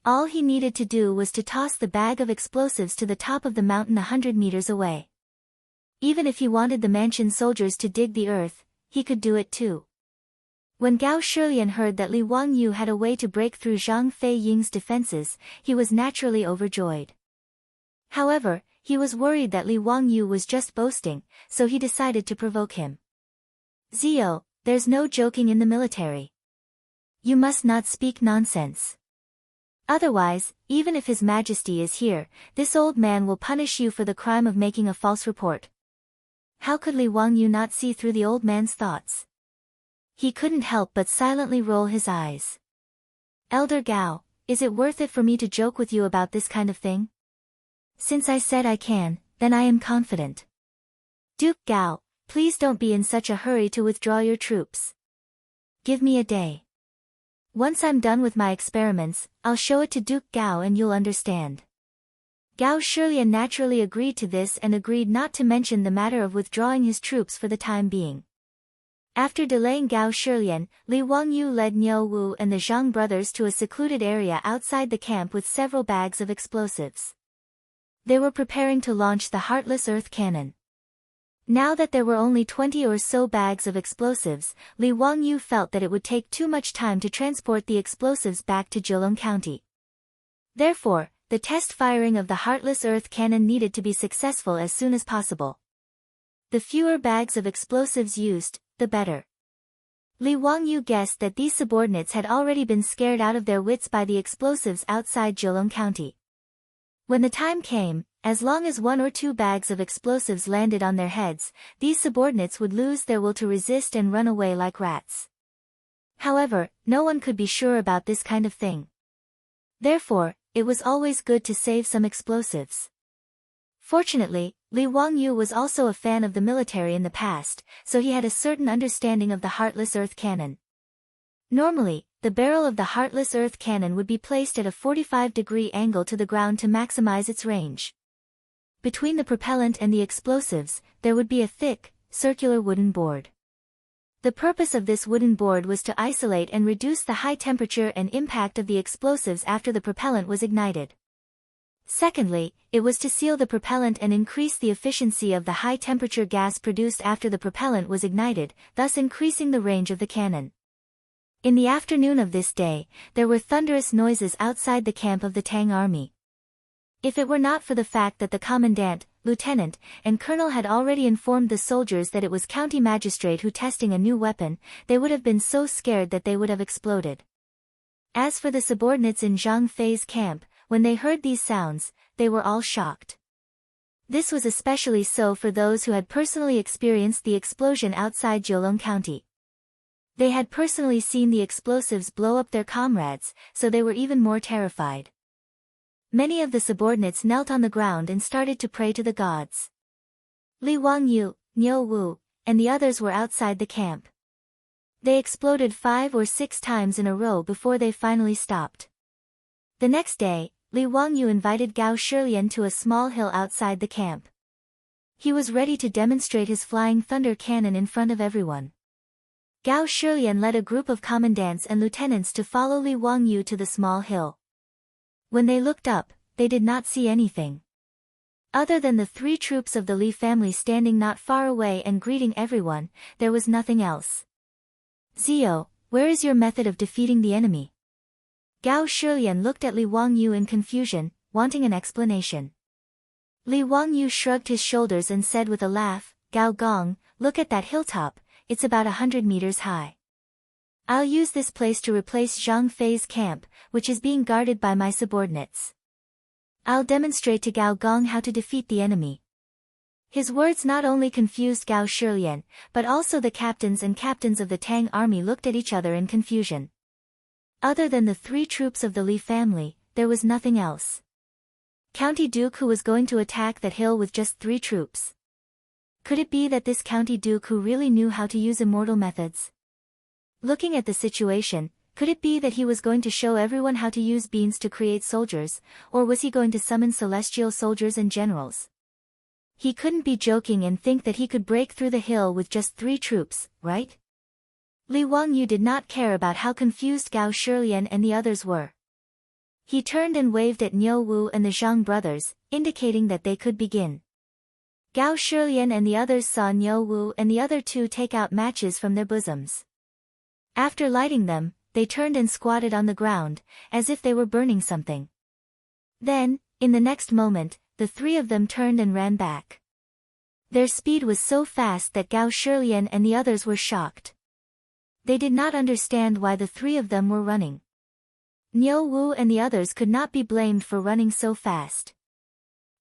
All he needed to do was to toss the bag of explosives to the top of the mountain 100 meters away. Even if he wanted the mansion soldiers to dig the earth, he could do it too. When Gao Shilian heard that Li Wangyu had a way to break through Zhang Fei Ying's defenses, he was naturally overjoyed. However, he was worried that Li Wangyu was just boasting, so he decided to provoke him. Zio, there's no joking in the military. You must not speak nonsense. Otherwise, even if His Majesty is here, this old man will punish you for the crime of making a false report. How could Li Wangyu not see through the old man's thoughts? He couldn't help but silently roll his eyes. Elder Gao, is it worth it for me to joke with you about this kind of thing? Since I said I can, then I am confident. Duke Gao, please don't be in such a hurry to withdraw your troops. Give me a day. Once I'm done with my experiments, I'll show it to Duke Gao and you'll understand. Gao Shilian naturally agreed to this and agreed not to mention the matter of withdrawing his troops for the time being. After delaying Gao Shilian, Li Wangyu led Niu Wu and the Zhang brothers to a secluded area outside the camp with several bags of explosives. They were preparing to launch the Heartless Earth Cannon. Now that there were only 20 or so bags of explosives, Li Wangyu felt that it would take too much time to transport the explosives back to Jilong County. Therefore, the test firing of the Heartless Earth Cannon needed to be successful as soon as possible. The fewer bags of explosives used, the better. Li Wangyu guessed that these subordinates had already been scared out of their wits by the explosives outside Jilong County. When the time came, as long as 1 or 2 bags of explosives landed on their heads, these subordinates would lose their will to resist and run away like rats. However, no one could be sure about this kind of thing. Therefore, it was always good to save some explosives. Fortunately, Li Wangyu was also a fan of the military in the past, so he had a certain understanding of the Heartless Earth Cannon. Normally, the barrel of the Heartless Earth Cannon would be placed at a 45-degree angle to the ground to maximize its range. Between the propellant and the explosives, there would be a thick, circular wooden board. The purpose of this wooden board was to isolate and reduce the high temperature and impact of the explosives after the propellant was ignited. Secondly, it was to seal the propellant and increase the efficiency of the high-temperature gas produced after the propellant was ignited, thus increasing the range of the cannon. In the afternoon of this day, there were thunderous noises outside the camp of the Tang army. If it were not for the fact that the commandant, lieutenant, and colonel had already informed the soldiers that it was county magistrate who testing a new weapon, they would have been so scared that they would have exploded. As for the subordinates in Zhang Fei's camp, when they heard these sounds, they were all shocked. This was especially so for those who had personally experienced the explosion outside Jilong County. They had personally seen the explosives blow up their comrades, so they were even more terrified. Many of the subordinates knelt on the ground and started to pray to the gods. Li Wangyu, Niu Wu, and the others were outside the camp. They exploded 5 or 6 times in a row before they finally stopped. The next day, Li Wangyu invited Gao Shilian to a small hill outside the camp. He was ready to demonstrate his flying thunder cannon in front of everyone. Gao Shilian led a group of commandants and lieutenants to follow Li Wangyu to the small hill. When they looked up, they did not see anything. Other than the 3 troops of the Li family standing not far away and greeting everyone, there was nothing else. Zio, where is your method of defeating the enemy? Gao Shilian looked at Li Wangyu in confusion, wanting an explanation. Li Wangyu shrugged his shoulders and said with a laugh, Gao Gong, look at that hilltop, it's about 100 meters high. I'll use this place to replace Zhang Fei's camp, which is being guarded by my subordinates. I'll demonstrate to Gao Gong how to defeat the enemy. His words not only confused Gao Shilian, but also the captains of the Tang army looked at each other in confusion. Other than the 3 troops of the Li family, there was nothing else. County Duke who was going to attack that hill with just 3 troops. Could it be that this County Duke who really knew how to use immortal methods? Looking at the situation, could it be that he was going to show everyone how to use beans to create soldiers, or was he going to summon celestial soldiers and generals? He couldn't be joking and think that he could break through the hill with just 3 troops, right? Li Wangyu did not care about how confused Gao Shilian and the others were. He turned and waved at Niu Wu and the Zhang brothers, indicating that they could begin. Gao Shilian and the others saw Niu Wu and the other 2 take out matches from their bosoms. After lighting them, they turned and squatted on the ground, as if they were burning something. Then, in the next moment, the three of them turned and ran back. Their speed was so fast that Gao Shilian and the others were shocked. They did not understand why the three of them were running. Niu Wu and the others could not be blamed for running so fast.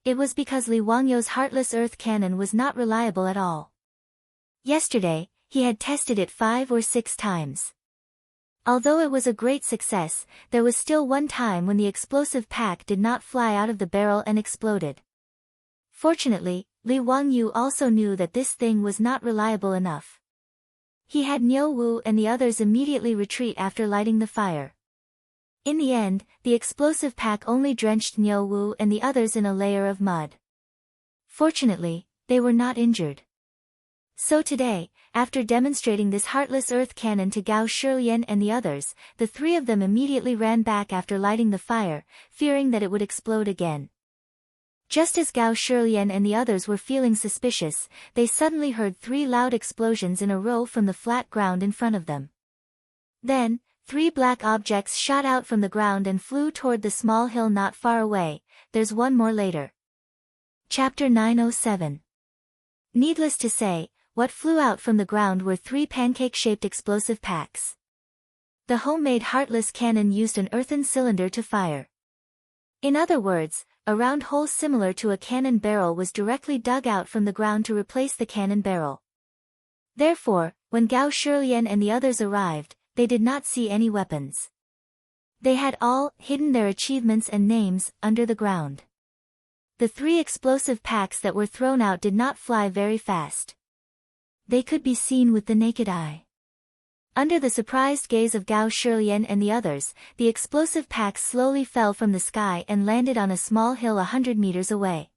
It was because Li Wangyou's heartless earth cannon was not reliable at all. Yesterday, he had tested it 5 or 6 times. Although it was a great success, there was still one time when the explosive pack did not fly out of the barrel and exploded. Fortunately, Li Wangyou also knew that this thing was not reliable enough. He had Niu Wu and the others immediately retreat after lighting the fire. In the end, the explosive pack only drenched Niu Wu and the others in a layer of mud. Fortunately, they were not injured. So today, after demonstrating this heartless earth cannon to Gao Shilian and the others, the three of them immediately ran back after lighting the fire, fearing that it would explode again. Just as Gao Shilian and the others were feeling suspicious, they suddenly heard 3 loud explosions in a row from the flat ground in front of them. Then, 3 black objects shot out from the ground and flew toward the small hill not far away. There's one more later. Chapter 907. Needless to say, what flew out from the ground were 3 pancake-shaped explosive packs. The homemade heartless cannon used an earthen cylinder to fire. In other words, a round hole similar to a cannon barrel was directly dug out from the ground to replace the cannon barrel. Therefore, when Gao Shilian and the others arrived, they did not see any weapons. They had all hidden their achievements and names under the ground. The 3 explosive packs that were thrown out did not fly very fast. They could be seen with the naked eye. Under the surprised gaze of Gao Shilian and the others, the explosive packs slowly fell from the sky and landed on a small hill 100 meters away.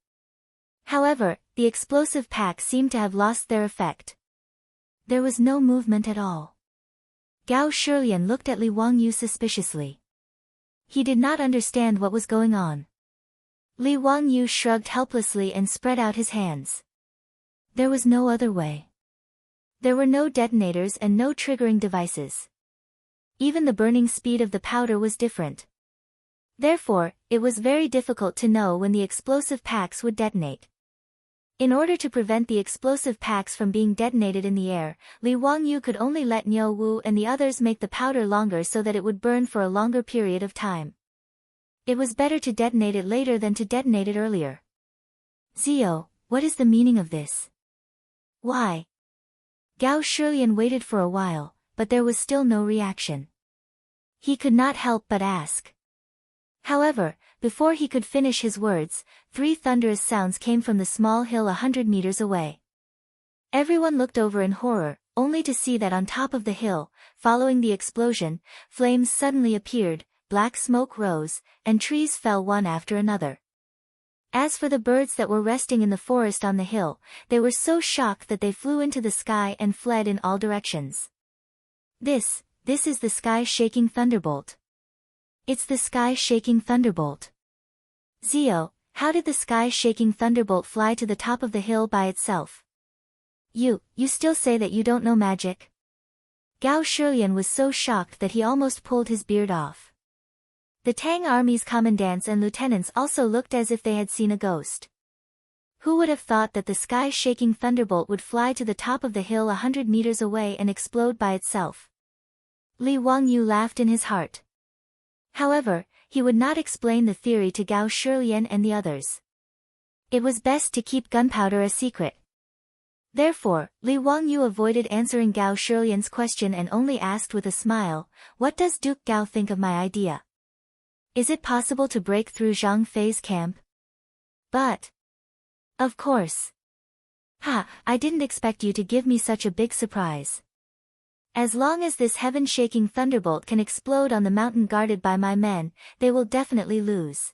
However, the explosive packs seemed to have lost their effect. There was no movement at all. Gao Shilian looked at Li Wangyou suspiciously. He did not understand what was going on. Li Wangyou shrugged helplessly and spread out his hands. There was no other way. There were no detonators and no triggering devices. Even the burning speed of the powder was different. Therefore, it was very difficult to know when the explosive packs would detonate. In order to prevent the explosive packs from being detonated in the air, Li Wangyou could only let Niu Wu and the others make the powder longer so that it would burn for a longer period of time. It was better to detonate it later than to detonate it earlier. Zio, what is the meaning of this? Why? Gao Shilian waited for a while, but there was still no reaction. He could not help but ask. However, before he could finish his words, 3 thunderous sounds came from the small hill 100 meters away. Everyone looked over in horror, only to see that on top of the hill, following the explosion, flames suddenly appeared, black smoke rose, and trees fell one after another. As for the birds that were resting in the forest on the hill, they were so shocked that they flew into the sky and fled in all directions. This is the sky-shaking thunderbolt. It's the sky-shaking thunderbolt. Zio, how did the sky-shaking thunderbolt fly to the top of the hill by itself? You still say that you don't know magic? Gao Shilian was so shocked that he almost pulled his beard off. The Tang army's commandants and lieutenants also looked as if they had seen a ghost. Who would have thought that the sky-shaking thunderbolt would fly to the top of the hill 100 meters away and explode by itself? Li Wangyou laughed in his heart. However, he would not explain the theory to Gao Shilian and the others. It was best to keep gunpowder a secret. Therefore, Li Wangyou avoided answering Gao Shilian's question and only asked with a smile, "What does Duke Gao think of my idea? Is it possible to break through Zhang Fei's camp?" "But... of course. I didn't expect you to give me such a big surprise. As long as this heaven-shaking thunderbolt can explode on the mountain guarded by my men, they will definitely lose."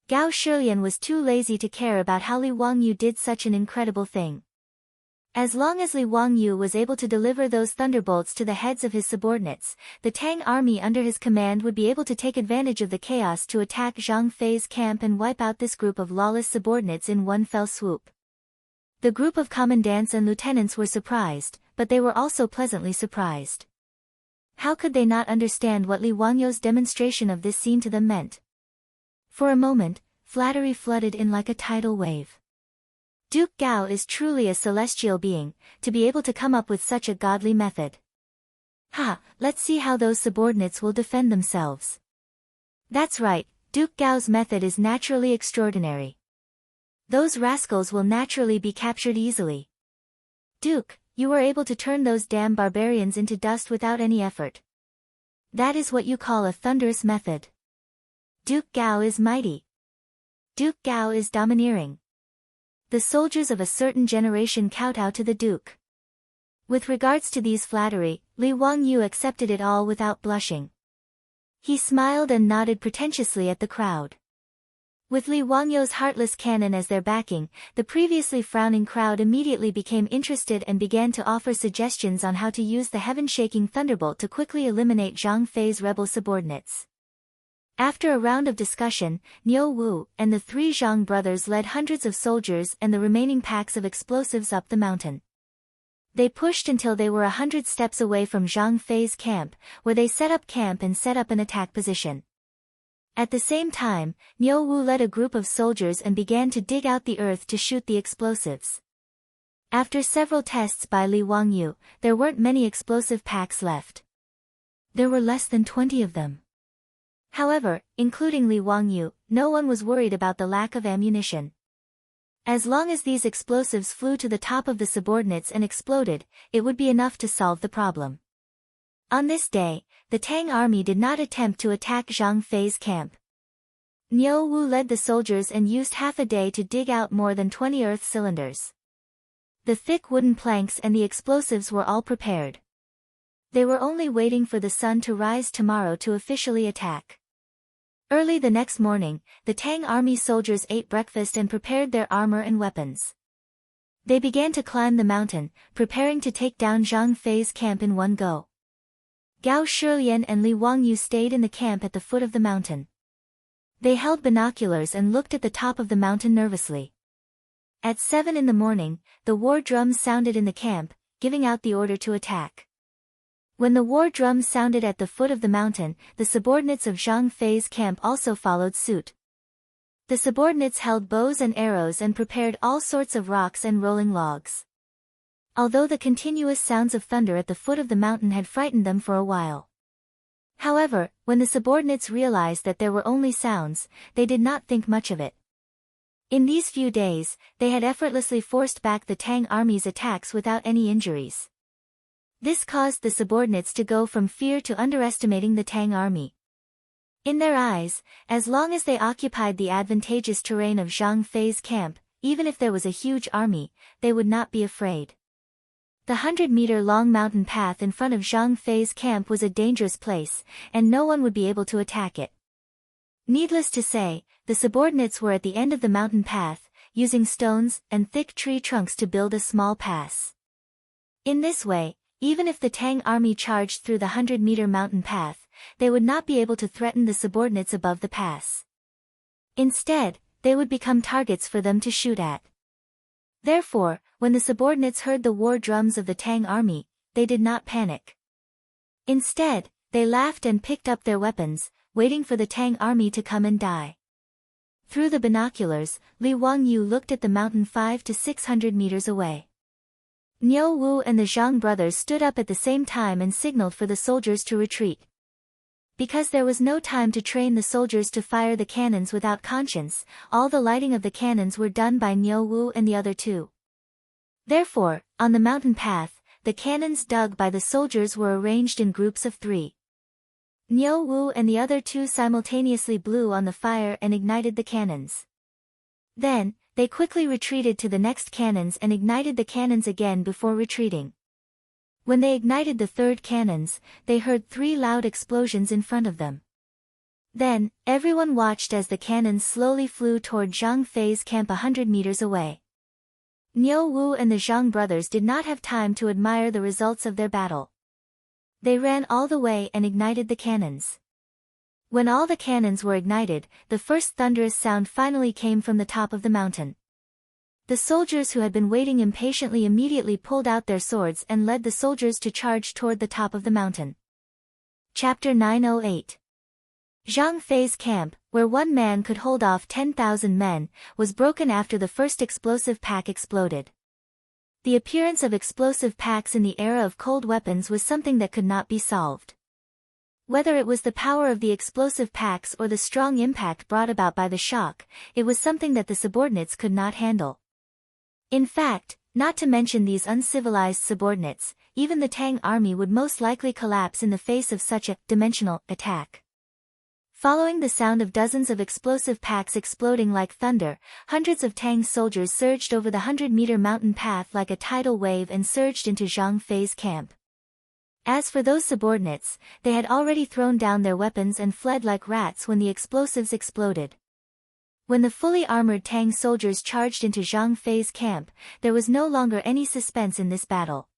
Gao Shilian was too lazy to care about how Li Wangyou did such an incredible thing. As long as Li Wangyou was able to deliver those thunderbolts to the heads of his subordinates, the Tang army under his command would be able to take advantage of the chaos to attack Zhang Fei's camp and wipe out this group of lawless subordinates in one fell swoop. The group of commandants and lieutenants were surprised, but they were also pleasantly surprised. How could they not understand what Li Wangyou's demonstration of this scene to them meant? For a moment, flattery flooded in like a tidal wave. Duke Gao is truly a celestial being, to be able to come up with such a godly method. Let's see how those subordinates will defend themselves. That's right, Duke Gao's method is naturally extraordinary. Those rascals will naturally be captured easily. Duke, you were able to turn those damn barbarians into dust without any effort. That is what you call a thunderous method. Duke Gao is mighty. Duke Gao is domineering. The soldiers of a certain generation kowtow to the Duke. With regards to these flattery, Li Wangyou accepted it all without blushing. He smiled and nodded pretentiously at the crowd. With Li Wangyou's heartless cannon as their backing, the previously frowning crowd immediately became interested and began to offer suggestions on how to use the heaven-shaking thunderbolt to quickly eliminate Zhang Fei's rebel subordinates. After a round of discussion, Niu Wu and the three Zhang brothers led hundreds of soldiers and the remaining packs of explosives up the mountain. They pushed until they were 100 steps away from Zhang Fei's camp, where they set up camp and set up an attack position. At the same time, Niu Wu led a group of soldiers and began to dig out the earth to shoot the explosives. After several tests by Li Wangyou, there weren't many explosive packs left. There were less than 20 of them. However, including Li Wangyou, no one was worried about the lack of ammunition. As long as these explosives flew to the top of the subordinates and exploded, it would be enough to solve the problem. On this day, the Tang army did not attempt to attack Zhang Fei's camp. Niu Wu led the soldiers and used half a day to dig out more than 20 earth cylinders. The thick wooden planks and the explosives were all prepared. They were only waiting for the sun to rise tomorrow to officially attack. Early the next morning, the Tang army soldiers ate breakfast and prepared their armor and weapons. They began to climb the mountain, preparing to take down Zhang Fei's camp in one go. Gao Shilian and Li Wangyou stayed in the camp at the foot of the mountain. They held binoculars and looked at the top of the mountain nervously. At 7 in the morning, the war drums sounded in the camp, giving out the order to attack. When the war drums sounded at the foot of the mountain, the subordinates of Zhang Fei's camp also followed suit. The subordinates held bows and arrows and prepared all sorts of rocks and rolling logs. Although the continuous sounds of thunder at the foot of the mountain had frightened them for a while. However, when the subordinates realized that there were only sounds, they did not think much of it. In these few days, they had effortlessly forced back the Tang army's attacks without any injuries. This caused the subordinates to go from fear to underestimating the Tang army. In their eyes, as long as they occupied the advantageous terrain of Zhang Fei's camp, even if there was a huge army, they would not be afraid. The 100-meter-long mountain path in front of Zhang Fei's camp was a dangerous place, and no one would be able to attack it. Needless to say, the subordinates were at the end of the mountain path, using stones and thick tree trunks to build a small pass. In this way, even if the Tang army charged through the 100-meter mountain path, they would not be able to threaten the subordinates above the pass. Instead, they would become targets for them to shoot at. Therefore, when the subordinates heard the war drums of the Tang army, they did not panic. Instead, they laughed and picked up their weapons, waiting for the Tang army to come and die. Through the binoculars, Li Wangyou looked at the mountain 500 to 600 meters away. Niu Wu and the Zhang brothers stood up at the same time and signaled for the soldiers to retreat. Because there was no time to train the soldiers to fire the cannons without conscience, all the lighting of the cannons were done by Niu Wu and the other two. Therefore, on the mountain path, the cannons dug by the soldiers were arranged in groups of 3. Niu Wu and the other two simultaneously blew on the fire and ignited the cannons. Then, they quickly retreated to the next cannons and ignited the cannons again before retreating. When they ignited the third cannons, they heard 3 loud explosions in front of them. Then, everyone watched as the cannons slowly flew toward Zhang Fei's camp 100 meters away. Niu Wu and the Zhang brothers did not have time to admire the results of their battle. They ran all the way and ignited the cannons. When all the cannons were ignited, the first thunderous sound finally came from the top of the mountain. The soldiers who had been waiting impatiently immediately pulled out their swords and led the soldiers to charge toward the top of the mountain. Chapter 908. Zhang Fei's camp, where one man could hold off 10,000 men, was broken after the first explosive pack exploded. The appearance of explosive packs in the era of cold weapons was something that could not be solved. Whether it was the power of the explosive packs or the strong impact brought about by the shock, it was something that the subordinates could not handle. In fact, not to mention these uncivilized subordinates, even the Tang army would most likely collapse in the face of such a dimensional attack. Following the sound of dozens of explosive packs exploding like thunder, hundreds of Tang soldiers surged over the 100-meter mountain path like a tidal wave and surged into Zhang Fei's camp. As for those subordinates, they had already thrown down their weapons and fled like rats when the explosives exploded. When the fully armored Tang soldiers charged into Zhang Fei's camp, there was no longer any suspense in this battle.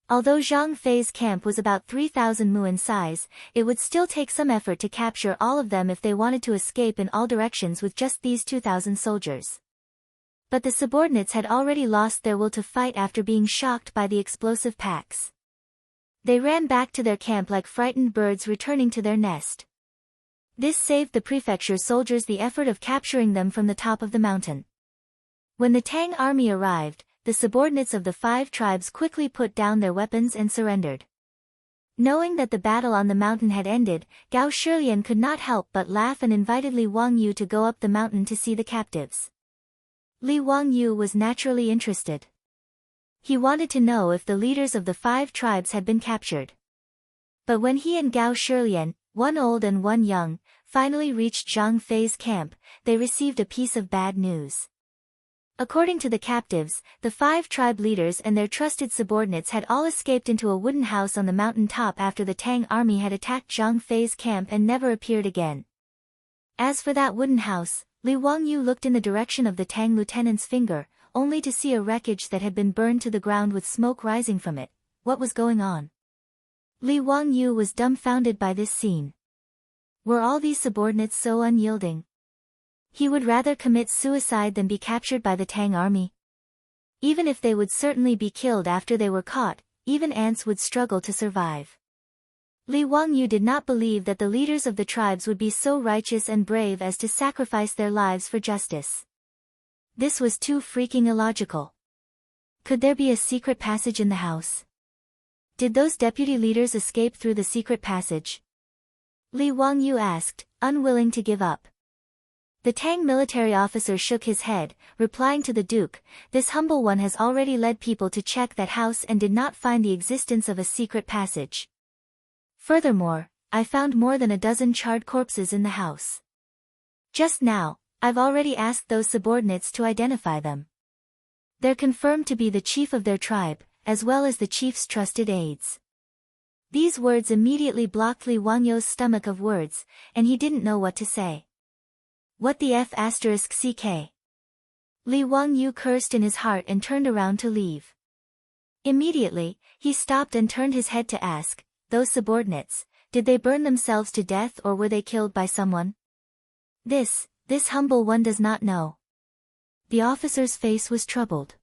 Although Zhang Fei's camp was about 3,000 mu in size, it would still take some effort to capture all of them if they wanted to escape in all directions with just these 2,000 soldiers. But the subordinates had already lost their will to fight after being shocked by the explosive packs. They ran back to their camp like frightened birds returning to their nest. This saved the prefecture soldiers the effort of capturing them from the top of the mountain. When the Tang army arrived, the subordinates of the 5 tribes quickly put down their weapons and surrendered. Knowing that the battle on the mountain had ended, Gao Shilian could not help but laugh and invited Li Wangyu to go up the mountain to see the captives. Li Wangyu was naturally interested. He wanted to know if the leaders of the 5 tribes had been captured. But when he and Gao Shilian, one old and one young, finally reached Zhang Fei's camp, they received a piece of bad news. According to the captives, the 5 tribe leaders and their trusted subordinates had all escaped into a wooden house on the mountain top after the Tang army had attacked Zhang Fei's camp and never appeared again. As for that wooden house, Li Wangyu looked in the direction of the Tang lieutenant's finger, only to see a wreckage that had been burned to the ground with smoke rising from it. What was going on? Li Wangyu was dumbfounded by this scene. Were all these subordinates so unyielding? He would rather commit suicide than be captured by the Tang army. Even if they would certainly be killed after they were caught, even ants would struggle to survive. Li Wangyu did not believe that the leaders of the tribes would be so righteous and brave as to sacrifice their lives for justice. This was too freaking illogical. Could there be a secret passage in the house? Did those deputy leaders escape through the secret passage? Li Wangyu asked, unwilling to give up. The Tang military officer shook his head, replying to the Duke, "This humble one has already led people to check that house and did not find the existence of a secret passage. Furthermore, I found more than a dozen charred corpses in the house. Just now, I've already asked those subordinates to identify them. They're confirmed to be the chief of their tribe, as well as the chief's trusted aides." These words immediately blocked Li Wangyu's stomach of words, and he didn't know what to say. What the f***ck? Li Wangyu cursed in his heart and turned around to leave. Immediately, he stopped and turned his head to ask, those subordinates, did they burn themselves to death or were they killed by someone? This humble one does not know. The officer's face was troubled.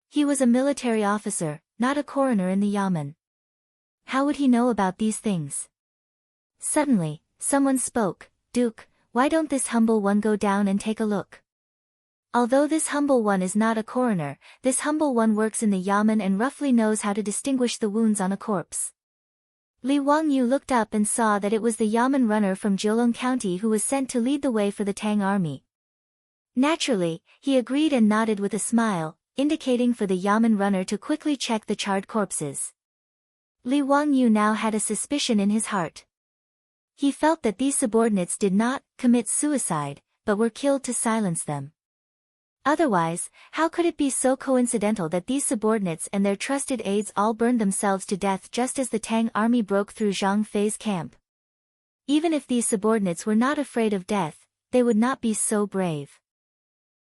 He was a military officer, not a coroner in the yamen. How would he know about these things? Suddenly, someone spoke, "Duke, why don't this humble one go down and take a look?" Although this humble one is not a coroner, this humble one works in the yamen and roughly knows how to distinguish the wounds on a corpse. Li Wangyu looked up and saw that it was the yamen runner from Jiulong County who was sent to lead the way for the Tang army. Naturally, he agreed and nodded with a smile, indicating for the yamen runner to quickly check the charred corpses. Li Wangyu now had a suspicion in his heart. He felt that these subordinates did not commit suicide, but were killed to silence them. Otherwise, how could it be so coincidental that these subordinates and their trusted aides all burned themselves to death just as the Tang army broke through Zhang Fei's camp? Even if these subordinates were not afraid of death, they would not be so brave.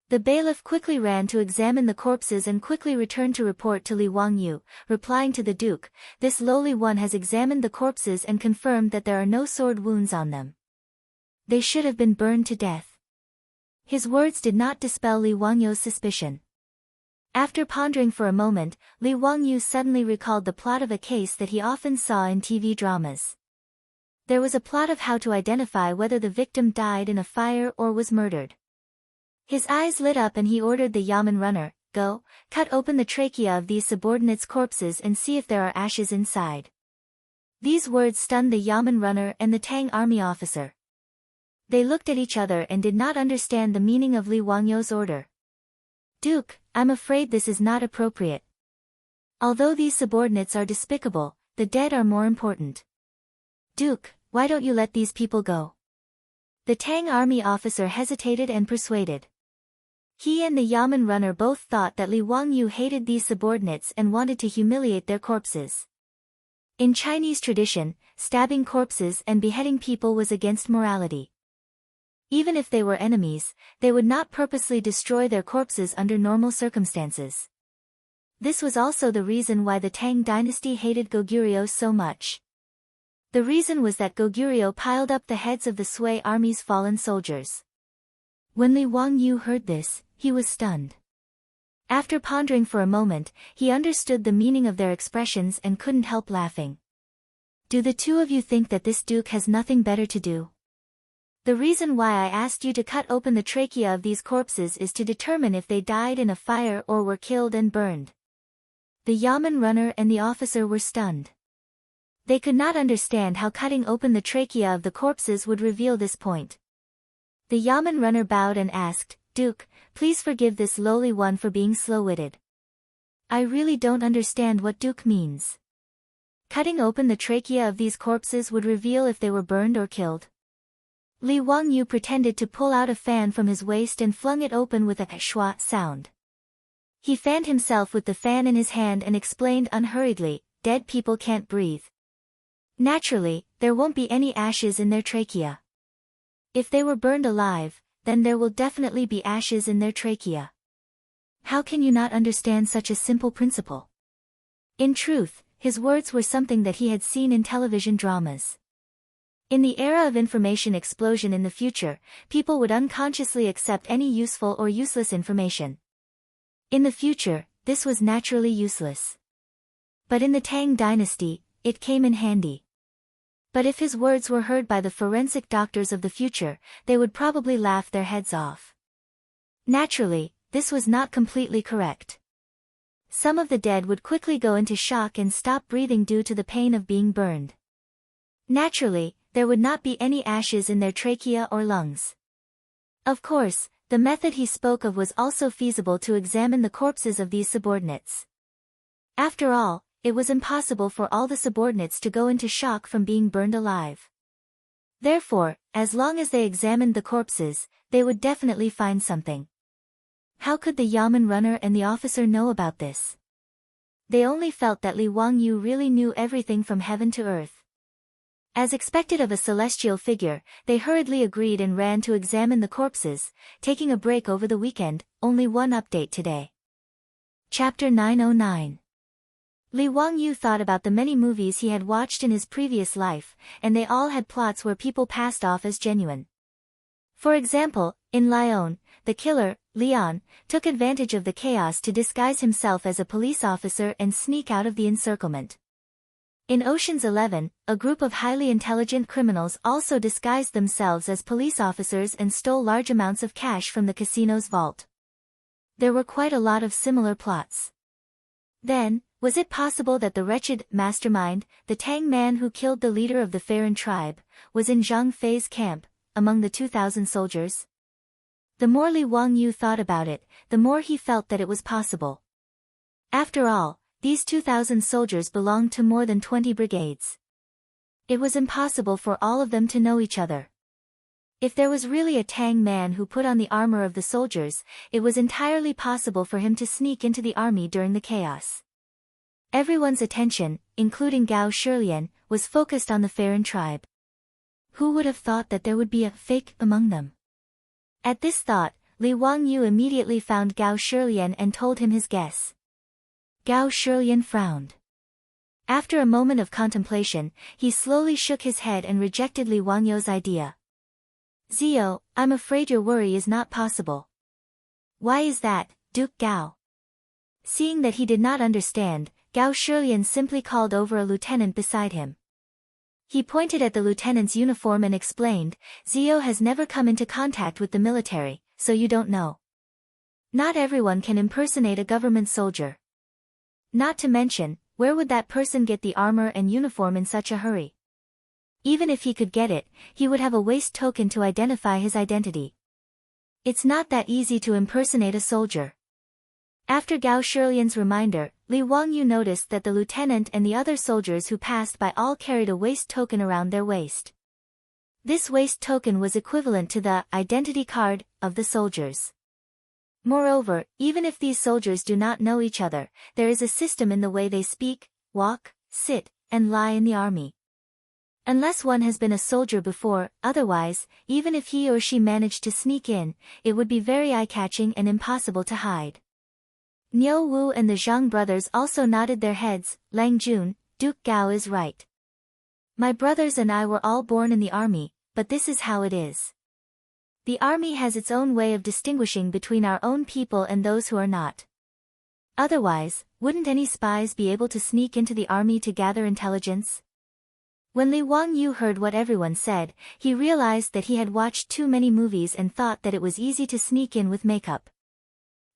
The bailiff quickly ran to examine the corpses and quickly returned to report to Li Wangyu, replying to the Duke, "This lowly one has examined the corpses and confirmed that there are no sword wounds on them. They should have been burned to death." His words did not dispel Li Wangyu's suspicion. After pondering for a moment, Li Wangyu suddenly recalled the plot of a case that he often saw in TV dramas. There was a plot of how to identify whether the victim died in a fire or was murdered. His eyes lit up and he ordered the Yamen runner, "Go, cut open the trachea of these subordinates' corpses and see if there are ashes inside." These words stunned the Yamen runner and the Tang army officer. They looked at each other and did not understand the meaning of Li Wangyo's order. "Duke, I'm afraid this is not appropriate. Although these subordinates are despicable, the dead are more important. Duke, why don't you let these people go?" The Tang army officer hesitated and persuaded. He and the Yamen runner both thought that Li Wangyu hated these subordinates and wanted to humiliate their corpses. In Chinese tradition, stabbing corpses and beheading people was against morality. Even if they were enemies, they would not purposely destroy their corpses under normal circumstances. This was also the reason why the Tang dynasty hated Goguryeo so much. The reason was that Goguryeo piled up the heads of the Sui army's fallen soldiers. When Li Wangyu heard this, he was stunned. After pondering for a moment, he understood the meaning of their expressions and couldn't help laughing. "Do the two of you think that this duke has nothing better to do? The reason why I asked you to cut open the trachea of these corpses is to determine if they died in a fire or were killed and burned." The Yamen runner and the officer were stunned. They could not understand how cutting open the trachea of the corpses would reveal this point. The Yamen runner bowed and asked, "Duke, please forgive this lowly one for being slow-witted. I really don't understand what Duke means. Cutting open the trachea of these corpses would reveal if they were burned or killed." Li Wangyu pretended to pull out a fan from his waist and flung it open with a shwa sound. He fanned himself with the fan in his hand and explained unhurriedly, "Dead people can't breathe. Naturally, there won't be any ashes in their trachea. If they were burned alive, then there will definitely be ashes in their trachea. How can you not understand such a simple principle?" In truth, his words were something that he had seen in television dramas. In the era of information explosion in the future, people would unconsciously accept any useful or useless information. In the future, this was naturally useless. But in the Tang dynasty, it came in handy. But if his words were heard by the forensic doctors of the future, they would probably laugh their heads off. Naturally, this was not completely correct. Some of the dead would quickly go into shock and stop breathing due to the pain of being burned. Naturally, there would not be any ashes in their trachea or lungs. Of course, the method he spoke of was also feasible to examine the corpses of these subordinates. After all, it was impossible for all the subordinates to go into shock from being burned alive. Therefore, as long as they examined the corpses, they would definitely find something. How could the Yamen runner and the officer know about this? They only felt that Li Wangyu really knew everything from heaven to earth. As expected of a celestial figure, they hurriedly agreed and ran to examine the corpses, taking a break over the weekend. Only one update today. Chapter 909. Li Wangyu thought about the many movies he had watched in his previous life, and they all had plots where people passed off as genuine. For example, in Lyon, the killer, Leon, took advantage of the chaos to disguise himself as a police officer and sneak out of the encirclement. In Ocean's 11, a group of highly intelligent criminals also disguised themselves as police officers and stole large amounts of cash from the casino's vault. There were quite a lot of similar plots. Then, was it possible that the wretched mastermind, the Tang man who killed the leader of the Farron tribe, was in Zhang Fei's camp, among the 2,000 soldiers? The more Li Wangyu thought about it, the more he felt that it was possible. After all, these 2,000 soldiers belonged to more than 20 brigades. It was impossible for all of them to know each other. If there was really a Tang man who put on the armor of the soldiers, it was entirely possible for him to sneak into the army during the chaos. Everyone's attention, including Gao Shilian, was focused on the Farron tribe. Who would have thought that there would be a fake among them? At this thought, Li Wangyu immediately found Gao Shilian and told him his guess. Gao Shilian frowned. After a moment of contemplation, he slowly shook his head and rejected Li Wangyu's idea. Zio, I'm afraid your worry is not possible. Why is that, Duke Gao? Seeing that he did not understand, Gao Shilian simply called over a lieutenant beside him. He pointed at the lieutenant's uniform and explained, "Zio has never come into contact with the military, so you don't know. Not everyone can impersonate a government soldier. Not to mention, where would that person get the armor and uniform in such a hurry? Even if he could get it, he would have a waist token to identify his identity. It's not that easy to impersonate a soldier." After Gao Shilian's reminder, Li Wangyu noticed that the lieutenant and the other soldiers who passed by all carried a waist token around their waist. This waist token was equivalent to the identity card of the soldiers. Moreover, even if these soldiers do not know each other, there is a system in the way they speak, walk, sit, and lie in the army. Unless one has been a soldier before, otherwise, even if he or she managed to sneak in, it would be very eye-catching and impossible to hide. Niu Wu and the Zhang brothers also nodded their heads. "Lang Jun, Duke Gao is right. My brothers and I were all born in the army, but this is how it is. The army has its own way of distinguishing between our own people and those who are not. Otherwise, wouldn't any spies be able to sneak into the army to gather intelligence?" When Li Wangyu heard what everyone said, he realized that he had watched too many movies and thought that it was easy to sneak in with makeup.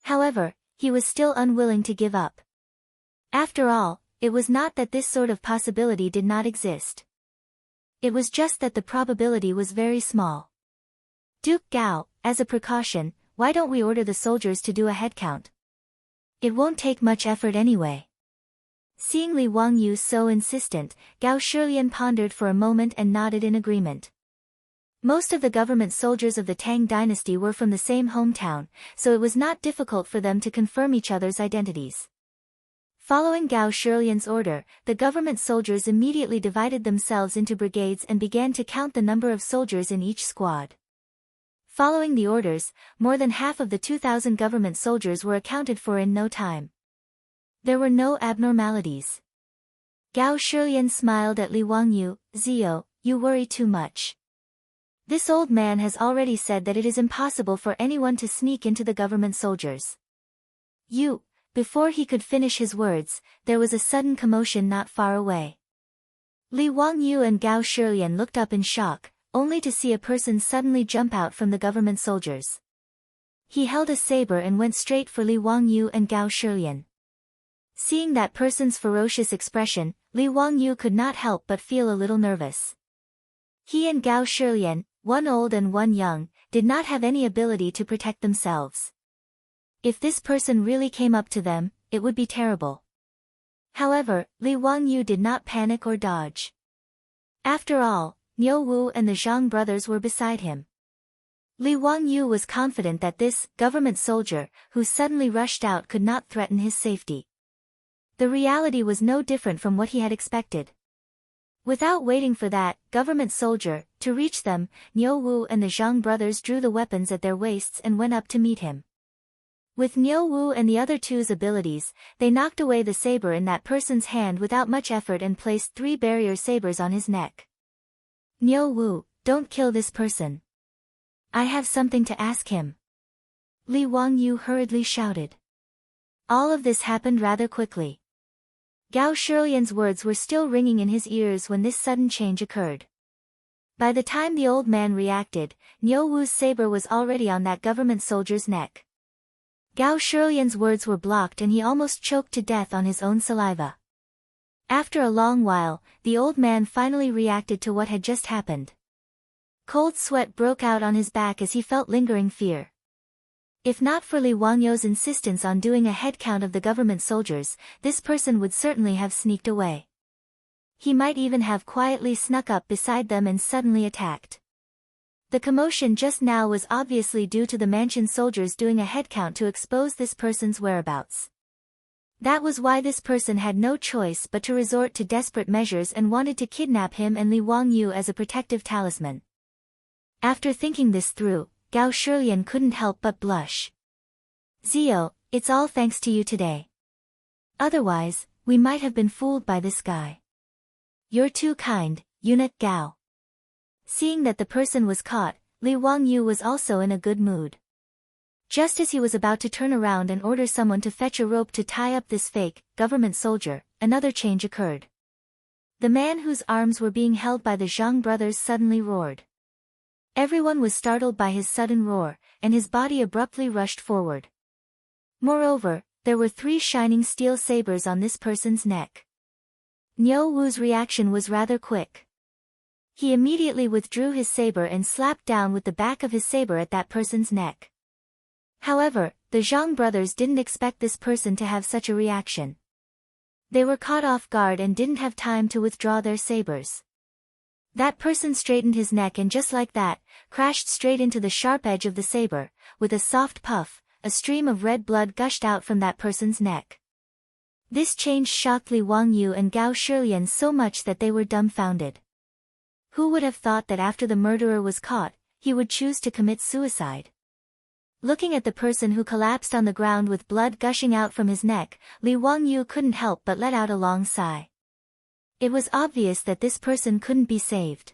However, he was still unwilling to give up. After all, it was not that this sort of possibility did not exist. It was just that the probability was very small. "Duke Gao, as a precaution, why don't we order the soldiers to do a head count? It won't take much effort anyway." Seeing Li Wangyu so insistent, Gao Shilian pondered for a moment and nodded in agreement. Most of the government soldiers of the Tang dynasty were from the same hometown, so it was not difficult for them to confirm each other's identities. Following Gao Shilian's order, the government soldiers immediately divided themselves into brigades and began to count the number of soldiers in each squad. Following the orders, more than half of the 2,000 government soldiers were accounted for in no time. There were no abnormalities. Gao Shilian smiled at Li Wangyu. "Zio, you worry too much. This old man has already said that it is impossible for anyone to sneak into the government soldiers." Before he could finish his words, there was a sudden commotion not far away. Li Wangyu and Gao Shilian looked up in shock, only to see a person suddenly jump out from the government soldiers. He held a saber and went straight for Li Wangyu and Gao Shilian. Seeing that person's ferocious expression, Li Wangyu could not help but feel a little nervous. He and Gao Shilian, one old and one young, did not have any ability to protect themselves. If this person really came up to them, it would be terrible. However, Li Wangyu did not panic or dodge. After all, Niu Wu and the Zhang brothers were beside him. Li Wangyu was confident that this government soldier, who suddenly rushed out, could not threaten his safety. The reality was no different from what he had expected. Without waiting for that government soldier to reach them, Niu Wu and the Zhang brothers drew the weapons at their waists and went up to meet him. With Niu Wu and the other two's abilities, they knocked away the saber in that person's hand without much effort and placed 3 barrier sabers on his neck. "Niu Wu, don't kill this person. I have something to ask him," Li Wangyu hurriedly shouted. All of this happened rather quickly. Gao Shilian's words were still ringing in his ears when this sudden change occurred. By the time the old man reacted, Niu Wu's saber was already on that government soldier's neck. Gao Shilian's words were blocked and he almost choked to death on his own saliva. After a long while, the old man finally reacted to what had just happened. Cold sweat broke out on his back as he felt lingering fear. If not for Li Wangyu's insistence on doing a head count of the government soldiers, this person would certainly have sneaked away. He might even have quietly snuck up beside them and suddenly attacked. The commotion just now was obviously due to the mansion soldiers doing a head count to expose this person's whereabouts. That was why this person had no choice but to resort to desperate measures and wanted to kidnap him and Li Wangyu as a protective talisman. After thinking this through, Gao Shilian couldn't help but blush. "Zio, it's all thanks to you today. Otherwise, we might have been fooled by this guy. You're too kind, eunuch Gao." Seeing that the person was caught, Li Wangyu was also in a good mood. Just as he was about to turn around and order someone to fetch a rope to tie up this fake government soldier, another change occurred. The man whose arms were being held by the Zhang brothers suddenly roared. Everyone was startled by his sudden roar, and his body abruptly rushed forward. Moreover, there were 3 shining steel sabers on this person's neck. Niu Wu's reaction was rather quick. He immediately withdrew his saber and slapped down with the back of his saber at that person's neck. However, the Zhang brothers didn't expect this person to have such a reaction. They were caught off guard and didn't have time to withdraw their sabers. That person straightened his neck and just like that, crashed straight into the sharp edge of the saber. With a soft puff, a stream of red blood gushed out from that person's neck. This change shocked Li Wangyu and Gao Shilian so much that they were dumbfounded. Who would have thought that after the murderer was caught, he would choose to commit suicide? Looking at the person who collapsed on the ground with blood gushing out from his neck, Li Wangyu couldn't help but let out a long sigh. It was obvious that this person couldn't be saved.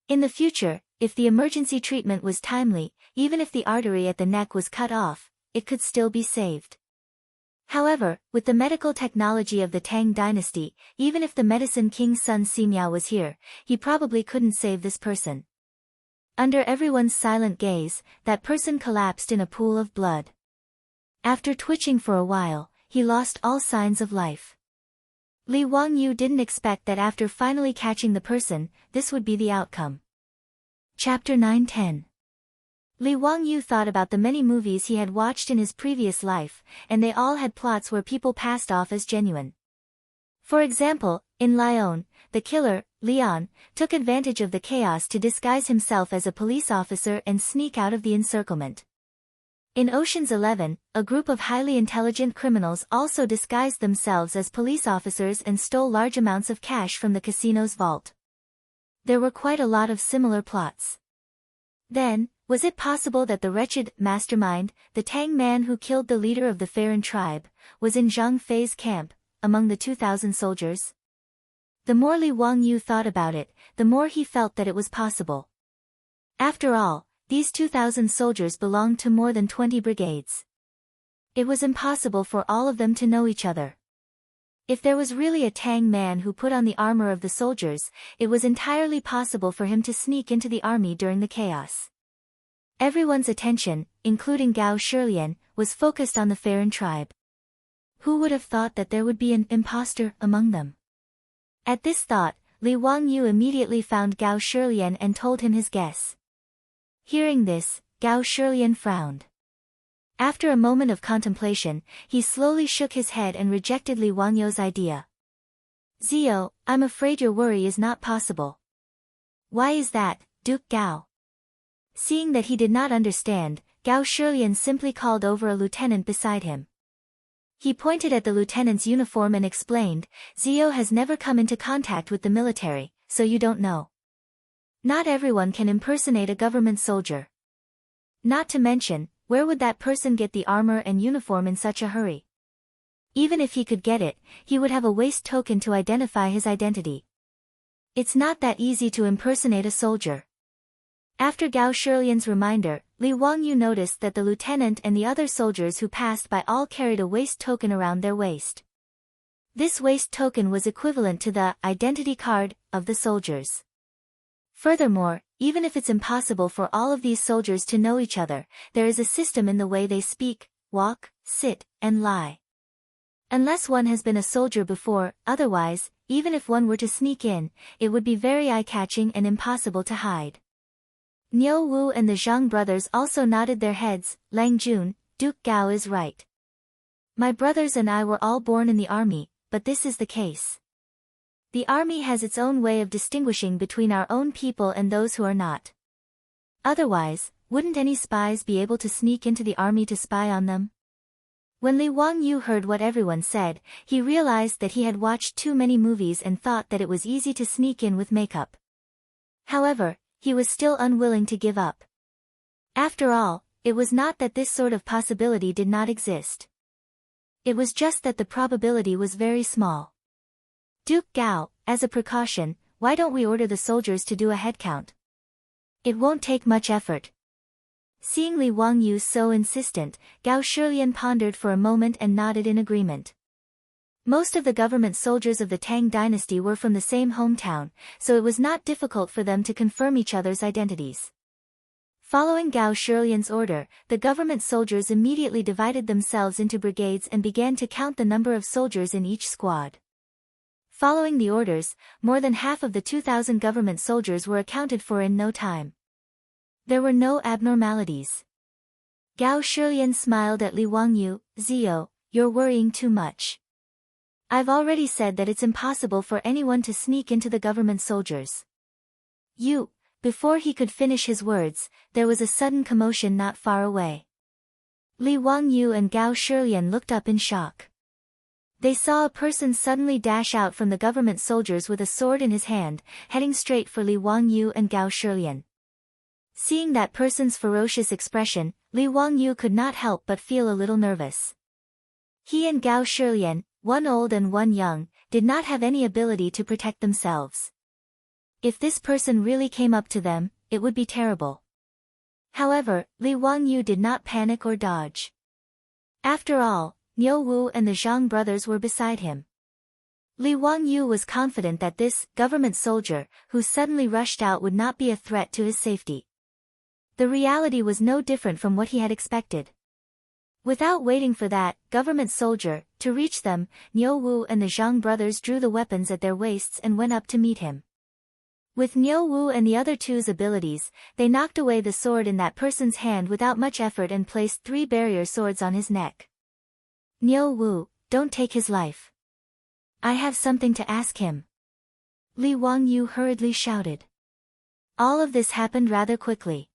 In the future, if the emergency treatment was timely, even if the artery at the neck was cut off, it could still be saved. However, with the medical technology of the Tang dynasty, even if the medicine king's son Simiao was here, he probably couldn't save this person. Under everyone's silent gaze, that person collapsed in a pool of blood. After twitching for a while, he lost all signs of life. Li Wangyu didn't expect that after finally catching the person, this would be the outcome. Chapter 9-10. Li Wangyu thought about the many movies he had watched in his previous life, and they all had plots where people passed off as genuine. For example, in Lyon, the killer, Leon, took advantage of the chaos to disguise himself as a police officer and sneak out of the encirclement. In Ocean's 11, a group of highly intelligent criminals also disguised themselves as police officers and stole large amounts of cash from the casino's vault. There were quite a lot of similar plots. Then, was it possible that the wretched mastermind, the Tang man who killed the leader of the Farron tribe, was in Zhang Fei's camp, among the 2,000 soldiers? The more Li Wangyu thought about it, the more he felt that it was possible. After all, these 2,000 soldiers belonged to more than 20 brigades. It was impossible for all of them to know each other. If there was really a Tang man who put on the armor of the soldiers, it was entirely possible for him to sneak into the army during the chaos. Everyone's attention, including Gao Shilian, was focused on the Farron tribe. Who would have thought that there would be an imposter among them? At this thought, Li Wangyu immediately found Gao Shilian and told him his guess. Hearing this, Gao Shilian frowned. After a moment of contemplation, he slowly shook his head and rejected Li Wangyu's idea. Zio, I'm afraid your worry is not possible. Why is that, Duke Gao? Seeing that he did not understand, Gao Shilian simply called over a lieutenant beside him. He pointed at the lieutenant's uniform and explained, Zio has never come into contact with the military, so you don't know. Not everyone can impersonate a government soldier. Not to mention, where would that person get the armor and uniform in such a hurry? Even if he could get it, he would have a waist token to identify his identity. It's not that easy to impersonate a soldier. After Gao Shilian's reminder, Li Wangyu noticed that the lieutenant and the other soldiers who passed by all carried a waist token around their waist. This waist token was equivalent to the identity card of the soldiers. Furthermore, even if it's impossible for all of these soldiers to know each other, there is a system in the way they speak, walk, sit, and lie. Unless one has been a soldier before, otherwise, even if one were to sneak in, it would be very eye-catching and impossible to hide. Niu Wu and the Zhang brothers also nodded their heads. Lang Jun, Duke Gao is right. My brothers and I were all born in the army, but this is the case. The army has its own way of distinguishing between our own people and those who are not. Otherwise, wouldn't any spies be able to sneak into the army to spy on them? When Li Wangyu heard what everyone said, he realized that he had watched too many movies and thought that it was easy to sneak in with makeup. However, he was still unwilling to give up. After all, it was not that this sort of possibility did not exist. It was just that the probability was very small. Duke Gao, as a precaution, why don't we order the soldiers to do a head count? It won't take much effort. Seeing Li Wangyu so insistent, Gao Shilian pondered for a moment and nodded in agreement. Most of the government soldiers of the Tang dynasty were from the same hometown, so it was not difficult for them to confirm each other's identities. Following Gao Shilian's order, the government soldiers immediately divided themselves into brigades and began to count the number of soldiers in each squad. Following the orders, more than half of the 2,000 government soldiers were accounted for in no time. There were no abnormalities. Gao Shilian smiled at Li Wangyu. "Zio, you're worrying too much. I've already said that it's impossible for anyone to sneak into the government soldiers." Before he could finish his words, there was a sudden commotion not far away. Li Wangyu and Gao Shilian looked up in shock. They saw a person suddenly dash out from the government soldiers with a sword in his hand, heading straight for Li Wangyu and Gao Shilian. Seeing that person's ferocious expression, Li Wangyu could not help but feel a little nervous. He and Gao Shilian, one old and one young, did not have any ability to protect themselves. If this person really came up to them, it would be terrible. However, Li Wangyu did not panic or dodge. After all, Niu Wu and the Zhang brothers were beside him. Li Wangyu was confident that this government soldier, who suddenly rushed out, would not be a threat to his safety. The reality was no different from what he had expected. Without waiting for that government soldier to reach them, Niu Wu and the Zhang brothers drew the weapons at their waists and went up to meet him. With Niu Wu and the other two's abilities, they knocked away the sword in that person's hand without much effort and placed 3 barrier swords on his neck. "Niu Wu, don't take his life. I have something to ask him," Li Wangyu hurriedly shouted. All of this happened rather quickly.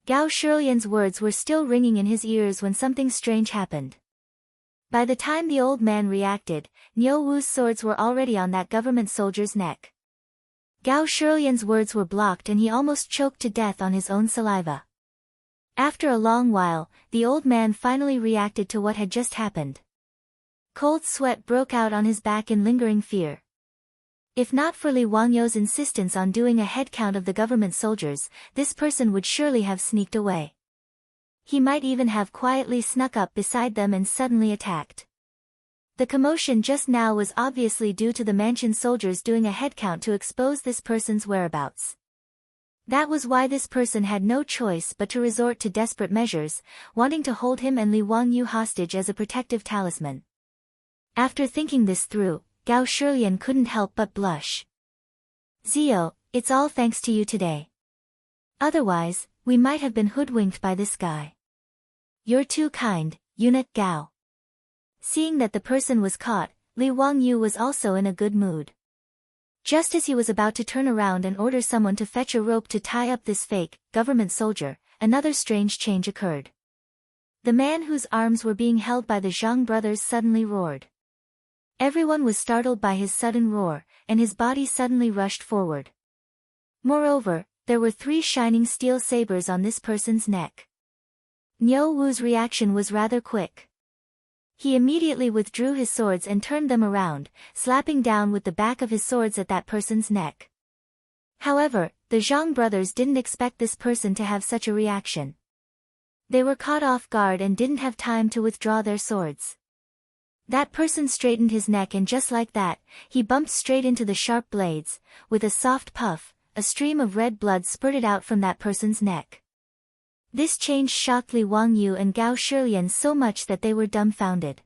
Gao Shilian's words were still ringing in his ears when something strange happened. By the time the old man reacted, Niu Wu's swords were already on that government soldier's neck. Gao Shilian's words were blocked and he almost choked to death on his own saliva. After a long while, the old man finally reacted to what had just happened. Cold sweat broke out on his back in lingering fear. If not for Li Wangyu's insistence on doing a head count of the government soldiers, this person would surely have sneaked away. He might even have quietly snuck up beside them and suddenly attacked. The commotion just now was obviously due to the mansion soldiers doing a head count to expose this person's whereabouts. That was why this person had no choice but to resort to desperate measures, wanting to hold him and Li Wangyu hostage as a protective talisman. After thinking this through, Gao Shilian couldn't help but blush. "Zio, it's all thanks to you today. Otherwise, we might have been hoodwinked by this guy. You're too kind, eunuch Gao." Seeing that the person was caught, Li Wangyu was also in a good mood. Just as he was about to turn around and order someone to fetch a rope to tie up this fake government soldier, another strange change occurred. The man whose arms were being held by the Zhang brothers suddenly roared. Everyone was startled by his sudden roar, and his body suddenly rushed forward. Moreover, there were 3 shining steel sabers on this person's neck. Niu Wu's reaction was rather quick. He immediately withdrew his swords and turned them around, slapping down with the back of his swords at that person's neck. However, the Zhang brothers didn't expect this person to have such a reaction. They were caught off guard and didn't have time to withdraw their swords. That person straightened his neck and just like that, he bumped straight into the sharp blades. With a soft puff, a stream of red blood spurted out from that person's neck. This change shocked Li Wangyu and Gao Shilian so much that they were dumbfounded.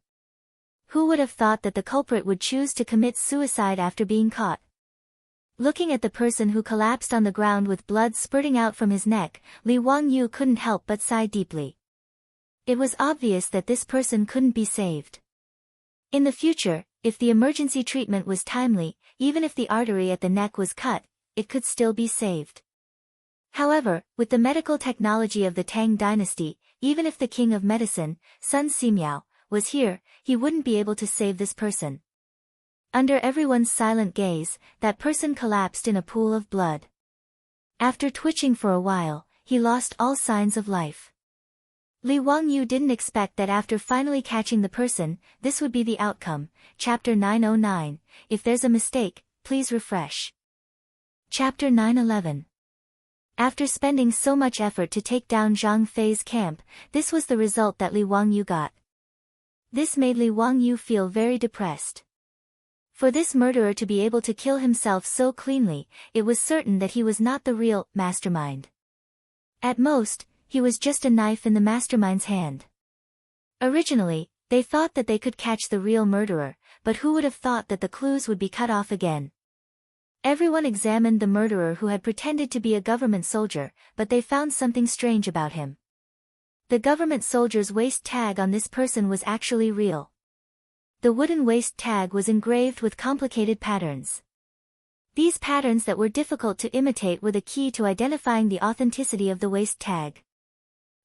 Who would have thought that the culprit would choose to commit suicide after being caught? Looking at the person who collapsed on the ground with blood spurting out from his neck, Li Wangyu couldn't help but sigh deeply. It was obvious that this person couldn't be saved. In the future, if the emergency treatment was timely, even if the artery at the neck was cut, it could still be saved. However, with the medical technology of the Tang dynasty, even if the king of medicine, Sun Simiao, was here, he wouldn't be able to save this person. Under everyone's silent gaze, that person collapsed in a pool of blood. After twitching for a while, he lost all signs of life. Li Wangyu didn't expect that after finally catching the person, this would be the outcome. Chapter 909, If there's a mistake, please refresh. Chapter 911. After spending so much effort to take down Zhang Fei's camp, this was the result that Li Wangyu got. This made Li Wangyu feel very depressed. For this murderer to be able to kill himself so cleanly, it was certain that he was not the real mastermind. At most, he was just a knife in the mastermind's hand. Originally, they thought that they could catch the real murderer, but who would have thought that the clues would be cut off again? Everyone examined the murderer who had pretended to be a government soldier, but they found something strange about him. The government soldier's waist tag on this person was actually real. The wooden waist tag was engraved with complicated patterns. These patterns that were difficult to imitate were the key to identifying the authenticity of the waist tag.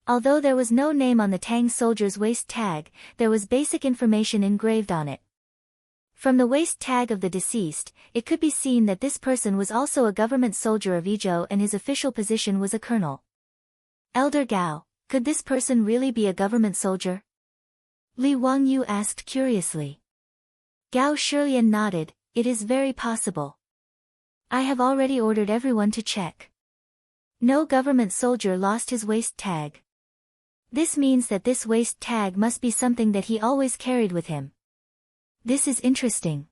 Although there was no name on the Tang soldier's waist tag, there was basic information engraved on it. From the waist tag of the deceased, it could be seen that this person was also a government soldier of Izhou and his official position was a colonel. Elder Gao, could this person really be a government soldier? Li Wangyu asked curiously. Gao Shilian nodded, it is very possible. I have already ordered everyone to check. No government soldier lost his waist tag. This means that this waist tag must be something that he always carried with him. This is interesting.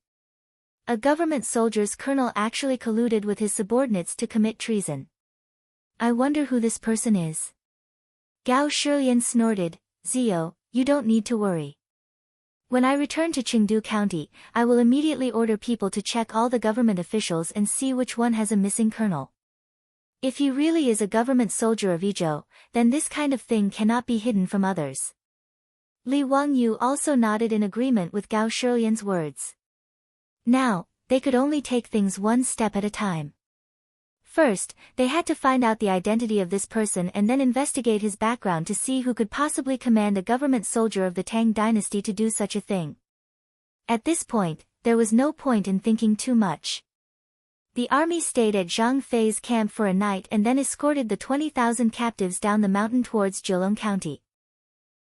A government soldier's colonel actually colluded with his subordinates to commit treason. I wonder who this person is. Gao Shilian snorted, Zio, you don't need to worry. When I return to Chengdu County, I will immediately order people to check all the government officials and see which one has a missing colonel. If he really is a government soldier of Izhou, then this kind of thing cannot be hidden from others. Li Wangyu also nodded in agreement with Gao Shilian's words. Now, they could only take things one step at a time. First, they had to find out the identity of this person and then investigate his background to see who could possibly command a government soldier of the Tang dynasty to do such a thing. At this point, there was no point in thinking too much. The army stayed at Zhang Fei's camp for a night and then escorted the 20,000 captives down the mountain towards Jilong County.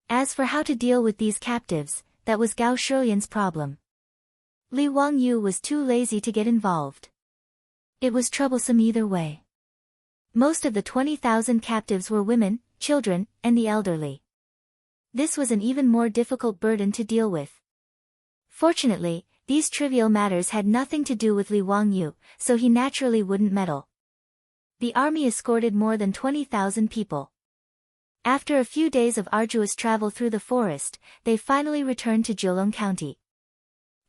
As for how to deal with these captives, that was Gao Shilian's problem. Li Wangyu was too lazy to get involved. It was troublesome either way. Most of the 20,000 captives were women, children, and the elderly. This was an even more difficult burden to deal with. Fortunately, these trivial matters had nothing to do with Li Wangyu, so he naturally wouldn't meddle. The army escorted more than 20,000 people. After a few days of arduous travel through the forest, they finally returned to Jilong County.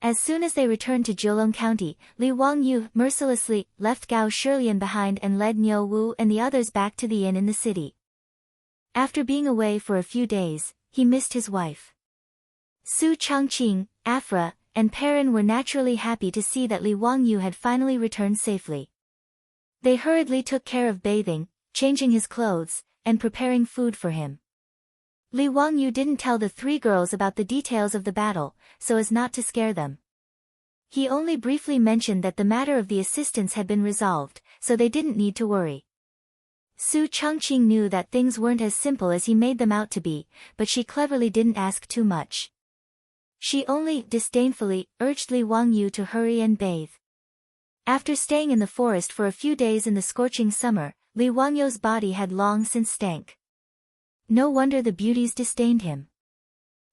As soon as they returned to Jilong County, Li Wangyu mercilessly left Gao Shilian behind and led Niu Wu and the others back to the inn in the city. After being away for a few days, he missed his wife. Su Changqing, Afra, and Perrin were naturally happy to see that Li Wangyu had finally returned safely. They hurriedly took care of bathing, changing his clothes, and preparing food for him. Li Wangyu didn't tell the three girls about the details of the battle, so as not to scare them. He only briefly mentioned that the matter of the assistants had been resolved, so they didn't need to worry. Su Changqing knew that things weren't as simple as he made them out to be, but she cleverly didn't ask too much. She only disdainfully urged Li Wangyu to hurry and bathe. After staying in the forest for a few days in the scorching summer, Li Wangyu's body had long since stank. No wonder the beauties disdained him.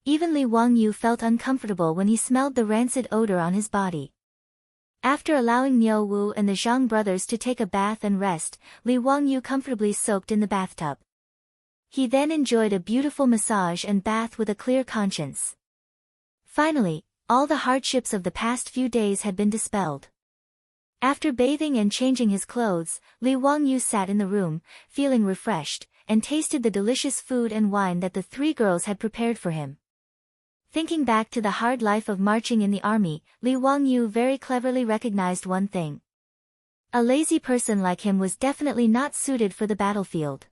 Even Li Wangyu felt uncomfortable when he smelled the rancid odor on his body. After allowing Niu Wu and the Zhang brothers to take a bath and rest, Li Wangyu comfortably soaked in the bathtub. He then enjoyed a beautiful massage and bath with a clear conscience. Finally, all the hardships of the past few days had been dispelled. After bathing and changing his clothes, Li Wangyu sat in the room, feeling refreshed, and tasted the delicious food and wine that the three girls had prepared for him. Thinking back to the hard life of marching in the army, Li Wangyu very cleverly recognized one thing. A lazy person like him was definitely not suited for the battlefield.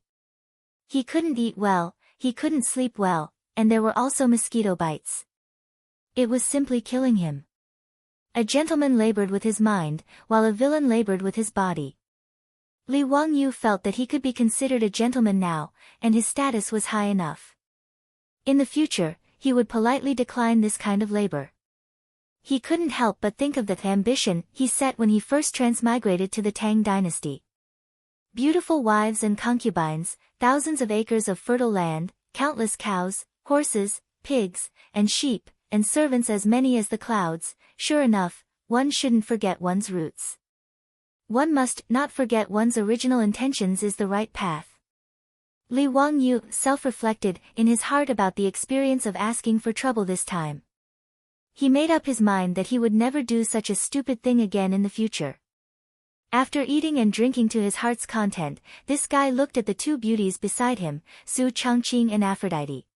He couldn't eat well, he couldn't sleep well, and there were also mosquito bites. It was simply killing him. A gentleman labored with his mind, while a villain labored with his body. Li Wangyu felt that he could be considered a gentleman now, and his status was high enough. In the future, he would politely decline this kind of labor. He couldn't help but think of the ambition he set when he first transmigrated to the Tang dynasty. Beautiful wives and concubines, thousands of acres of fertile land, countless cows, horses, pigs, and sheep, and servants as many as the clouds. Sure enough, one shouldn't forget one's roots. One must not forget one's original intentions is the right path. Li Wangyu self-reflected in his heart about the experience of asking for trouble this time. He made up his mind that he would never do such a stupid thing again in the future. After eating and drinking to his heart's content, this guy looked at the two beauties beside him, Su Changqing and Aphrodite.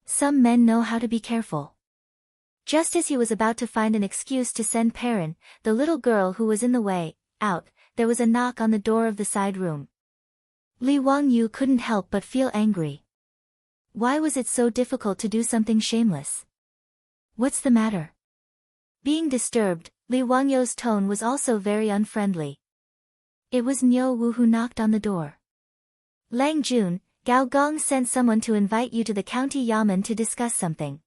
Some men know how to be careful. Just as he was about to find an excuse to send Perrin, the little girl who was in the way, out, there was a knock on the door of the side room. Li Wangyu couldn't help but feel angry. Why was it so difficult to do something shameless? What's the matter? Being disturbed, Li Wangyu's tone was also very unfriendly. It was Niu Wu who knocked on the door. Lang Jun, Gao Gong sent someone to invite you to the county yamen to discuss something.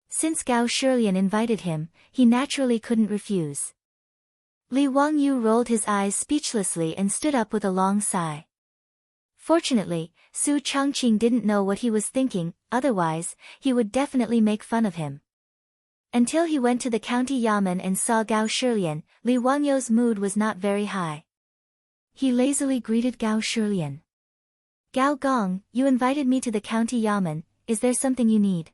Since Gao Shilian invited him, he naturally couldn't refuse. Li Wangyu rolled his eyes speechlessly and stood up with a long sigh. Fortunately, Su Changqing didn't know what he was thinking, otherwise, he would definitely make fun of him. Until he went to the county yamen and saw Gao Shilian, Li Wangyu's mood was not very high. He lazily greeted Gao Shilian. Gao Gong, you invited me to the county yamen, is there something you need?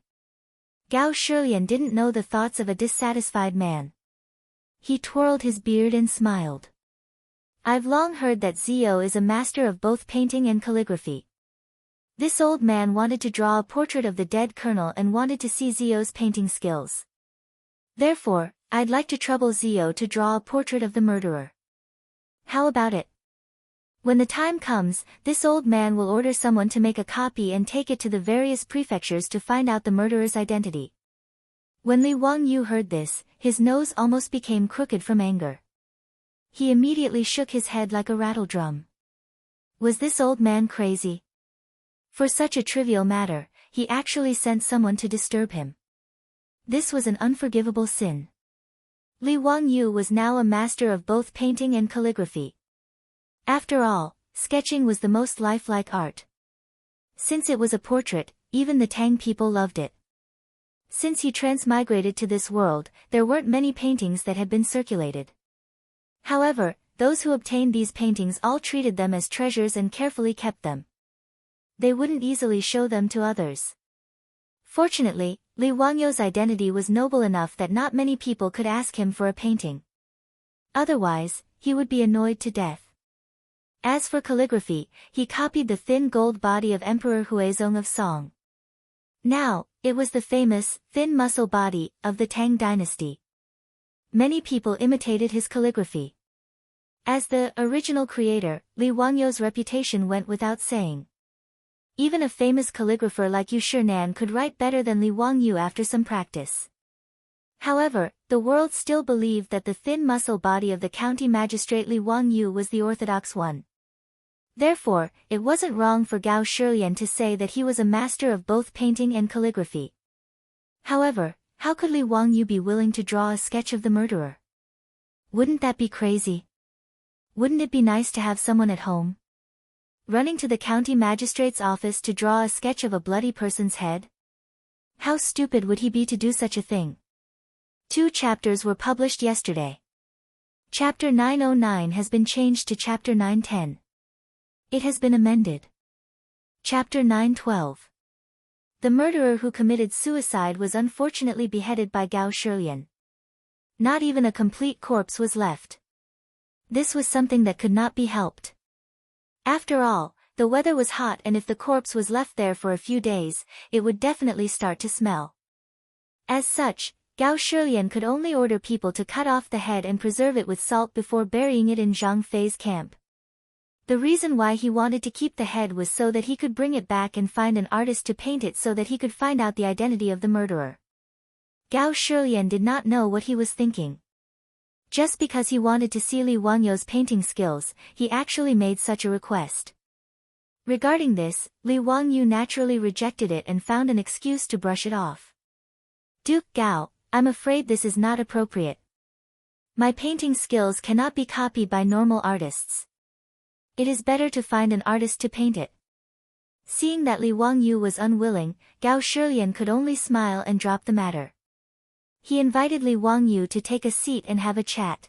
Gao Shilian didn't know the thoughts of a dissatisfied man. He twirled his beard and smiled. I've long heard that Zio is a master of both painting and calligraphy. This old man wanted to draw a portrait of the dead colonel and wanted to see Zio's painting skills. Therefore, I'd like to trouble Zio to draw a portrait of the murderer. How about it? When the time comes, this old man will order someone to make a copy and take it to the various prefectures to find out the murderer's identity. When Li Wangyu heard this, his nose almost became crooked from anger. He immediately shook his head like a rattledrum. Was this old man crazy? For such a trivial matter, he actually sent someone to disturb him. This was an unforgivable sin. Li Wangyu was now a master of both painting and calligraphy. After all, sketching was the most lifelike art. Since it was a portrait, even the Tang people loved it. Since he transmigrated to this world, there weren't many paintings that had been circulated. However, those who obtained these paintings all treated them as treasures and carefully kept them. They wouldn't easily show them to others. Fortunately, Li Wangyu's identity was noble enough that not many people could ask him for a painting. Otherwise, he would be annoyed to death. As for calligraphy, he copied the thin gold body of Emperor Huizong of Song. Now, it was the famous, thin muscle body, of the Tang dynasty. Many people imitated his calligraphy. As the original creator, Li Wangyu's reputation went without saying. Even a famous calligrapher like Yu Shinan could write better than Li Wangyu after some practice. However, the world still believed that the thin muscle body of the county magistrate Li Wangyu was the orthodox one. Therefore, it wasn't wrong for Gao Shilian to say that he was a master of both painting and calligraphy. However, how could Li Wangyu be willing to draw a sketch of the murderer? Wouldn't that be crazy? Wouldn't it be nice to have someone at home? Running to the county magistrate's office to draw a sketch of a bloody person's head? How stupid would he be to do such a thing? 2 chapters were published yesterday. Chapter 909 has been changed to Chapter 910. It has been amended. Chapter 912. The murderer who committed suicide was unfortunately beheaded by Gao Shilian. Not even a complete corpse was left. This was something that could not be helped. After all, the weather was hot and if the corpse was left there for a few days, it would definitely start to smell. As such, Gao Shilian could only order people to cut off the head and preserve it with salt before burying it in Zhang Fei's camp. The reason why he wanted to keep the head was so that he could bring it back and find an artist to paint it so that he could find out the identity of the murderer. Gao Shilian did not know what he was thinking. Just because he wanted to see Li Wangyu's painting skills, he actually made such a request. Regarding this, Li Wangyu naturally rejected it and found an excuse to brush it off. Duke Gao, I'm afraid this is not appropriate. My painting skills cannot be copied by normal artists. It is better to find an artist to paint it. Seeing that Li Wangyu was unwilling, Gao Shilian could only smile and drop the matter. He invited Li Wangyu to take a seat and have a chat.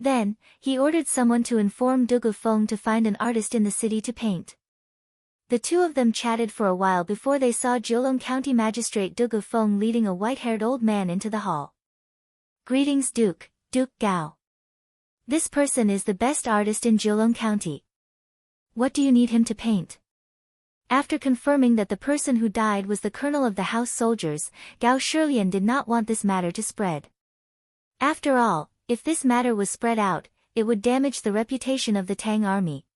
Then, he ordered someone to inform Du Gufeng to find an artist in the city to paint. The two of them chatted for a while before they saw Jiulong County Magistrate Du Gufeng leading a white-haired old man into the hall. "Greetings, Duke Gao. This person is the best artist in Jiulong County. What do you need him to paint?" After confirming that the person who died was the colonel of the house soldiers, Gao Shilian did not want this matter to spread. After all, if this matter was spread out, it would damage the reputation of the Tang army.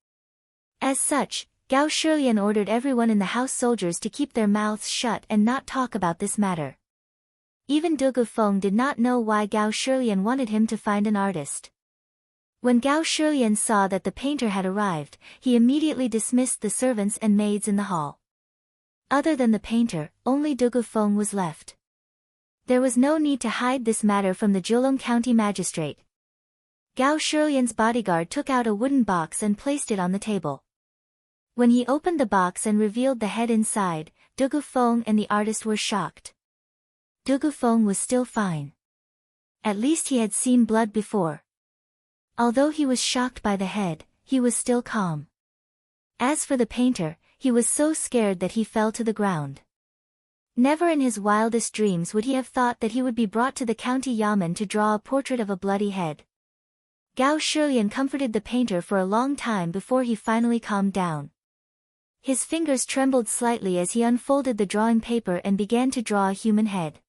As such, Gao Shilian ordered everyone in the house soldiers to keep their mouths shut and not talk about this matter. Even Du Gufeng did not know why Gao Shilian wanted him to find an artist. When Gao Shilian saw that the painter had arrived, he immediately dismissed the servants and maids in the hall. Other than the painter, only Du Gufeng was left. There was no need to hide this matter from the Jiulong County magistrate. Gao Shilian's bodyguard took out a wooden box and placed it on the table. When he opened the box and revealed the head inside, Du Gufeng and the artist were shocked. Du Gufeng was still fine. At least he had seen blood before. Although he was shocked by the head, he was still calm. As for the painter, he was so scared that he fell to the ground. Never in his wildest dreams would he have thought that he would be brought to the county yamen to draw a portrait of a bloody head. Gao Shilian comforted the painter for a long time before he finally calmed down. His fingers trembled slightly as he unfolded the drawing paper and began to draw a human head.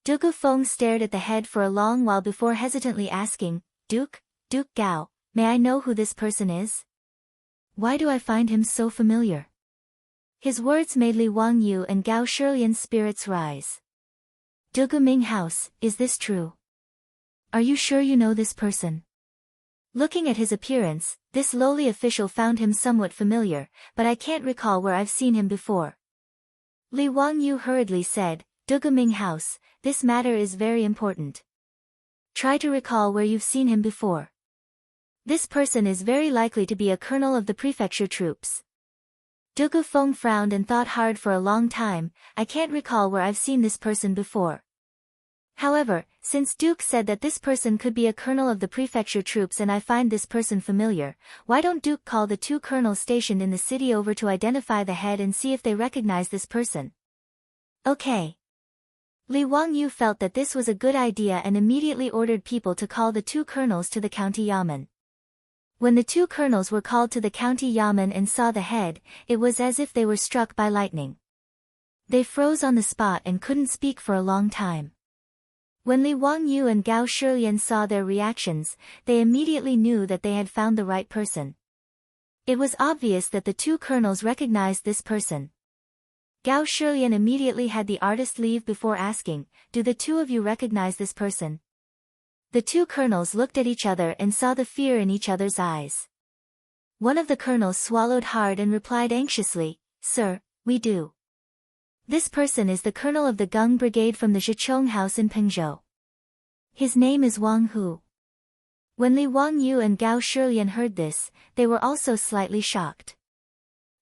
Du Gufeng stared at the head for a long while before hesitantly asking, Duke Gao, may I know who this person is? Why do I find him so familiar?" His words made Li Wangyu and Gao Shilian's spirits rise. "Du Guming House, is this true? Are you sure you know this person?" Looking at his appearance, this lowly official found him somewhat familiar, but I can't recall where I've seen him before. Li Wangyu hurriedly said, "Du Guming House, this matter is very important. Try to recall where you've seen him before. This person is very likely to be a colonel of the prefecture troops." Du Gufeng frowned and thought hard for a long time. "I can't recall where I've seen this person before. However, since Duke said that this person could be a colonel of the prefecture troops and I find this person familiar, why don't Duke call the two colonels stationed in the city over to identify the head and see if they recognize this person?" "Okay." Li Wangyu felt that this was a good idea and immediately ordered people to call the two colonels to the county yamen. When the two colonels were called to the county yamen and saw the head, it was as if they were struck by lightning. They froze on the spot and couldn't speak for a long time. When Li Wangyu and Gao Shilian saw their reactions, they immediately knew that they had found the right person. It was obvious that the two colonels recognized this person. Gao Shilian immediately had the artist leave before asking, "Do the two of you recognize this person?" The two colonels looked at each other and saw the fear in each other's eyes. One of the colonels swallowed hard and replied anxiously, "Sir, we do. This person is the colonel of the Gung Brigade from the Zhichong House in Pengzhou. His name is Wang Hu." When Li Wangyu and Gao Shilian heard this, they were also slightly shocked.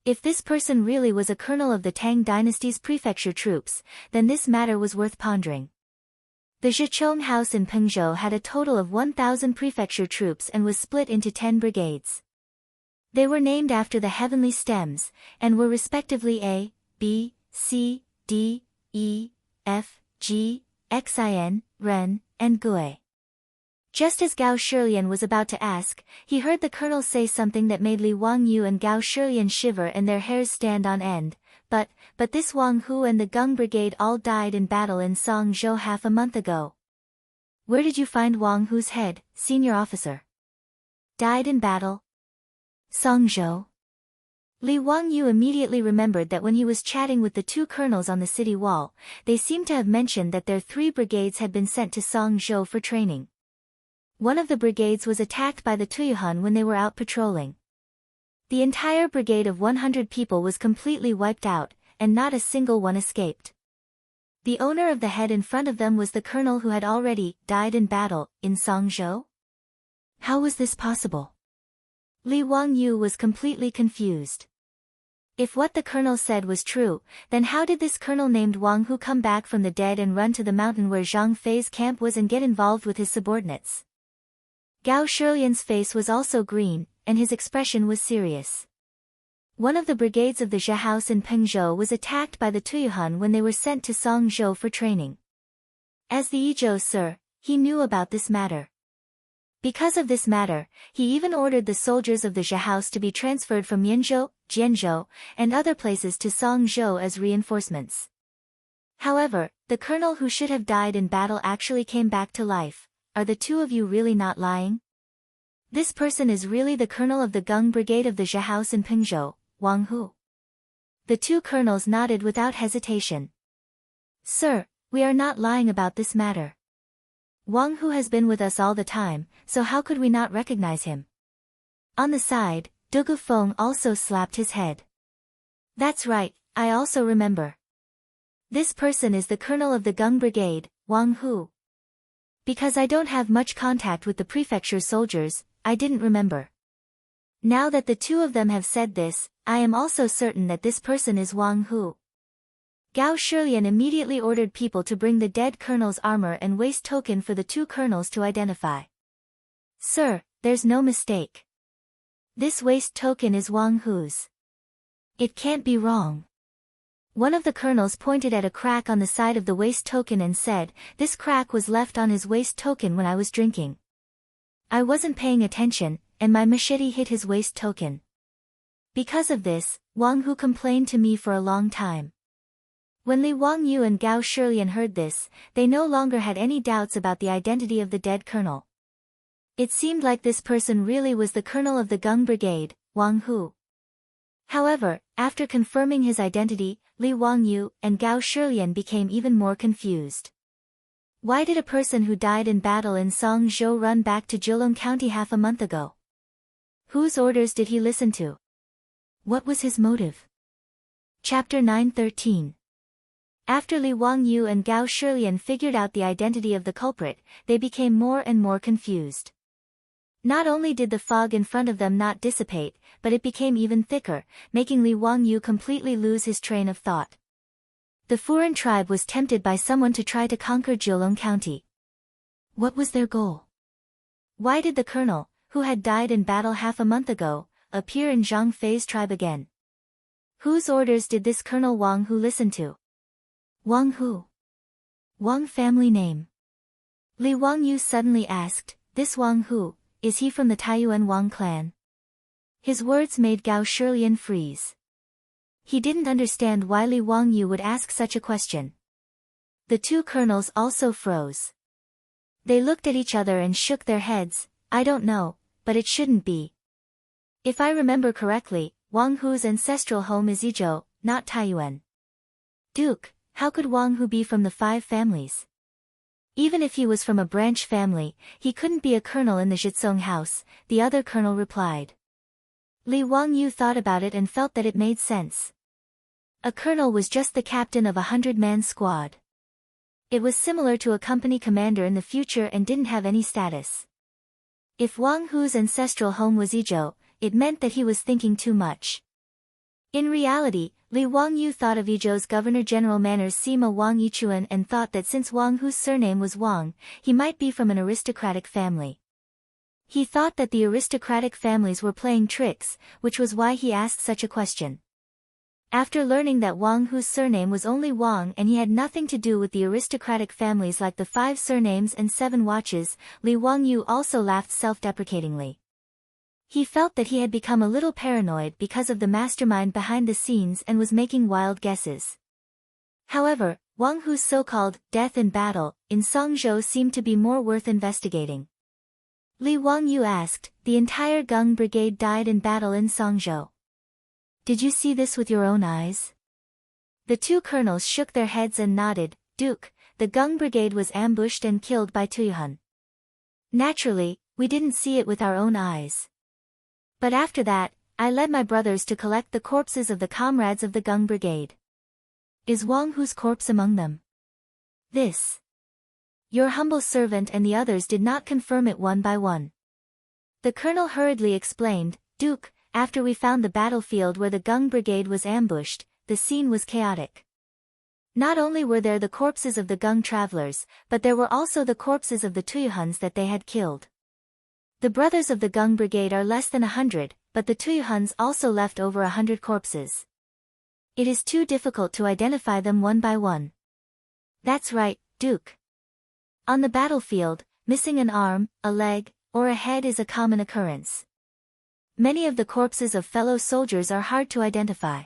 If this person really was a colonel of the Tang dynasty's prefecture troops, then this matter was worth pondering. The Zhichong House in Pengzhou had a total of 1,000 prefecture troops and was split into 10 brigades. They were named after the heavenly stems, and were respectively A, B, C, D, E, F, G, Xin, Ren, and Gui. Just as Gao Shilian was about to ask, he heard the colonel say something that made Li Wangyu and Gao Shilian shiver and their hairs stand on end. But this Wang Hu and the Gung Brigade all died in battle in Songzhou half a month ago. Where did you find Wang Hu's head, senior officer? Died in battle? Songzhou? Li Wangyu immediately remembered that when he was chatting with the two colonels on the city wall, they seemed to have mentioned that their 3 brigades had been sent to Songzhou for training. One of the brigades was attacked by the Tuyuhun when they were out patrolling. The entire brigade of 100 people was completely wiped out, and not a single one escaped. The owner of the head in front of them was the colonel who had already died in battle, in Songzhou? How was this possible? Li Wangyu was completely confused. If what the colonel said was true, then how did this colonel named Wang Hu come back from the dead and run to the mountain where Zhang Fei's camp was and get involved with his subordinates? Gao Shilian's face was also green, and his expression was serious. One of the brigades of the Zhe house in Pengzhou was attacked by the Tuyuhun when they were sent to Songzhou for training. As the Yizhou Sir, he knew about this matter. Because of this matter, he even ordered the soldiers of the Zhe house to be transferred from Yanzhou, Jianzhou, and other places to Songzhou as reinforcements. However, the colonel who should have died in battle actually came back to life. Are the two of you really not lying? This person is really the colonel of the Gung Brigade of the Zhe house in Pengzhou, Wang Hu. The two colonels nodded without hesitation. Sir, we are not lying about this matter. Wang Hu has been with us all the time, so how could we not recognize him? On the side, Du Gufeng also slapped his head. That's right, I also remember. This person is the colonel of the Gung Brigade, Wang Hu. Because I don't have much contact with the prefecture soldiers, I didn't remember. Now that the two of them have said this, I am also certain that this person is Wang Hu. Gao Shilian immediately ordered people to bring the dead colonel's armor and waist token for the two colonels to identify. Sir, there's no mistake. This waist token is Wang Hu's. It can't be wrong. One of the colonels pointed at a crack on the side of the waist token and said, this crack was left on his waist token when I was drinking. I wasn't paying attention, and my machete hit his waist token. Because of this, Wang Hu complained to me for a long time. When Li Wangyu and Gao Shilian heard this, they no longer had any doubts about the identity of the dead colonel. It seemed like this person really was the colonel of the Gung Brigade, Wang Hu. However, after confirming his identity, Li Wangyu and Gao Shilian became even more confused. Why did a person who died in battle in Songzhou run back to Zhejiang County half a month ago? Whose orders did he listen to? What was his motive? Chapter 9:13. After Li Wangyu and Gao Shilian figured out the identity of the culprit, they became more and more confused. Not only did the fog in front of them not dissipate, but it became even thicker, making Li Wangyu completely lose his train of thought. The Furan tribe was tempted by someone to try to conquer Zhejiang County. What was their goal? Why did the colonel, who had died in battle half a month ago, appear in Zhang Fei's tribe again? Whose orders did this Colonel Wang Hu listen to? Wang Hu. Wang family name. Li Wangyu suddenly asked, this Wang Hu, is he from the Taiyuan Wang clan? His words made Gao Shilian freeze. He didn't understand why Li Wangyu would ask such a question. The two colonels also froze. They looked at each other and shook their heads. I don't know, but it shouldn't be. If I remember correctly, Wang Hu's ancestral home is Yizhou, not Taiyuan. Duke, how could Wang Hu be from the five families? Even if he was from a branch family, he couldn't be a colonel in the Zhitsong house, the other colonel replied. Li Wangyu thought about it and felt that it made sense. A colonel was just the captain of a 100-man squad. It was similar to a company commander in the future and didn't have any status. If Wang Hu's ancestral home was Yizhou, it meant that he was thinking too much. In reality, Li Wangyu thought of Yizhou's Governor-General Manners Sima Wang Yichuan and thought that since Wang Hu's surname was Wang, he might be from an aristocratic family. He thought that the aristocratic families were playing tricks, which was why he asked such a question. After learning that Wang Hu's surname was only Wang and he had nothing to do with the aristocratic families like the 5 surnames and 7 watches, Li Wangyu also laughed self-deprecatingly. He felt that he had become a little paranoid because of the mastermind behind the scenes and was making wild guesses. However, Wang Hu's so-called death in battle in Songzhou seemed to be more worth investigating. Li Wangyu asked, the entire Gung Brigade died in battle in Songzhou. Did you see this with your own eyes? The two colonels shook their heads and nodded. Duke, the Gung Brigade was ambushed and killed by Tuyuhun. Naturally, we didn't see it with our own eyes. But after that, I led my brothers to collect the corpses of the comrades of the Gung Brigade. Is Wang Hu's corpse among them? This. Your humble servant and the others did not confirm it one by one. The colonel hurriedly explained, Duke, after we found the battlefield where the Gung Brigade was ambushed, the scene was chaotic. Not only were there the corpses of the Gung travelers, but there were also the corpses of the Tuyuhuns that they had killed. The brothers of the Gung Brigade are less than 100, but the Tuyuhuns also left over 100 corpses. It is too difficult to identify them one by one. That's right, Duke. On the battlefield, missing an arm, a leg, or a head is a common occurrence. Many of the corpses of fellow soldiers are hard to identify.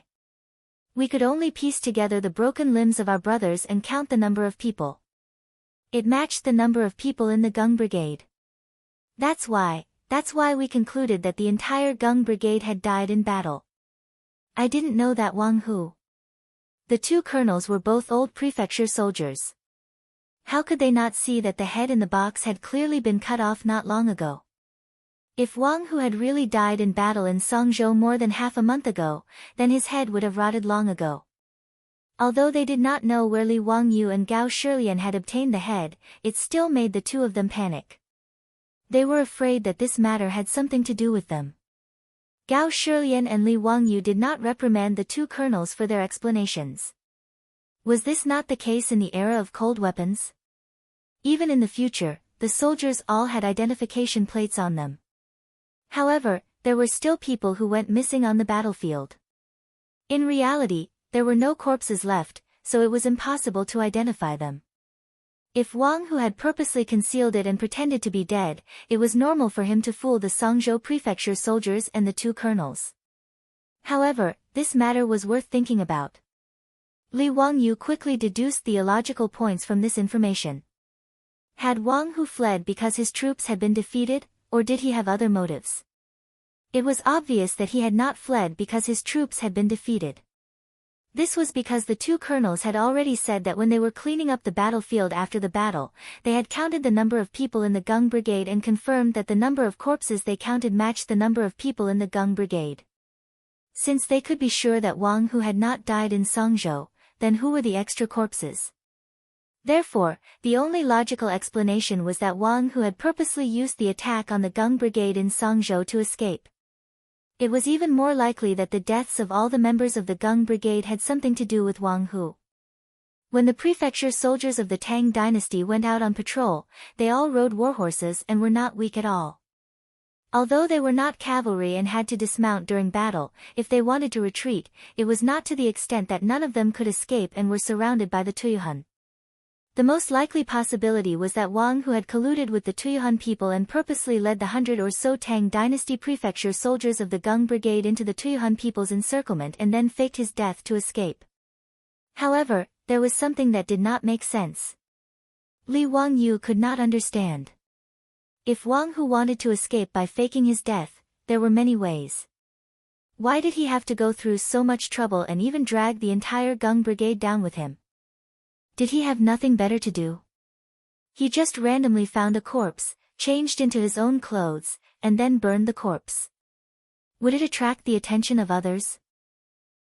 We could only piece together the broken limbs of our brothers and count the number of people. It matched the number of people in the Gung Brigade. That's why we concluded that the entire Gung Brigade had died in battle. I didn't know that Wang Hu. The two colonels were both old prefecture soldiers. How could they not see that the head in the box had clearly been cut off not long ago? If Wang Hu had really died in battle in Songzhou more than half a month ago, then his head would have rotted long ago. Although they did not know where Li Wangyu and Gao Shilian had obtained the head, it still made the two of them panic. They were afraid that this matter had something to do with them. Gao Shilian and Li Wangyu did not reprimand the two colonels for their explanations. Was this not the case in the era of cold weapons? Even in the future, the soldiers all had identification plates on them. However, there were still people who went missing on the battlefield. In reality, there were no corpses left, so it was impossible to identify them. If Wang Hu had purposely concealed it and pretended to be dead, it was normal for him to fool the Songzhou prefecture soldiers and the two colonels. However, this matter was worth thinking about. Li Wangyu quickly deduced the illogical points from this information. Had Wang Hu fled because his troops had been defeated, or did he have other motives? It was obvious that he had not fled because his troops had been defeated. This was because the two colonels had already said that when they were cleaning up the battlefield after the battle, they had counted the number of people in the Gung Brigade and confirmed that the number of corpses they counted matched the number of people in the Gung Brigade. Since they could be sure that Wang Hu had not died in Songzhou, then who were the extra corpses? Therefore, the only logical explanation was that Wang Hu had purposely used the attack on the Gung Brigade in Songzhou to escape. It was even more likely that the deaths of all the members of the Gung Brigade had something to do with Wang Hu. When the prefecture soldiers of the Tang dynasty went out on patrol, they all rode warhorses and were not weak at all. Although they were not cavalry and had to dismount during battle, if they wanted to retreat, it was not to the extent that none of them could escape and were surrounded by the Tuyuhun. The most likely possibility was that Wang Hu had colluded with the Tuyuhun people and purposely led the 100 or so Tang dynasty prefecture soldiers of the Gung Brigade into the Tuyuhun people's encirclement and then faked his death to escape. However, there was something that did not make sense. Li Wangyu could not understand. If Wang Hu wanted to escape by faking his death, there were many ways. Why did he have to go through so much trouble and even drag the entire Gung Brigade down with him? Did he have nothing better to do? He just randomly found a corpse, changed into his own clothes, and then burned the corpse. Would it attract the attention of others?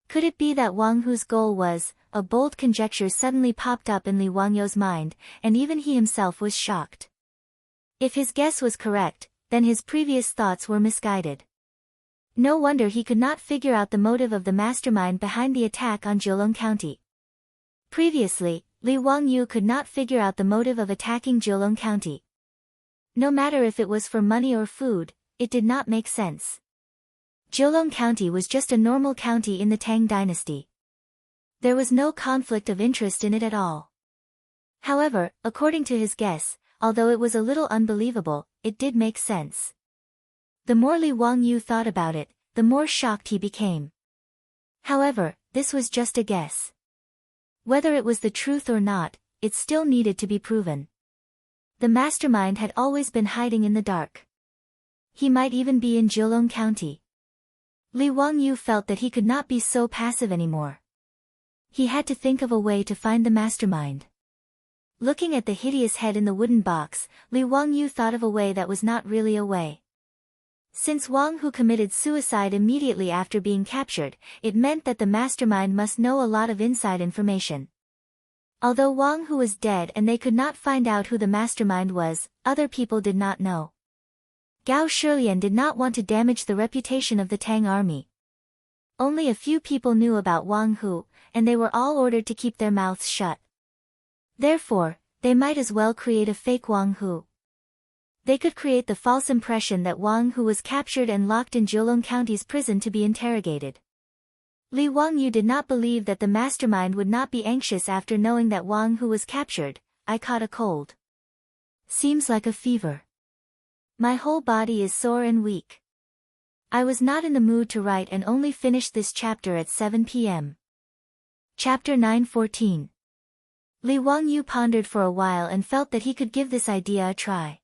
Could it be that Wang Hu's goal was, a bold conjecture suddenly popped up in Li Wangyu's mind, and even he himself was shocked. If his guess was correct, then his previous thoughts were misguided. No wonder he could not figure out the motive of the mastermind behind the attack on Jiulong County. Previously, Li Wangyu could not figure out the motive of attacking Jiulong County. No matter if it was for money or food, it did not make sense. Jiulong County was just a normal county in the Tang dynasty. There was no conflict of interest in it at all. However, according to his guess, although it was a little unbelievable, it did make sense. The more Li Wangyu thought about it, the more shocked he became. However, this was just a guess. Whether it was the truth or not, it still needed to be proven. The mastermind had always been hiding in the dark. He might even be in Jiulong County. Li Wangyu felt that he could not be so passive anymore. He had to think of a way to find the mastermind. Looking at the hideous head in the wooden box, Li Wangyu thought of a way that was not really a way. Since Wang Hu committed suicide immediately after being captured, it meant that the mastermind must know a lot of inside information. Although Wang Hu was dead and they could not find out who the mastermind was, other people did not know. Gao Shilian did not want to damage the reputation of the Tang army. Only a few people knew about Wang Hu, and they were all ordered to keep their mouths shut. Therefore, they might as well create a fake Wang Hu. They could create the false impression that Wang Hu was captured and locked in Jiulong County's prison to be interrogated. Li Wangyu did not believe that the mastermind would not be anxious after knowing that Wang Hu was captured. I caught a cold. Seems like a fever. My whole body is sore and weak. I was not in the mood to write and only finished this chapter at 7 p.m. Chapter 9:14. Li Wangyu pondered for a while and felt that he could give this idea a try.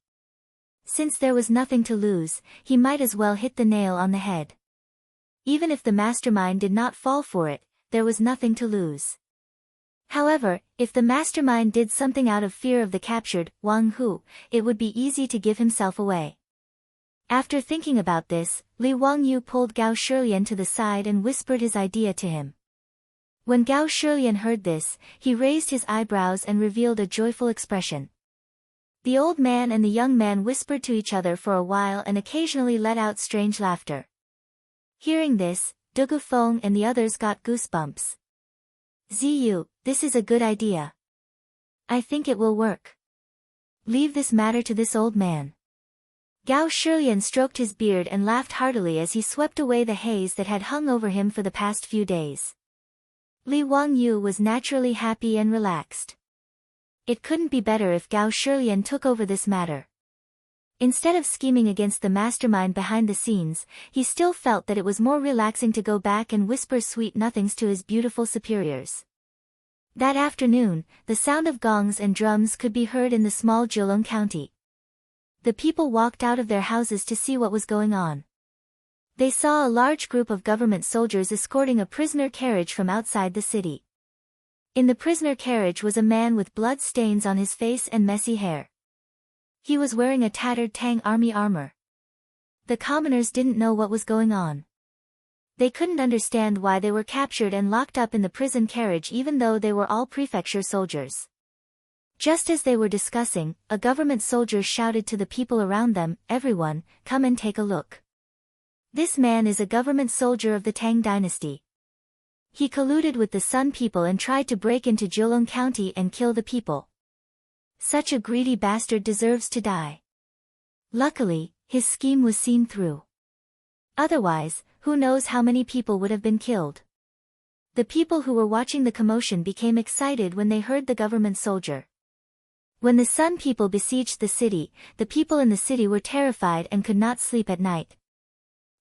Since there was nothing to lose, he might as well hit the nail on the head. Even if the mastermind did not fall for it, there was nothing to lose. However, if the mastermind did something out of fear of the captured Wang Hu, it would be easy to give himself away. After thinking about this, Li Wangyu pulled Gao Shilian to the side and whispered his idea to him. When Gao Shilian heard this, he raised his eyebrows and revealed a joyful expression. The old man and the young man whispered to each other for a while and occasionally let out strange laughter. Hearing this, Dugu Feng and the others got goosebumps. Ziyu, this is a good idea. I think it will work. Leave this matter to this old man. Gao Shilian stroked his beard and laughed heartily as he swept away the haze that had hung over him for the past few days. Li Wangyu was naturally happy and relaxed. It couldn't be better if Gao Shilian took over this matter. Instead of scheming against the mastermind behind the scenes, he still felt that it was more relaxing to go back and whisper sweet nothings to his beautiful superiors. That afternoon, the sound of gongs and drums could be heard in the small Jiulong County. The people walked out of their houses to see what was going on. They saw a large group of government soldiers escorting a prisoner carriage from outside the city. In the prisoner carriage was a man with blood stains on his face and messy hair. He was wearing a tattered Tang army armor. The commoners didn't know what was going on. They couldn't understand why they were captured and locked up in the prison carriage even though they were all prefecture soldiers. Just as they were discussing, a government soldier shouted to the people around them, "Everyone, come and take a look. This man is a government soldier of the Tang dynasty. He colluded with the Sun people and tried to break into Jiulong County and kill the people. Such a greedy bastard deserves to die." Luckily, his scheme was seen through. Otherwise, who knows how many people would have been killed. The people who were watching the commotion became excited when they heard the government soldier. When the Sun people besieged the city, the people in the city were terrified and could not sleep at night.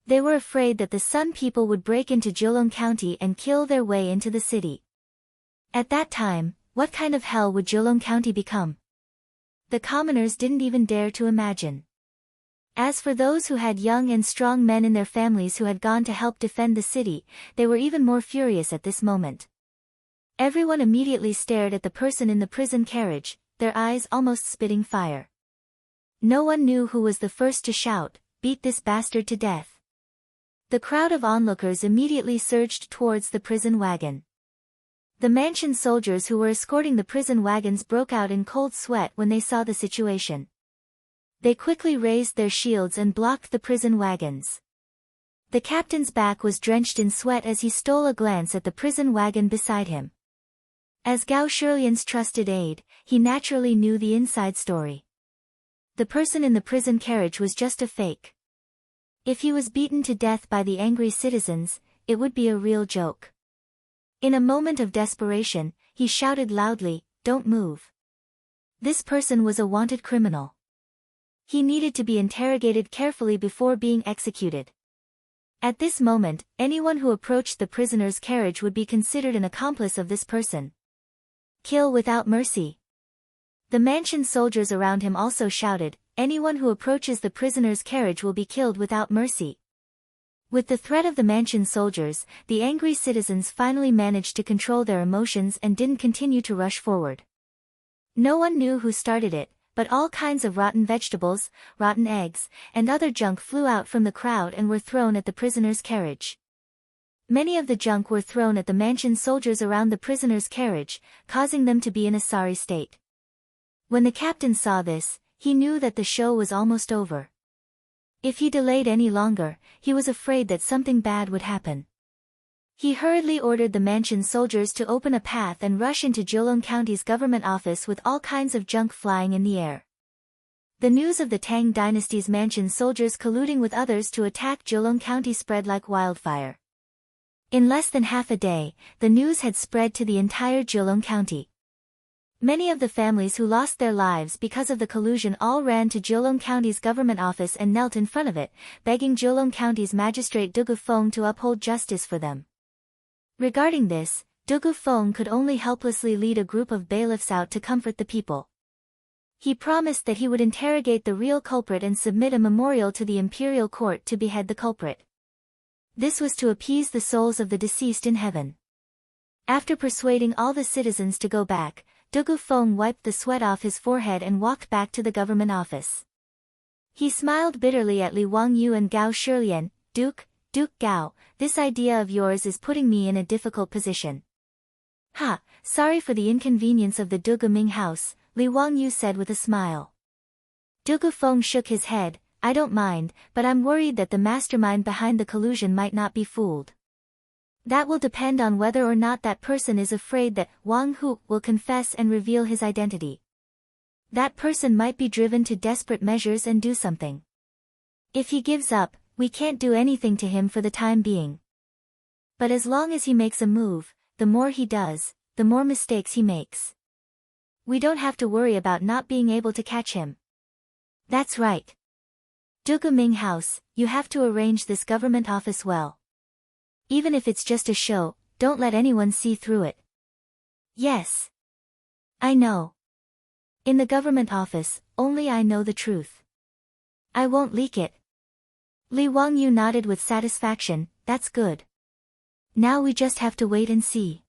They were afraid that the Sun people would break into Jiulong County and kill their way into the city. At that time, what kind of hell would Jiulong County become? The commoners didn't even dare to imagine. As for those who had young and strong men in their families who had gone to help defend the city, they were even more furious at this moment. Everyone immediately stared at the person in the prison carriage, their eyes almost spitting fire. No one knew who was the first to shout, "Beat this bastard to death." The crowd of onlookers immediately surged towards the prison wagon. The mansion soldiers who were escorting the prison wagons broke out in cold sweat when they saw the situation. They quickly raised their shields and blocked the prison wagons. The captain's back was drenched in sweat as he stole a glance at the prison wagon beside him. As Gao Shilian's trusted aide, he naturally knew the inside story. The person in the prison carriage was just a fake. If he was beaten to death by the angry citizens, it would be a real joke. In a moment of desperation, he shouted loudly, "Don't move." This person was a wanted criminal. He needed to be interrogated carefully before being executed. At this moment, anyone who approached the prisoner's carriage would be considered an accomplice of this person. Kill without mercy. The mansion soldiers around him also shouted, "Anyone who approaches the prisoner's carriage will be killed without mercy." With the threat of the mansion soldiers, the angry citizens finally managed to control their emotions and didn't continue to rush forward. No one knew who started it, but all kinds of rotten vegetables, rotten eggs, and other junk flew out from the crowd and were thrown at the prisoner's carriage. Many of the junk were thrown at the mansion soldiers around the prisoner's carriage, causing them to be in a sorry state. When the captain saw this, he knew that the show was almost over. If he delayed any longer, he was afraid that something bad would happen. He hurriedly ordered the mansion soldiers to open a path and rush into Jolong County's government office with all kinds of junk flying in the air. The news of the Tang dynasty's mansion soldiers colluding with others to attack Jolong County spread like wildfire. In less than half a day, the news had spread to the entire Jolong County. Many of the families who lost their lives because of the collusion all ran to Jolong County's government office and knelt in front of it, begging Jolong County's magistrate Dugu Feng to uphold justice for them. Regarding this, Dugu Feng could only helplessly lead a group of bailiffs out to comfort the people. He promised that he would interrogate the real culprit and submit a memorial to the imperial court to behead the culprit. This was to appease the souls of the deceased in heaven. After persuading all the citizens to go back, Dugu Feng wiped the sweat off his forehead and walked back to the government office. He smiled bitterly at Li Wangyu and Gao Shilian. Duke Gao, this idea of yours is putting me in a difficult position. Ha, sorry for the inconvenience of the Dugu Ming house, Li Wangyu said with a smile. Dugu Feng shook his head. I don't mind, but I'm worried that the mastermind behind the collusion might not be fooled. That will depend on whether or not that person is afraid that Wang Hu will confess and reveal his identity. That person might be driven to desperate measures and do something. If he gives up, we can't do anything to him for the time being. But as long as he makes a move, the more he does, the more mistakes he makes. We don't have to worry about not being able to catch him. That's right. Dugu Ming House, you have to arrange this government office well. Even if it's just a show, don't let anyone see through it. Yes. I know. In the government office, only I know the truth. I won't leak it. Li Wangyu nodded with satisfaction. That's good. Now we just have to wait and see.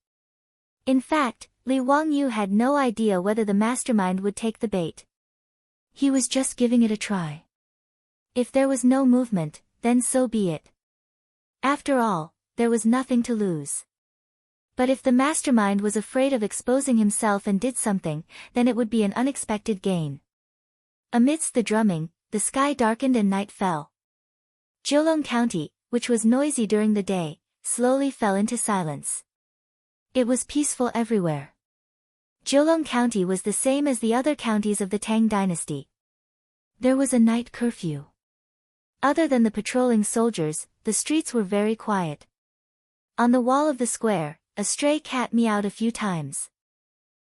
In fact, Li Wangyu had no idea whether the mastermind would take the bait. He was just giving it a try. If there was no movement, then so be it. After all, there was nothing to lose. But if the mastermind was afraid of exposing himself and did something, then it would be an unexpected gain. Amidst the drumming, the sky darkened and night fell. Jolong County, which was noisy during the day, slowly fell into silence. It was peaceful everywhere. Jolong County was the same as the other counties of the Tang dynasty. There was a night curfew. Other than the patrolling soldiers, the streets were very quiet. On the wall of the square, a stray cat meowed a few times.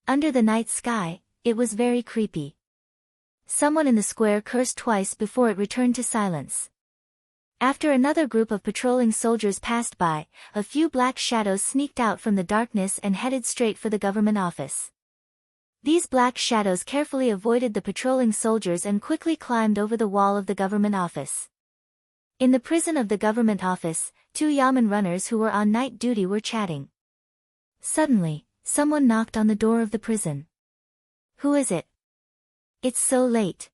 Under the night sky, it was very creepy. Someone in the square cursed twice before it returned to silence. After another group of patrolling soldiers passed by, a few black shadows sneaked out from the darkness and headed straight for the government office. These black shadows carefully avoided the patrolling soldiers and quickly climbed over the wall of the government office. In the prison of the government office, two yamen runners who were on night duty were chatting. Suddenly, someone knocked on the door of the prison. Who is it? It's so late.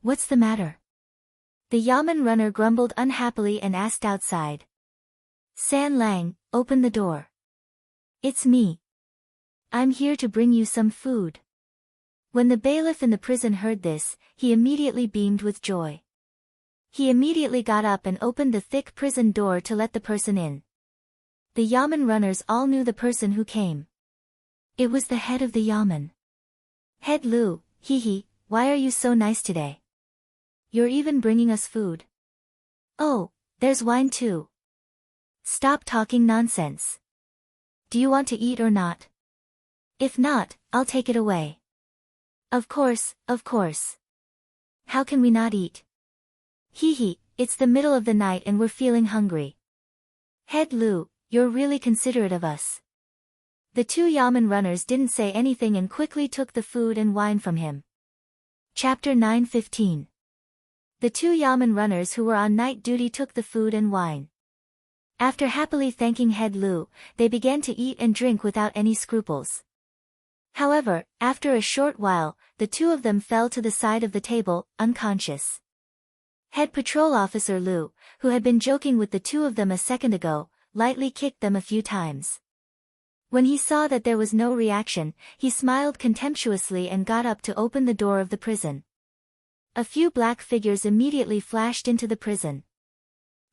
What's the matter? The yamen runner grumbled unhappily and asked outside. San Lang, open the door. It's me. I'm here to bring you some food. When the bailiff in the prison heard this, he immediately beamed with joy. He immediately got up and opened the thick prison door to let the person in. The yamen runners all knew the person who came. It was the head of the yamen. Head Lu, hee, why are you so nice today? You're even bringing us food. Oh, there's wine too. Stop talking nonsense. Do you want to eat or not? If not, I'll take it away. Of course, of course. How can we not eat? Hee, it's the middle of the night and we're feeling hungry. Head Lu, you're really considerate of us. The two yamen runners didn't say anything and quickly took the food and wine from him. Chapter 9:15. The two yamen runners who were on night duty took the food and wine. After happily thanking Head Lu, they began to eat and drink without any scruples. However, after a short while, the two of them fell to the side of the table, unconscious. Head Patrol Officer Lu, who had been joking with the two of them a second ago, lightly kicked them a few times. When he saw that there was no reaction, he smiled contemptuously and got up to open the door of the prison. A few black figures immediately flashed into the prison.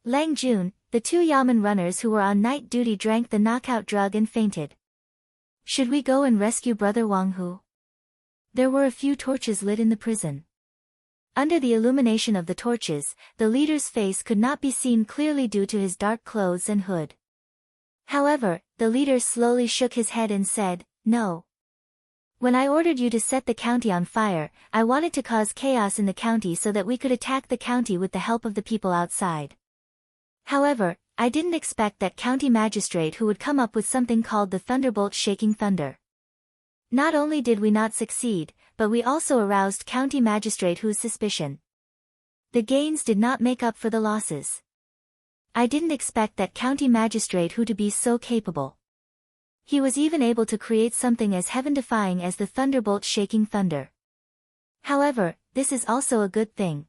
Lang Jun, the two Yamen runners who were on night duty, drank the knockout drug and fainted. Should we go and rescue Brother Wang Hu? There were a few torches lit in the prison. Under the illumination of the torches, the leader's face could not be seen clearly due to his dark clothes and hood. However, the leader slowly shook his head and said, "No. When I ordered you to set the county on fire, I wanted to cause chaos in the county so that we could attack the county with the help of the people outside. However, I didn't expect that county magistrate who would come up with something called the thunderbolt shaking thunder. Not only did we not succeed, but we also aroused county magistrate Hu's suspicion. The gains did not make up for the losses. I didn't expect that county magistrate Hu to be so capable. He was even able to create something as heaven-defying as the thunderbolt shaking thunder. However, this is also a good thing.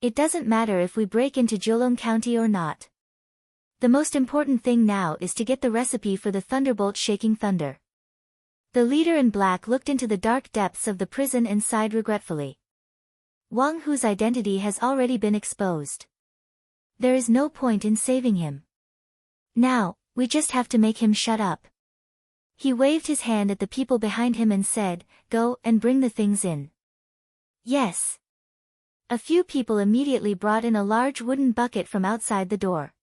It doesn't matter if we break into Jolong County or not. The most important thing now is to get the recipe for the thunderbolt shaking thunder." The leader in black looked into the dark depths of the prison and sighed regretfully. Wang Hu's identity has already been exposed. There is no point in saving him. Now, we just have to make him shut up. He waved his hand at the people behind him and said, "Go and bring the things in." Yes. A few people immediately brought in a large wooden bucket from outside the door.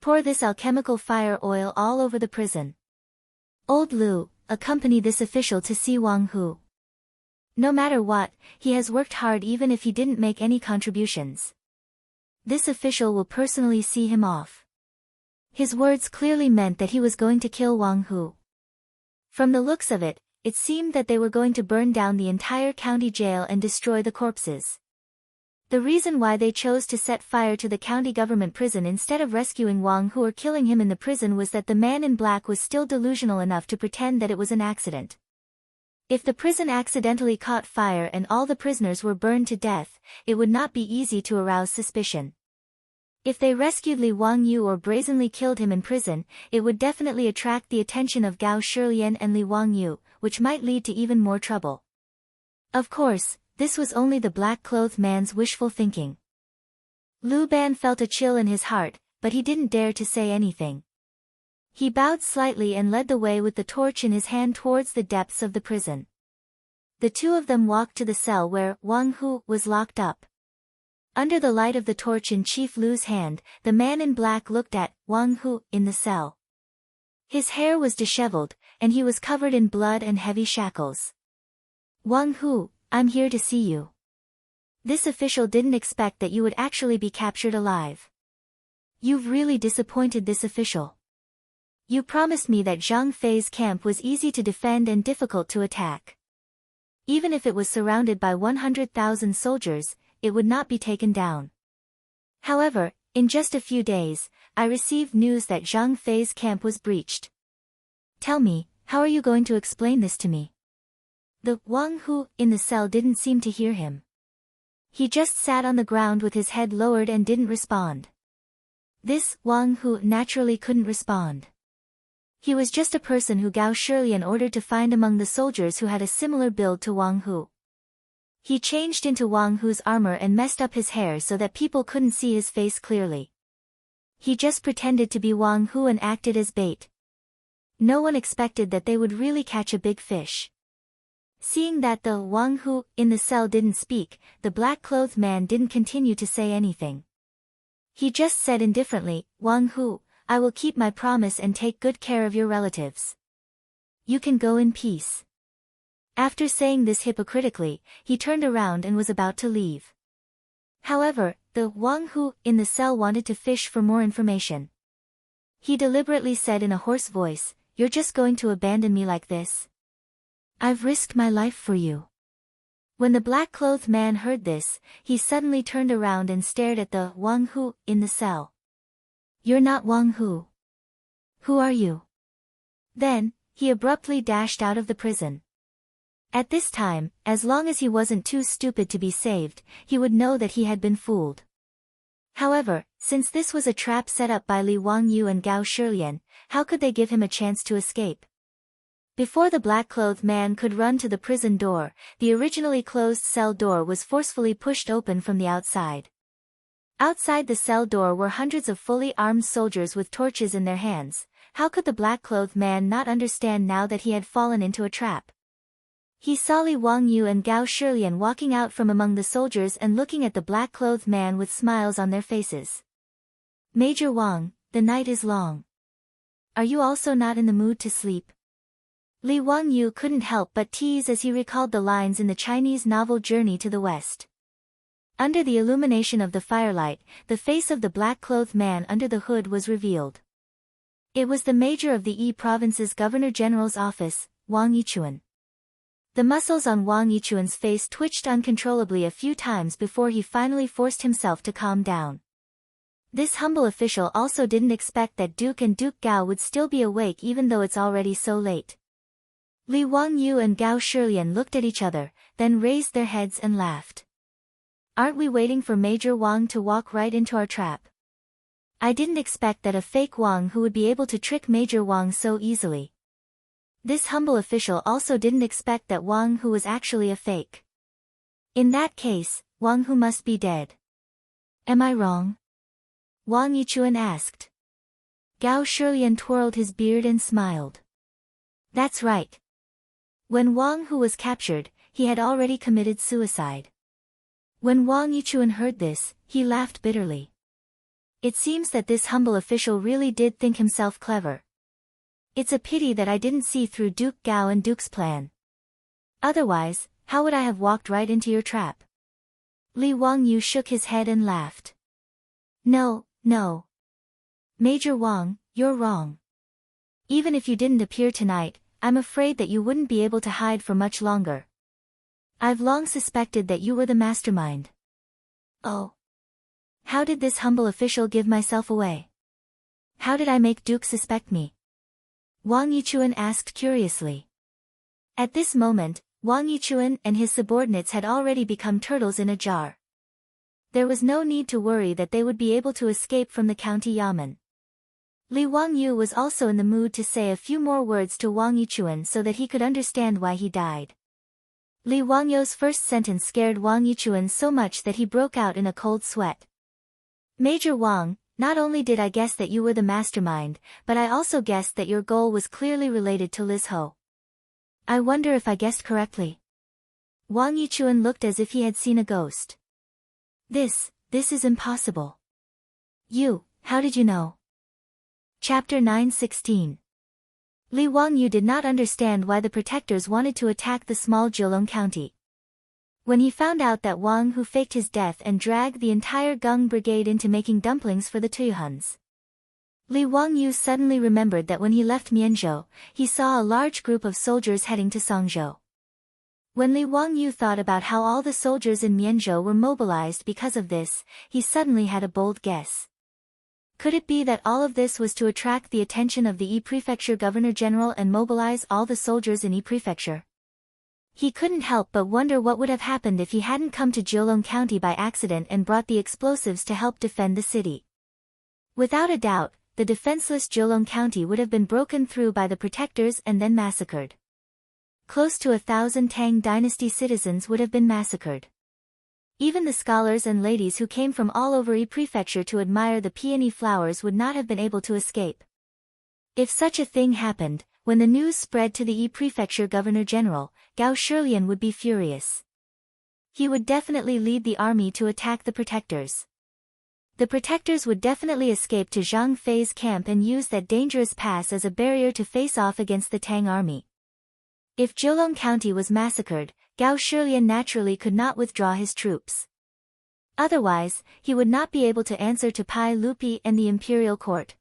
Pour this alchemical fire oil all over the prison. Old Lu, accompany this official to see Wang Hu. No matter what, he has worked hard even if he didn't make any contributions. This official will personally see him off. His words clearly meant that he was going to kill Wang Hu. From the looks of it, it seemed that they were going to burn down the entire county jail and destroy the corpses. The reason why they chose to set fire to the county government prison instead of rescuing Wang Hu or killing him in the prison was that the man in black was still delusional enough to pretend that it was an accident. If the prison accidentally caught fire and all the prisoners were burned to death, it would not be easy to arouse suspicion. If they rescued Li Wangyu or brazenly killed him in prison, it would definitely attract the attention of Gao Shilian and Li Wangyu, which might lead to even more trouble. Of course, this was only the black-clothed man's wishful thinking. Lu Ban felt a chill in his heart, but he didn't dare to say anything. He bowed slightly and led the way with the torch in his hand towards the depths of the prison. The two of them walked to the cell where Wang Hu was locked up. Under the light of the torch in Chief Lu's hand, the man in black looked at Wang Hu in the cell. His hair was disheveled, and he was covered in blood and heavy shackles. "Wang Hu, I'm here to see you. This official didn't expect that you would actually be captured alive. You've really disappointed this official. You promised me that Zhang Fei's camp was easy to defend and difficult to attack. Even if it was surrounded by 100,000 soldiers, it would not be taken down. However, in just a few days, I received news that Zhang Fei's camp was breached. Tell me, how are you going to explain this to me?" The Wang Hu in the cell didn't seem to hear him. He just sat on the ground with his head lowered and didn't respond. This Wang Hu naturally couldn't respond. He was just a person who Gao Shilian ordered to find among the soldiers who had a similar build to Wang Hu. He changed into Wang Hu's armor and messed up his hair so that people couldn't see his face clearly. He just pretended to be Wang Hu and acted as bait. No one expected that they would really catch a big fish. Seeing that the Wang Hu in the cell didn't speak, the black-clothed man didn't continue to say anything. He just said indifferently, "Wang Hu, I will keep my promise and take good care of your relatives. You can go in peace." After saying this hypocritically, he turned around and was about to leave. However, the Wang Hu in the cell wanted to fish for more information. He deliberately said in a hoarse voice, "You're just going to abandon me like this? I've risked my life for you." When the black-clothed man heard this, he suddenly turned around and stared at the Wang Hu in the cell. "You're not Wang Hu. Who are you?" Then, he abruptly dashed out of the prison. At this time, as long as he wasn't too stupid to be saved, he would know that he had been fooled. However, since this was a trap set up by Li Wangyu and Gao Shilian, how could they give him a chance to escape? Before the black-clothed man could run to the prison door, the originally closed cell door was forcefully pushed open from the outside. Outside the cell door were hundreds of fully armed soldiers with torches in their hands. How could the black-clothed man not understand now that he had fallen into a trap? He saw Li Wangyu and Gao Shilian walking out from among the soldiers and looking at the black-clothed man with smiles on their faces. "Major Wang, the night is long. Are you also not in the mood to sleep?" Li Wangyu couldn't help but tease as he recalled the lines in the Chinese novel Journey to the West. Under the illumination of the firelight, the face of the black-clothed man under the hood was revealed. It was the major of the Yi province's Governor-General's office, Wang Yichuan. The muscles on Wang Yichuan's face twitched uncontrollably a few times before he finally forced himself to calm down. This humble official also didn't expect that Duke and Duke Gao would still be awake even though it's already so late. Li Wangyu and Gao Shilian looked at each other, then raised their heads and laughed. "Aren't we waiting for Major Wang to walk right into our trap? I didn't expect that a fake Wang who would be able to trick Major Wang so easily." This humble official also didn't expect that Wang who was actually a fake. "In that case, Wang who must be dead. Am I wrong?" Wang Yichuan asked. Gao Shilian twirled his beard and smiled. "That's right. When Wang Hu was captured, he had already committed suicide." When Wang Yichuan heard this, he laughed bitterly. It seems that this humble official really did think himself clever. It's a pity that I didn't see through Duke Gao and Duke's plan. Otherwise, how would I have walked right into your trap? Li Wangyu shook his head and laughed. No. Major Wang, you're wrong. Even if you didn't appear tonight, I'm afraid that you wouldn't be able to hide for much longer. I've long suspected that you were the mastermind. Oh. How did this humble official give myself away? How did I make Duke suspect me? Wang Yichuan asked curiously. At this moment, Wang Yichuan and his subordinates had already become turtles in a jar. There was no need to worry that they would be able to escape from the county yamen. Li Wangyu was also in the mood to say a few more words to Wang Yichuan so that he could understand why he died. Li Wangyu's first sentence scared Wang Yichuan so much that he broke out in a cold sweat. "Major Wang, not only did I guess that you were the mastermind, but I also guessed that your goal was clearly related to Liz Ho. I wonder if I guessed correctly." Wang Yichuan looked as if he had seen a ghost. This is impossible. How did you know?" Chapter 9:16. Li Wangyu did not understand why the protectors wanted to attack the small Jiulong county. When he found out that Wang Hu faked his death and dragged the entire Gung brigade into making dumplings for the Tuyuhuns, Li Wangyu suddenly remembered that when he left Mianzhou, he saw a large group of soldiers heading to Songzhou. When Li Wangyu thought about how all the soldiers in Mianzhou were mobilized because of this, he suddenly had a bold guess. Could it be that all of this was to attract the attention of the Yi Prefecture Governor-General and mobilize all the soldiers in Yi Prefecture? He couldn't help but wonder what would have happened if he hadn't come to Jiulong County by accident and brought the explosives to help defend the city. Without a doubt, the defenseless Jiulong County would have been broken through by the protectors and then massacred. Close to 1,000 Tang dynasty citizens would have been massacred. Even the scholars and ladies who came from all over Yi Prefecture to admire the peony flowers would not have been able to escape. If such a thing happened, when the news spread to the Yi Prefecture Governor-General, Gao Shilian would be furious. He would definitely lead the army to attack the protectors. The protectors would definitely escape to Zhang Fei's camp and use that dangerous pass as a barrier to face off against the Tang army. If Jiulong County was massacred, Gao Shilian naturally could not withdraw his troops. Otherwise, he would not be able to answer to Pai Lupi and the imperial court.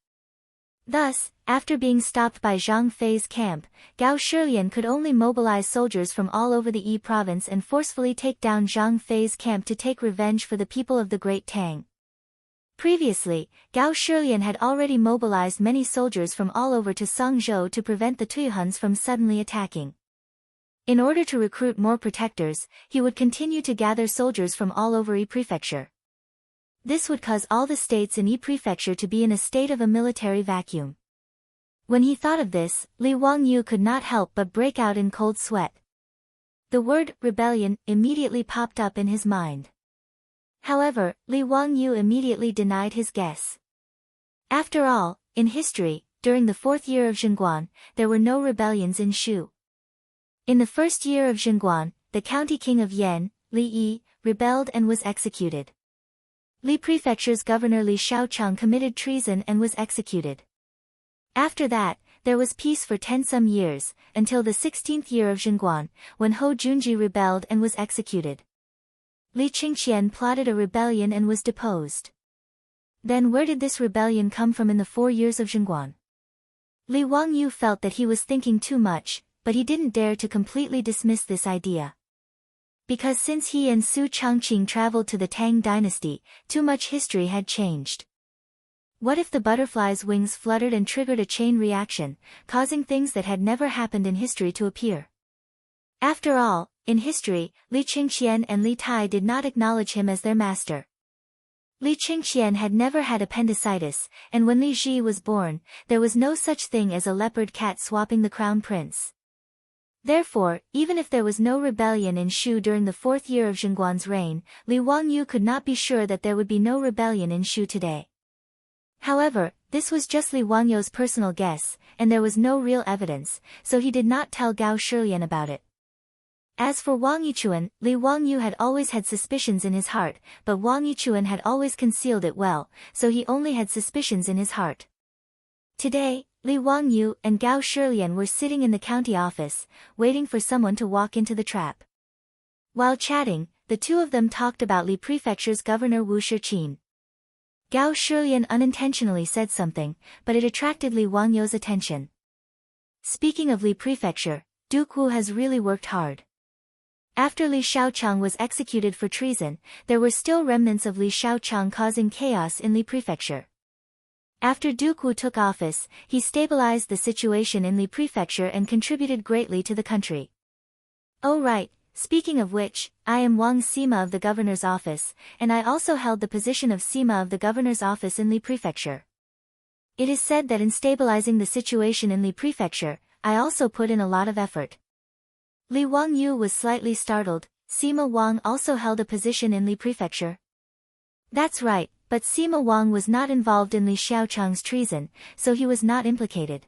Thus, after being stopped by Zhang Fei's camp, Gao Shilian could only mobilize soldiers from all over the Yi province and forcefully take down Zhang Fei's camp to take revenge for the people of the Great Tang. Previously, Gao Shilian had already mobilized many soldiers from all over to Songzhou to prevent the Tuyuhuns from suddenly attacking. In order to recruit more protectors, he would continue to gather soldiers from all over Yi Prefecture. This would cause all the states in Yi Prefecture to be in a state of a military vacuum. When he thought of this, Li Wangyu could not help but break out in cold sweat. The word rebellion immediately popped up in his mind. However, Li Wangyu immediately denied his guess. After all, in history, during the 4th year of Zhenguan, there were no rebellions in Shu. In the 1st year of Zhenguan, the county king of Yan, Li Yi, rebelled and was executed. Li Prefecture's governor Li Shaochang committed treason and was executed. After that, there was peace for 10 some years, until the 16th year of Zhenguan, when Hou Junji rebelled and was executed. Li Qingqian plotted a rebellion and was deposed. Then where did this rebellion come from in the 4 years of Zhenguan? Li Wangyu felt that he was thinking too much, but he didn't dare to completely dismiss this idea. Because since he and Su Changqing traveled to the Tang dynasty, too much history had changed. What if the butterfly's wings fluttered and triggered a chain reaction, causing things that had never happened in history to appear? After all, in history, Li Qingqian and Li Tai did not acknowledge him as their master. Li Qingqian had never had appendicitis, and when Li Ji was born, there was no such thing as a leopard cat swapping the crown prince. Therefore, even if there was no rebellion in Shu during the 4th year of Zhenguan's reign, Li Wangyu could not be sure that there would be no rebellion in Shu today. However, this was just Li Wangyu's personal guess, and there was no real evidence, so he did not tell Gao Shilian about it. As for Wang Yichuan, Li Wangyu had always had suspicions in his heart, but Wang Yichuan had always concealed it well, so he only had suspicions in his heart. Today, Li Wangyu and Gao Shilian were sitting in the county office, waiting for someone to walk into the trap. While chatting, the two of them talked about Li Prefecture's governor Wu Shiqin. Gao Shilian unintentionally said something, but it attracted Li Wangyu's attention. Speaking of Li Prefecture, Duke Wu has really worked hard. After Li Shaochang was executed for treason, there were still remnants of Li Shaochang causing chaos in Li Prefecture. After Duke Wu took office, he stabilized the situation in Li Prefecture and contributed greatly to the country. Oh right, speaking of which, I am Wang Sima of the governor's office, and I also held the position of Sima of the governor's office in Li Prefecture. It is said that in stabilizing the situation in Li Prefecture, I also put in a lot of effort. Li Wangyu was slightly startled. Sima Wang also held a position in Li Prefecture. That's right, but Sima Wang was not involved in Li Shaochang's treason, so he was not implicated.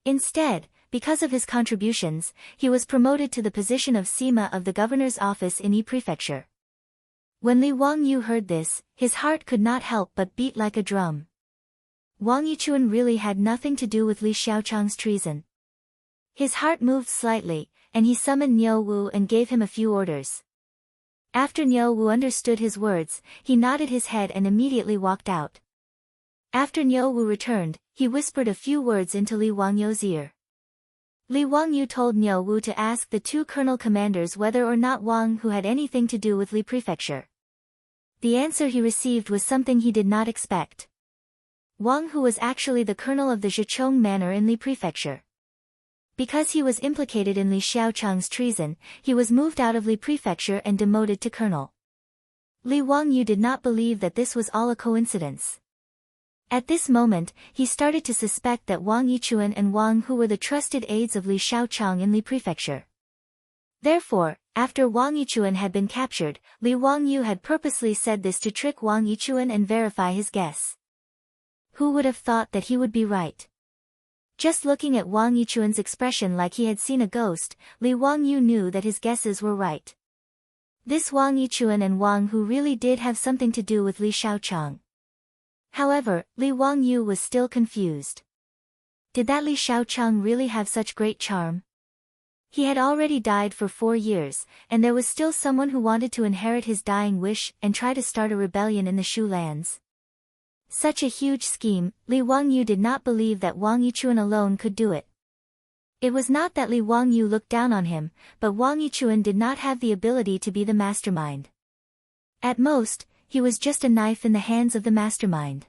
Instead, because of his contributions, he was promoted to the position of Sima of the governor's office in Yi Prefecture. When Li Wangyu heard this, his heart could not help but beat like a drum. Wang Yichuan really had nothing to do with Li Shaochang's treason. His heart moved slightly, and he summoned Niu Wu and gave him a few orders. After Niu Wu understood his words, he nodded his head and immediately walked out. After Niu Wu returned, he whispered a few words into Li Wangyu's ear. Li Wangyu told Niu Wu to ask the two colonel commanders whether or not Wang Hu had anything to do with Li Prefecture. The answer he received was something he did not expect. Wang Hu was actually the colonel of the Zhichong manor in Li Prefecture. Because he was implicated in Li Shaochang's treason, he was moved out of Li Prefecture and demoted to colonel. Li Wangyu did not believe that this was all a coincidence. At this moment, he started to suspect that Wang Yichuan and Wang Hu were the trusted aides of Li Shaochang in Li Prefecture. Therefore, after Wang Yichuan had been captured, Li Wangyu had purposely said this to trick Wang Yichuan and verify his guess. Who would have thought that he would be right? Just looking at Wang Yichuan's expression like he had seen a ghost, Li Wangyu knew that his guesses were right. This Wang Yichuan and Wang Hu really did have something to do with Li Shaochang. However, Li Wangyu was still confused. Did that Li Shaochang really have such great charm? He had already died for 4 years, and there was still someone who wanted to inherit his dying wish and try to start a rebellion in the Shu lands. Such a huge scheme, Li Wangyu did not believe that Wang Yichuan alone could do it. It was not that Li Wangyu looked down on him, but Wang Yichuan did not have the ability to be the mastermind. At most, he was just a knife in the hands of the mastermind.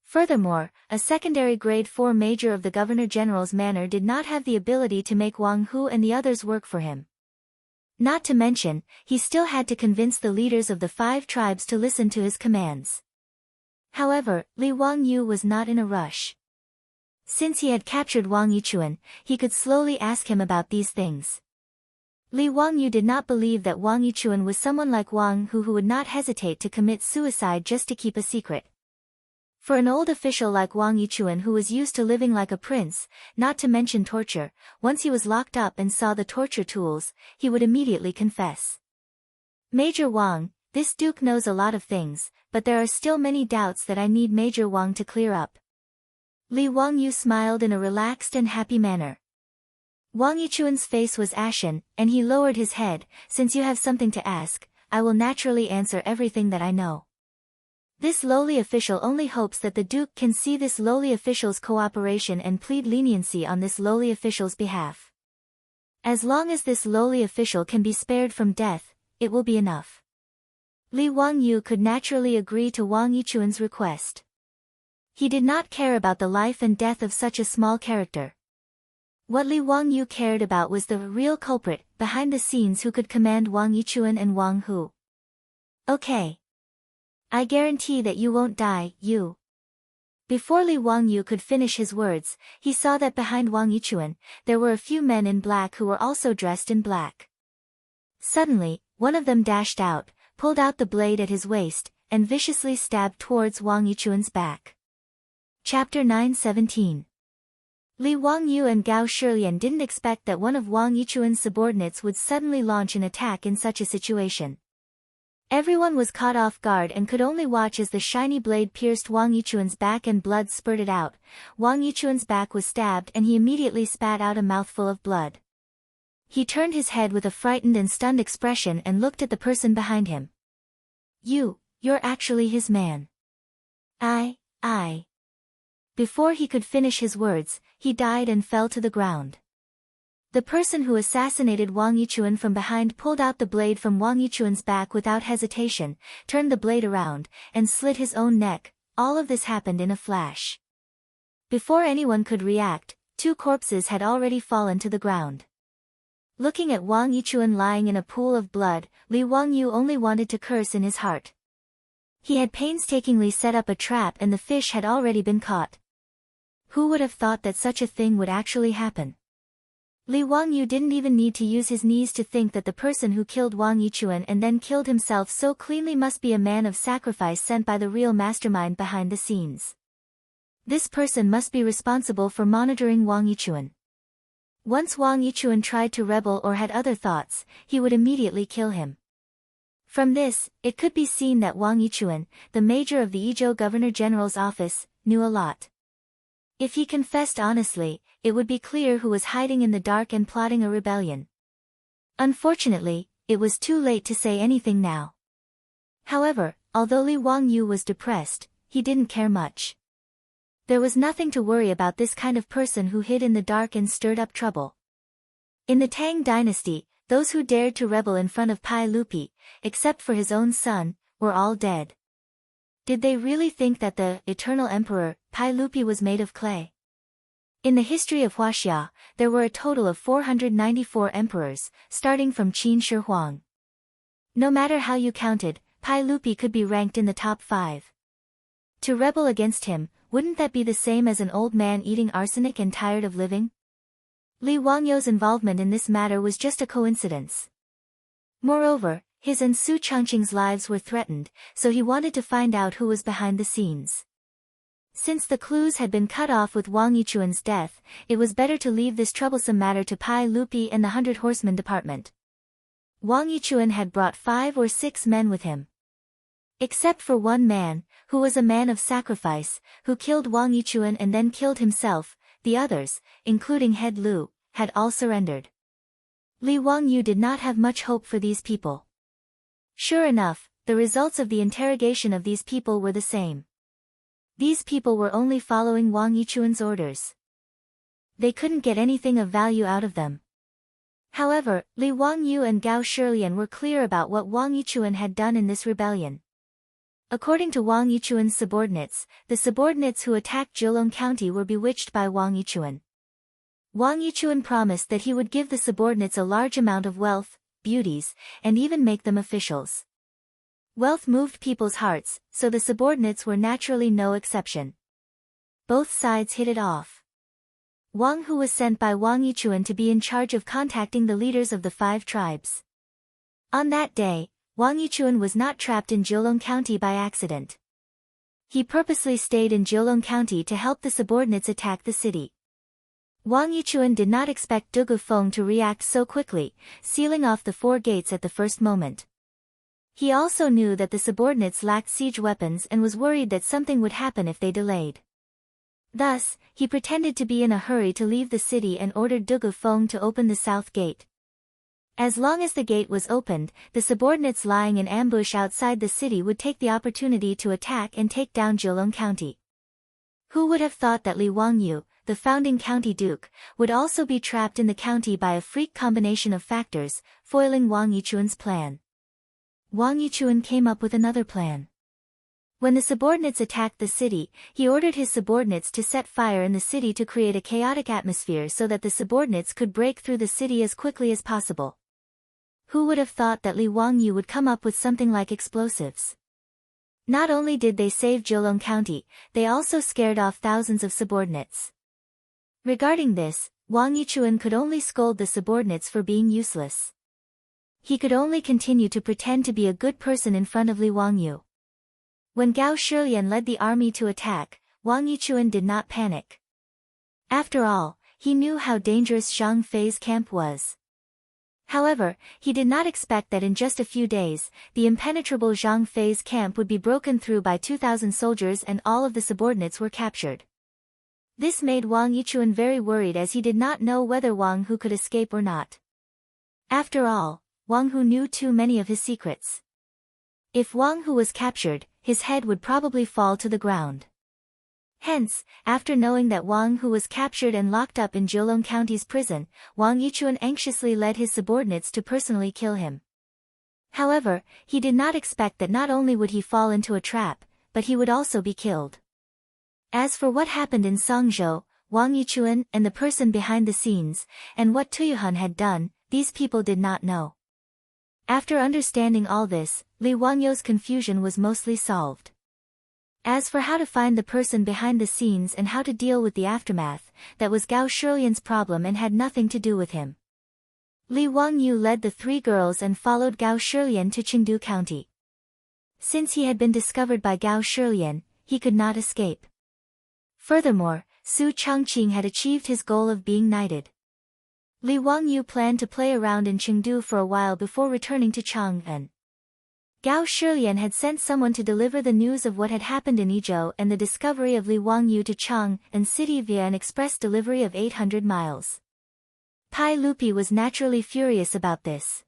Furthermore, a secondary grade 4 major of the Governor-General's manor did not have the ability to make Wang Hu and the others work for him. Not to mention, he still had to convince the leaders of the 5 tribes to listen to his commands. However, Li Wangyu was not in a rush. Since he had captured Wang Yichuan, he could slowly ask him about these things. Li Wangyu did not believe that Wang Yichuan was someone like Wang who would not hesitate to commit suicide just to keep a secret. For an old official like Wang Yichuan who was used to living like a prince, not to mention torture, once he was locked up and saw the torture tools, he would immediately confess. Major Wang, this duke knows a lot of things, but there are still many doubts that I need Major Wang to clear up. Li Wangyu smiled in a relaxed and happy manner. Wang Yichuan's face was ashen, and he lowered his head. Since you have something to ask, I will naturally answer everything that I know. This lowly official only hopes that the duke can see this lowly official's cooperation and plead leniency on this lowly official's behalf. As long as this lowly official can be spared from death, it will be enough. Li Wangyu could naturally agree to Wang Yichuan's request. He did not care about the life and death of such a small character. What Li Wangyu cared about was the real culprit behind the scenes who could command Wang Yichuan and Wang Hu. Okay. I guarantee that you won't die, you. Before Li Wangyu could finish his words, he saw that behind Wang Yichuan, there were a few men in black who were also dressed in black. Suddenly, one of them dashed out, pulled out the blade at his waist, and viciously stabbed towards Wang Yichuan's back. Chapter 9:17. Li Wangyu and Gao Shilian didn't expect that one of Wang Yichuan's subordinates would suddenly launch an attack in such a situation. Everyone was caught off guard and could only watch as the shiny blade pierced Wang Yichuan's back and blood spurted out. Wang Yichuan's back was stabbed and he immediately spat out a mouthful of blood. He turned his head with a frightened and stunned expression and looked at the person behind him. You're actually his man. I. Before he could finish his words, he died and fell to the ground. The person who assassinated Wang Yichuan from behind pulled out the blade from Wang Yichuan's back without hesitation, turned the blade around, and slit his own neck. All of this happened in a flash. Before anyone could react, 2 corpses had already fallen to the ground. Looking at Wang Yichuan lying in a pool of blood, Li Wangyu only wanted to curse in his heart. He had painstakingly set up a trap and the fish had already been caught. Who would have thought that such a thing would actually happen? Li Wangyu didn't even need to use his knees to think that the person who killed Wang Yichuan and then killed himself so cleanly must be a man of sacrifice sent by the real mastermind behind the scenes. This person must be responsible for monitoring Wang Yichuan. Once Wang Yichuan tried to rebel or had other thoughts, he would immediately kill him. From this, it could be seen that Wang Yichuan, the major of the Yizhou Governor General's office, knew a lot. If he confessed honestly, it would be clear who was hiding in the dark and plotting a rebellion. Unfortunately, it was too late to say anything now. However, although Li Wangyu was depressed, he didn't care much. There was nothing to worry about this kind of person who hid in the dark and stirred up trouble. In the Tang dynasty, those who dared to rebel in front of Pai Lupi, except for his own son, were all dead. Did they really think that the eternal emperor, Pai Lupi, was made of clay? In the history of Huaxia, there were a total of 494 emperors, starting from Qin Shi Huang. No matter how you counted, Pai Lupi could be ranked in the top 5. To rebel against him, wouldn't that be the same as an old man eating arsenic and tired of living? Li Wangyu's involvement in this matter was just a coincidence. Moreover, his and Su Changqing's lives were threatened, so he wanted to find out who was behind the scenes. Since the clues had been cut off with Wang Yichuan's death, it was better to leave this troublesome matter to Pai Lupi and the 100 Horsemen department. Wang Yichuan had brought 5 or 6 men with him. Except for one man, who was a man of sacrifice, who killed Wang Yichuan and then killed himself, the others, including Head Lu, had all surrendered. Li Wangyu did not have much hope for these people. Sure enough, the results of the interrogation of these people were the same. These people were only following Wang Yichuan's orders. They couldn't get anything of value out of them. However, Li Wangyu and Gao Shilian were clear about what Wang Yichuan had done in this rebellion. According to Wang Yichuan's subordinates, the subordinates who attacked Zheolong County were bewitched by Wang Yichuan. Wang Yichuan promised that he would give the subordinates a large amount of wealth, beauties, and even make them officials. Wealth moved people's hearts, so the subordinates were naturally no exception. Both sides hit it off. Wang Hu was sent by Wang Yichuan to be in charge of contacting the leaders of the 5 tribes. On that day, Wang Yichuan was not trapped in Jiulong County by accident. He purposely stayed in Jiulong County to help the subordinates attack the city. Wang Yichuan did not expect Du Gufeng to react so quickly, sealing off the 4 gates at the first moment. He also knew that the subordinates lacked siege weapons and was worried that something would happen if they delayed. Thus, he pretended to be in a hurry to leave the city and ordered Du Gufeng to open the south gate. As long as the gate was opened, the subordinates lying in ambush outside the city would take the opportunity to attack and take down Jiulong County. Who would have thought that Li Wangyu, the founding county duke, would also be trapped in the county by a freak combination of factors, foiling Wang Yichuan's plan. Wang Yichuan came up with another plan. When the subordinates attacked the city, he ordered his subordinates to set fire in the city to create a chaotic atmosphere so that the subordinates could break through the city as quickly as possible. Who would have thought that Li Wangyu would come up with something like explosives? Not only did they save Jiulong County, they also scared off thousands of subordinates. Regarding this, Wang Yichuan could only scold the subordinates for being useless. He could only continue to pretend to be a good person in front of Li Wangyu. When Gao Shilian led the army to attack, Wang Yichuan did not panic. After all, he knew how dangerous Zhang Fei's camp was. However, he did not expect that in just a few days, the impenetrable Zhang Fei's camp would be broken through by 2,000 soldiers and all of the subordinates were captured. This made Wang Yichuan very worried as he did not know whether Wang Hu could escape or not. After all, Wang Hu knew too many of his secrets. If Wang Hu was captured, his head would probably fall to the ground. Hence, after knowing that Wang Hu was captured and locked up in Jiulong County's prison, Wang Yichuan anxiously led his subordinates to personally kill him. However, he did not expect that not only would he fall into a trap, but he would also be killed. As for what happened in Songzhou, Wang Yichuan and the person behind the scenes, and what Tuyuhan had done, these people did not know. After understanding all this, Li Wangyu's confusion was mostly solved. As for how to find the person behind the scenes and how to deal with the aftermath, that was Gao Shilian's problem and had nothing to do with him. Li Wangyu led the 3 girls and followed Gao Shilian to Chengdu County. Since he had been discovered by Gao Shilian, he could not escape. Furthermore, Su Chongqing had achieved his goal of being knighted. Li Wangyu planned to play around in Chengdu for a while before returning to Chang'an. Gao Shilian had sent someone to deliver the news of what had happened in Yizhou and the discovery of Li Wangyu to Chang'an city via an express delivery of 800 miles. Pai Lupi was naturally furious about this.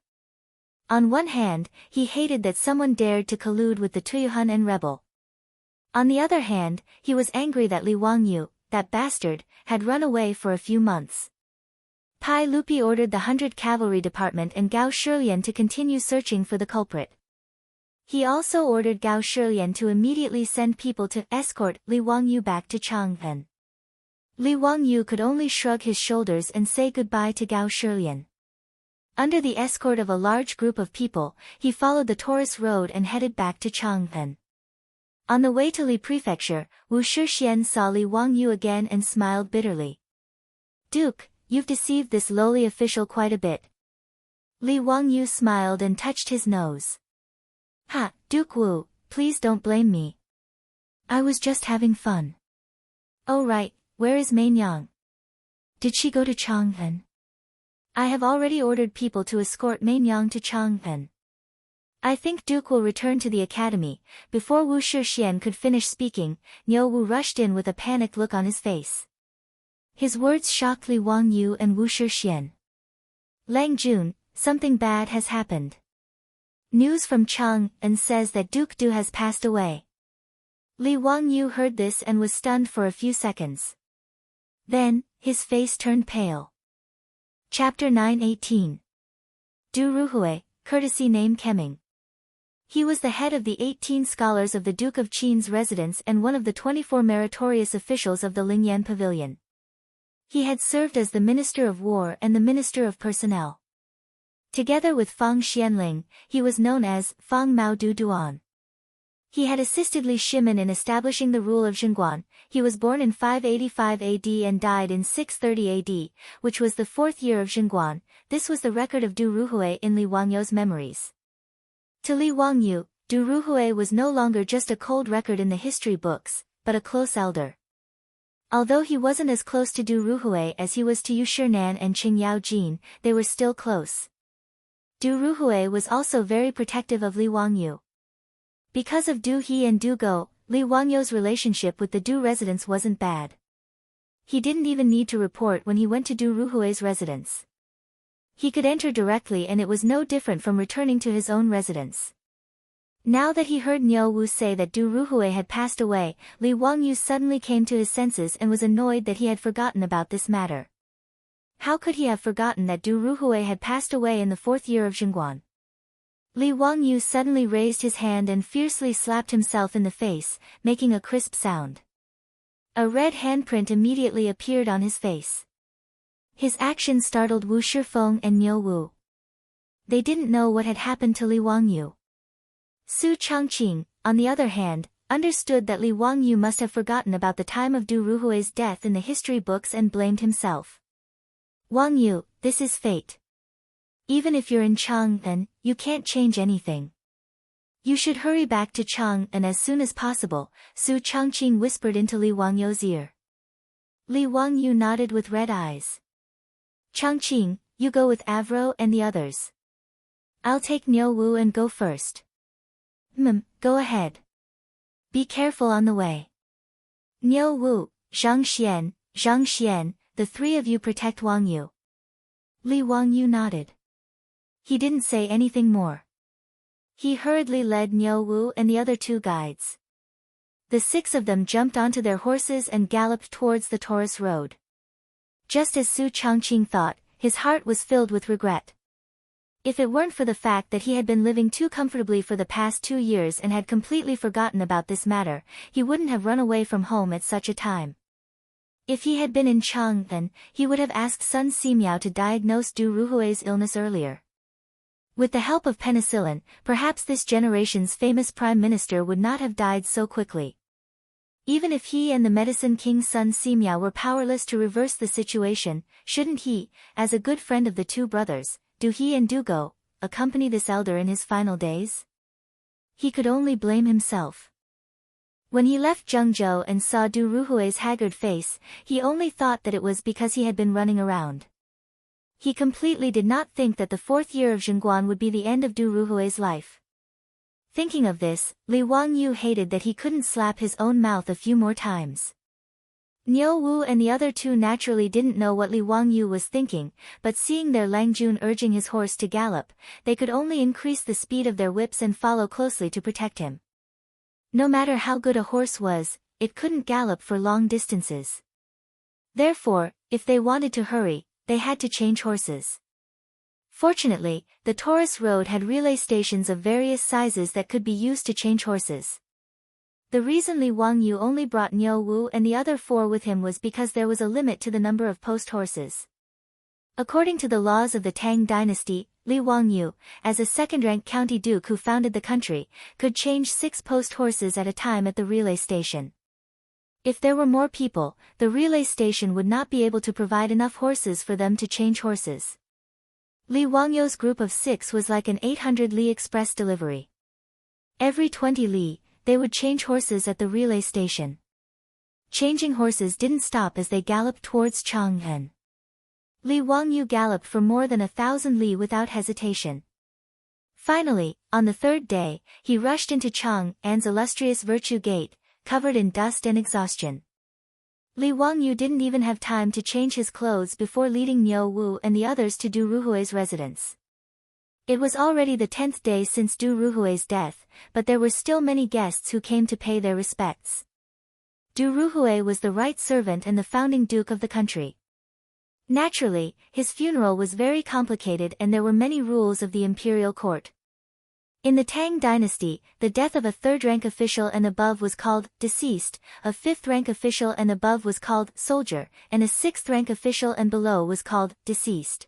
On one hand, he hated that someone dared to collude with the Tuyuhan and rebel. On the other hand, he was angry that Li Wangyu, that bastard, had run away for a few months. Pai Lupi ordered the 100 Cavalry Department and Gao Shilian to continue searching for the culprit. He also ordered Gao Shilian to immediately send people to escort Li Wangyu back to Chang'an. Li Wangyu could only shrug his shoulders and say goodbye to Gao Shilian. Under the escort of a large group of people, he followed the Taurus Road and headed back to Chang'an. On the way to Li Prefecture, Wu Shixian saw Li Wangyu again and smiled bitterly. "Duke, you've deceived this lowly official quite a bit." Li Wangyu smiled and touched his nose. "Ha, Duke Wu, please don't blame me. I was just having fun." "Oh right, where is Mainyang? Did she go to Chang'an?" "I have already ordered people to escort Mainyang to Chang'an. I think Duke will return to the academy." Before Wu Shixian could finish speaking, Niu Wu rushed in with a panicked look on his face. His words shocked Li Wangyu and Wu Shixian. "Lang Jun, something bad has happened. News from Chang'an says that Duke Du has passed away." Li Wangyu heard this and was stunned for a few seconds. Then, his face turned pale. Chapter 9:18. Du Ruhui, courtesy name Kemming. He was the head of the 18 scholars of the Duke of Qin's residence and one of the 24 meritorious officials of the Lingyan Pavilion. He had served as the Minister of War and the Minister of Personnel. Together with Fang Xianling, he was known as Fang Mao Du Duan. He had assisted Li Shimin in establishing the rule of Zhenguan. He was born in 585 AD and died in 630 AD, which was the 4th year of Zhenguan. This was the record of Du Ruhui in Li Wangyu's memories. To Li Wangyu, Du Ruhui was no longer just a cold record in the history books, but a close elder. Although he wasn't as close to Du Ruhui as he was to Yu Shinan and Qing Yao Jin, they were still close. Du Ruhui was also very protective of Li Wangyu. Because of Du He and Du Go, Li Wangyu's relationship with the Du residents wasn't bad. He didn't even need to report when he went to Du Ruhui's residence. He could enter directly and it was no different from returning to his own residence. Now that he heard Niu Wu say that Du Ruhui had passed away, Li Wangyu suddenly came to his senses and was annoyed that he had forgotten about this matter. How could he have forgotten that Du Ruhui had passed away in the 4th year of Zhenguan? Li Wangyu suddenly raised his hand and fiercely slapped himself in the face, making a crisp sound. A red handprint immediately appeared on his face. His action startled Wu Shifeng and Niu Wu. They didn't know what had happened to Li Wangyu. Su Changqing, on the other hand, understood that Li Wangyu must have forgotten about the time of Du Ruhui's death in the history books and blamed himself. Wangyu, this is fate. Even if you're in Chang'an, you can't change anything. You should hurry back to Chang'an as soon as possible, Su Changqing whispered into Li Wangyu's ear. Li Wangyu nodded with red eyes. Changqing, you go with Avro and the others. I'll take Niu Wu and go first. Go ahead. Be careful on the way. Niu Wu, Zhang Xian, the 3 of you protect Wangyu. Li Wangyu nodded. He didn't say anything more. He hurriedly led Niu Wu and the other 2 guides. The 6 of them jumped onto their horses and galloped towards the Taurus road. Just as Su Changqing thought, his heart was filled with regret. If it weren't for the fact that he had been living too comfortably for the past 2 years and had completely forgotten about this matter, he wouldn't have run away from home at such a time. If he had been in Chang'an, he would have asked Sun Simiao to diagnose Du Ruhui's illness earlier. With the help of penicillin, perhaps this generation's famous prime minister would not have died so quickly. Even if he and the medicine king Sun Simiao were powerless to reverse the situation, shouldn't he, as a good friend of the 2 brothers, Du He and Du Go, accompany this elder in his final days? He could only blame himself. When he left Zhengzhou and saw Du Ruhui's haggard face, he only thought that it was because he had been running around. He completely did not think that the 4th year of Zhenguan would be the end of Du Ruhui's life. Thinking of this, Li Wangyu hated that he couldn't slap his own mouth a few more times. Niu Wu and the other 2 naturally didn't know what Li Wangyu was thinking, but seeing their Langjun urging his horse to gallop, they could only increase the speed of their whips and follow closely to protect him. No matter how good a horse was, it couldn't gallop for long distances. Therefore, if they wanted to hurry, they had to change horses. Fortunately, the Taurus road had relay stations of various sizes that could be used to change horses. The reason Li Wangyu only brought Niu Wu and the other 4 with him was because there was a limit to the number of post horses. According to the laws of the Tang dynasty, Li Wangyu, as a second-rank county duke who founded the country, could change 6 post horses at a time at the relay station. If there were more people, the relay station would not be able to provide enough horses for them to change horses. Li Wangyu's group of 6 was like an 800 li express delivery. Every 20 li, they would change horses at the relay station. Changing horses didn't stop as they galloped towards Chang'an. Li Wangyu galloped for more than 1,000 li without hesitation. Finally, on the 3rd day, he rushed into Chang'an's illustrious Virtue Gate, covered in dust and exhaustion. Li Wangyu didn't even have time to change his clothes before leading Niu Wu and the others to Du Ruhui's residence. It was already the 10th day since Du Ruhui's death, but there were still many guests who came to pay their respects. Du Ruhui was the right servant and the founding duke of the country. Naturally, his funeral was very complicated and there were many rules of the imperial court. In the Tang dynasty, the death of a 3rd-rank official and above was called deceased, a 5th-rank official and above was called soldier, and a 6th-rank official and below was called deceased.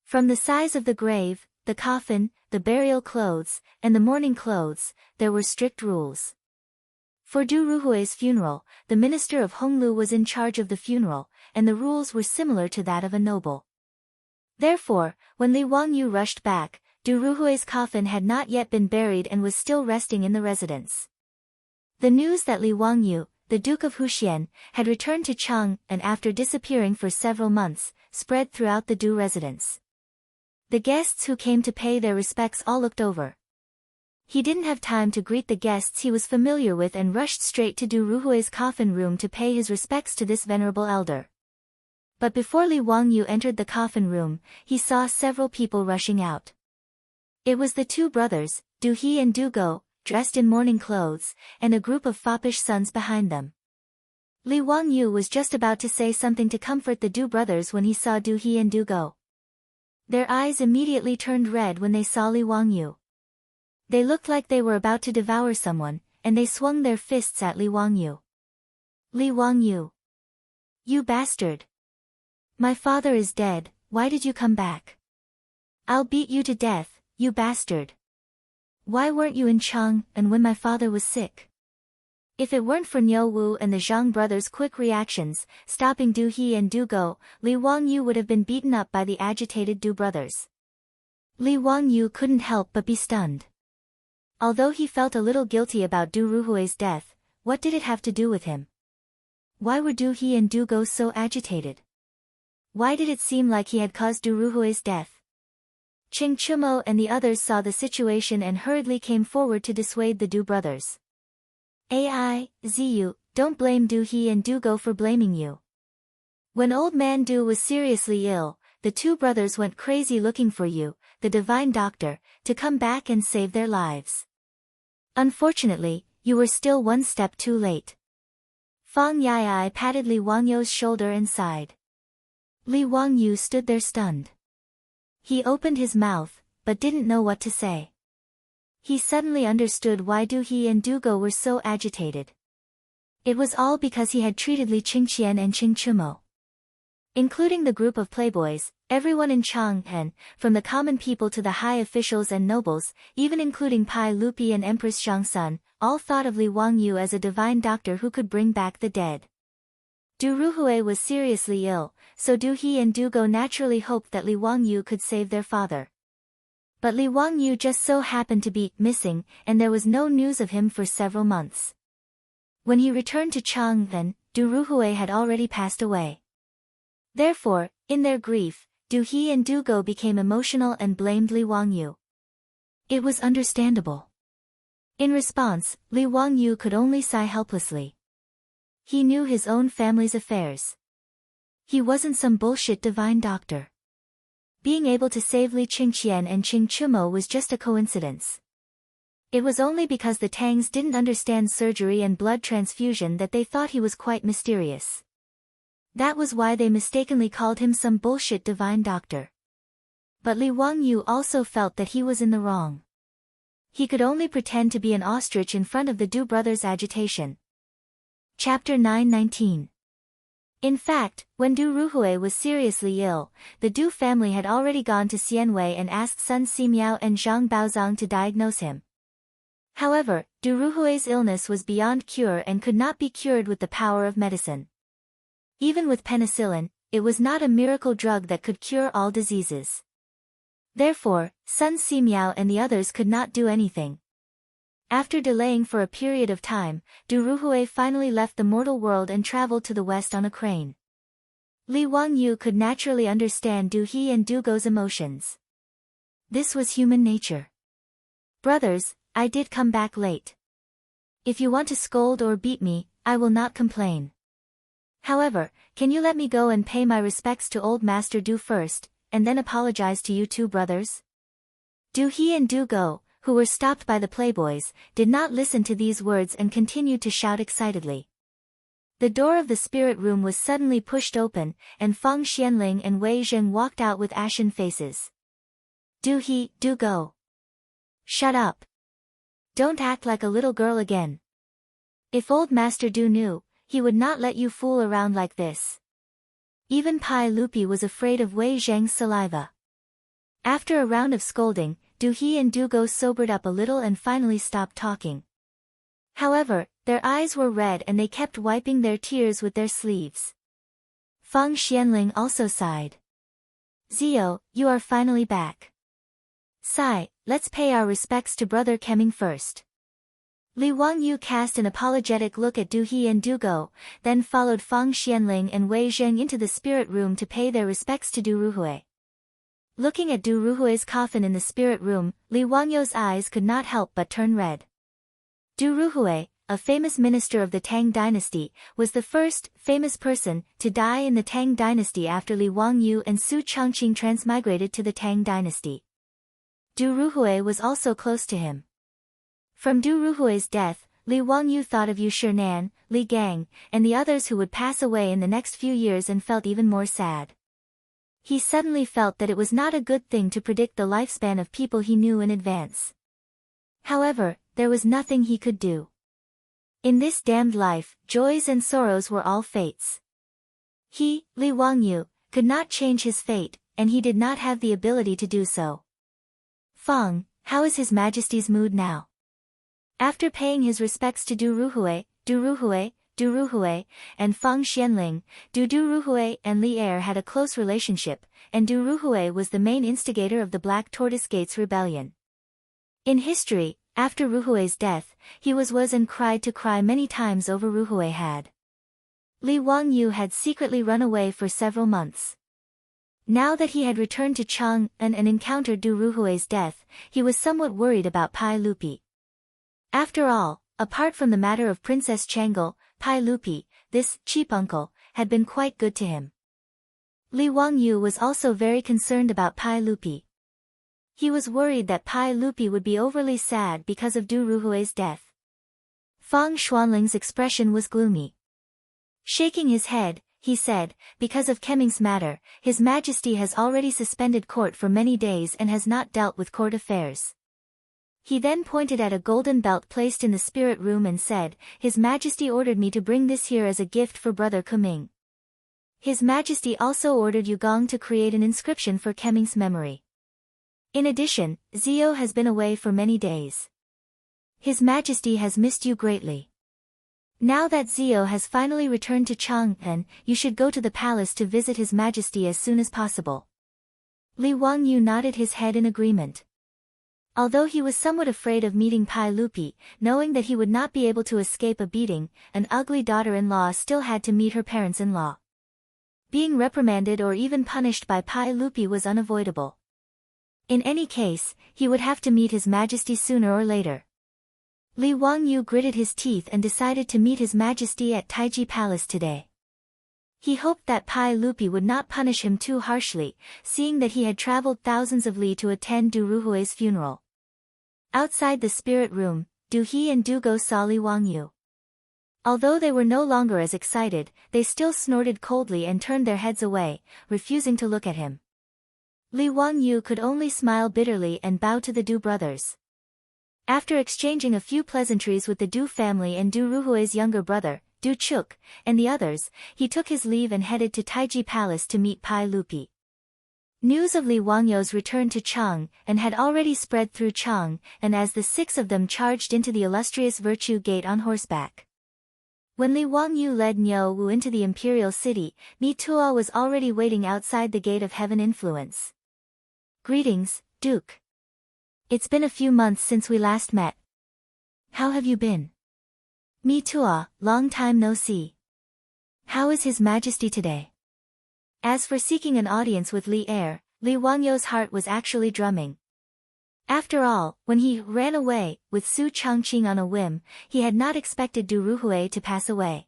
From the size of the grave, the coffin, the burial clothes, and the mourning clothes, there were strict rules. For Du Ruhui's funeral, the minister of Honglu was in charge of the funeral, and the rules were similar to that of a noble. Therefore, when Li Wangyu rushed back, Du Ruhui's coffin had not yet been buried and was still resting in the residence. The news that Li Wangyu, the Duke of Huxian, had returned to Cheng and after disappearing for several months, spread throughout the Du residence. The guests who came to pay their respects all looked over. He didn't have time to greet the guests he was familiar with and rushed straight to Du Ruhui's coffin room to pay his respects to this venerable elder. But before Li Wangyu entered the coffin room, he saw several people rushing out. It was the two brothers, Du He and Du Go, dressed in mourning clothes, and a group of foppish sons behind them. Li Wangyu was just about to say something to comfort the Du brothers when he saw Du He and Du Go. Their eyes immediately turned red when they saw Li Wangyu. They looked like they were about to devour someone, and they swung their fists at Li Wangyu. Li Wangyu! You bastard! My father is dead, why did you come back? I'll beat you to death, you bastard! Why weren't you in Cheng and when my father was sick? If it weren't for Niu Wu and the Zhang brothers' quick reactions, stopping Du He and Du Go, Li Wangyu would have been beaten up by the agitated Du brothers. Li Wangyu couldn't help but be stunned. Although he felt a little guilty about Du Ruhui's death, what did it have to do with him? Why were Du He and Du Go so agitated? Why did it seem like he had caused Du Ruhui's death? Qing Chumo and the others saw the situation and hurriedly came forward to dissuade the Du brothers. Ai, Ziyu, don't blame Du He and Du Go for blaming you. When old man Du was seriously ill, the two brothers went crazy looking for you, the divine doctor, to come back and save their lives. Unfortunately, you were still one step too late. Fang Yai patted Li Wangyu's shoulder and sighed. Li Wangyu stood there stunned. He opened his mouth, but didn't know what to say. He suddenly understood why Du He and Du Go were so agitated. It was all because he had treated Li Qingqian and Qing Chumo. Including the group of playboys, everyone in Chang'an, from the common people to the high officials and nobles, even including Pai Lupi and Empress Zhangsun, all thought of Li Wangyu as a divine doctor who could bring back the dead. Du Ruhui was seriously ill, so Du He and Du Go naturally hoped that Li Wangyu could save their father. But Li Wangyu just so happened to be missing, and there was no news of him for several months. When he returned to Chang'an, Du Ruhui had already passed away. Therefore, in their grief, Du He and Du Go became emotional and blamed Li Wangyu. It was understandable. In response, Li Wangyu could only sigh helplessly. He knew his own family's affairs. He wasn't some bullshit divine doctor. Being able to save Li Qingqian and Qing Chumo was just a coincidence. It was only because the Tangs didn't understand surgery and blood transfusion that they thought he was quite mysterious. That was why they mistakenly called him some bullshit divine doctor. But Li Wangyu also felt that he was in the wrong. He could only pretend to be an ostrich in front of the Du brothers' agitation. Chapter 919. In fact, when Du Ruhui was seriously ill, the Du family had already gone to Xianwei and asked Sun Simiao and Zhang Baozong to diagnose him. However, Du Ruhui's illness was beyond cure and could not be cured with the power of medicine. Even with penicillin, it was not a miracle drug that could cure all diseases. Therefore, Sun Simiao and the others could not do anything. After delaying for a period of time, Du Ruhui finally left the mortal world and traveled to the west on a crane. Li Wangyu could naturally understand Du He and Du Go's emotions. This was human nature. Brothers, I did come back late. If you want to scold or beat me, I will not complain. However, can you let me go and pay my respects to old Master Du first, and then apologize to you two brothers? Du He and Du Go, who were stopped by the playboys, did not listen to these words and continued to shout excitedly. The door of the spirit room was suddenly pushed open, and Fang Xianling and Wei Zheng walked out with ashen faces. Du He, Du Go. Shut up. Don't act like a little girl again. If old Master Du knew, he would not let you fool around like this. Even Pai Lupi was afraid of Wei Zheng's saliva. After a round of scolding, Du He and Du Go sobered up a little and finally stopped talking. However, their eyes were red and they kept wiping their tears with their sleeves. Fang Xianling also sighed. Zio, you are finally back. Sai, let's pay our respects to Brother Kemming first. Li Wangyu cast an apologetic look at Du He and Du Go, then followed Fang Xianling and Wei Zheng into the spirit room to pay their respects to Du Ruhui. Looking at Du Ruhui's coffin in the spirit room, Li Wangyu's eyes could not help but turn red. Du Ruhui, a famous minister of the Tang dynasty, was the first famous person to die in the Tang dynasty after Li Wangyu and Su Chongqing transmigrated to the Tang dynasty. Du Ruhui was also close to him. From Du Ruhui's death, Li Wangyu thought of Yu Shinan, Li Gang, and the others who would pass away in the next few years and felt even more sad. He suddenly felt that it was not a good thing to predict the lifespan of people he knew in advance. However, there was nothing he could do. In this damned life, joys and sorrows were all fates. He, Li Wangyu, could not change his fate, and he did not have the ability to do so. Fang, how is His Majesty's mood now? After paying his respects to Du Ruhui, and Fang Xianling, Du Ruhui and Li Er had a close relationship, and Du Ruhui was the main instigator of the Black Tortoise Gates rebellion. In history, after Ruhui's death, he was and cried to cry many times over Ruhui had. Li Wangyu had secretly run away for several months. Now that he had returned to Chang'an and encountered Du Ruhui's death, he was somewhat worried about Pai Lupi. After all, apart from the matter of Princess Changle, Pai Lupi, this cheap uncle, had been quite good to him. Li Wangyu was also very concerned about Pai Lupi. He was worried that Pai Lupi would be overly sad because of Du Ruhui's death. Fang Xuanling's expression was gloomy. Shaking his head, he said, because of Kemming's matter, His Majesty has already suspended court for many days and has not dealt with court affairs. He then pointed at a golden belt placed in the spirit room and said, His Majesty ordered me to bring this here as a gift for Brother Kemming. His Majesty also ordered Yugong to create an inscription for Kemming's memory. In addition, Zio has been away for many days. His Majesty has missed you greatly. Now that Zio has finally returned to Chang'an, you should go to the palace to visit His Majesty as soon as possible. Li Wangyu nodded his head in agreement. Although he was somewhat afraid of meeting Pai Lupi, knowing that he would not be able to escape a beating, an ugly daughter-in-law still had to meet her parents-in-law. Being reprimanded or even punished by Pai Lupi was unavoidable. In any case, he would have to meet His Majesty sooner or later. Li Wangyu gritted his teeth and decided to meet His Majesty at Taiji Palace today. He hoped that Pai Lupi would not punish him too harshly, seeing that he had traveled thousands of li to attend Du Ruhui's funeral. Outside the spirit room, Du He and Du Go saw Li Wangyu. Although they were no longer as excited, they still snorted coldly and turned their heads away, refusing to look at him. Li Wangyu could only smile bitterly and bow to the Du brothers. After exchanging a few pleasantries with the Du family and Du Ruhui's younger brother, Du Chuk, and the others, he took his leave and headed to Taiji Palace to meet Pai Lupi. News of Li Wangyu's return to Chang'an had already spread through Chang'an, and as the 6 of them charged into the illustrious Virtue Gate on horseback. When Li Wangyu led Niu Wu into the imperial city, Mi Tuo was already waiting outside the Gate of Heaven Influence. Greetings, Duke. It's been a few months since we last met. How have you been? Mi Tuo, long time no see. How is His Majesty today? As for seeking an audience with Li Er, Li Wangyu's heart was actually drumming. After all, when he ran away with Su Chongqing on a whim, he had not expected Du Ruhui to pass away.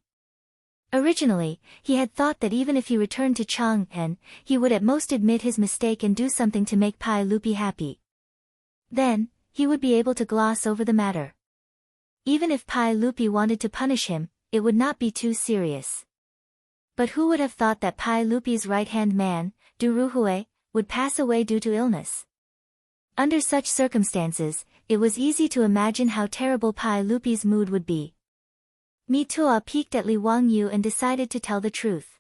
Originally, he had thought that even if he returned to Chang'an, he would at most admit his mistake and do something to make Pai Lupi happy. Then, he would be able to gloss over the matter. Even if Pai Lupi wanted to punish him, it would not be too serious. But who would have thought that Pai Lupi's right-hand man, Du Ruhui, would pass away due to illness? Under such circumstances, it was easy to imagine how terrible Pai Lupi's mood would be. Mi Tuo peeked at Li Wangyu and decided to tell the truth.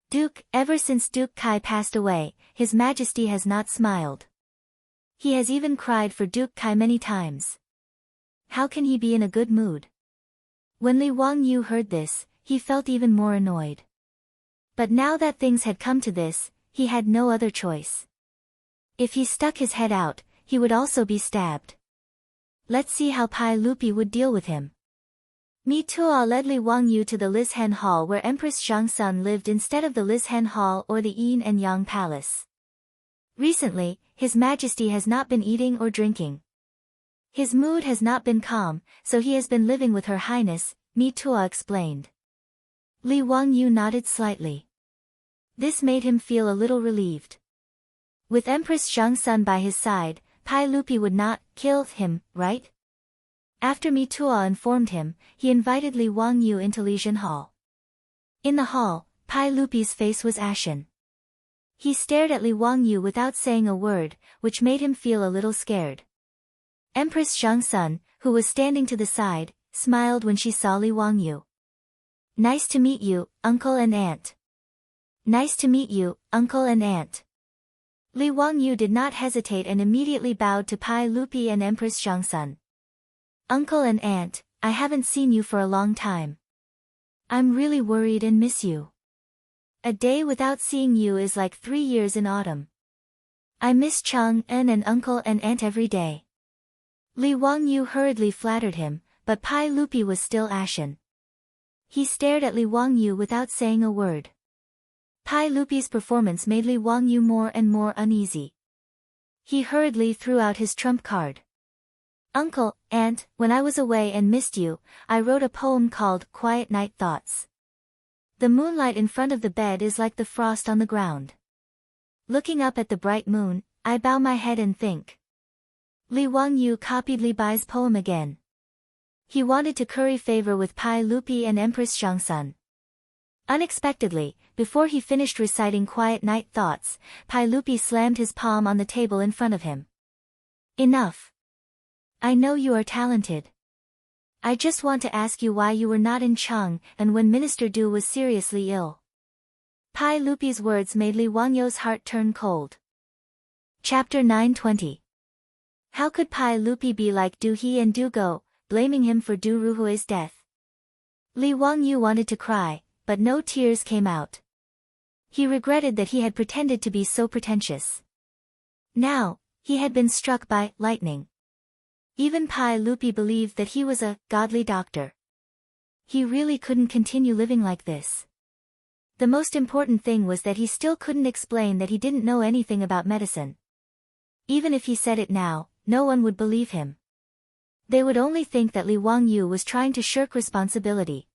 Duke, ever since Duke Kai passed away, His Majesty has not smiled. He has even cried for Duke Kai many times. How can he be in a good mood? When Li Wangyu heard this, he felt even more annoyed. But now that things had come to this, he had no other choice. If he stuck his head out, he would also be stabbed. Let's see how Pai Lupi would deal with him. Mi Tuo led Li Wangyu to the Lishen Hall where Empress Zhangsun lived instead of the Lishen Hall or the Yin and Yang Palace. Recently, His Majesty has not been eating or drinking. His mood has not been calm, so he has been living with Her Highness, Mi Tuo explained. Li Wangyu nodded slightly. This made him feel a little relieved. With Empress Zhangsun by his side, Pai Lupi would not kill him, right? After Mi Tuo informed him, he invited Li Wangyu into Lishen Hall. In the hall, Pai Lupi's face was ashen. He stared at Li Wangyu without saying a word, which made him feel a little scared. Empress Zhangsun, who was standing to the side, smiled when she saw Li Wangyu. Nice to meet you, uncle and aunt. Nice to meet you, uncle and aunt. Li Wangyu did not hesitate and immediately bowed to Pai Lupi and Empress Zhangsun. Uncle and aunt, I haven't seen you for a long time. I'm really worried and miss you. A day without seeing you is like 3 years in autumn. I miss Chang-en and uncle and aunt every day. Li Wangyu hurriedly flattered him, but Pai Lupi was still ashen. He stared at Li Wangyu without saying a word. Pai Lupi's performance made Li Wangyu more and more uneasy. He hurriedly threw out his trump card. Uncle, aunt, when I was away and missed you, I wrote a poem called Quiet Night Thoughts. The moonlight in front of the bed is like the frost on the ground. Looking up at the bright moon, I bow my head and think. Li Wangyu copied Li Bai's poem again. He wanted to curry favor with Pai Lupi and Empress Zhangsun. Unexpectedly, before he finished reciting Quiet Night Thoughts, Pai Lupi slammed his palm on the table in front of him. Enough. I know you are talented. I just want to ask you why you were not in Chang and when Minister Du was seriously ill. Pai Lupi's words made Li Wangyu's heart turn cold. Chapter 920. How could Pai Lupi be like Du He and Du Go, blaming him for Du Ruhui's death? Li Wangyu wanted to cry, but no tears came out. He regretted that he had pretended to be so pretentious. Now, he had been struck by lightning. Even Pai Lupi believed that he was a godly doctor. He really couldn't continue living like this. The most important thing was that he still couldn't explain that he didn't know anything about medicine. Even if he said it now, no one would believe him. They would only think that Li Wangyu was trying to shirk responsibility.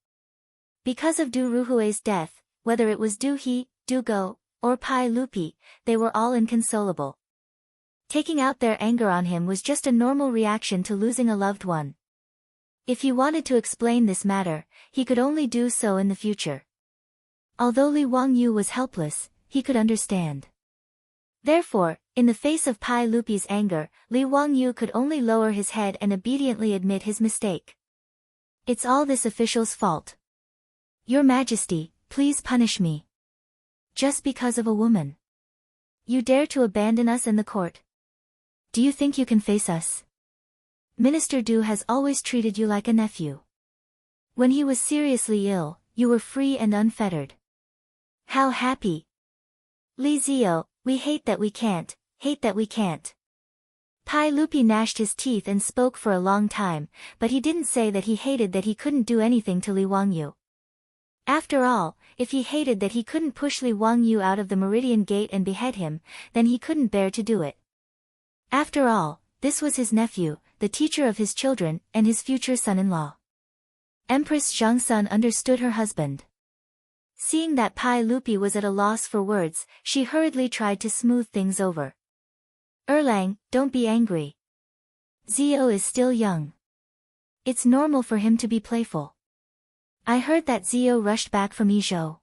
Because of Du Ruhui's death, whether it was Du He, Du Go, or Pai Lupi, they were all inconsolable. Taking out their anger on him was just a normal reaction to losing a loved one. If he wanted to explain this matter, he could only do so in the future. Although Li Wangyu was helpless, he could understand. Therefore, in the face of Pai Lupi's anger, Li Wangyu could only lower his head and obediently admit his mistake. It's all this official's fault. Your Majesty, please punish me. Just because of a woman. You dare to abandon us in the court. Do you think you can face us? Minister Du has always treated you like a nephew. When he was seriously ill, you were free and unfettered. How happy! Li Zio, we hate that we can't, hate that we can't. Pai Lupi gnashed his teeth and spoke for a long time, but he didn't say that he hated that he couldn't do anything to Li Wangyu. After all, if he hated that he couldn't push Li Wangyu out of the Meridian Gate and behead him, then he couldn't bear to do it. After all, this was his nephew, the teacher of his children, and his future son-in-law. Empress Zhangsun understood her husband. Seeing that Pai Lupi was at a loss for words, she hurriedly tried to smooth things over. Erlang, don't be angry. Zio is still young. It's normal for him to be playful. I heard that Zio rushed back from Yizhou.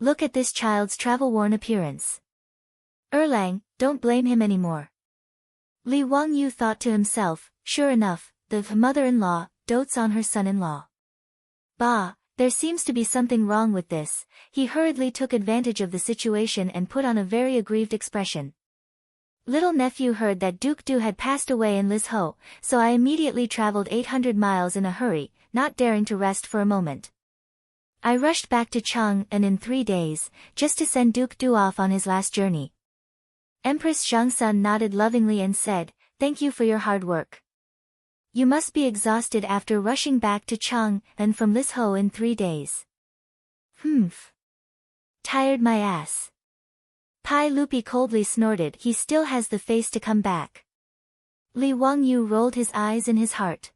Look at this child's travel-worn appearance. Erlang, don't blame him anymore. Li Wangyu thought to himself, sure enough, the mother-in-law dotes on her son-in-law. Bah, there seems to be something wrong with this. He hurriedly took advantage of the situation and put on a very aggrieved expression. Little nephew heard that Duke Du had passed away in Lizhou, so I immediately traveled 800 miles in a hurry, not daring to rest for a moment. I rushed back to Cheng and in 3 days, just to send Duke Du off on his last journey. Empress Zhangsun nodded lovingly and said, "Thank you for your hard work. You must be exhausted after rushing back to Cheng and from Lizhou in 3 days. Humph. Tired my ass." Pai Lupi coldly snorted. He still has the face to come back. Li Wangyu rolled his eyes in his heart.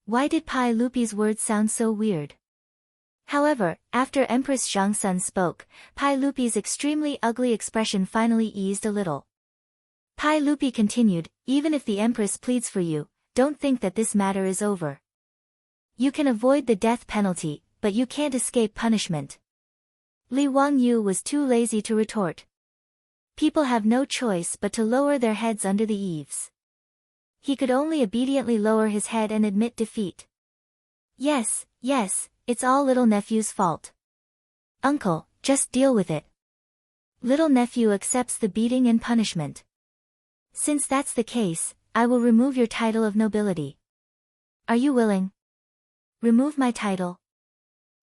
Why did Pai Lupi's words sound so weird? However, after Empress Zhangsun spoke, Pai Lupi's extremely ugly expression finally eased a little. Pai Lupi continued, "Even if the Empress pleads for you, don't think that this matter is over. You can avoid the death penalty, but you can't escape punishment." Li Wangyu was too lazy to retort. People have no choice but to lower their heads under the eaves. He could only obediently lower his head and admit defeat. Yes, it's all little nephew's fault. Uncle, just deal with it. Little nephew accepts the beating and punishment. Since that's the case, I will remove your title of nobility. Are you willing? Remove my title?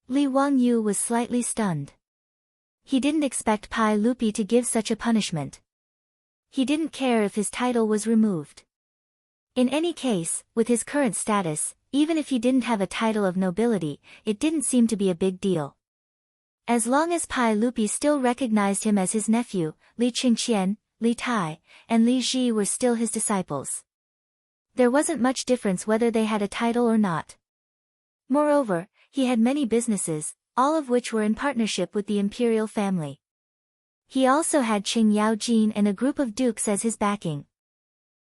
Li Wangyu was slightly stunned. He didn't expect Pai Lupi to give such a punishment. He didn't care if his title was removed. In any case, with his current status, even if he didn't have a title of nobility, it didn't seem to be a big deal. As long as Pai Lupi still recognized him as his nephew, Li Qingqian, Li Tai, and Li Ji were still his disciples. There wasn't much difference whether they had a title or not. Moreover, he had many businesses, all of which were in partnership with the imperial family. He also had Qing Yaojin and a group of dukes as his backing.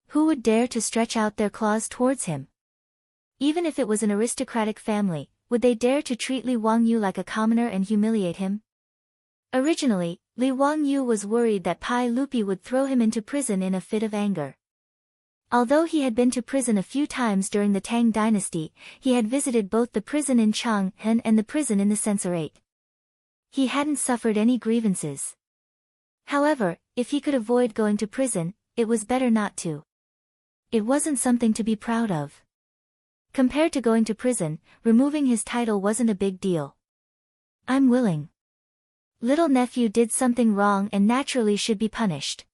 Who would dare to stretch out their claws towards him? Even if it was an aristocratic family, would they dare to treat Li Wangyu like a commoner and humiliate him? Originally, Li Wangyu was worried that Pai Lupi would throw him into prison in a fit of anger. Although he had been to prison a few times during the Tang dynasty, he had visited both the prison in Chang'an and the prison in the censorate. He hadn't suffered any grievances. However, if he could avoid going to prison, it was better not to. It wasn't something to be proud of. Compared to going to prison, removing his title wasn't a big deal. I'm willing. Little nephew did something wrong and naturally should be punished.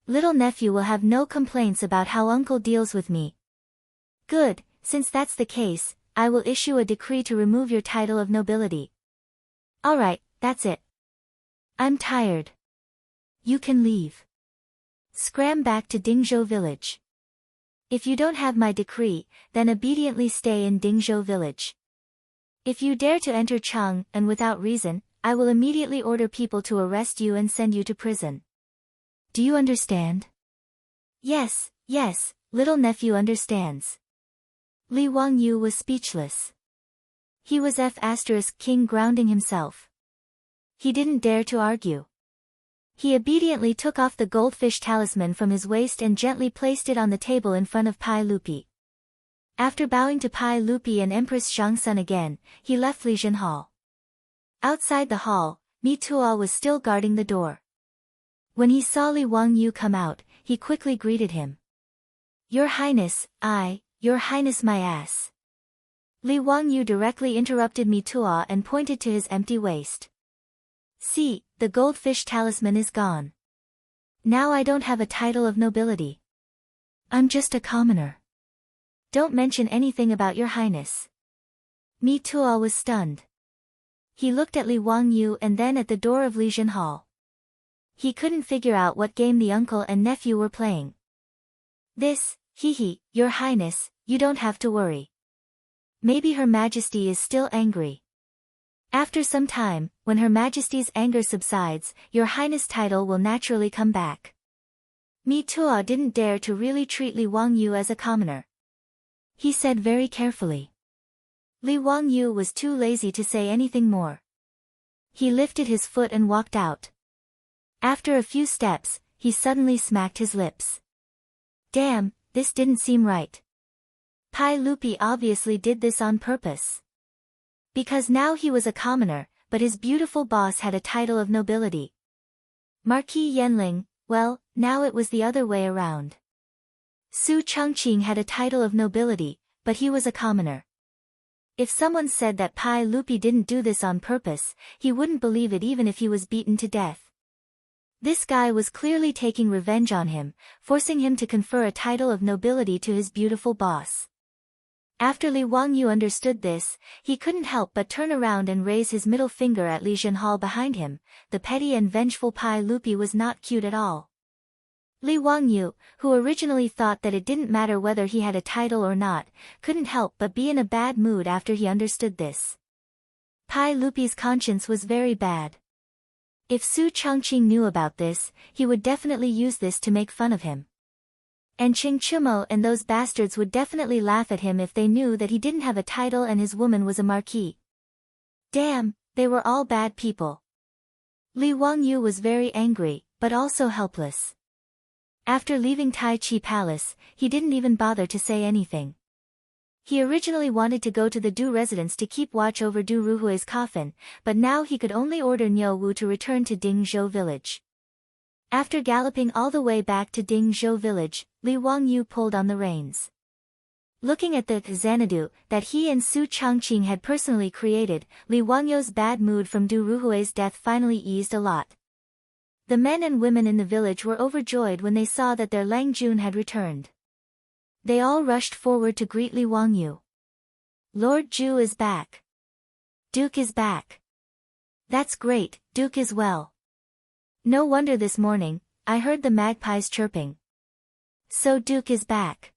Little nephew will have no complaints about how uncle deals with me. Good, since that's the case, I will issue a decree to remove your title of nobility. Alright, that's it. I'm tired. You can leave. Scram back to Dingzhou village. If you don't have my decree, then obediently stay in Dingzhou village. If you dare to enter Chang'an without reason, I will immediately order people to arrest you and send you to prison. Do you understand? Yes, little nephew understands. Li Wangyu was speechless. He was King grounding himself. He didn't dare to argue. He obediently took off the goldfish talisman from his waist and gently placed it on the table in front of Pai Lupi. After bowing to Pai Lupi and Empress Zhangsun again, he left Lijin Hall. Outside the hall, Mi Tuo was still guarding the door. When he saw Li Wangyu come out, he quickly greeted him. Your Highness, Your Highness my ass. Li Wangyu directly interrupted Mi Tuo and pointed to his empty waist. See, the goldfish talisman is gone. Now I don't have a title of nobility. I'm just a commoner. Don't mention anything about your highness. Mi Tuo was stunned. He looked at Li Wangyu and then at the door of Lijin Hall. He couldn't figure out what game the uncle and nephew were playing. This, your highness, you don't have to worry. Maybe Her Majesty is still angry. After some time, when Her Majesty's anger subsides, your highness title will naturally come back. Mi Tuo didn't dare to really treat Li Wangyu as a commoner. He said very carefully. Li Wangyu was too lazy to say anything more. He lifted his foot and walked out. After a few steps, he suddenly smacked his lips. Damn, this didn't seem right. Pai Lupi obviously did this on purpose. Because now he was a commoner, but his beautiful boss had a title of nobility. Marquis Yanling, Well, now it was the other way around. Su Chongqing had a title of nobility, but he was a commoner. If someone said that Pai Lupi didn't do this on purpose, he wouldn't believe it even if he was beaten to death. This guy was clearly taking revenge on him, forcing him to confer a title of nobility to his beautiful boss. After Li Wangyu understood this, he couldn't help but turn around and raise his middle finger at Li Zhenhao behind him. The petty and vengeful Pai Lupi was not cute at all. Li Wangyu, who originally thought that it didn't matter whether he had a title or not, couldn't help but be in a bad mood after he understood this. Pai Lupi's conscience was very bad. If Su Chongqing knew about this, he would definitely use this to make fun of him. And Qing Chumo and those bastards would definitely laugh at him if they knew that he didn't have a title and his woman was a marquis. Damn, they were all bad people. Li Wangyu was very angry, but also helpless. After leaving Tai Chi Palace, he didn't even bother to say anything. He originally wanted to go to the Du residence to keep watch over Du Ruhui's coffin, but now he could only order Niu Wu to return to Dingzhou village. After galloping all the way back to Dingzhou village, Li Wangyu pulled on the reins. Looking at the Xanadu that he and Su Chongqing had personally created, Li Wangyu's bad mood from Du Ruhui's death finally eased a lot. The men and women in the village were overjoyed when they saw that their Lang Jun had returned. They all rushed forward to greet Li Wangyu. Lord Ju is back. Duke is back. That's great, Duke is well. No wonder this morning, I heard the magpies chirping. So Duke is back.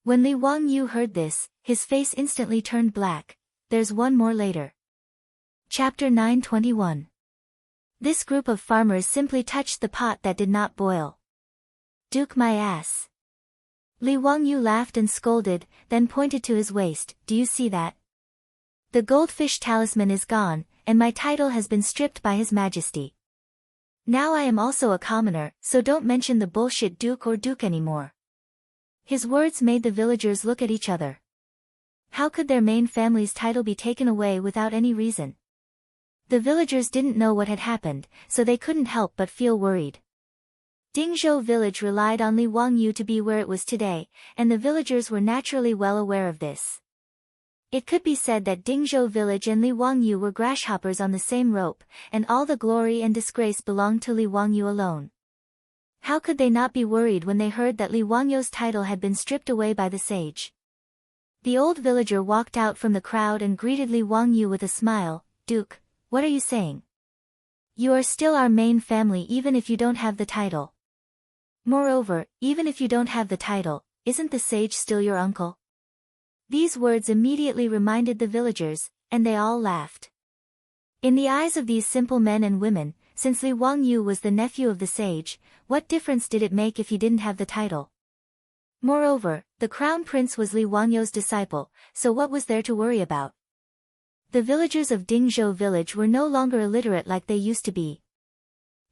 When Li Wangyu heard this, his face instantly turned black. There's one more later. Chapter 921. This group of farmers simply touched the pot that did not boil. Duke my ass. Li Wangyu laughed and scolded, then pointed to his waist. Do you see that? The goldfish talisman is gone, and my title has been stripped by His Majesty. Now I am also a commoner, so don't mention the bullshit Duke or Duke anymore. His words made the villagers look at each other. How could their main family's title be taken away without any reason? The villagers didn't know what had happened, so they couldn't help but feel worried. Dingzhou village relied on Li Wangyu to be where it was today, and the villagers were naturally well aware of this. It could be said that Dingzhou village and Li Wangyu were grasshoppers on the same rope, and all the glory and disgrace belonged to Li Wangyu alone. How could they not be worried when they heard that Li Wangyu's title had been stripped away by the sage? The old villager walked out from the crowd and greeted Li Wangyu with a smile. Duke, what are you saying? You are still our main family even if you don't have the title. Moreover, even if you don't have the title, isn't the sage still your uncle? These words immediately reminded the villagers, and they all laughed. In the eyes of these simple men and women, since Li Wangyu was the nephew of the sage, what difference did it make if he didn't have the title? Moreover, the crown prince was Li Wangyu's disciple, so what was there to worry about? The villagers of Dingzhou village were no longer illiterate like they used to be.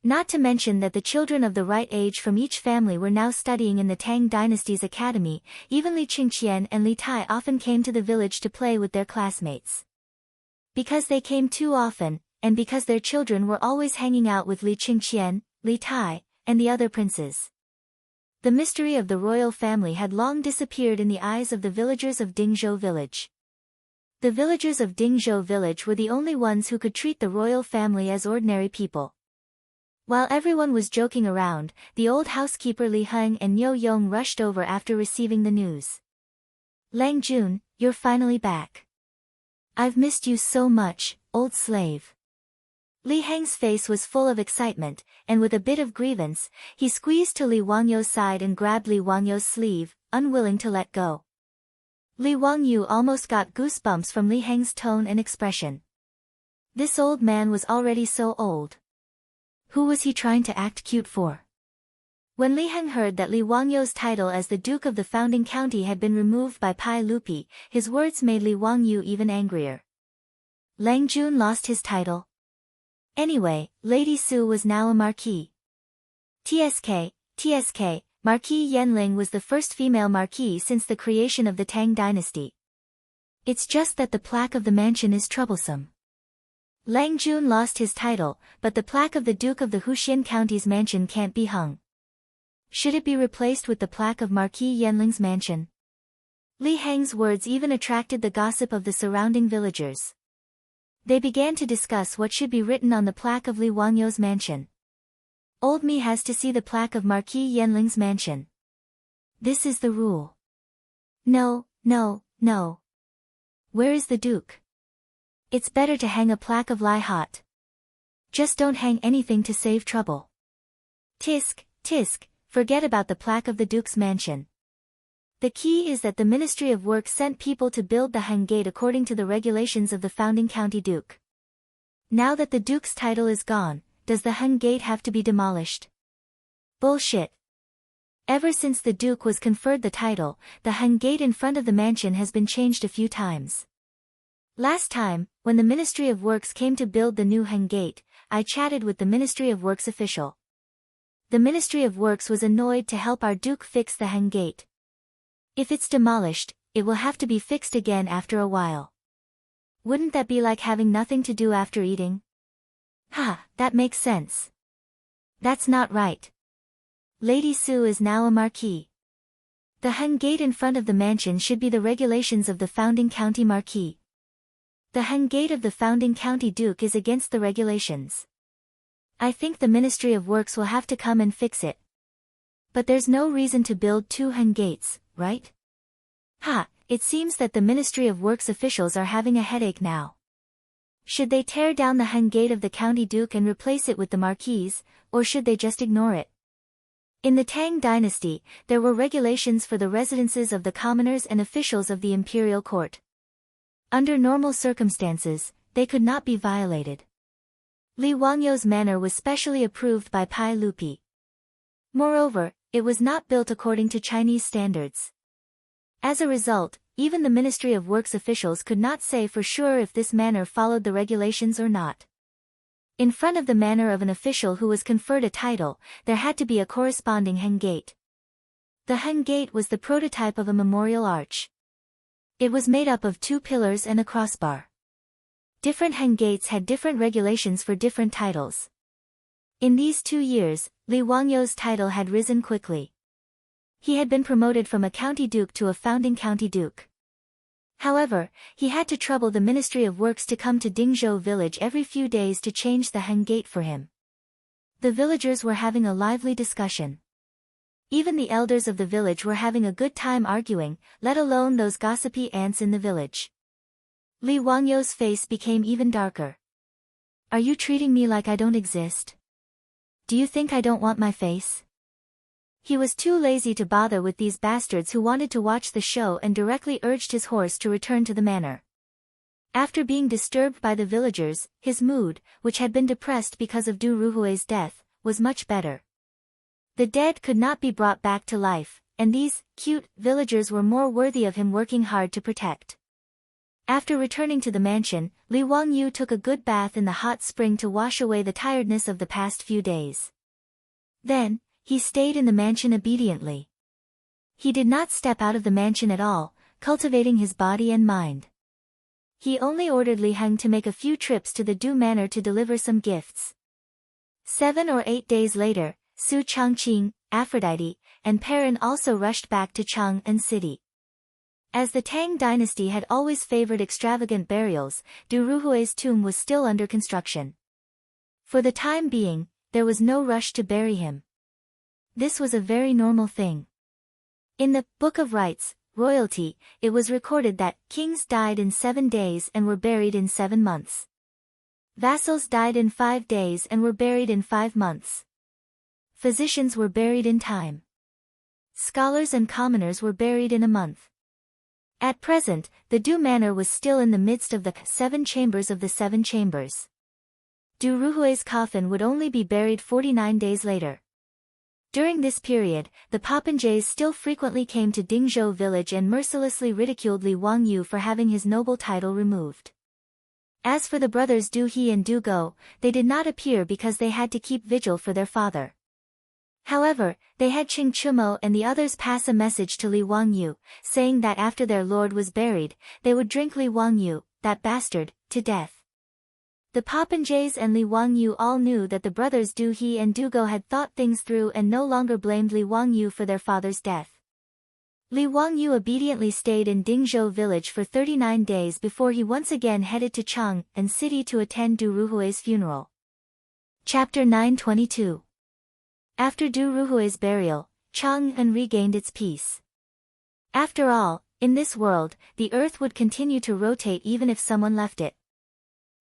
Not to mention that the children of the right age from each family were now studying in the Tang dynasty's academy. Even Li Qingqian and Li Tai often came to the village to play with their classmates. Because they came too often, and because their children were always hanging out with Li Qingqian, Li Tai, and the other princes. The mystery of the royal family had long disappeared in the eyes of the villagers of Dingzhou village. The villagers of Dingzhou village were the only ones who could treat the royal family as ordinary people. While everyone was joking around, the old housekeeper Li Heng and Niu Yong rushed over after receiving the news. Lang Jun, you're finally back. I've missed you so much, old slave. Li Heng's face was full of excitement, and with a bit of grievance, he squeezed to Li Wangyu's side and grabbed Li Wangyu's sleeve, unwilling to let go. Li Wangyu almost got goosebumps from Li Heng's tone and expression. This old man was already so old. Who was he trying to act cute for? When Li Heng heard that Li Wangyu's title as the Duke of the founding county had been removed by Pai Lupi, his words made Li Wangyu even angrier. Lang Jun lost his title. Anyway, Lady Su was now a marquis. TSK, Marquis Yanling was the first female marquis since the creation of the Tang dynasty. It's just that the plaque of the mansion is troublesome. Lang Jun lost his title, but the plaque of the Duke of the Huxian County's mansion can't be hung. Should it be replaced with the plaque of Marquis Yanling's mansion? Li Heng's words even attracted the gossip of the surrounding villagers. They began to discuss what should be written on the plaque of Li Wangyou's mansion. Old me has to see the plaque of Marquis Yanling's mansion. This is the rule. No, no, no. Where is the Duke? It's better to hang a plaque of Lai Hot. Just don't hang anything to save trouble. Tisk, tisk, forget about the plaque of the Duke's mansion. The key is that the Ministry of Works sent people to build the hung gate according to the regulations of the founding county duke. Now that the Duke's title is gone, does the hung gate have to be demolished? Bullshit. Ever since the Duke was conferred the title, the hung gate in front of the mansion has been changed a few times. Last time, when the Ministry of Works came to build the new hung gate, I chatted with the Ministry of Works official. The Ministry of Works was annoyed to help our Duke fix the hung gate. If it's demolished, it will have to be fixed again after a while. Wouldn't that be like having nothing to do after eating? Ha, that makes sense. That's not right. Lady Su is now a marquis. The hung gate in front of the mansion should be the regulations of the founding county marquis. The hung gate of the founding county duke is against the regulations. I think the Ministry of Works will have to come and fix it. But there's no reason to build two hung gates, right? Ha, it seems that the Ministry of Works officials are having a headache now. Should they tear down the hung gate of the county duke and replace it with the marquis, or should they just ignore it? In the Tang dynasty, there were regulations for the residences of the commoners and officials of the imperial court. Under normal circumstances, they could not be violated. Li Wangyou's manor was specially approved by Pai Lupi. Moreover, it was not built according to Chinese standards. As a result, even the Ministry of Works officials could not say for sure if this manor followed the regulations or not. In front of the manor of an official who was conferred a title, there had to be a corresponding hung gate. The hung gate was the prototype of a memorial arch. It was made up of 2 pillars and a crossbar. Different hung gates had different regulations for different titles. In these 2 years, Li Wangyou's title had risen quickly. He had been promoted from a county duke to a founding county duke. However, he had to trouble the Ministry of Works to come to Dingzhou village every few days to change the hung gate for him. The villagers were having a lively discussion. Even the elders of the village were having a good time arguing, let alone those gossipy ants in the village. Li Wangyou's face became even darker. Are you treating me like I don't exist? Do you think I don't want my face? He was too lazy to bother with these bastards who wanted to watch the show and directly urged his horse to return to the manor. After being disturbed by the villagers, his mood, which had been depressed because of Du Ruhui's death, was much better. The dead could not be brought back to life, and these cute villagers were more worthy of him working hard to protect. After returning to the mansion, Li Wangyou took a good bath in the hot spring to wash away the tiredness of the past few days. Then, he stayed in the mansion obediently. He did not step out of the mansion at all, cultivating his body and mind. He only ordered Li Heng to make a few trips to the Du Manor to deliver some gifts. 7 or 8 days later, Su Changqing, Aphrodite, and Perrin also rushed back to Chang'an City. As the Tang dynasty had always favored extravagant burials, Du Ruhui's tomb was still under construction. For the time being, there was no rush to bury him. This was a very normal thing. In the Book of Rights, Royalty, it was recorded that kings died in 7 days and were buried in 7 months. Vassals died in 5 days and were buried in 5 months. Physicians were buried in time. Scholars and commoners were buried in a month. At present, the Du Manor was still in the midst of the 7 chambers of the 7 chambers. Du Ruhui's coffin would only be buried 49 days later. During this period, the popinjays still frequently came to Dingzhou village and mercilessly ridiculed Li Wangyou for having his noble title removed. As for the brothers Du He and Du Go, they did not appear because they had to keep vigil for their father. However, they had Qing Chumo and the others pass a message to Li Wangyou, saying that after their lord was buried, they would drink Li Wangyou, that bastard, to death. The popinjays and Li Wangyu all knew that the brothers Du He and Du Go had thought things through and no longer blamed Li Wangyu for their father's death. Li Wangyu obediently stayed in Dingzhou village for 39 days before he once again headed to Chang'an city to attend Du Ruhui's funeral. Chapter 922. After Du Ruhui's burial, Chang'an regained its peace. After all, in this world, the earth would continue to rotate even if someone left it.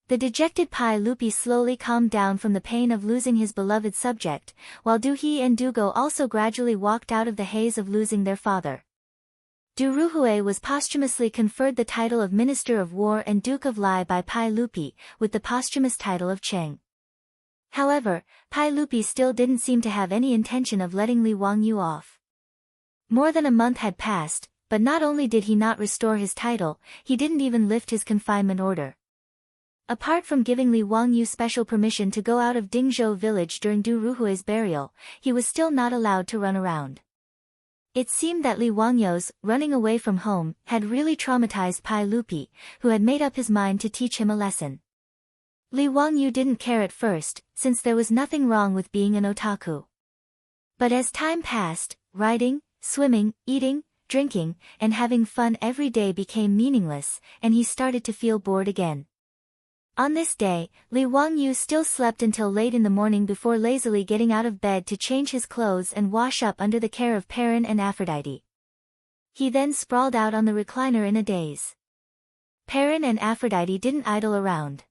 The dejected Pai Lupi slowly calmed down from the pain of losing his beloved subject, while Du He and Du Go also gradually walked out of the haze of losing their father. Du Ruhui was posthumously conferred the title of Minister of War and Duke of Lai by Pai Lupi, with the posthumous title of Cheng. However, Pai Lupi still didn't seem to have any intention of letting Li Wangyu off. More than a month had passed, but not only did he not restore his title, he didn't even lift his confinement order. Apart from giving Li Wangyu special permission to go out of Dingzhou village during Du Ruhui's burial, he was still not allowed to run around. It seemed that Li Wangyu's running away from home had really traumatized Pai Lupi, who had made up his mind to teach him a lesson. Li Wangyu didn't care at first, since there was nothing wrong with being an otaku. But as time passed, riding, swimming, eating, drinking, and having fun every day became meaningless, and he started to feel bored again. On this day, Li Wangyu still slept until late in the morning before lazily getting out of bed to change his clothes and wash up under the care of Perrin and Aphrodite. He then sprawled out on the recliner in a daze. Perrin and Aphrodite didn't idle around.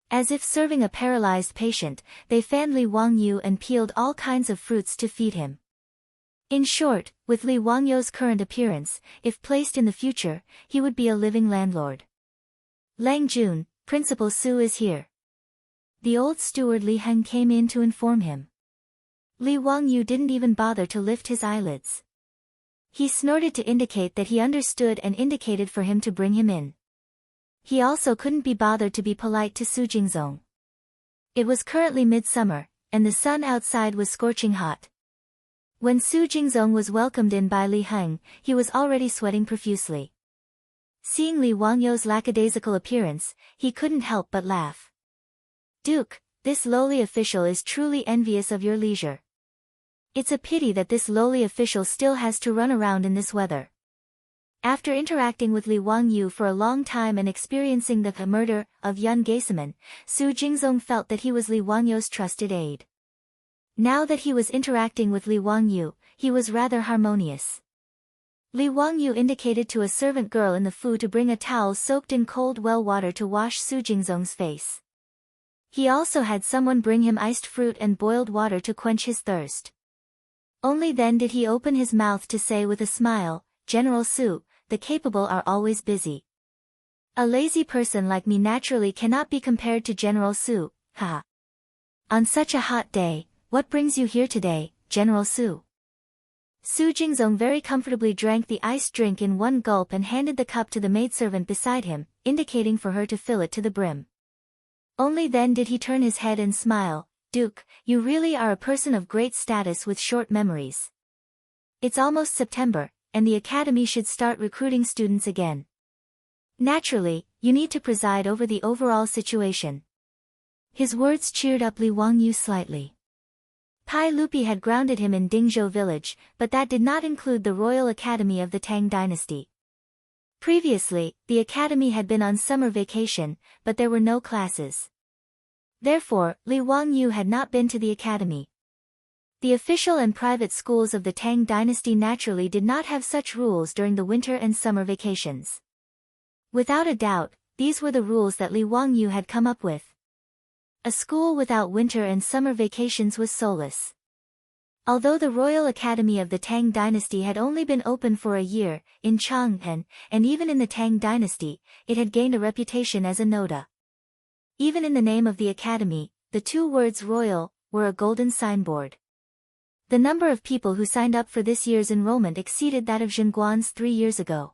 As if serving a paralyzed patient, they fanned Li Wangyu and peeled all kinds of fruits to feed him. In short, with Li Wangyu's current appearance, if placed in the future, he would be a living landlord. Lang Jun, Principal Su is here. The old steward Li Heng came in to inform him. Li Wangyu didn't even bother to lift his eyelids. He snorted to indicate that he understood and indicated for him to bring him in. He also couldn't be bothered to be polite to Su Jingzong. It was currently midsummer, and the sun outside was scorching hot. When Su Jingzong was welcomed in by Li Heng, he was already sweating profusely. Seeing Li Wangyu's lackadaisical appearance, he couldn't help but laugh. Duke, this lowly official is truly envious of your leisure. It's a pity that this lowly official still has to run around in this weather. After interacting with Li Wangyu for a long time and experiencing the murder of Yun Geiseman, Su Jingzong felt that he was Li Wangyu's trusted aide. Now that he was interacting with Li Wangyu, he was rather harmonious. Li Wangyu indicated to a servant girl in the fu to bring a towel soaked in cold well water to wash Su Jingzong's face. He also had someone bring him iced fruit and boiled water to quench his thirst. Only then did he open his mouth to say with a smile, "General Su, the capable are always busy. A lazy person like me naturally cannot be compared to General Su, haha. On such a hot day, what brings you here today, General Su?" Su Jingzong very comfortably drank the iced drink in one gulp and handed the cup to the maidservant beside him, indicating for her to fill it to the brim. Only then did he turn his head and smile, "Duke, you really are a person of great status with short memories. It's almost September, and the academy should start recruiting students again. Naturally, you need to preside over the overall situation." His words cheered up Li Wangyu slightly. Pai Lupi had grounded him in Dingzhou village, but that did not include the Royal Academy of the Tang dynasty. Previously, the academy had been on summer vacation, but there were no classes. Therefore, Li Wangyu had not been to the academy. The official and private schools of the Tang dynasty naturally did not have such rules during the winter and summer vacations. Without a doubt, these were the rules that Li Wangyu had come up with. A school without winter and summer vacations was soulless. Although the Royal Academy of the Tang dynasty had only been open for a year, in Chang'an, and even in the Tang dynasty, it had gained a reputation as a noda. Even in the name of the academy, the two words royal were a golden signboard. The number of people who signed up for this year's enrollment exceeded that of Zhenguan's 3 years ago.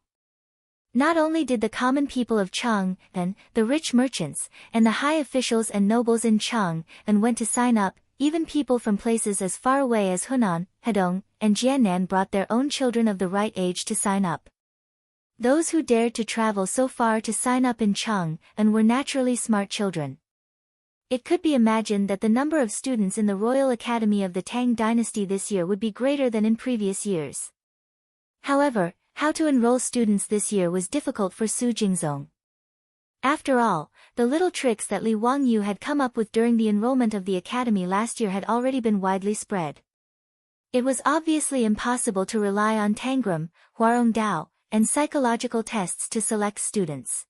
Not only did the common people of Chang'an, the rich merchants, and the high officials and nobles in Chang'an went to sign up, even people from places as far away as Hunan, Hedong, and Jiannan brought their own children of the right age to sign up. Those who dared to travel so far to sign up in Chang'an were naturally smart children. It could be imagined that the number of students in the Royal Academy of the Tang Dynasty this year would be greater than in previous years. However, how to enroll students this year was difficult for Su Jingzong. After all, the little tricks that Li Wangyu had come up with during the enrollment of the academy last year had already been widely spread. It was obviously impossible to rely on tangram, huarongdao, and psychological tests to select students.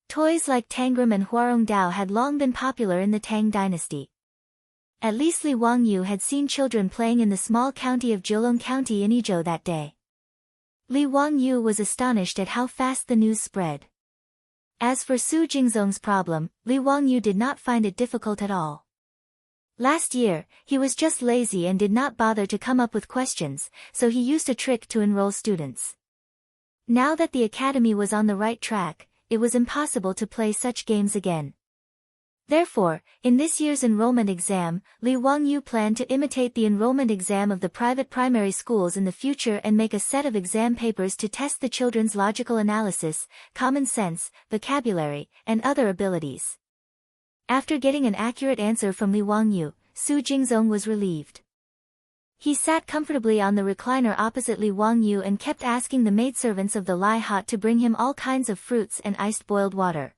Toys like tangram and huarongdao had long been popular in the Tang dynasty. At least Li Wangyu had seen children playing in the small county of Jiulong County in Izhou that day. Li Wangyu was astonished at how fast the news spread. As for Su Jingzong's problem, Li Wangyu did not find it difficult at all. Last year, he was just lazy and did not bother to come up with questions, so he used a trick to enroll students. Now that the academy was on the right track, it was impossible to play such games again. Therefore, in this year's enrollment exam, Li Wangyu planned to imitate the enrollment exam of the private primary schools in the future and make a set of exam papers to test the children's logical analysis, common sense, vocabulary, and other abilities. After getting an accurate answer from Li Wangyu, Su Jingzong was relieved. He sat comfortably on the recliner opposite Li Wangyu and kept asking the maidservants of the Lai Hot to bring him all kinds of fruits and iced boiled water.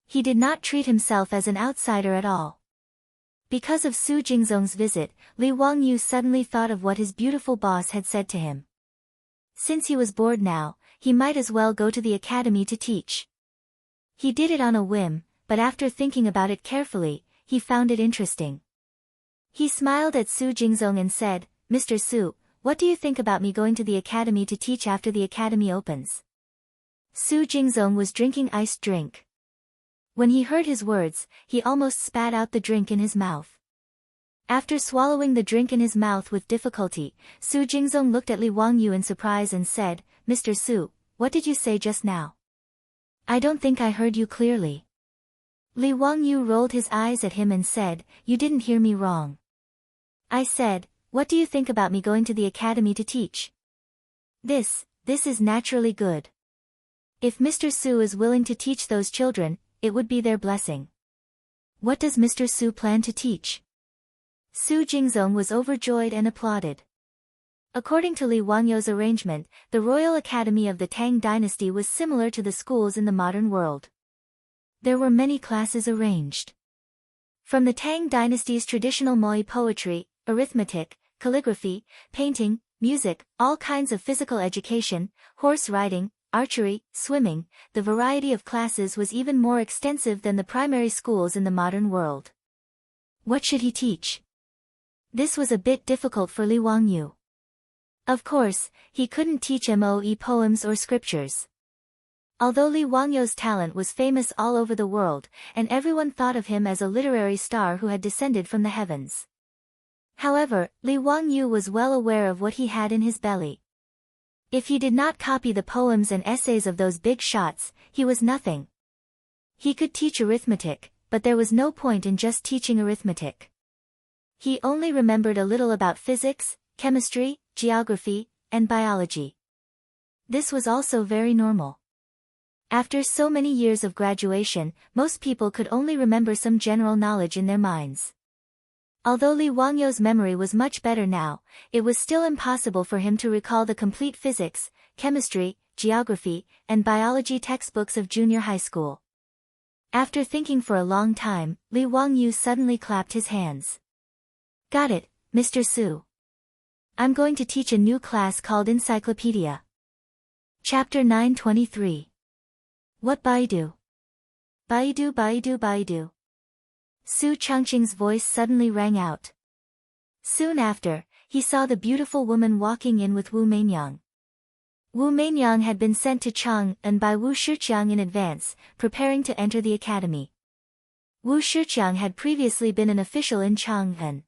He did not treat himself as an outsider at all. Because of Su Jingzong's visit, Li Wangyu suddenly thought of what his beautiful boss had said to him. Since he was bored now, he might as well go to the academy to teach. He did it on a whim, but after thinking about it carefully, he found it interesting. He smiled at Su Jingzong and said, "Mr. Su, what do you think about me going to the academy to teach after the academy opens?" Su Jingzong was drinking iced drink. When he heard his words, he almost spat out the drink in his mouth. After swallowing the drink in his mouth with difficulty, Su Jingzong looked at Li Wangyu in surprise and said, "Mr. Su, what did you say just now? I don't think I heard you clearly." Li Wangyu rolled his eyes at him and said, "You didn't hear me wrong. I said, what do you think about me going to the academy to teach? This is naturally good. If Mr. Su is willing to teach those children, it would be their blessing." "What does Mr. Su plan to teach?" Su Jingzong was overjoyed and applauded. According to Li Wangyu's arrangement, the Royal Academy of the Tang Dynasty was similar to the schools in the modern world. There were many classes arranged. From the Tang Dynasty's traditional Moai poetry, arithmetic, calligraphy, painting, music, all kinds of physical education, horse riding, archery, swimming, the variety of classes was even more extensive than the primary schools in the modern world. What should he teach? This was a bit difficult for Li Wangyu. Of course, he couldn't teach Moe poems or scriptures. Although Li Wangyu's talent was famous all over the world, and everyone thought of him as a literary star who had descended from the heavens. However, Li Wangyu was well aware of what he had in his belly. If he did not copy the poems and essays of those big shots, he was nothing. He could teach arithmetic, but there was no point in just teaching arithmetic. He only remembered a little about physics, chemistry, geography, and biology. This was also very normal. After so many years of graduation, most people could only remember some general knowledge in their minds. Although Li Wangyu's memory was much better now, it was still impossible for him to recall the complete physics, chemistry, geography, and biology textbooks of junior high school. After thinking for a long time, Li Wangyu suddenly clapped his hands. "Got it, Mr. Su. I'm going to teach a new class called Encyclopedia." Chapter 923. What Baidu? Baidu Baidu Baidu. Su Changqing's voice suddenly rang out. Soon after, he saw the beautiful woman walking in with Wu Meinyang. Wu Meinyang had been sent to Chang'an by Wu Shiqiang in advance, preparing to enter the academy. Wu Shiqiang had previously been an official in Chang'an.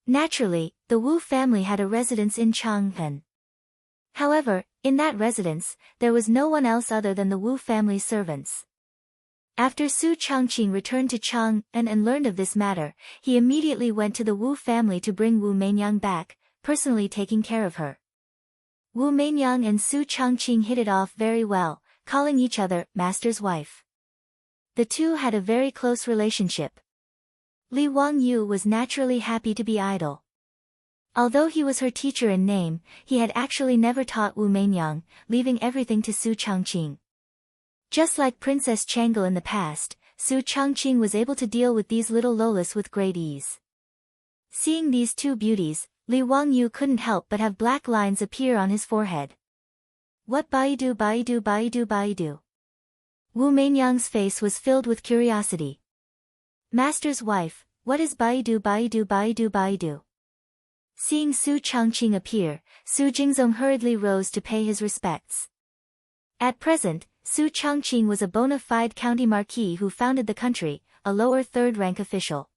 Naturally, the Wu family had a residence in Chang'an. However, in that residence, there was no one else other than the Wu family's servants. After Su Changqing returned to Chang'an and learned of this matter, he immediately went to the Wu family to bring Wu Meinyang back, personally taking care of her. Wu Meinyang and Su Changqing hit it off very well, calling each other master's wife. The two had a very close relationship. Li Wangyu was naturally happy to be idle. Although he was her teacher in name, he had actually never taught Wu Meinyang, leaving everything to Su Changqing. Just like Princess Chang'e in the past, Su Changqing was able to deal with these little lolas with great ease. Seeing these two beauties, Li Wangyu couldn't help but have black lines appear on his forehead. What baidu baidu baidu baidu? Wu Meinyang's face was filled with curiosity. Master's wife, what is baidu baidu baidu baidu? Seeing Su Changqing appear, Su Jingzong hurriedly rose to pay his respects. At present, Su Changqing was a bona fide county marquis who founded the country, a lower third-rank official.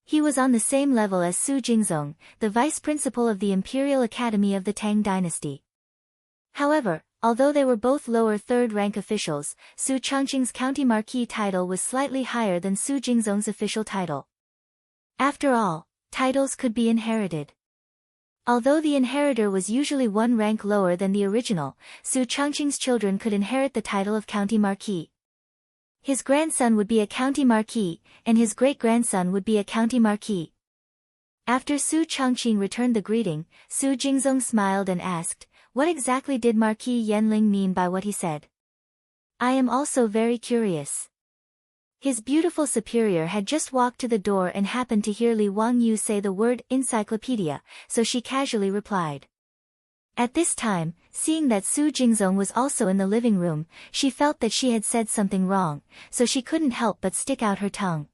He was on the same level as Su Jingzong, the vice principal of the Imperial Academy of the Tang dynasty. However, although they were both lower third-rank officials, Su Changqing's county marquis title was slightly higher than Su Jingzong's official title. After all, titles could be inherited. Although the inheritor was usually one rank lower than the original, Su Changqing's children could inherit the title of county marquis. His grandson would be a county marquis, and his great-grandson would be a county marquis. After Su Changqing returned the greeting, Su Jingzong smiled and asked, "What exactly did Marquis Yanling mean by what he said? I am also very curious." His beautiful superior had just walked to the door and happened to hear Li Wangyu say the word encyclopedia, so she casually replied. At this time, seeing that Su Jingzong was also in the living room, she felt that she had said something wrong, so she couldn't help but stick out her tongue.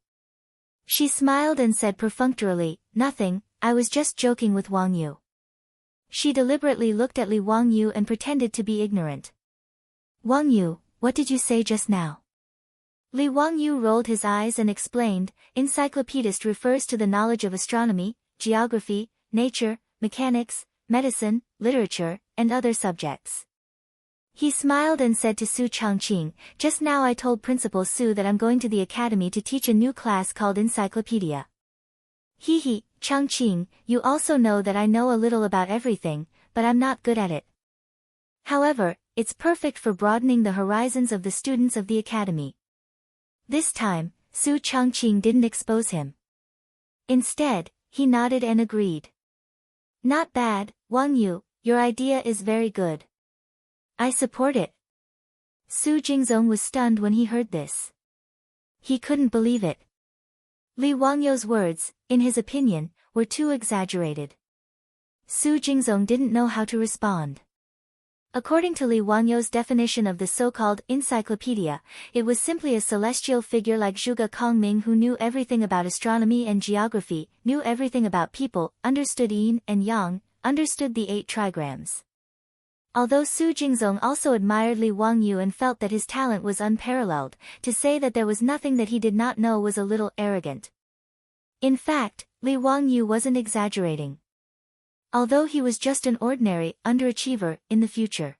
She smiled and said perfunctorily, "Nothing, I was just joking with Wangyu." She deliberately looked at Li Wangyu and pretended to be ignorant. "Wangyu, what did you say just now?" Li Wangyu rolled his eyes and explained, "Encyclopedist refers to the knowledge of astronomy, geography, nature, mechanics, medicine, literature, and other subjects." He smiled and said to Su Changqing, "Just now I told Principal Su that I'm going to the academy to teach a new class called Encyclopedia." "Hee, Changqing, you also know that I know a little about everything, but I'm not good at it. However, it's perfect for broadening the horizons of the students of the academy." This time, Su Changqing didn't expose him. Instead, he nodded and agreed. "Not bad, Wangyu, your idea is very good. I support it." Su Jingzong was stunned when he heard this. He couldn't believe it. Li Wangyu's words, in his opinion, were too exaggerated. Su Jingzong didn't know how to respond. According to Li Wangyu's definition of the so-called encyclopedia, it was simply a celestial figure like Zhuge Kongming who knew everything about astronomy and geography, knew everything about people, understood yin and yang, understood the 8 trigrams. Although Su Jingzong also admired Li Wangyu and felt that his talent was unparalleled, to say that there was nothing that he did not know was a little arrogant. In fact, Li Wangyu wasn't exaggerating. Although he was just an ordinary underachiever in the future.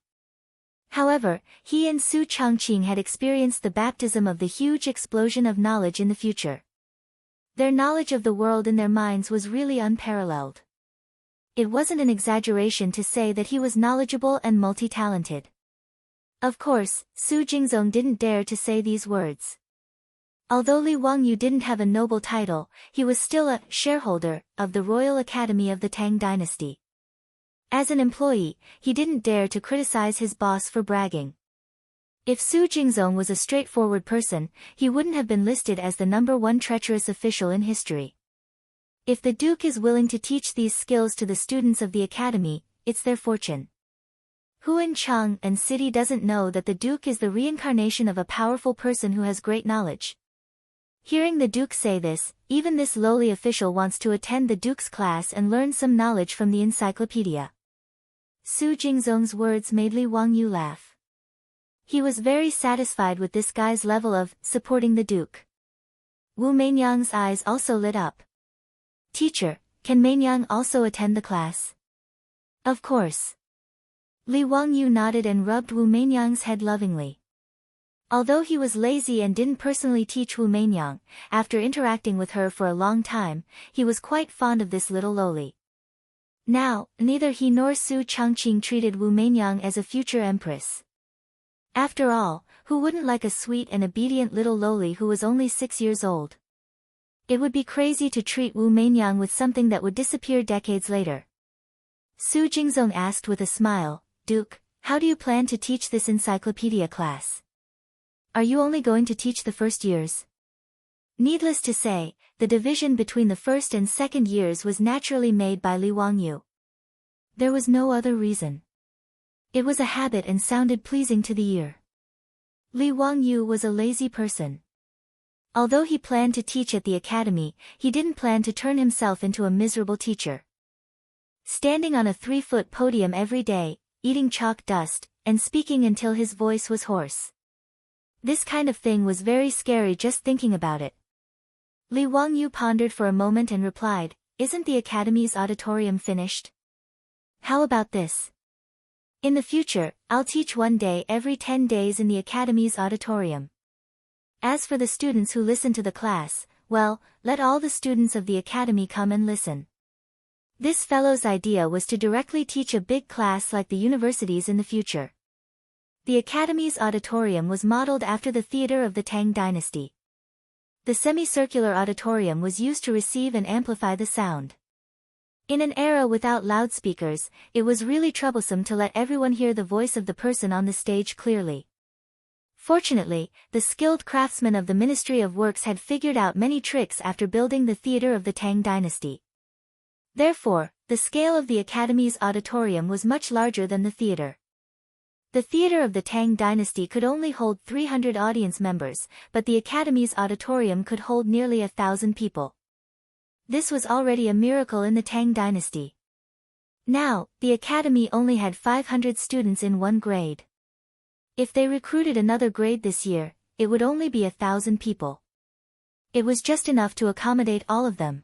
However, he and Su Changqing had experienced the baptism of the huge explosion of knowledge in the future. Their knowledge of the world in their minds was really unparalleled. It wasn't an exaggeration to say that he was knowledgeable and multi-talented. Of course, Su Jingzong didn't dare to say these words. Although Li Wangyu didn't have a noble title, he was still a shareholder of the Royal Academy of the Tang dynasty. As an employee, he didn't dare to criticize his boss for bragging. If Su Jingzong was a straightforward person, he wouldn't have been listed as the #1 treacherous official in history. If the Duke is willing to teach these skills to the students of the academy, it's their fortune. Huan Chang and City doesn't know that the Duke is the reincarnation of a powerful person who has great knowledge. Hearing the Duke say this, even this lowly official wants to attend the Duke's class and learn some knowledge from the encyclopedia. Su Jingzong's words made Li Wangyu laugh. He was very satisfied with this guy's level of supporting the Duke. Wu Meinyang's eyes also lit up. "Teacher, can Meinyang also attend the class?" "Of course." Li Wangyu nodded and rubbed Wu Meinyang's head lovingly. Although he was lazy and didn't personally teach Wu Meinyang, after interacting with her for a long time, he was quite fond of this little loli. Now, neither he nor Su Changqing treated Wu Meinyang as a future empress. After all, who wouldn't like a sweet and obedient little loli who was only 6 years old? It would be crazy to treat Wu Meinyang with something that would disappear decades later. Su Jingzong asked with a smile, Duke, how do you plan to teach this encyclopedia class? Are you only going to teach the first years? Needless to say, the division between the first and second years was naturally made by Li Wangyu. There was no other reason. It was a habit and sounded pleasing to the ear. Li Wangyu was a lazy person. Although he planned to teach at the academy, he didn't plan to turn himself into a miserable teacher. Standing on a 3-foot podium every day, eating chalk dust, and speaking until his voice was hoarse. This kind of thing was very scary just thinking about it. Li Wangyu pondered for a moment and replied, Isn't the academy's auditorium finished? How about this? In the future, I'll teach 1 day every 10 days in the academy's auditorium. As for the students who listen to the class, well, let all the students of the academy come and listen. This fellow's idea was to directly teach a big class like the universities in the future. The academy's auditorium was modeled after the theater of the Tang dynasty. The semicircular auditorium was used to receive and amplify the sound. In an era without loudspeakers, it was really troublesome to let everyone hear the voice of the person on the stage clearly. Fortunately, the skilled craftsmen of the Ministry of Works had figured out many tricks after building the theater of the Tang dynasty. Therefore, the scale of the academy's auditorium was much larger than the theater. The theater of the Tang dynasty could only hold 300 audience members, but the academy's auditorium could hold nearly 1,000 people. This was already a miracle in the Tang dynasty. Now, the academy only had 500 students in one grade. If they recruited another grade this year, it would only be 1,000 people. It was just enough to accommodate all of them.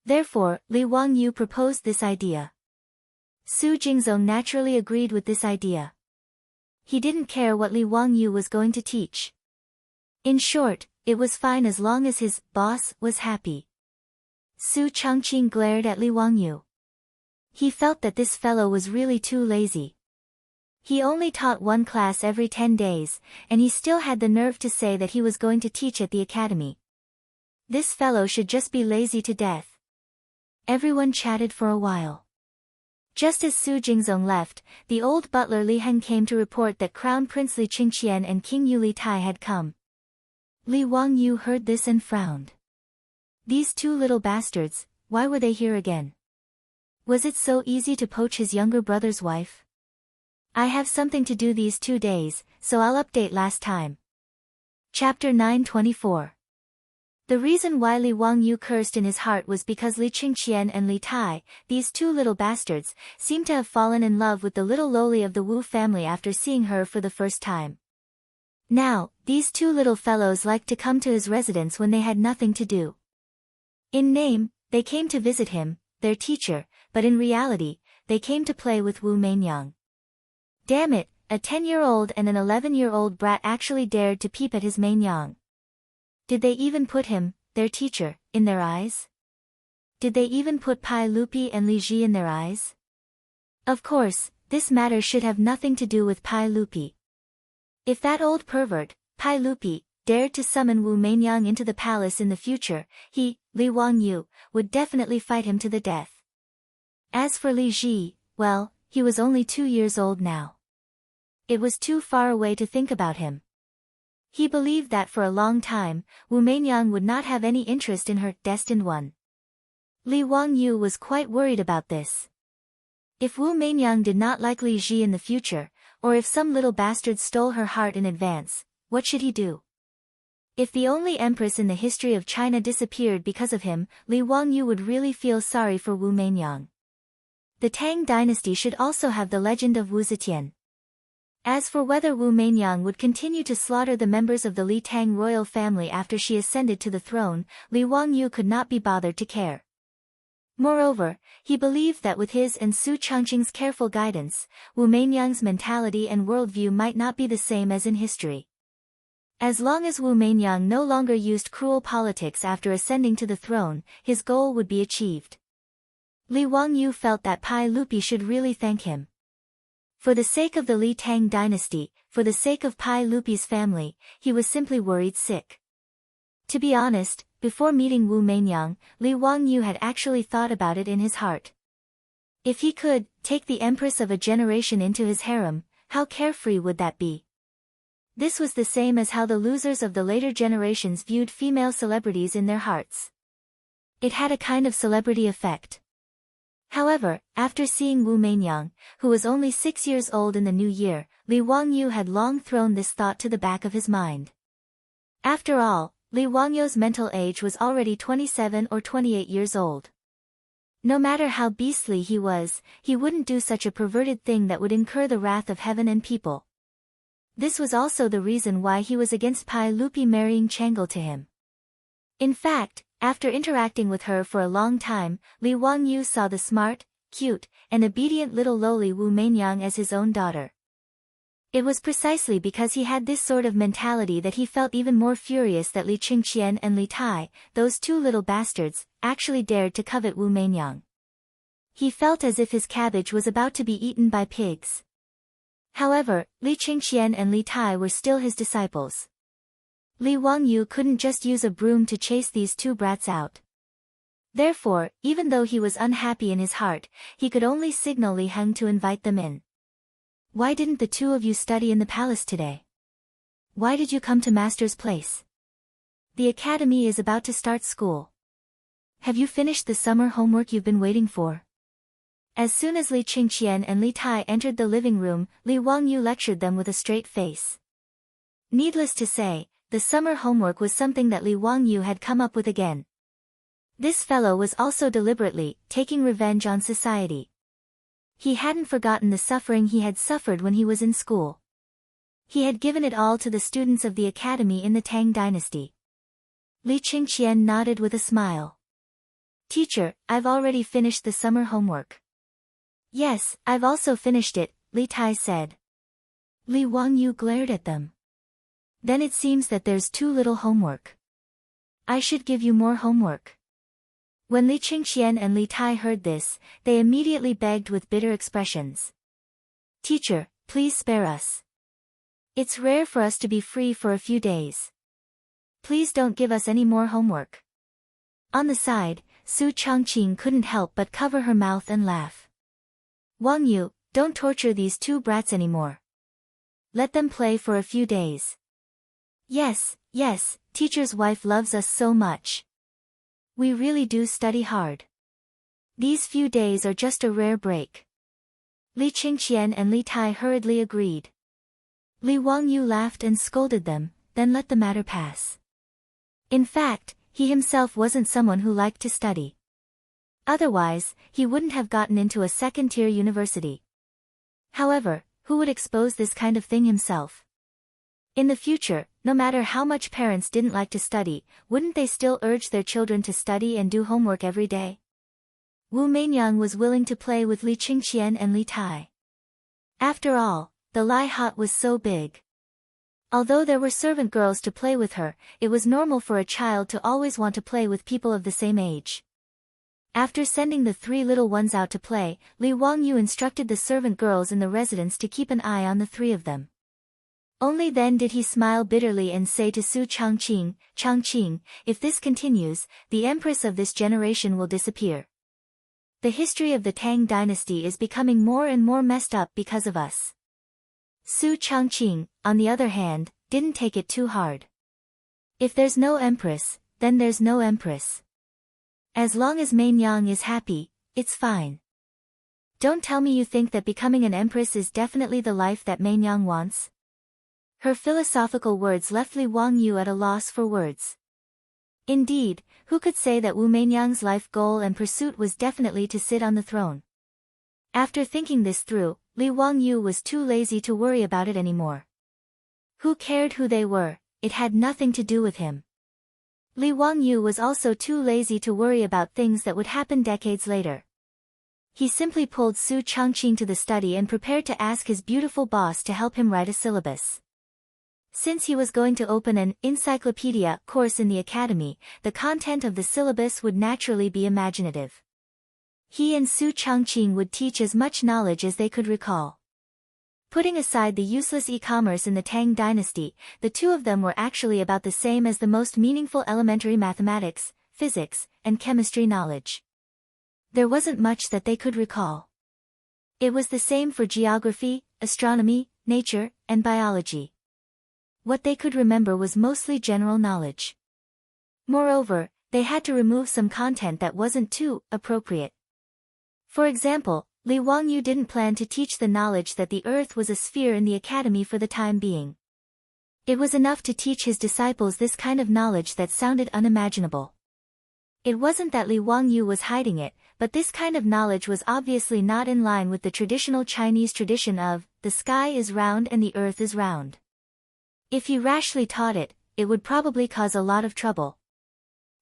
Therefore, Li Wangyu proposed this idea. Su Jingzong naturally agreed with this idea. He didn't care what Li Wangyu was going to teach. In short, it was fine as long as his boss was happy. Su Changqing glared at Li Wangyu. He felt that this fellow was really too lazy. He only taught 1 class every 10 days, and he still had the nerve to say that he was going to teach at the academy. This fellow should just be lazy to death. Everyone chatted for a while. Just as Su Jingzong left, the old butler Li Heng came to report that Crown Prince Li Qingqian and King Yu Li Tai had come. Li Wangyu heard this and frowned. These 2 little bastards, why were they here again? Was it so easy to poach his younger brother's wife? I have something to do these 2 days, so I'll update last time. Chapter 924. The reason why Li Wangyu cursed in his heart was because Li Qingqian and Li Tai, these 2 little bastards, seemed to have fallen in love with the little loli of the Wu family after seeing her for the first time. Now, these 2 little fellows liked to come to his residence when they had nothing to do. In name, they came to visit him, their teacher, but in reality, they came to play with Wu Meinyang. Damn it, a 10-year-old and an 11-year-old brat actually dared to peep at his Meinyang. Did they even put him, their teacher, in their eyes? Did they even put Pai Lupi and Li Ji in their eyes? Of course, this matter should have nothing to do with Pai Lupi. If that old pervert, Pai Lupi, dared to summon Wu Meinyang into the palace in the future, he, Li Wangyu, would definitely fight him to the death. As for Li Ji, well, he was only 2 years old now. It was too far away to think about him. He believed that for a long time, Wu Meinyang would not have any interest in her destined one. Li Wangyu was quite worried about this. If Wu Meinyang did not like Li Ji in the future, or if some little bastard stole her heart in advance, what should he do? If the only empress in the history of China disappeared because of him, Li Wangyu would really feel sorry for Wu Meinyang. The Tang dynasty should also have the legend of Wu Zetian. As for whether Wu Meinyang would continue to slaughter the members of the Li Tang royal family after she ascended to the throne, Li Wangyu could not be bothered to care. Moreover, he believed that with his and Su Changqing's careful guidance, Wu Meinyang's mentality and worldview might not be the same as in history. As long as Wu Meinyang no longer used cruel politics after ascending to the throne, his goal would be achieved. Li Wangyu felt that Pai Lupi should really thank him. For the sake of the Li Tang dynasty, for the sake of Pai Lupi's family, he was simply worried sick. To be honest, before meeting Wu Mainyang, Li Wangyu had actually thought about it in his heart. If he could take the empress of a generation into his harem, how carefree would that be? This was the same as how the losers of the later generations viewed female celebrities in their hearts. It had a kind of celebrity effect. However, after seeing Wu Mainyang, who was only 6 years old in the new year, Li Wangyu had long thrown this thought to the back of his mind. After all, Li Wangyu's mental age was already 27 or 28 years old. No matter how beastly he was, he wouldn't do such a perverted thing that would incur the wrath of heaven and people. This was also the reason why he was against Pai Lupi marrying Chang'e to him. In fact, after interacting with her for a long time, Li Wangyu saw the smart, cute, and obedient little lowly Wu Mainyang as his own daughter. It was precisely because he had this sort of mentality that he felt even more furious that Li Qingqian and Li Tai, those two little bastards, actually dared to covet Wu Mainyang. He felt as if his cabbage was about to be eaten by pigs. However, Li Qingqian and Li Tai were still his disciples. Li Wangyu couldn't just use a broom to chase these two brats out. Therefore, even though he was unhappy in his heart, he could only signal Li Heng to invite them in. Why didn't the two of you study in the palace today? Why did you come to Master's place? The academy is about to start school. Have you finished the summer homework you've been waiting for? As soon as Li Qingqian and Li Tai entered the living room, Li Wangyu lectured them with a straight face. Needless to say, the summer homework was something that Li Wangyu had come up with again. This fellow was also deliberately taking revenge on society. He hadn't forgotten the suffering he had suffered when he was in school. He had given it all to the students of the academy in the Tang dynasty. Li Qingqian nodded with a smile. Teacher, I've already finished the summer homework. Yes, I've also finished it, Li Tai said. Li Wangyu glared at them. Then it seems that there's too little homework. I should give you more homework. When Li Qingqian and Li Tai heard this, they immediately begged with bitter expressions. Teacher, please spare us. It's rare for us to be free for a few days. Please don't give us any more homework. On the side, Su Changqing couldn't help but cover her mouth and laugh. Wangyu, don't torture these two brats anymore. Let them play for a few days. Yes, yes, teacher's wife loves us so much. We really do study hard. These few days are just a rare break. Li Qingqian and Li Tai hurriedly agreed. Li Wangyu laughed and scolded them, then let the matter pass. In fact, he himself wasn't someone who liked to study. Otherwise, he wouldn't have gotten into a second-tier university. However, who would expose this kind of thing himself? In the future, no matter how much parents didn't like to study, wouldn't they still urge their children to study and do homework every day? Wu Mainyang was willing to play with Li Qingqian and Li Tai. After all, the Lai hut was so big. Although there were servant girls to play with her, it was normal for a child to always want to play with people of the same age. After sending the three little ones out to play, Li Wangyu instructed the servant girls in the residence to keep an eye on the three of them. Only then did he smile bitterly and say to Su Changqing, Changqing, if this continues, the empress of this generation will disappear. The history of the Tang dynasty is becoming more and more messed up because of us. Su Changqing, on the other hand, didn't take it too hard. If there's no empress, then there's no empress. As long as Mainyang is happy, it's fine. Don't tell me you think that becoming an empress is definitely the life that Mainyang wants. Her philosophical words left Li Wangyu at a loss for words. Indeed, who could say that Wu Mainyang's life goal and pursuit was definitely to sit on the throne? After thinking this through, Li Wangyu was too lazy to worry about it anymore. Who cared who they were? It had nothing to do with him. Li Wangyu was also too lazy to worry about things that would happen decades later. He simply pulled Su Changqing to the study and prepared to ask his beautiful boss to help him write a syllabus. Since he was going to open an encyclopedia course in the academy, the content of the syllabus would naturally be imaginative. He and Su Changqing would teach as much knowledge as they could recall. Putting aside the useless e-commerce in the Tang dynasty, the two of them were actually about the same as the most meaningful elementary mathematics, physics, and chemistry knowledge. There wasn't much that they could recall. It was the same for geography, astronomy, nature, and biology. What they could remember was mostly general knowledge. Moreover, they had to remove some content that wasn't too appropriate. For example, Li Wangyu didn't plan to teach the knowledge that the earth was a sphere in the academy for the time being. It was enough to teach his disciples this kind of knowledge that sounded unimaginable. It wasn't that Li Wangyu was hiding it, but this kind of knowledge was obviously not in line with the traditional Chinese tradition of, the sky is round and the earth is round. If he rashly taught it, it would probably cause a lot of trouble.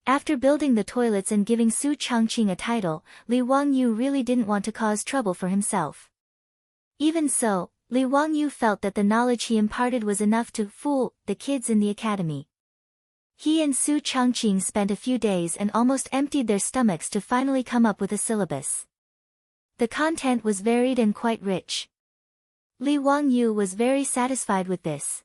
After building the toilets and giving Su Changqing a title, Li Wangyu really didn't want to cause trouble for himself. Even so, Li Wangyu felt that the knowledge he imparted was enough to fool the kids in the academy. He and Su Changqing spent a few days and almost emptied their stomachs to finally come up with a syllabus. The content was varied and quite rich. Li Wangyu was very satisfied with this.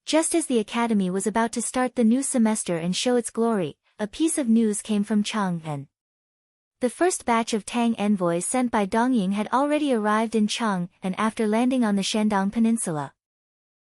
Just as the academy was about to start the new semester and show its glory, a piece of news came from Chang'an. The first batch of Tang envoys sent by Dongying had already arrived in Chang'an after landing on the Shandong Peninsula.